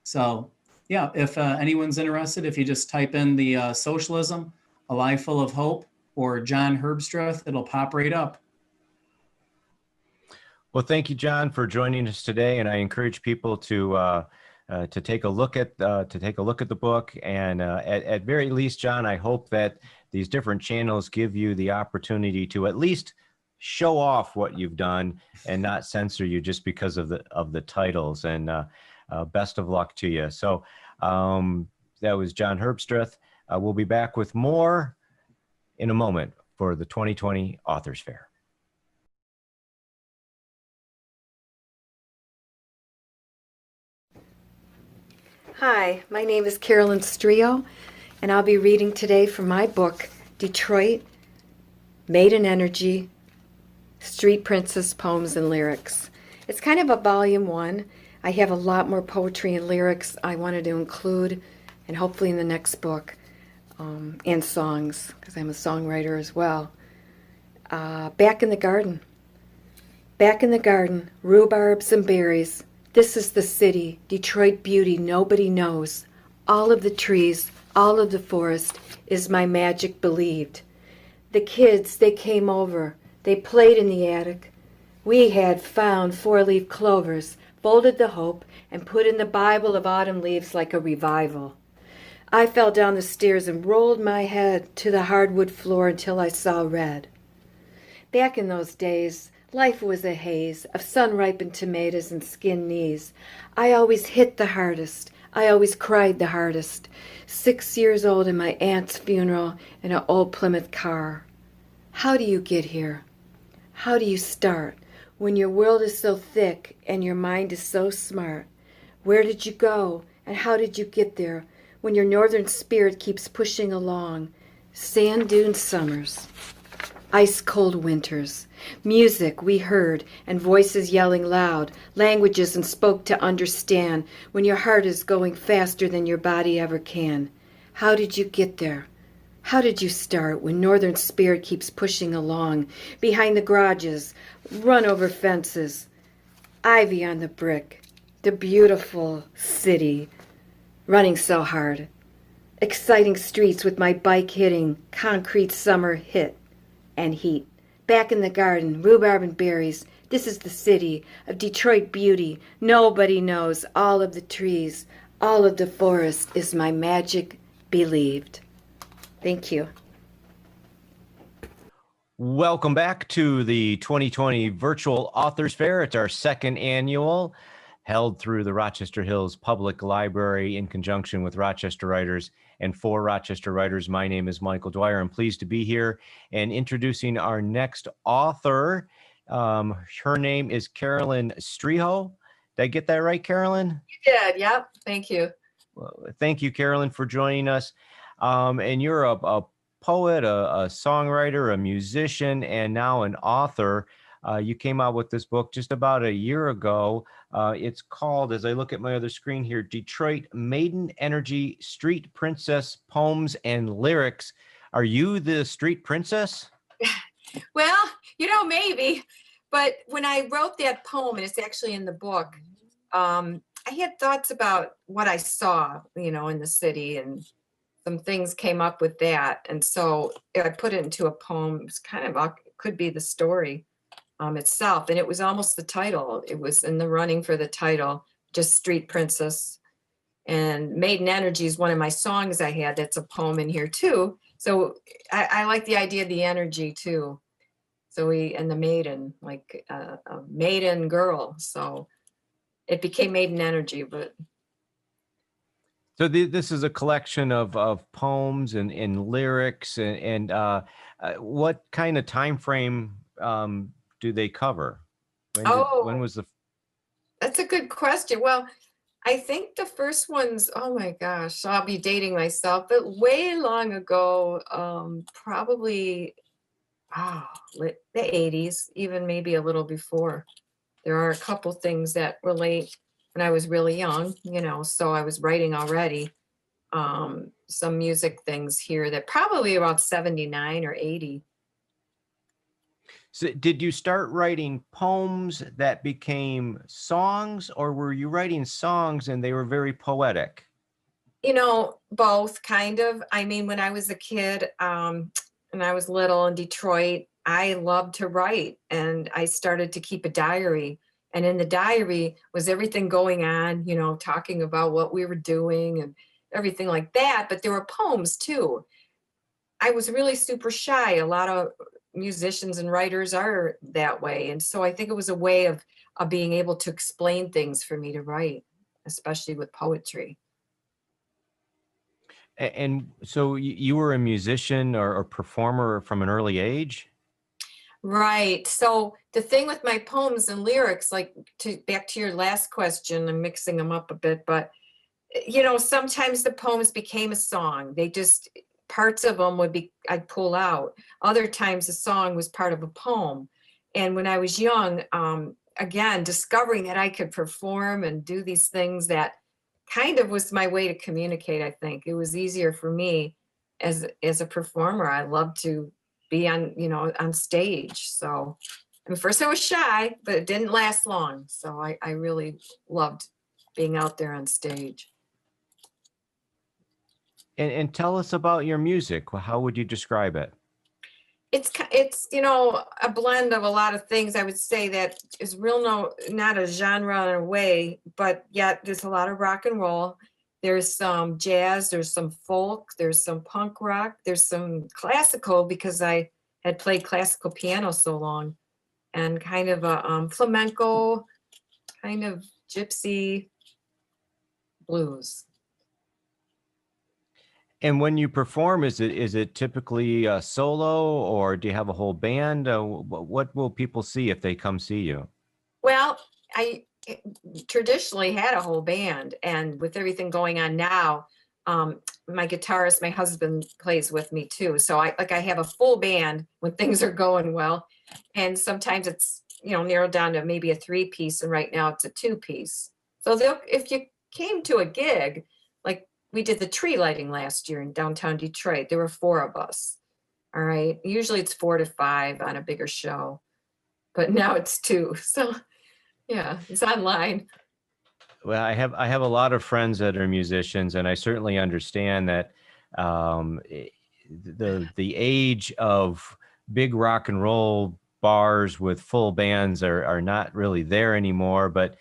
So yeah, if anyone's interested, if you just type in the Socialism, A Life Full of Hope, or John Herbstreth, it'll pop right up. Well, thank you, John, for joining us today, and I encourage people to take a look at the book. And at very least, John, I hope that these different channels give you the opportunity to at least show off what you've done and not censor you just because of the titles. And best of luck to you. So that was John Herbstreth. We'll be back with more in a moment for the 2020 Authors Fair. Hi, my name is Carolyn Strio, and I'll be reading today from my book, Detroit, Maiden Energy, Street Princess Poems and Lyrics. It's kind of a volume 1. I have a lot more poetry and lyrics I wanted to include, and hopefully in the next book, and songs, because I'm a songwriter as well. Back in the garden. Back in the garden, rhubarbs and berries. This is the city, Detroit beauty nobody knows. All of the trees, all of the forest is my magic believed. The kids, they came over. They played in the attic. We had found 4-leaf clovers, folded the hope, and put in the Bible of autumn leaves like a revival. I fell down the stairs and rolled my head to the hardwood floor until I saw red. Back in those days, life was a haze of sun-ripened tomatoes and skinned knees. I always hit the hardest. I always cried the hardest. 6 years old in my aunt's funeral in an old Plymouth car. How do you get here? How do you start when your world is so thick and your mind is so smart? Where did you go and how did you get there when your northern spirit keeps pushing along? Sand dune summers, ice-cold winters, music we heard and voices yelling loud, languages and spoke to understand when your heart is going faster than your body ever can. How did you get there? How did you start when northern spirit keeps pushing along, behind the garages, run over fences, ivy on the brick, the beautiful city, running so hard, exciting streets with my bike hitting concrete summer hit and heat. Back in the garden, rhubarb and berries. This is the city of Detroit beauty. Nobody knows all of the trees. All of the forest is my magic believed. Thank you. Welcome back to the 2020 Virtual Authors Fair. It's our second annual, held through the Rochester Hills Public Library in conjunction with Rochester Writers and for Rochester Writers. My name is Michael Dwyer. I'm pleased to be here and introducing our next author. Her name is Carolyn Strio. Did I get that right, Carolyn? You did, yep. Thank you. Well, thank you, Carolyn, for joining us. And you're a poet, a songwriter, a musician, and now an author. You came out with this book just about a year ago. It's called, as I look at my other screen here, Detroit Maiden Energy, Street Princess Poems and Lyrics. Are you the street princess? Well, maybe. But when I wrote that poem, and it's actually in the book, I had thoughts about what I saw, in the city, and some things came up with that. And so I put it into a poem. It's kind of, could be the story itself. And it was almost the title. It was in the running for the title, just Street Princess. And Maiden Energy is one of my songs I had. That's a poem in here too. So I like the idea of the energy too. So and the maiden, like a maiden girl. So it became Maiden Energy, but. So this is a collection of poems and lyrics, and what kind of time frame do they cover? When was the? That's a good question. Well, I think the first one's, oh my gosh, I'll be dating myself, but way long ago, probably the 80s, even maybe a little before. There are a couple things that relate when I was really young, so I was writing already. Some music things here that probably about 79 or 80. So did you start writing poems that became songs, or were you writing songs and they were very poetic? Both kind of. I mean, when I was a kid, and I was little in Detroit, I loved to write, and I started to keep a diary. And in the diary was everything going on, talking about what we were doing and everything like that. But there were poems too. I was really super shy. A lot of musicians and writers are that way. And so I think it was a way of being able to explain things for me to write, especially with poetry. And so you were a musician or performer from an early age? Right. So the thing with my poems and lyrics, like back to your last question, I'm mixing them up a bit, but sometimes the poems became a song. They just, parts of them I'd pull out. Other times the song was part of a poem. And when I was young, again, discovering that I could perform and do these things, that kind of was my way to communicate, I think. It was easier for me as a performer. I love to be on stage. So first I was shy, but it didn't last long. So I really loved being out there on stage. And tell us about your music. How would you describe it? It's a blend of a lot of things. I would say that is not a genre in a way, but yet there's a lot of rock and roll. There's some jazz, there's some folk, there's some punk rock, there's some classical, because I had played classical piano so long, and kind of a flamenco, kind of gypsy blues. And when you perform, is it typically solo, or do you have a whole band? What will people see if they come see you? Well, I traditionally had a whole band, and with everything going on now, my guitarist, my husband, plays with me too. So I have a full band when things are going well, and sometimes it's narrowed down to maybe a 3-piece, and right now it's a 2-piece. So if you came to a gig, like we did the tree lighting last year in downtown Detroit, there were 4 of us. All right, usually it's 4 to 5 on a bigger show, but now it's 2. So yeah, it's online. Well, I have a lot of friends that are musicians, and I certainly understand that the age of big rock and roll bars with full bands are not really there anymore. But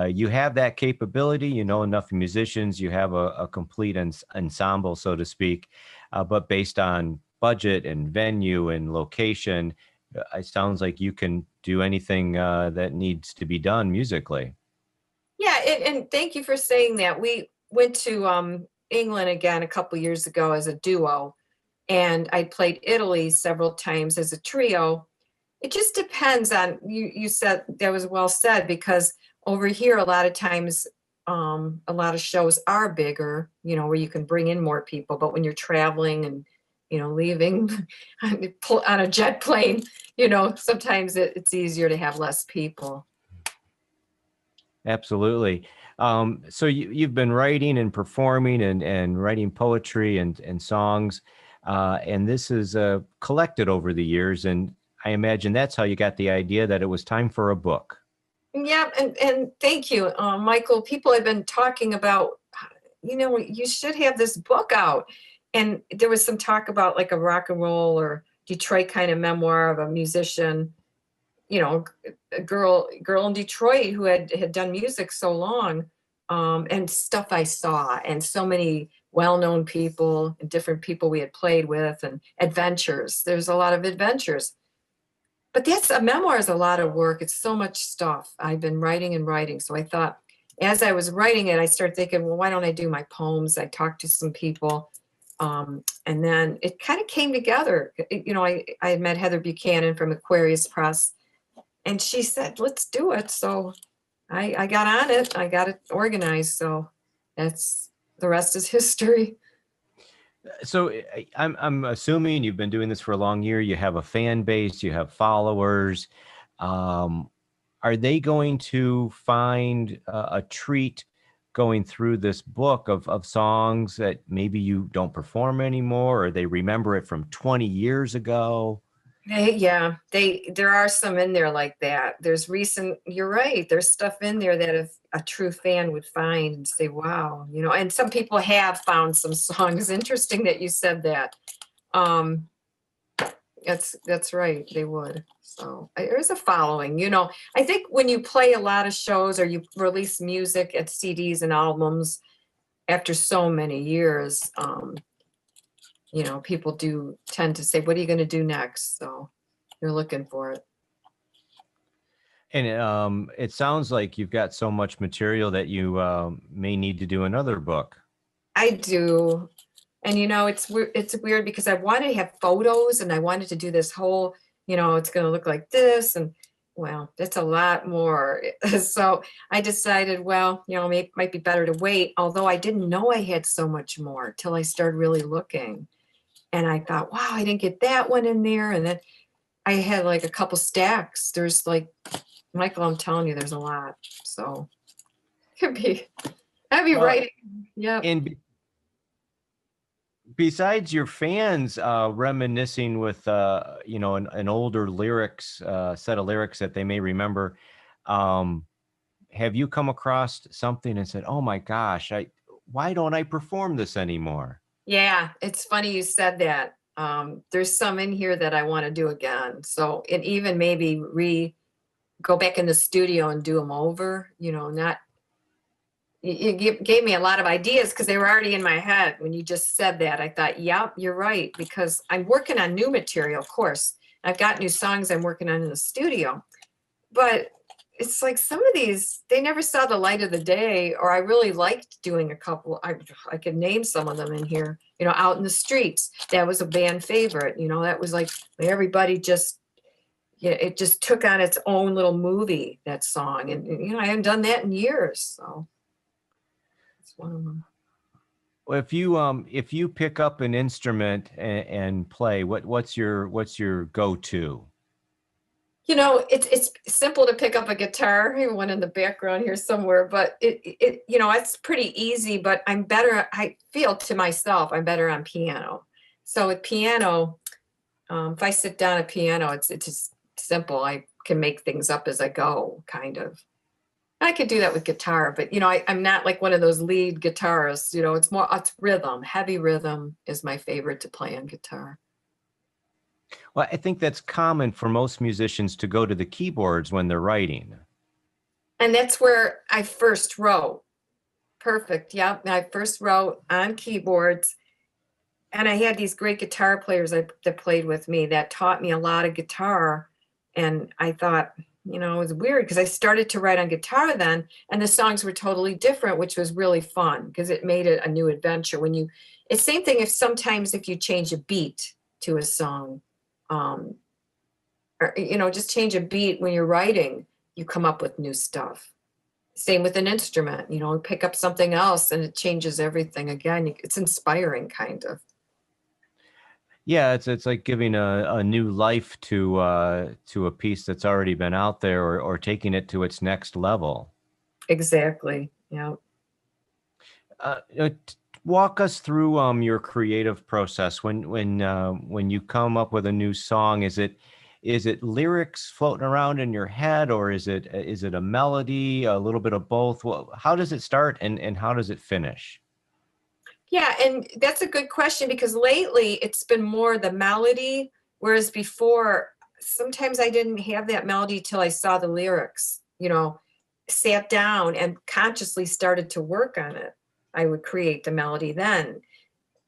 you have that capability, enough musicians, you have a complete ensemble, so to speak. But based on budget and venue and location, it sounds like you can do anything that needs to be done musically. Yeah, and thank you for saying that. We went to England again a couple years ago as a duo, and I played Italy several times as a trio. It just depends on, you said that was well said, because over here a lot of times a lot of shows are bigger, where you can bring in more people, but when you're traveling and leaving on a jet plane, sometimes it's easier to have less people. Absolutely. So you've been writing and performing and writing poetry and songs, and this is collected over the years. And I imagine that's how you got the idea that it was time for a book. Yeah, and thank you, Michael. People have been talking about, you should have this book out. And there was some talk about like a rock and roll or Detroit kind of memoir of a musician, a girl in Detroit who had done music so long, and stuff I saw, and so many well-known people and different people we had played with, and adventures. There's a lot of adventures. But a memoir is a lot of work. It's so much stuff. I've been writing and writing. So I thought, as I was writing it, I started thinking, well, why don't I do my poems? I talked to some people. And then it kind of came together. I had met Heather Buchanan from Aquarius Press, and she said, let's do it. So I got on it. I got it organized. So the rest is history. So I'm assuming you've been doing this for a long year. You have a fan base, you have followers. Are they going to find a treat going through this book of songs that maybe you don't perform anymore, or they remember it from 20 years ago? There are some in there like that. You're right. There's stuff in there that if a true fan would find and say, wow, and some people have found some songs. Interesting that you said that. That's right. They would. So there's a following, I think when you play a lot of shows or you release music at CDs and albums after so many years, people do tend to say, what are you going to do next? So they're looking for it. And it sounds like you've got so much material that you may need to do another book. I do. And it's weird because I wanted to have photos and I wanted to do this whole, it's going to look like this. And well, that's a lot more. So I decided, well, it might be better to wait. Although I didn't know I had so much more till I started really looking. And I thought, wow, I didn't get that one in there. And then I had like a couple stacks. There's like, Michael, I'm telling you, there's a lot. So I'd be writing. Yeah. And besides your fans reminiscing with an older lyrics set of lyrics that they may remember, have you come across something and said, oh my gosh, why don't I perform this anymore? Yeah, it's funny you said that. There's some in here that I want to do again. So, and even maybe go back in the studio and do them over, you gave me a lot of ideas because they were already in my head. When you just said that, I thought, yep, you're right, because I'm working on new material, of course. I've got new songs I'm working on in the studio, but it's like some of these, they never saw the light of the day, or I really liked doing a couple. I could name some of them in here, Out in the Streets. That was a band favorite, that was like everybody just, it just took on its own little movie, that song. And I haven't done that in years, so. One of them. Well, if you pick up an instrument and play, what's your go-to? It's simple to pick up a guitar. I have one in the background here somewhere, but it's pretty easy. But I feel to myself, I'm better on piano. So with piano, if I sit down at piano, it's just simple. I can make things up as I go, kind of. I could do that with guitar, but I'm not like one of those lead guitarists. It's rhythm. Heavy rhythm is my favorite to play on guitar. Well, I think that's common for most musicians to go to the keyboards when they're writing. And that's where I first wrote. Perfect. Yep. I first wrote on keyboards, and I had these great guitar players that played with me that taught me a lot of guitar. And I thought, it was weird because I started to write on guitar then, and the songs were totally different, which was really fun because it made it a new adventure. It's same thing sometimes if you change a beat to a song, or, just change a beat when you're writing, you come up with new stuff. Same with an instrument, pick up something else and it changes everything again. It's inspiring, kind of. Yeah, it's like giving a new life to a piece that's already been out there, or taking it to its next level. Exactly. Yeah. Walk us through your creative process when you come up with a new song. Is it lyrics floating around in your head, or is it a melody, a little bit of both? How does it start and how does it finish? Yeah, and that's a good question because lately it's been more the melody, whereas before, sometimes I didn't have that melody till I saw the lyrics, sat down and consciously started to work on it. I would create the melody then.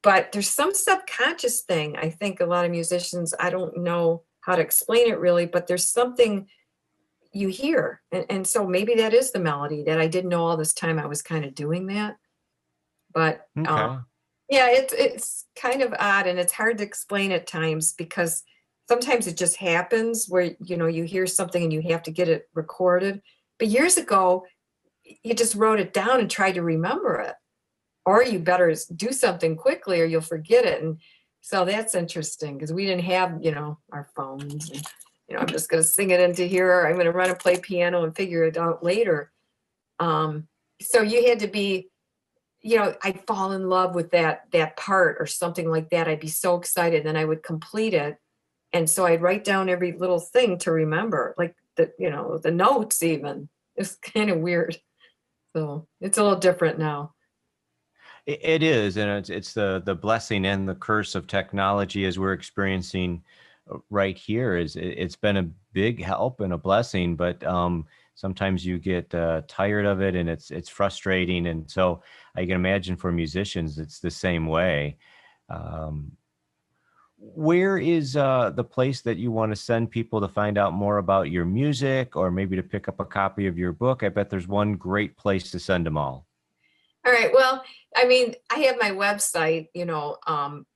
But there's some subconscious thing. I think a lot of musicians, I don't know how to explain it really, but there's something you hear. And so maybe that is the melody that I didn't know all this time I was kind of doing that. But okay. Yeah, it's kind of odd, and it's hard to explain at times because sometimes it just happens where you hear something and you have to get it recorded. But years ago, you just wrote it down and tried to remember it, or you better do something quickly or you'll forget it. And so that's interesting because we didn't have our phones. And, I'm just going to sing it into here. Or I'm going to run and play piano and figure it out later. So you had to be. I'd fall in love with that part or something like that. I'd be so excited, then I would complete it. And so I'd write down every little thing to remember, like the notes even. It's kind of weird. So it's a little different now. It is, and it's the blessing and the curse of technology as we're experiencing right here. It's been a big help and a blessing, but sometimes you get tired of it, and it's frustrating. And so I can imagine for musicians, it's the same way. where is the place that you want to send people to find out more about your music, or maybe to pick up a copy of your book? I bet there's one great place to send them all. All right. Well, I mean, I have my website,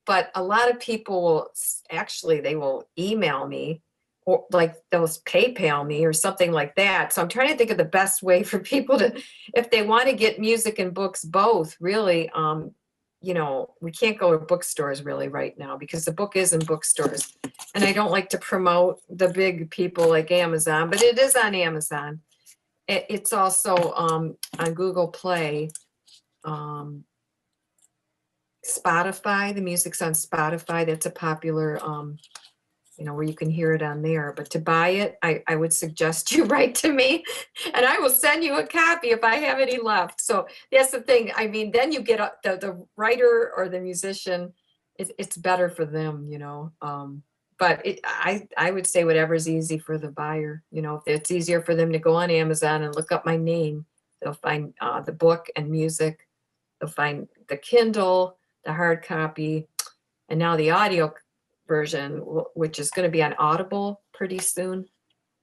but a lot of people will actually, they will email me, or like they'll PayPal me or something like that. So I'm trying to think of the best way for people to, if they want to get music and books both, really, we can't go to bookstores really right now because the book is in bookstores. And I don't like to promote the big people like Amazon, but it is on Amazon. It's also on Google Play. Spotify, the music's on Spotify. That's a popular, where you can hear it on there. But to buy it, I would suggest you write to me and I will send you a copy if I have any left. So that's the thing. I mean, then you get the writer or the musician, it's better for them, but I would say whatever's easy for the buyer. If it's easier for them to go on Amazon and look up my name, they'll find the book and music. They'll find the Kindle, the hard copy, and now the audio version, which is going to be on Audible pretty soon,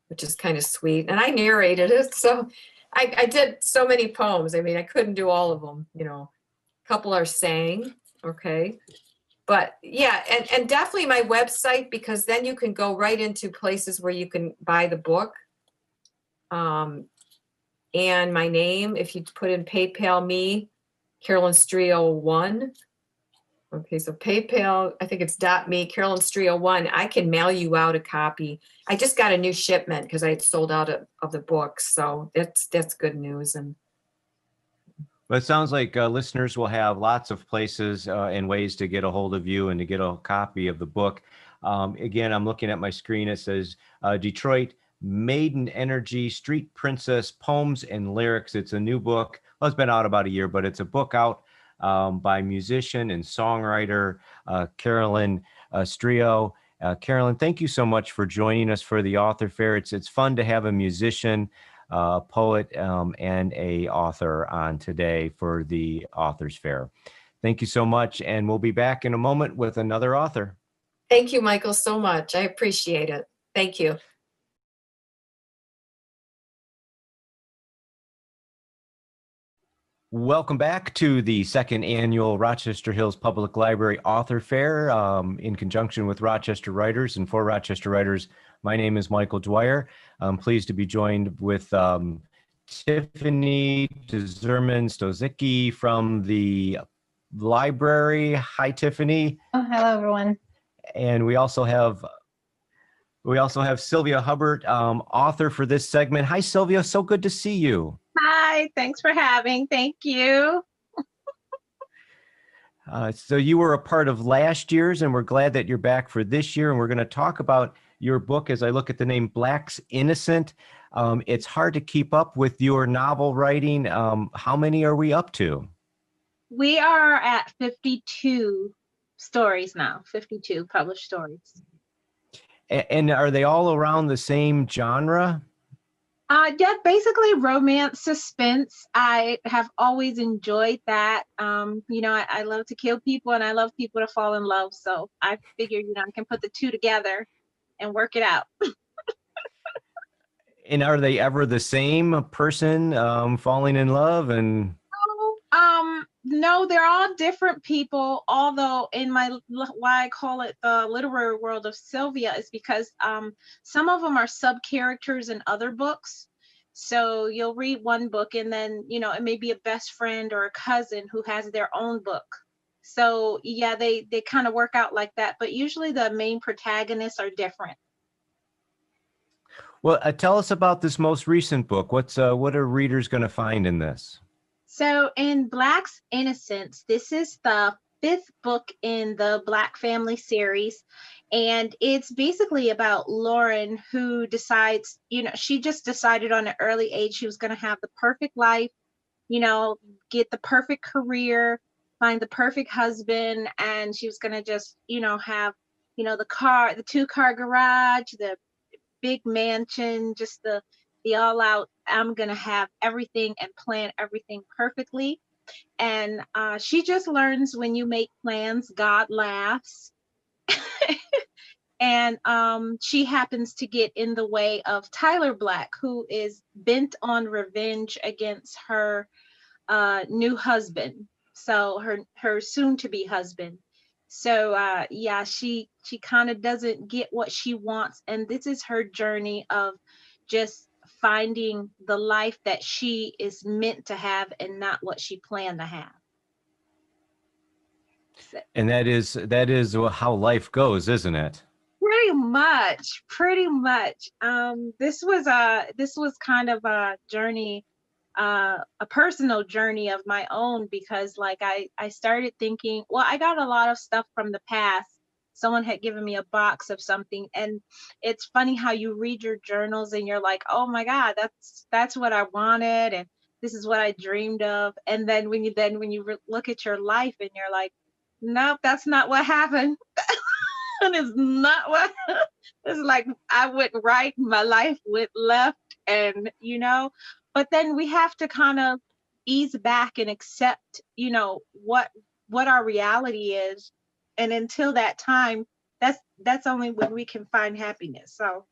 which is kind of sweet. And I narrated it, so I did so many poems. I mean, I couldn't do all of them, a couple are sang, okay? But yeah, and definitely my website, because then you can go right into places where you can buy the book. And my name, if you put in PayPal me, Carolyn Strio 1. Okay, so PayPal, I think it's .me, Carolyn Strio 1. I can mail you out a copy. I just got a new shipment because I had sold out of the books, so that's good news. And But it sounds like listeners will have lots of places and ways to get a hold of you and to get a copy of the book. Again, I'm looking at my screen. It says Detroit Maiden Energy Street Princess Poems and Lyrics. It's a new book. Well, it's been out about a year, but it's a book out by musician and songwriter Carolyn Strio. Carolyn, thank you so much for joining us for the Author Fair. It's fun to have a musician, poet, and a author on today for the Authors Fair. Thank you so much, and we'll be back in a moment with another author. thank you, Michael, so much. I appreciate it. Thank you. Welcome back to the second annual Rochester Hills Public Library Author Fair in conjunction with Rochester Writers. And for Rochester Writers, my name is Michael Dwyer. I'm pleased to be joined with Tiffany Zerman-Stozicki from the library. Hi, Tiffany. Oh, hello, everyone. And we also have Sylvia Hubbard, author for this segment. Hi, Sylvia. So good to see you. Hi, thanks for having. Thank you. So you were a part of last year's, and we're glad that you're back for this year. And we're going to talk about your book as I look at the name Black's Innocent. It's hard to keep up with your novel writing. How many are we up to? We are at 52 stories now, 52 published stories. And are they all around the same genre? Yeah, basically romance, suspense. I have always enjoyed that. I love to kill people and I love people to fall in love. So I figured, I can put the two together and work it out. And are they ever the same person falling in love? And no, they're all different people. Although in why I call it the literary world of Sylvia is because some of them are sub characters in other books. So you'll read one book and then it may be a best friend or a cousin who has their own book. So yeah, they kind of work out like that. But usually the main protagonists are different. Well, tell us about this most recent book. What are readers going to find in this? So in Black's Innocence, this is the 5th book in the Black family series. And it's basically about Lauren, who decides, she just decided on an early age she was going to have the perfect life, get the perfect career, find the perfect husband. And she was going to just, have, the 2-car garage, the big mansion, just the all out, I'm going to have everything and plan everything perfectly. And she just learns when you make plans, God laughs. And she happens to get in the way of Tyler Black, who is bent on revenge against her new husband. So her soon-to-be husband. So yeah, she kind of doesn't get what she wants, and this is her journey of just finding the life that she is meant to have and not what she planned to have. So, And that is how life goes, isn't it? pretty much. This was kind of a journey, a personal journey of my own, because like I started thinking, well, I got a lot of stuff from the past. Someone had given me a box of something, and it's funny how you read your journals and you're like, oh my God, that's what I wanted, and this is what I dreamed of. And then when you look at your life and you're like, nope, that's not what happened. And it's not what it's like. I went right, my life went left, and but then we have to kind of ease back and accept, what our reality is. And until that time, that's only when we can find happiness. So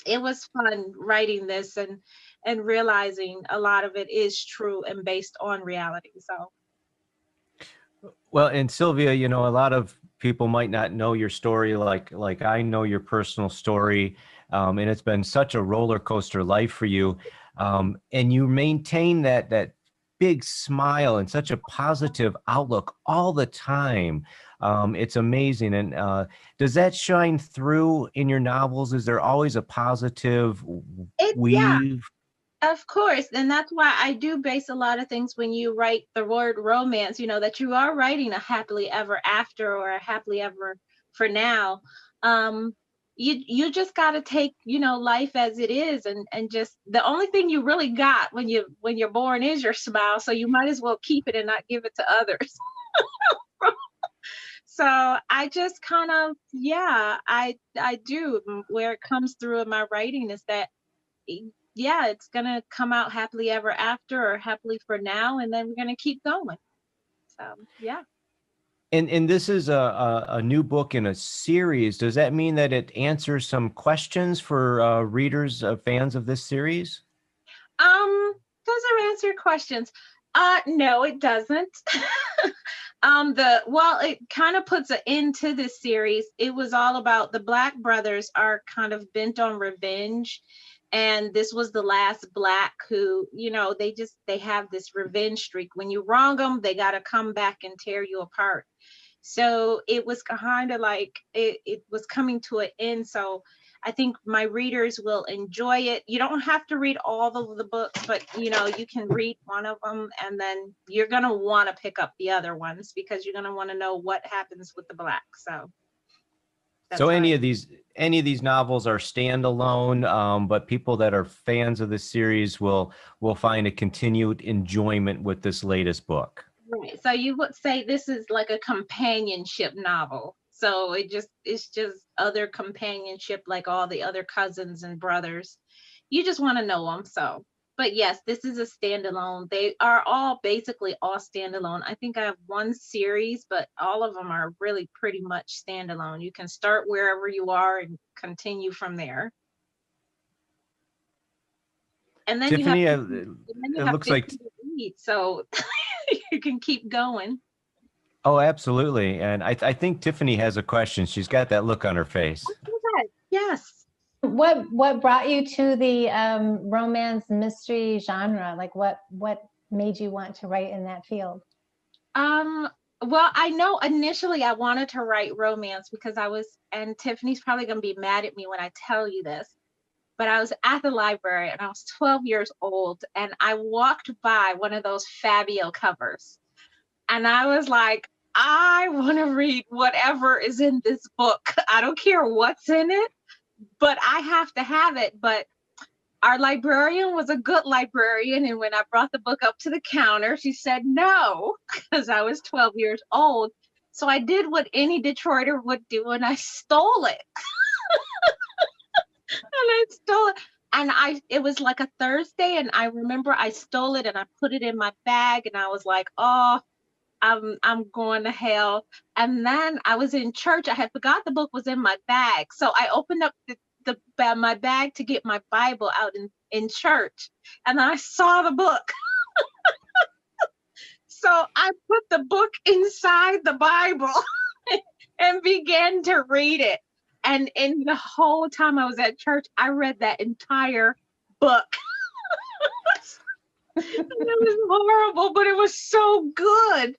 it was fun writing this and realizing a lot of it is true and based on reality. So Well, and Sylvia, a lot of people might not know your story like I know your personal story, and it's been such a roller coaster life for you, and you maintain that big smile and such a positive outlook all the time. It's amazing. And does that shine through in your novels? Is there always a positive yeah. weave? Of course. And that's why I do base a lot of things when you write the word romance, that you are writing a happily ever after or a happily ever for now. You just got to take, life as it is, and just the only thing you really got when you're born is your smile. So you might as well keep it and not give it to others. So I just kind of, yeah, I do. Where it comes through in my writing is that, yeah, it's gonna come out happily ever after or happily for now, and then we're gonna keep going. So yeah. And this is a new book in a series. Does that mean that it answers some questions for readers, fans of this series? Does it answer questions? No, it doesn't. It kind of puts an end to this series. It was all about the Black brothers are kind of bent on revenge. And this was the last Black who, they have this revenge streak. When you wrong them, they got to come back and tear you apart. So it was kind of like it was coming to an end. So I think my readers will enjoy it. You don't have to read all of the books, but you can read one of them, and then you're going to want to pick up the other ones because you're going to want to know what happens with the Black. So any of these novels are standalone, but people that are fans of the series will find a continued enjoyment with this latest book. Right. So you would say this is like a companionship novel. So it's just other companionship, like all the other cousins and brothers. You just want to know them. So, but yes, this is a standalone. They are all basically all standalone. I think I have one series, but all of them are really pretty much standalone. You can start wherever you are and continue from there. And then Tiffany, it looks like to read, so you can keep going. Oh, absolutely. And I think Tiffany has a question. She's got that look on her face. Yes. What brought you to the romance mystery genre? Like what made you want to write in that field? Well, I know initially I wanted to write romance because and Tiffany's probably going to be mad at me when I tell you this, but I was at the library and I was 12 years old and I walked by one of those Fabio covers. And I was like, I want to read whatever is in this book. I don't care what's in it, but I have to have it. But our librarian was a good librarian. And when I brought the book up to the counter, she said no, because I was 12 years old. So I did what any Detroiter would do, and I stole it. And it was like a Thursday, and I remember I stole it and I put it in my bag, and I was like, oh, I'm going to hell. And then I was in church. I had forgot the book was in my bag. So I opened up my bag to get my Bible out in church. And I saw the book. So I put the book inside the Bible and began to read it. And in the whole time I was at church, I read that entire book. It was horrible, but it was so good.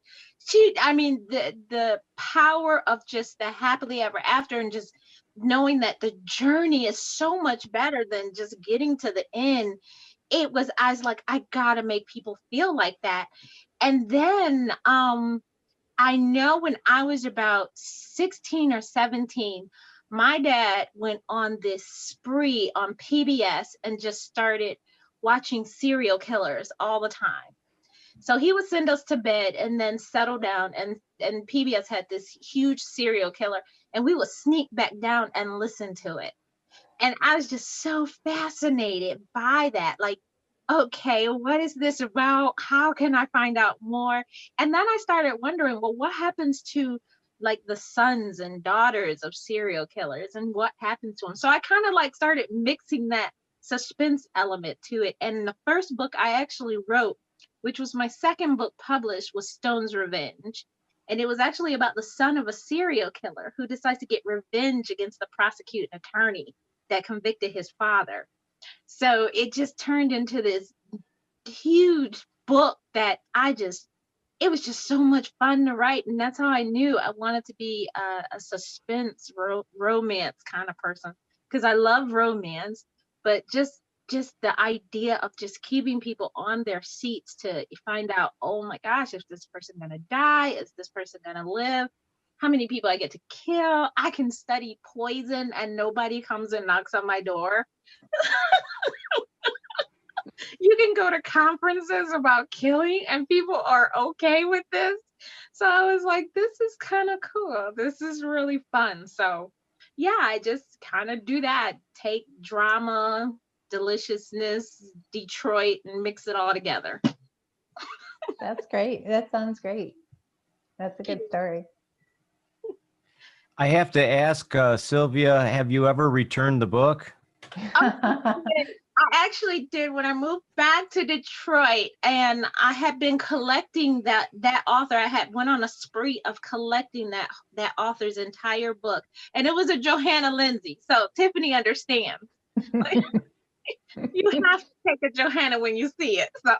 I mean, the power of just the happily ever after, and just knowing that the journey is so much better than just getting to the end. I was like, I gotta make people feel like that. And then I know when I was about 16 or 17, my dad went on this spree on PBS and just started watching serial killers all the time. So he would send us to bed and then settle down, and PBS had this huge serial killer, and we would sneak back down and listen to it. And I was just so fascinated by that. Like, okay, what is this about? How can I find out more? And then I started wondering, well, what happens to like the sons and daughters of serial killers, and what happens to them? So I kind of like started mixing that suspense element to it. And the first book I actually wrote, which was my second book published, was Stone's Revenge. And it was actually about the son of a serial killer who decides to get revenge against the prosecuting attorney that convicted his father. So it just turned into this huge book that it was just so much fun to write. And that's how I knew I wanted to be a suspense romance kind of person, because I love romance, but just the idea of just keeping people on their seats to find out, oh my gosh, is this person gonna die? Is this person gonna live? How many people I get to kill? I can study poison and nobody comes and knocks on my door. You can go to conferences about killing and people are okay with this. So I was like, this is kind of cool. This is really fun. So yeah, I just kind of do that. Take drama, deliciousness, Detroit, and mix it all together. That's great. That sounds great. That's a good story. I have to ask, Sylvia, have you ever returned the book? I actually did when I moved back to Detroit, and I had been collecting that author. I had went on a spree of collecting that author's entire book, and it was a Johanna Lindsey. So Tiffany understands. Like, you have to take a Johanna when you see it. So,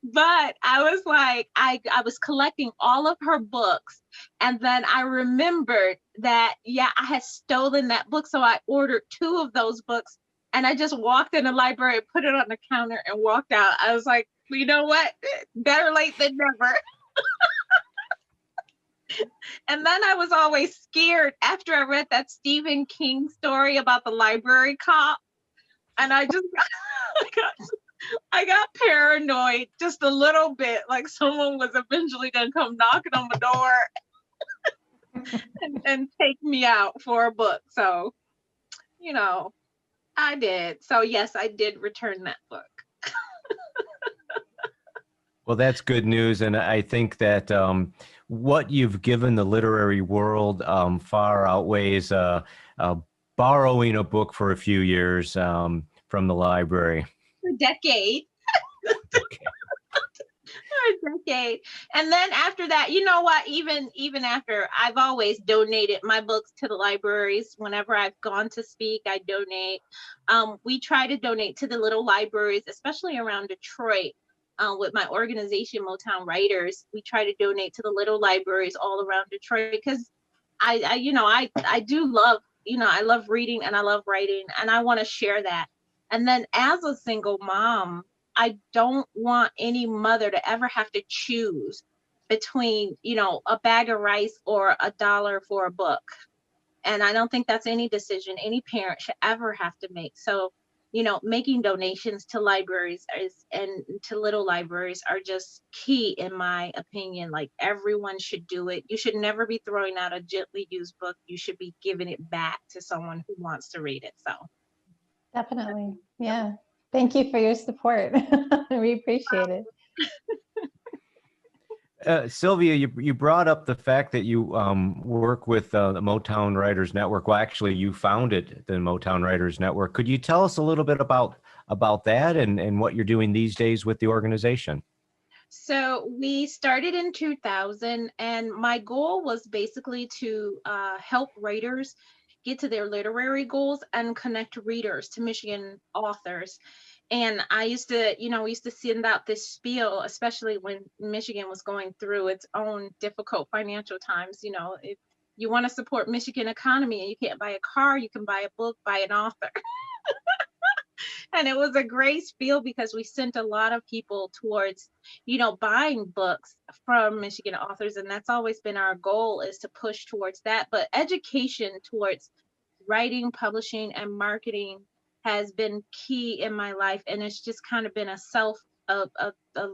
but I was like, I was collecting all of her books, and then I remembered that I had stolen that book, so I ordered 2 of those books. And I just walked in the library, put it on the counter, and walked out. I was like, you know what? Better late than never. And then I was always scared after I read that Stephen King story about the library cop. And I just I got paranoid just a little bit, like someone was eventually going to come knocking on the door and take me out for a book. So, I did. So yes, I did return that book. Well, that's good news. And I think that what you've given the literary world far outweighs borrowing a book for a few years from the library. A decade. A decade. And then after that, you know what, even after, I've always donated my books to the libraries. Whenever I've gone to speak, I donate. We try to donate to the little libraries, especially around Detroit. With my organization, Motown Writers, we try to donate to the little libraries all around Detroit, because I do love, I love reading and I love writing, and I want to share that. And then as a single mom, I don't want any mother to ever have to choose between, a bag of rice or $1 for a book. And I don't think that's any decision any parent should ever have to make. So, making donations to libraries and to little libraries are just key, in my opinion. Like, everyone should do it. You should never be throwing out a gently used book. You should be giving it back to someone who wants to read it. So definitely. Yeah. Thank you for your support. We appreciate it. Sylvia, you brought up the fact that you work with the Motown Writers Network. Well, actually, you founded the Motown Writers Network. Could you tell us a little bit about that and what you're doing these days with the organization? So we started in 2000, and my goal was basically to help writers get to their literary goals and connect readers to Michigan authors. And I used to, we used to send out this spiel, especially when Michigan was going through its own difficult financial times. If you want to support Michigan economy and you can't buy a car, you can buy a book, buy an author. And it was a great spiel because we sent a lot of people towards, buying books from Michigan authors. And that's always been our goal, is to push towards that. But education towards writing, publishing, and marketing has been key in my life. And it's just kind of been a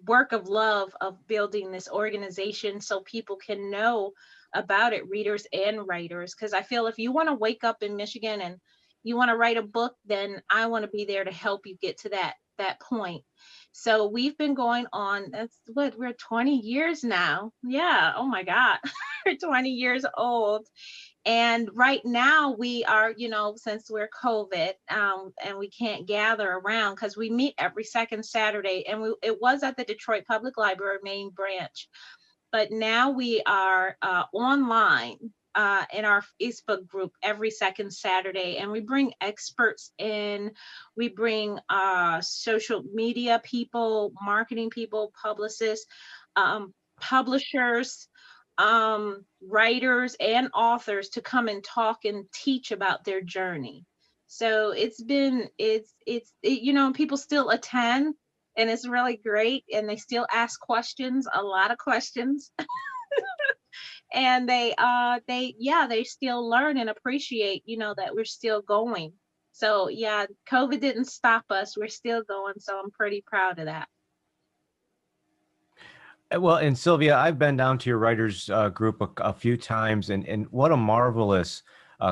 work of love of building this organization so people can know about it, readers and writers. Because I feel if you want to wake up in Michigan and you want to write a book, then I want to be there to help you get to that point. So we've been going on, we're 20 years now. Yeah, oh my God, we're 20 years old. And right now we are, since we're COVID, and we can't gather around because we meet every second Saturday, and it was at the Detroit Public Library main branch, but now we are online in our Facebook group every second Saturday, and we bring experts in, we bring social media people, marketing people, publicists, publishers, writers and authors to come and talk and teach about their journey. So people still attend, and it's really great, and they still ask questions, a lot of questions. And they still learn and appreciate, that we're still going. So yeah, COVID didn't stop us. We're still going. So I'm pretty proud of that. Well, and Sylvia, I've been down to your writers group a few times, and what a marvelous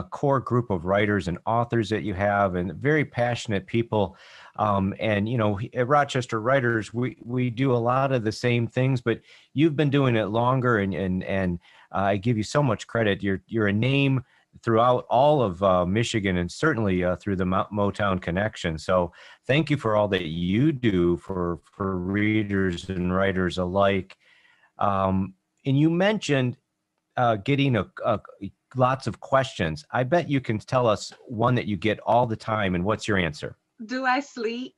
core group of writers and authors that you have, and very passionate people. And at Rochester Writers, we do a lot of the same things, but you've been doing it longer, and I give you so much credit. You're a name throughout all of Michigan, and certainly through the Motown connection. So thank you for all that you do for readers and writers alike. And you mentioned getting lots of questions. I bet you can tell us one that you get all the time, and what's your answer? Do I sleep?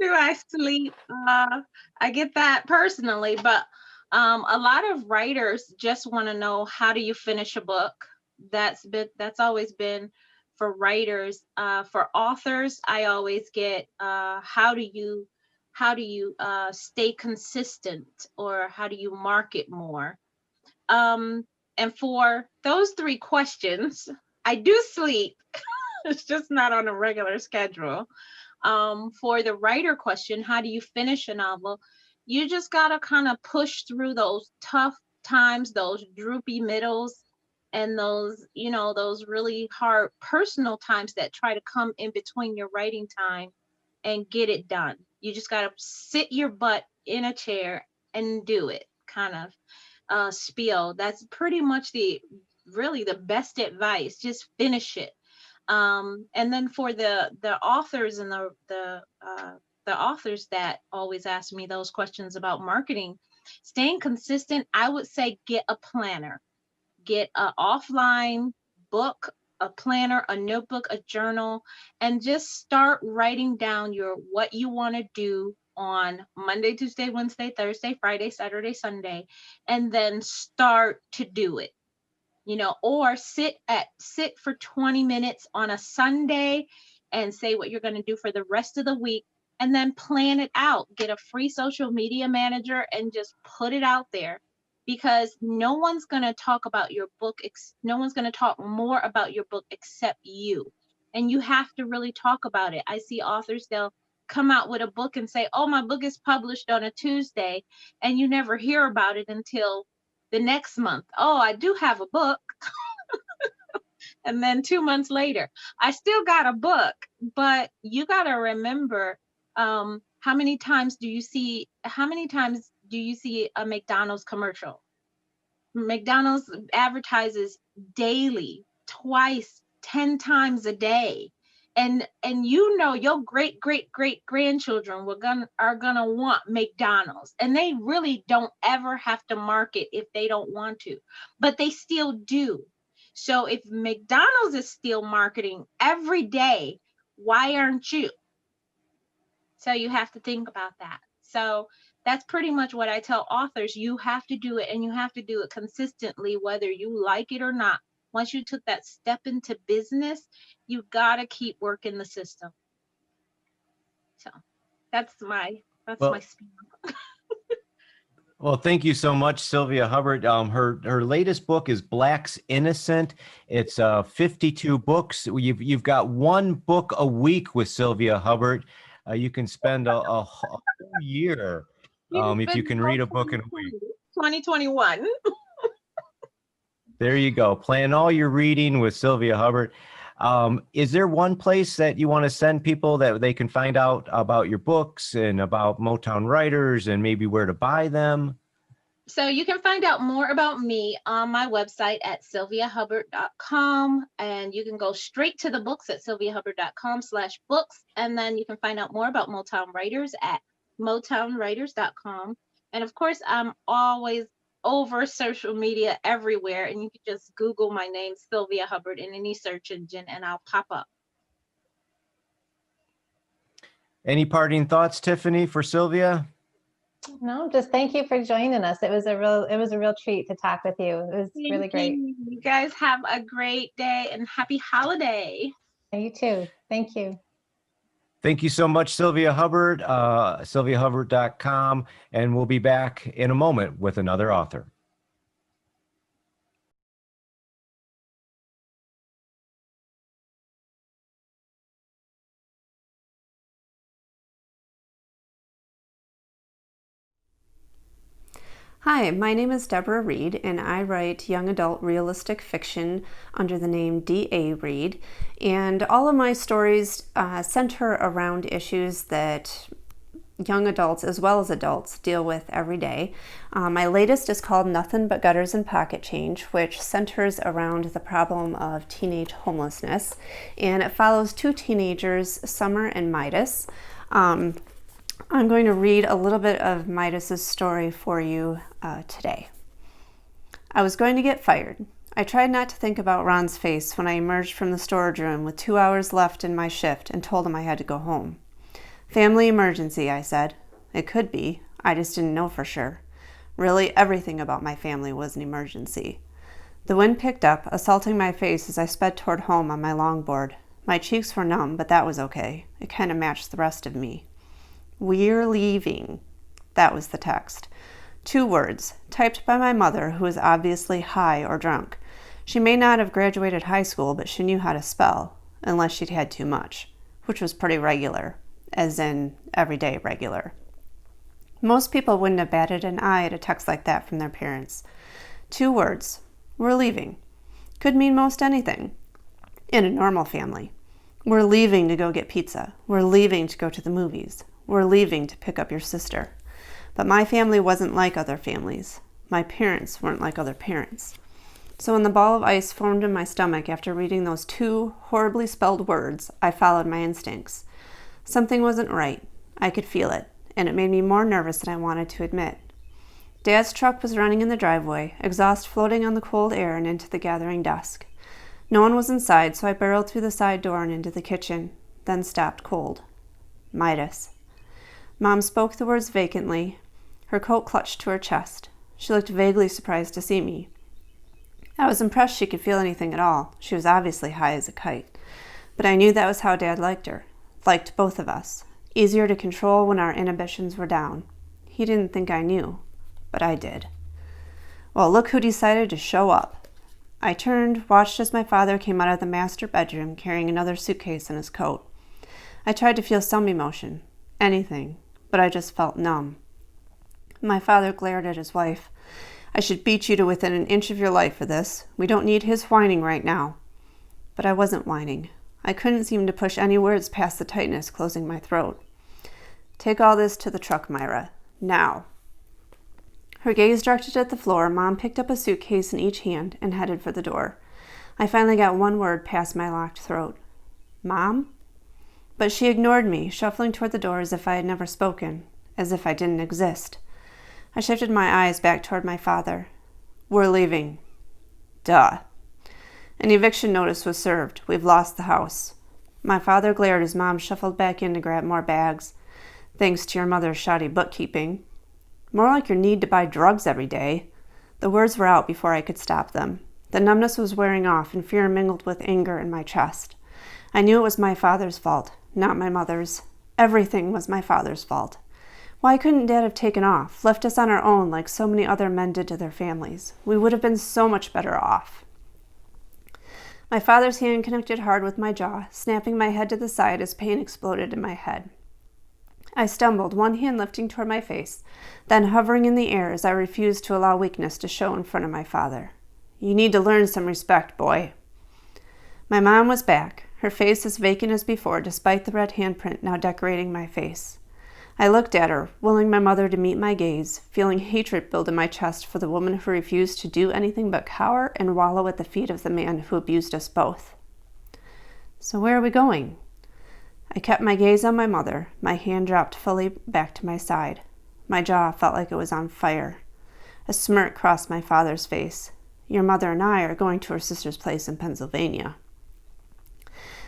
Do I sleep? I get that personally, but a lot of writers just want to know, how do you finish a book? That's always been for writers. For authors, I always get, how do you stay consistent, or how do you market more? And for those three questions, I do sleep. It's just not on a regular schedule. For the writer question, how do you finish a novel? You just gotta kind of push through those tough times, those droopy middles, and those really hard personal times that try to come in between your writing time, and get it done. You just gotta sit your butt in a chair and do it, kind of spiel. That's pretty much really the best advice. Just finish it. And then for the authors and the authors that always ask me those questions about marketing, staying consistent, I would say get a planner, get an offline book, a planner, a notebook, a journal, and just start writing down what you want to do on Monday, Tuesday, Wednesday, Thursday, Friday, Saturday, Sunday, and then start to do it. Or sit for 20 minutes on a Sunday and say what you're going to do for the rest of the week, and then plan it out. Get a free social media manager and just put it out there, because no one's going to talk about your book. No one's going to talk more about your book except you. And you have to really talk about it. I see authors, they'll come out with a book and say, oh, my book is published on a Tuesday, and you never hear about it until the next month. Oh, I do have a book. And then 2 months later, I still got a book. But you got to remember, How many times do you see a McDonald's commercial? McDonald's advertises daily, twice, 10 times a day. And you know your great grandchildren are gonna want McDonald's, and they really don't ever have to market if they don't want to, but they still do. So if McDonald's is still marketing every day, why aren't you? So you have to think about that. So that's pretty much what I tell authors. You have to do it, and you have to do it consistently, whether you like it or not. Once you took that step into business, you got to keep working the system. So that's my spiel. Well, thank you so much, Sylvia Hubbard. Her latest book is Black's Innocent. It's 52 books. You've got one book a week with Sylvia Hubbard. You can spend a whole year if you can read a book in a week. 2021. There you go. Plan all your reading with Sylvia Hubbard. Is there one place that you want to send people that they can find out about your books and about Motown Writers and maybe where to buy them? So you can find out more about me on my website at sylviahubbard.com, and you can go straight to the books at sylviahubbard.com/books, and then you can find out more about Motown Writers at motownwriters.com. And of course, I'm always over social media everywhere, and you can just Google my name, Sylvia Hubbard, in any search engine, and I'll pop up. Any parting thoughts, Tiffany, for Sylvia? No, just thank you for joining us. It was a real treat to talk with you. It was really great. You guys have a great day and happy holiday. You too. Thank you. Thank you so much, Sylvia Hubbard, sylviahubbard.com, and we'll be back in a moment with another author. Hi, my name is Deborah Reed, and I write young adult realistic fiction under the name D.A. Reed. And all of my stories center around issues that young adults as well as adults deal with every day. My latest is called Nothing But Gutters and Pocket Change, which centers around the problem of teenage homelessness. And it follows two teenagers, Summer and Midas. I'm going to read a little bit of Midas's story for you today. I was going to get fired. I tried not to think about Ron's face when I emerged from the storage room with 2 hours left in my shift and told him I had to go home. Family emergency, I said. It could be. I just didn't know for sure. Really, everything about my family was an emergency. The wind picked up, assaulting my face as I sped toward home on my longboard. My cheeks were numb, but that was okay. It kind of matched the rest of me. We're leaving. That was the text. 2 words, typed by my mother, who was obviously high or drunk. She may not have graduated high school, but she knew how to spell, unless she'd had too much, which was pretty regular, as in everyday regular. Most people wouldn't have batted an eye at a text like that from their parents. 2 words, we're leaving. Could mean most anything. In a normal family. We're leaving to go get pizza. We're leaving to go to the movies. We're leaving to pick up your sister. But my family wasn't like other families. My parents weren't like other parents. So when the ball of ice formed in my stomach after reading those 2 horribly spelled words, I followed my instincts. Something wasn't right. I could feel it, and it made me more nervous than I wanted to admit. Dad's truck was running in the driveway, exhaust floating on the cold air and into the gathering dusk. No one was inside, so I barreled through the side door and into the kitchen, then stopped cold. Midas. Mom spoke the words vacantly, her coat clutched to her chest. She looked vaguely surprised to see me. I was impressed she could feel anything at all. She was obviously high as a kite. But I knew that was how Dad liked her. Liked both of us. Easier to control when our inhibitions were down. He didn't think I knew, but I did. Well, look who decided to show up. I turned, watched as my father came out of the master bedroom carrying another suitcase in his coat. I tried to feel some emotion, anything, but I just felt numb. My father glared at his wife. I should beat you to within an inch of your life for this. We don't need his whining right now. But I wasn't whining. I couldn't seem to push any words past the tightness closing my throat. Take all this to the truck, Myra. Now. Her gaze directed at the floor. Mom picked up a suitcase in each hand and headed for the door. I finally got one word past my locked throat. Mom? But she ignored me, shuffling toward the door as if I had never spoken, as if I didn't exist. I shifted my eyes back toward my father. We're leaving. Duh. An eviction notice was served. We've lost the house. My father glared as Mom shuffled back in to grab more bags. Thanks to your mother's shoddy bookkeeping. More like your need to buy drugs every day. The words were out before I could stop them. The numbness was wearing off and fear mingled with anger in my chest. I knew it was my father's fault, not my mother's. Everything was my father's fault. Why couldn't Dad have taken off, left us on our own like so many other men did to their families? We would have been so much better off. My father's hand connected hard with my jaw, snapping my head to the side as pain exploded in my head. I stumbled, one hand lifting toward my face, then hovering in the air as I refused to allow weakness to show in front of my father. You need to learn some respect, boy. My mom was back, her face as vacant as before, despite the red handprint now decorating my face. I looked at her, willing my mother to meet my gaze, feeling hatred build in my chest for the woman who refused to do anything but cower and wallow at the feet of the man who abused us both. So where are we going? I kept my gaze on my mother, my hand dropped fully back to my side. My jaw felt like it was on fire. A smirk crossed my father's face. Your mother and I are going to her sister's place in Pennsylvania.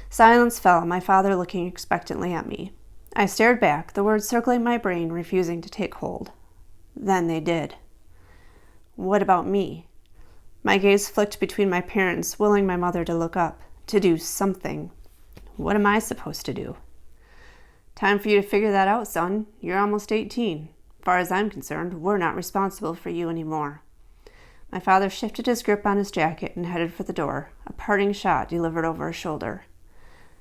Silence fell, my father looking expectantly at me. I stared back, the words circling my brain, refusing to take hold. Then they did. What about me? My gaze flicked between my parents, willing my mother to look up, to do something. What am I supposed to do? Time for you to figure that out, son. You're almost 18. As far as I'm concerned, we're not responsible for you anymore. My father shifted his grip on his jacket and headed for the door, a parting shot delivered over his shoulder.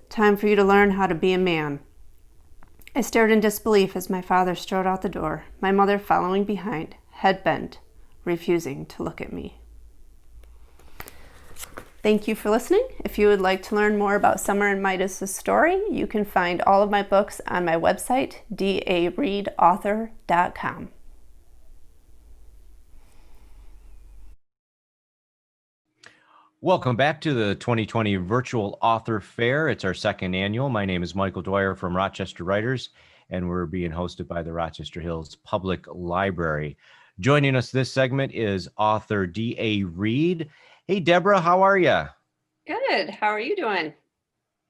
Time for you to learn how to be a man. I stared in disbelief as my father strode out the door, my mother following behind, head bent, refusing to look at me. Thank you for listening. If you would like to learn more about Summer and Midas' story, you can find all of my books on my website, dareadauthor.com. Welcome back to the 2020 Virtual Author Fair. It's our second annual. My name is Michael Dwyer from Rochester Writers, and we're being hosted by the Rochester Hills Public Library. Joining us this segment is author D.A. Reed. Hey, Deborah, how are you? Good. How are you doing?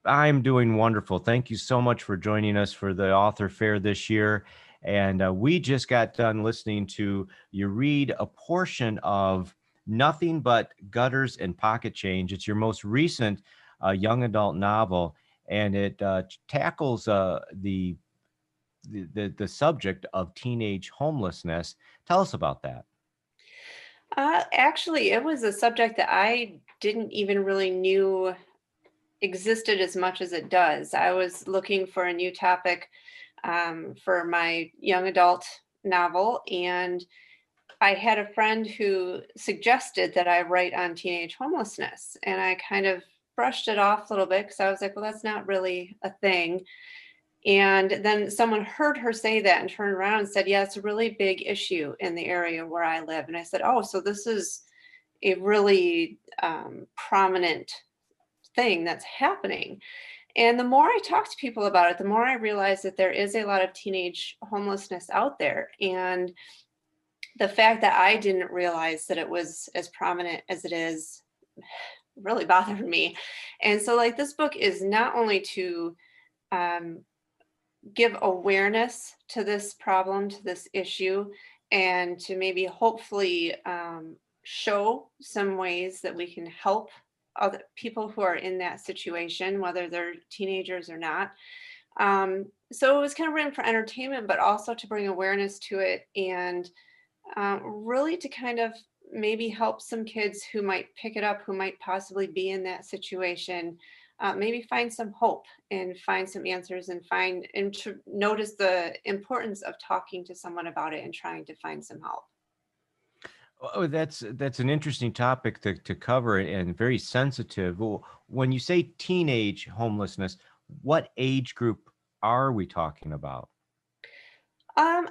I'm doing wonderful. Thank you so much for joining us for the Author Fair this year. And we just got done listening to you read a portion of Nothing But Gutters and Pocket Change. It's your most recent young adult novel, and it tackles the subject of teenage homelessness. Tell us about that. Actually, it was a subject that I didn't even really knew existed as much as it does. I was looking for a new topic for my young adult novel, and I had a friend who suggested that I write on teenage homelessness, and I kind of brushed it off a little bit because I was like, well, that's not really a thing. And then someone heard her say that and turned around and said, yeah, it's a really big issue in the area where I live. And I said, oh, so this is a really prominent thing that's happening. And the more I talk to people about it, the more I realize that there is a lot of teenage homelessness out there. And the fact that I didn't realize that it was as prominent as it is really bothered me. And so like this book is not only to give awareness to this problem, to this issue, and to maybe hopefully show some ways that we can help other people who are in that situation, whether they're teenagers or not. So it was kind of written for entertainment, but also to bring awareness to it and really to kind of maybe help some kids who might pick it up, who might possibly be in that situation, maybe find some hope and find some answers and to notice the importance of talking to someone about it and trying to find some help. Oh, that's an interesting topic to cover and very sensitive. When you say teenage homelessness, what age group are we talking about? Um,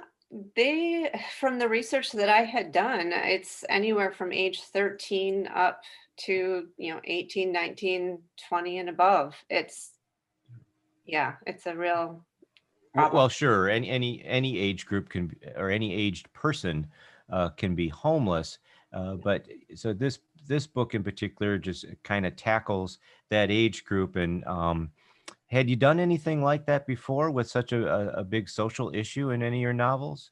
from the research that I had done, it's anywhere from age 13 up to, 18, 19, 20 and above. It's a real Well, problem. sure. Any age group can, or any aged person can be homeless. But so this book in particular just kind of tackles that age group. And had you done anything like that before with such a big social issue in any of your novels?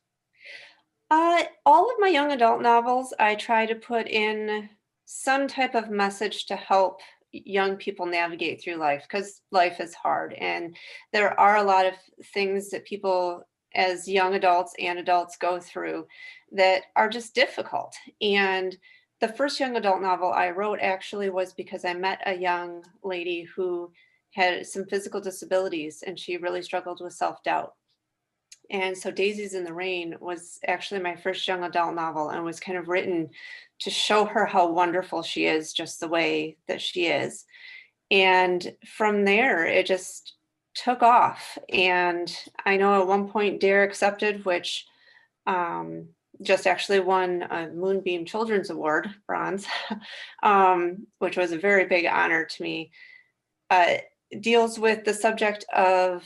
All of my young adult novels, I try to put in some type of message to help young people navigate through life because life is hard. And there are a lot of things that people, as young adults and adults, go through that are just difficult. And the first young adult novel I wrote actually was because I met a young lady who had some physical disabilities and she really struggled with self doubt. And so Daisies in the Rain was actually my first young adult novel and was kind of written to show her how wonderful she is, just the way that she is. And from there, it just took off. And I know at one point Dare Accepted, which just actually won a Moonbeam Children's Award, bronze, which was a very big honor to me, deals with the subject of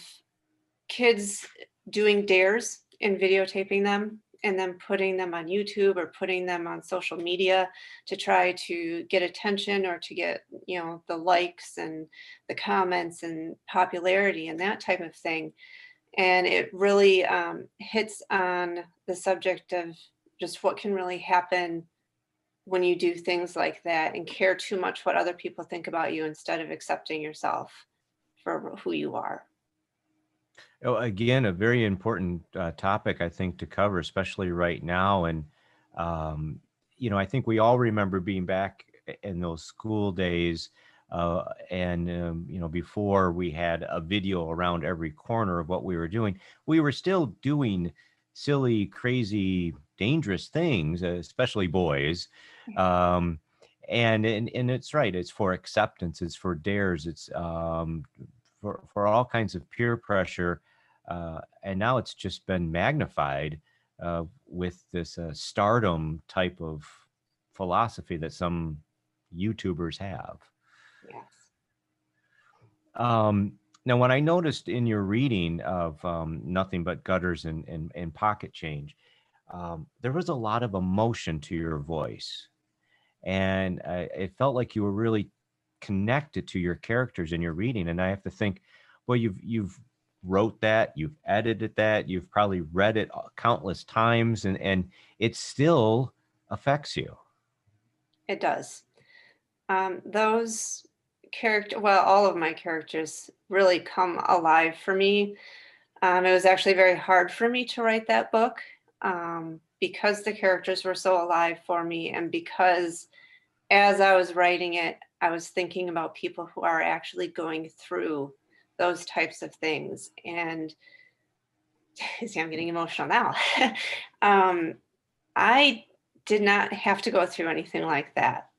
kids doing dares and videotaping them and then putting them on YouTube or putting them on social media to try to get attention or to get, the likes and the comments and popularity and that type of thing. And it really hits on the subject of just what can really happen when you do things like that and care too much what other people think about you instead of accepting yourself for who you are. Oh, again, a very important topic, I think, to cover, especially right now. And, I think we all remember being back in those school days. Before we had a video around every corner of what we were doing, we were still doing silly, crazy, dangerous things, especially boys. And it's right. It's for acceptance. It's for dares. It's for all kinds of peer pressure. And now it's just been magnified with this stardom type of philosophy that some YouTubers have. Yes. Now, when I noticed in your reading of Nothing But Gutters and Pocket Change, there was a lot of emotion to your voice. And it felt like you were really connected to your characters in your reading. And I have to think, well, you've wrote that, you've edited that, you've probably read it countless times, and it still affects you. It does. All of my characters really come alive for me. It was actually very hard for me to write that book because the characters were so alive for me, and because as I was writing it, I was thinking about people who are actually going through those types of things. And see, I'm getting emotional now. I did not have to go through anything like that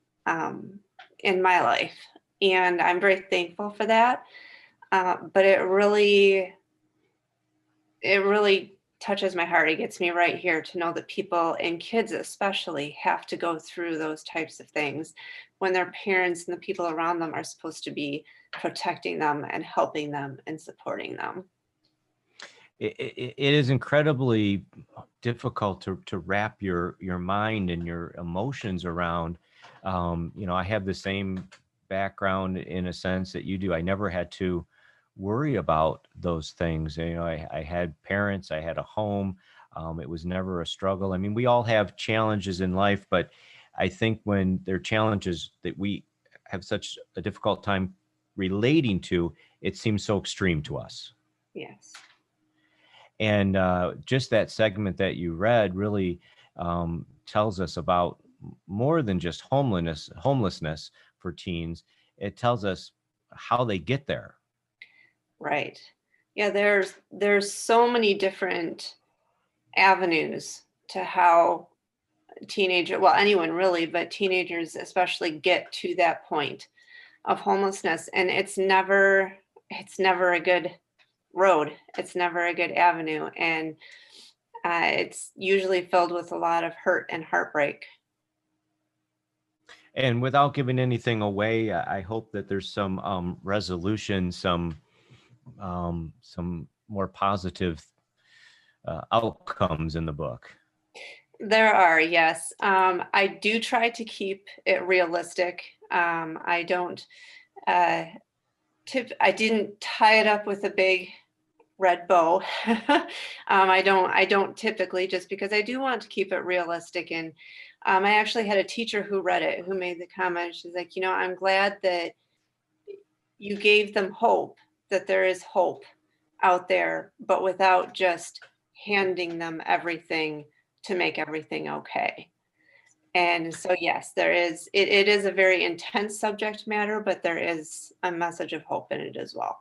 in my life. And I'm very thankful for that. But it really touches my heart. It gets me right here to know that people, and kids especially, have to go through those types of things when their parents and the people around them are supposed to be protecting them and helping them and supporting them. It is incredibly difficult to wrap your mind and your emotions around. I have the same background in a sense that you do. I never had to worry about those things. I had parents, I had a home. It was never a struggle. I mean, we all have challenges in life, but I think when there are challenges that we have such a difficult time relating to, it seems so extreme to us. Yes. And just that segment that you read really tells us about more than just homelessness for teens. It tells us how they get there. Right. Yeah, there's so many different avenues to how anyone really, but teenagers especially, get to that point of homelessness. And it's never a good road. It's never a good avenue. And It's usually filled with a lot of hurt and heartbreak. And without giving anything away, I hope that there's some resolution, some more positive outcomes in the book. There are, yes. I do try to keep it realistic. I don't I didn't tie it up with a big red bow. I don't typically, just because I do want to keep it realistic. And I actually had a teacher who read it who made the comment. She's like, I'm glad that you gave them hope, that there is hope out there, but without just handing them everything to make everything okay. And so, yes, there is, it is a very intense subject matter, but there is a message of hope in it as well.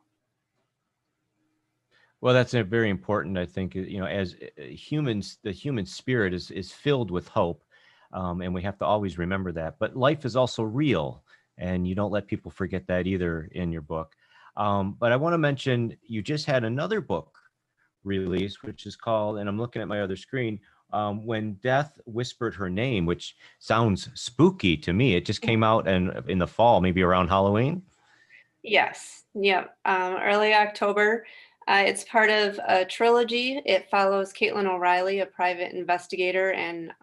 Well, that's a very important, I think, as humans, the human spirit is filled with hope. And we have to always remember that. But life is also real, and you don't let people forget that either in your book. But I want to mention, you just had another book released, which is called, and I'm looking at my other screen, When Death Whispered Her Name, which sounds spooky to me. It just came out in the fall, maybe around Halloween. Yes. Yep. Early October. It's part of a trilogy. It follows Caitlin O'Reilly, a private investigator, and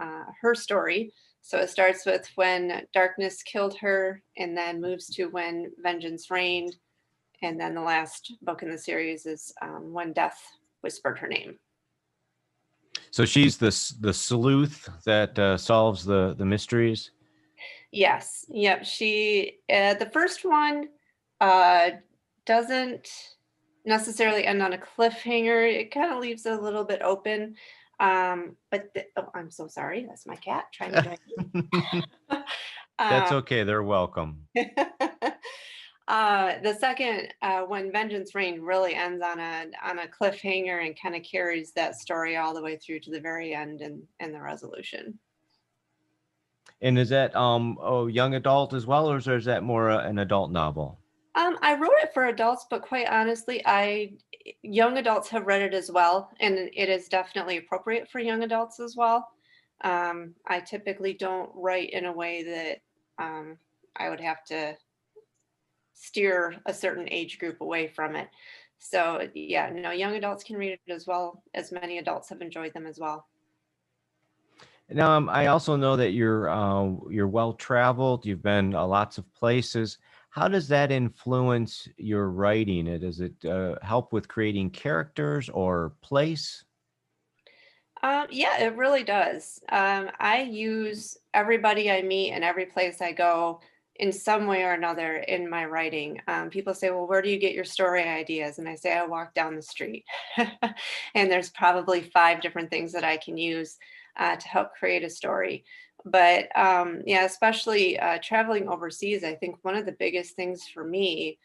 her story. So it starts with When Darkness Killed Her, and then moves to When Vengeance Reigned. And then the last book in the series is When Death Whispered Her Name. So she's the sleuth that solves the mysteries. Yes. Yep. She, the first one doesn't necessarily end on a cliffhanger. It kind of leaves it a little bit open. But oh, I'm so sorry. That's my cat trying to join me. That's okay. They're welcome. The second, When Vengeance Reigned, really ends on a cliffhanger and kind of carries that story all the way through to the very end and the resolution. And is that young adult as well, or is that more an adult novel? I wrote it for adults, but quite honestly, young adults have read it as well, and it is definitely appropriate for young adults as well. I typically don't write in a way that I would have to steer a certain age group away from it. So yeah, no, young adults can read it as well, as many adults have enjoyed them as well. Now, I also know that you're well traveled. You've been lots of places. How does that influence your writing? Does it help with creating characters or place? Yeah, it really does. I use everybody I meet and every place I go in some way or another in my writing. People say, well, where do you get your story ideas? And I say, I walk down the street. And there's probably 5 different things that I can use to help create a story. But yeah, especially traveling overseas, I think one of the biggest things for me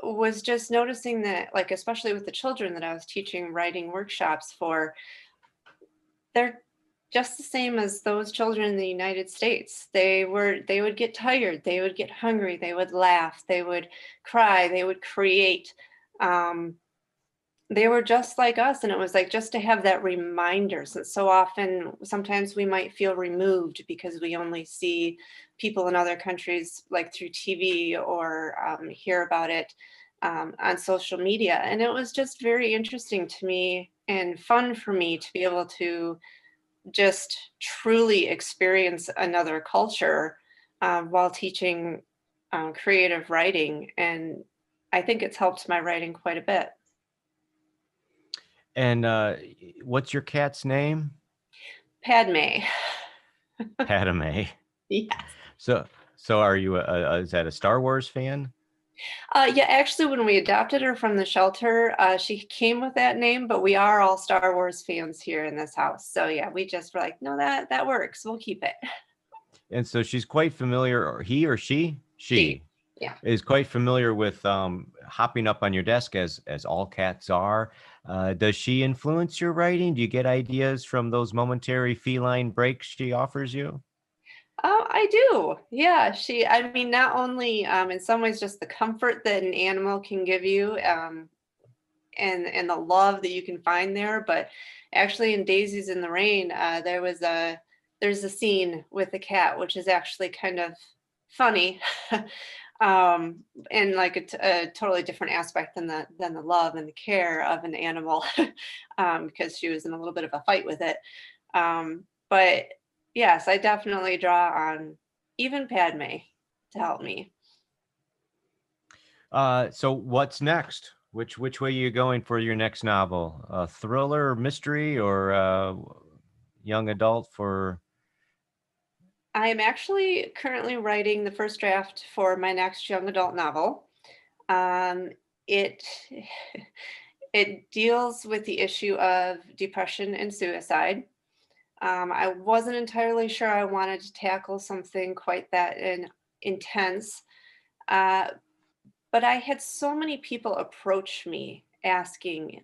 was just noticing that, like, especially with the children that I was teaching writing workshops for, they're just the same as those children in the United States. They would get tired, they would get hungry, they would laugh, they would cry, they would create. They were just like us. And it was like, just to have that reminder, since so often, sometimes we might feel removed because we only see people in other countries like through TV or hear about it on social media. And it was just very interesting to me and fun for me to be able to just truly experience another culture while teaching creative writing. And I think it's helped my writing quite a bit. And what's your cat's name? Padme. Padme. Yes. So are you is that a Star Wars fan? Yeah, actually, when we adopted her from the shelter, she came with that name, but we are all Star Wars fans here in this house. So yeah, we just were like, no, that works. We'll keep it. And so she's quite familiar, or he or she? She. Yeah. Is quite familiar with hopping up on your desk, as all cats are. Does she influence your writing? Do you get ideas from those momentary feline breaks she offers you? I do. Yeah, I mean, not only in some ways just the comfort that an animal can give you, and the love that you can find there. But actually in Daisies in the Rain, there's a scene with the cat, which is actually kind of funny. And like a totally different aspect than the love and the care of an animal, because she was in a little bit of a fight with it. But yes, I definitely draw on even Padme to help me. So what's next? Which way are you going for your next novel? A thriller, mystery, or young adult for? I am actually currently writing the first draft for my next young adult novel. It it deals with the issue of depression and suicide. I wasn't entirely sure I wanted to tackle something quite that intense, but I had so many people approach me asking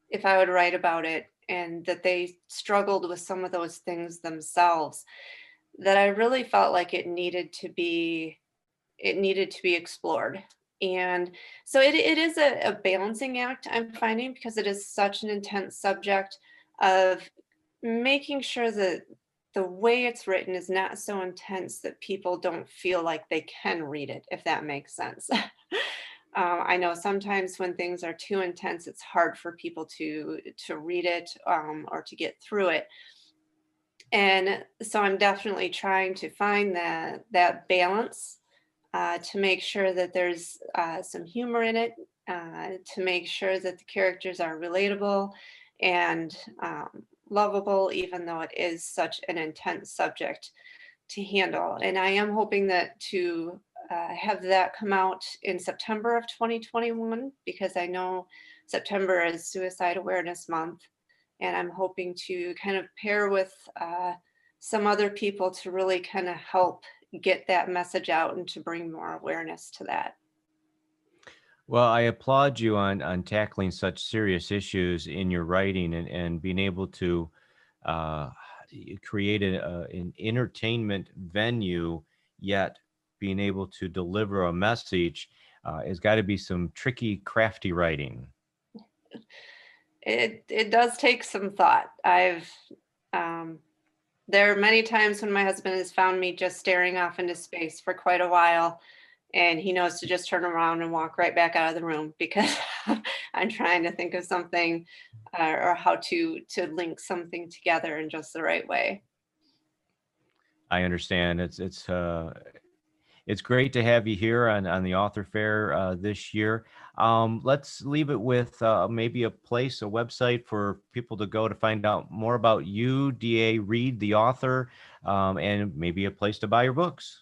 if I would write about it, and that they struggled with some of those things themselves, that I really felt like it needed to be explored. And so it is a balancing act, I'm finding, because it is such an intense subject, of making sure that the way it's written is not so intense that people don't feel like they can read it, if that makes sense. I know sometimes when things are too intense, it's hard for people to read it, or to get through it. And so I'm definitely trying to find that balance, to make sure that there's some humor in it, to make sure that the characters are relatable and lovable, even though it is such an intense subject to handle. And I am hoping that to have that come out in September of 2021, because I know September is Suicide Awareness Month. And I'm hoping to kind of pair with some other people to really kind of help get that message out and to bring more awareness to that. Well, I applaud you on tackling such serious issues in your writing and being able to create an entertainment venue, yet being able to deliver a message. Has got to be some tricky, crafty writing. It does take some thought. There are many times when my husband has found me just staring off into space for quite a while, and he knows to just turn around and walk right back out of the room, because I'm trying to think of something, or how to link something together in just the right way. I understand. It's great to have you here on the Author Fair this year. Let's leave it with maybe a website for people to go to find out more about you, D.A. Reed, the author, and maybe a place to buy your books.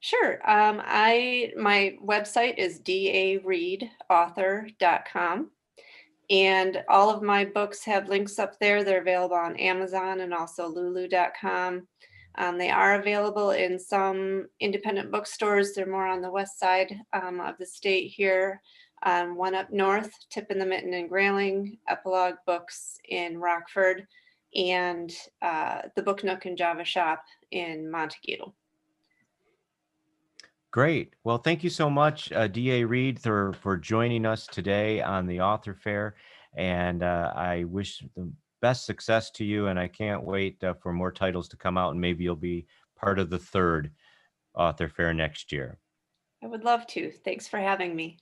Sure. My website is dareedauthor.com. And all of my books have links up there. They're available on Amazon and also lulu.com. They are available in some independent bookstores. They're more on the west side of the state here. One up north, Tip in the Mitten in Grayling, Epilogue Books in Rockford, and the Book Nook and Java Shop in Montague. Great. Well, thank you so much, D.A. Reed, for joining us today on the Author Fair. And I wish the best success to you. And I can't wait for more titles to come out. And maybe you'll be part of the third Author Fair next year. I would love to. Thanks for having me.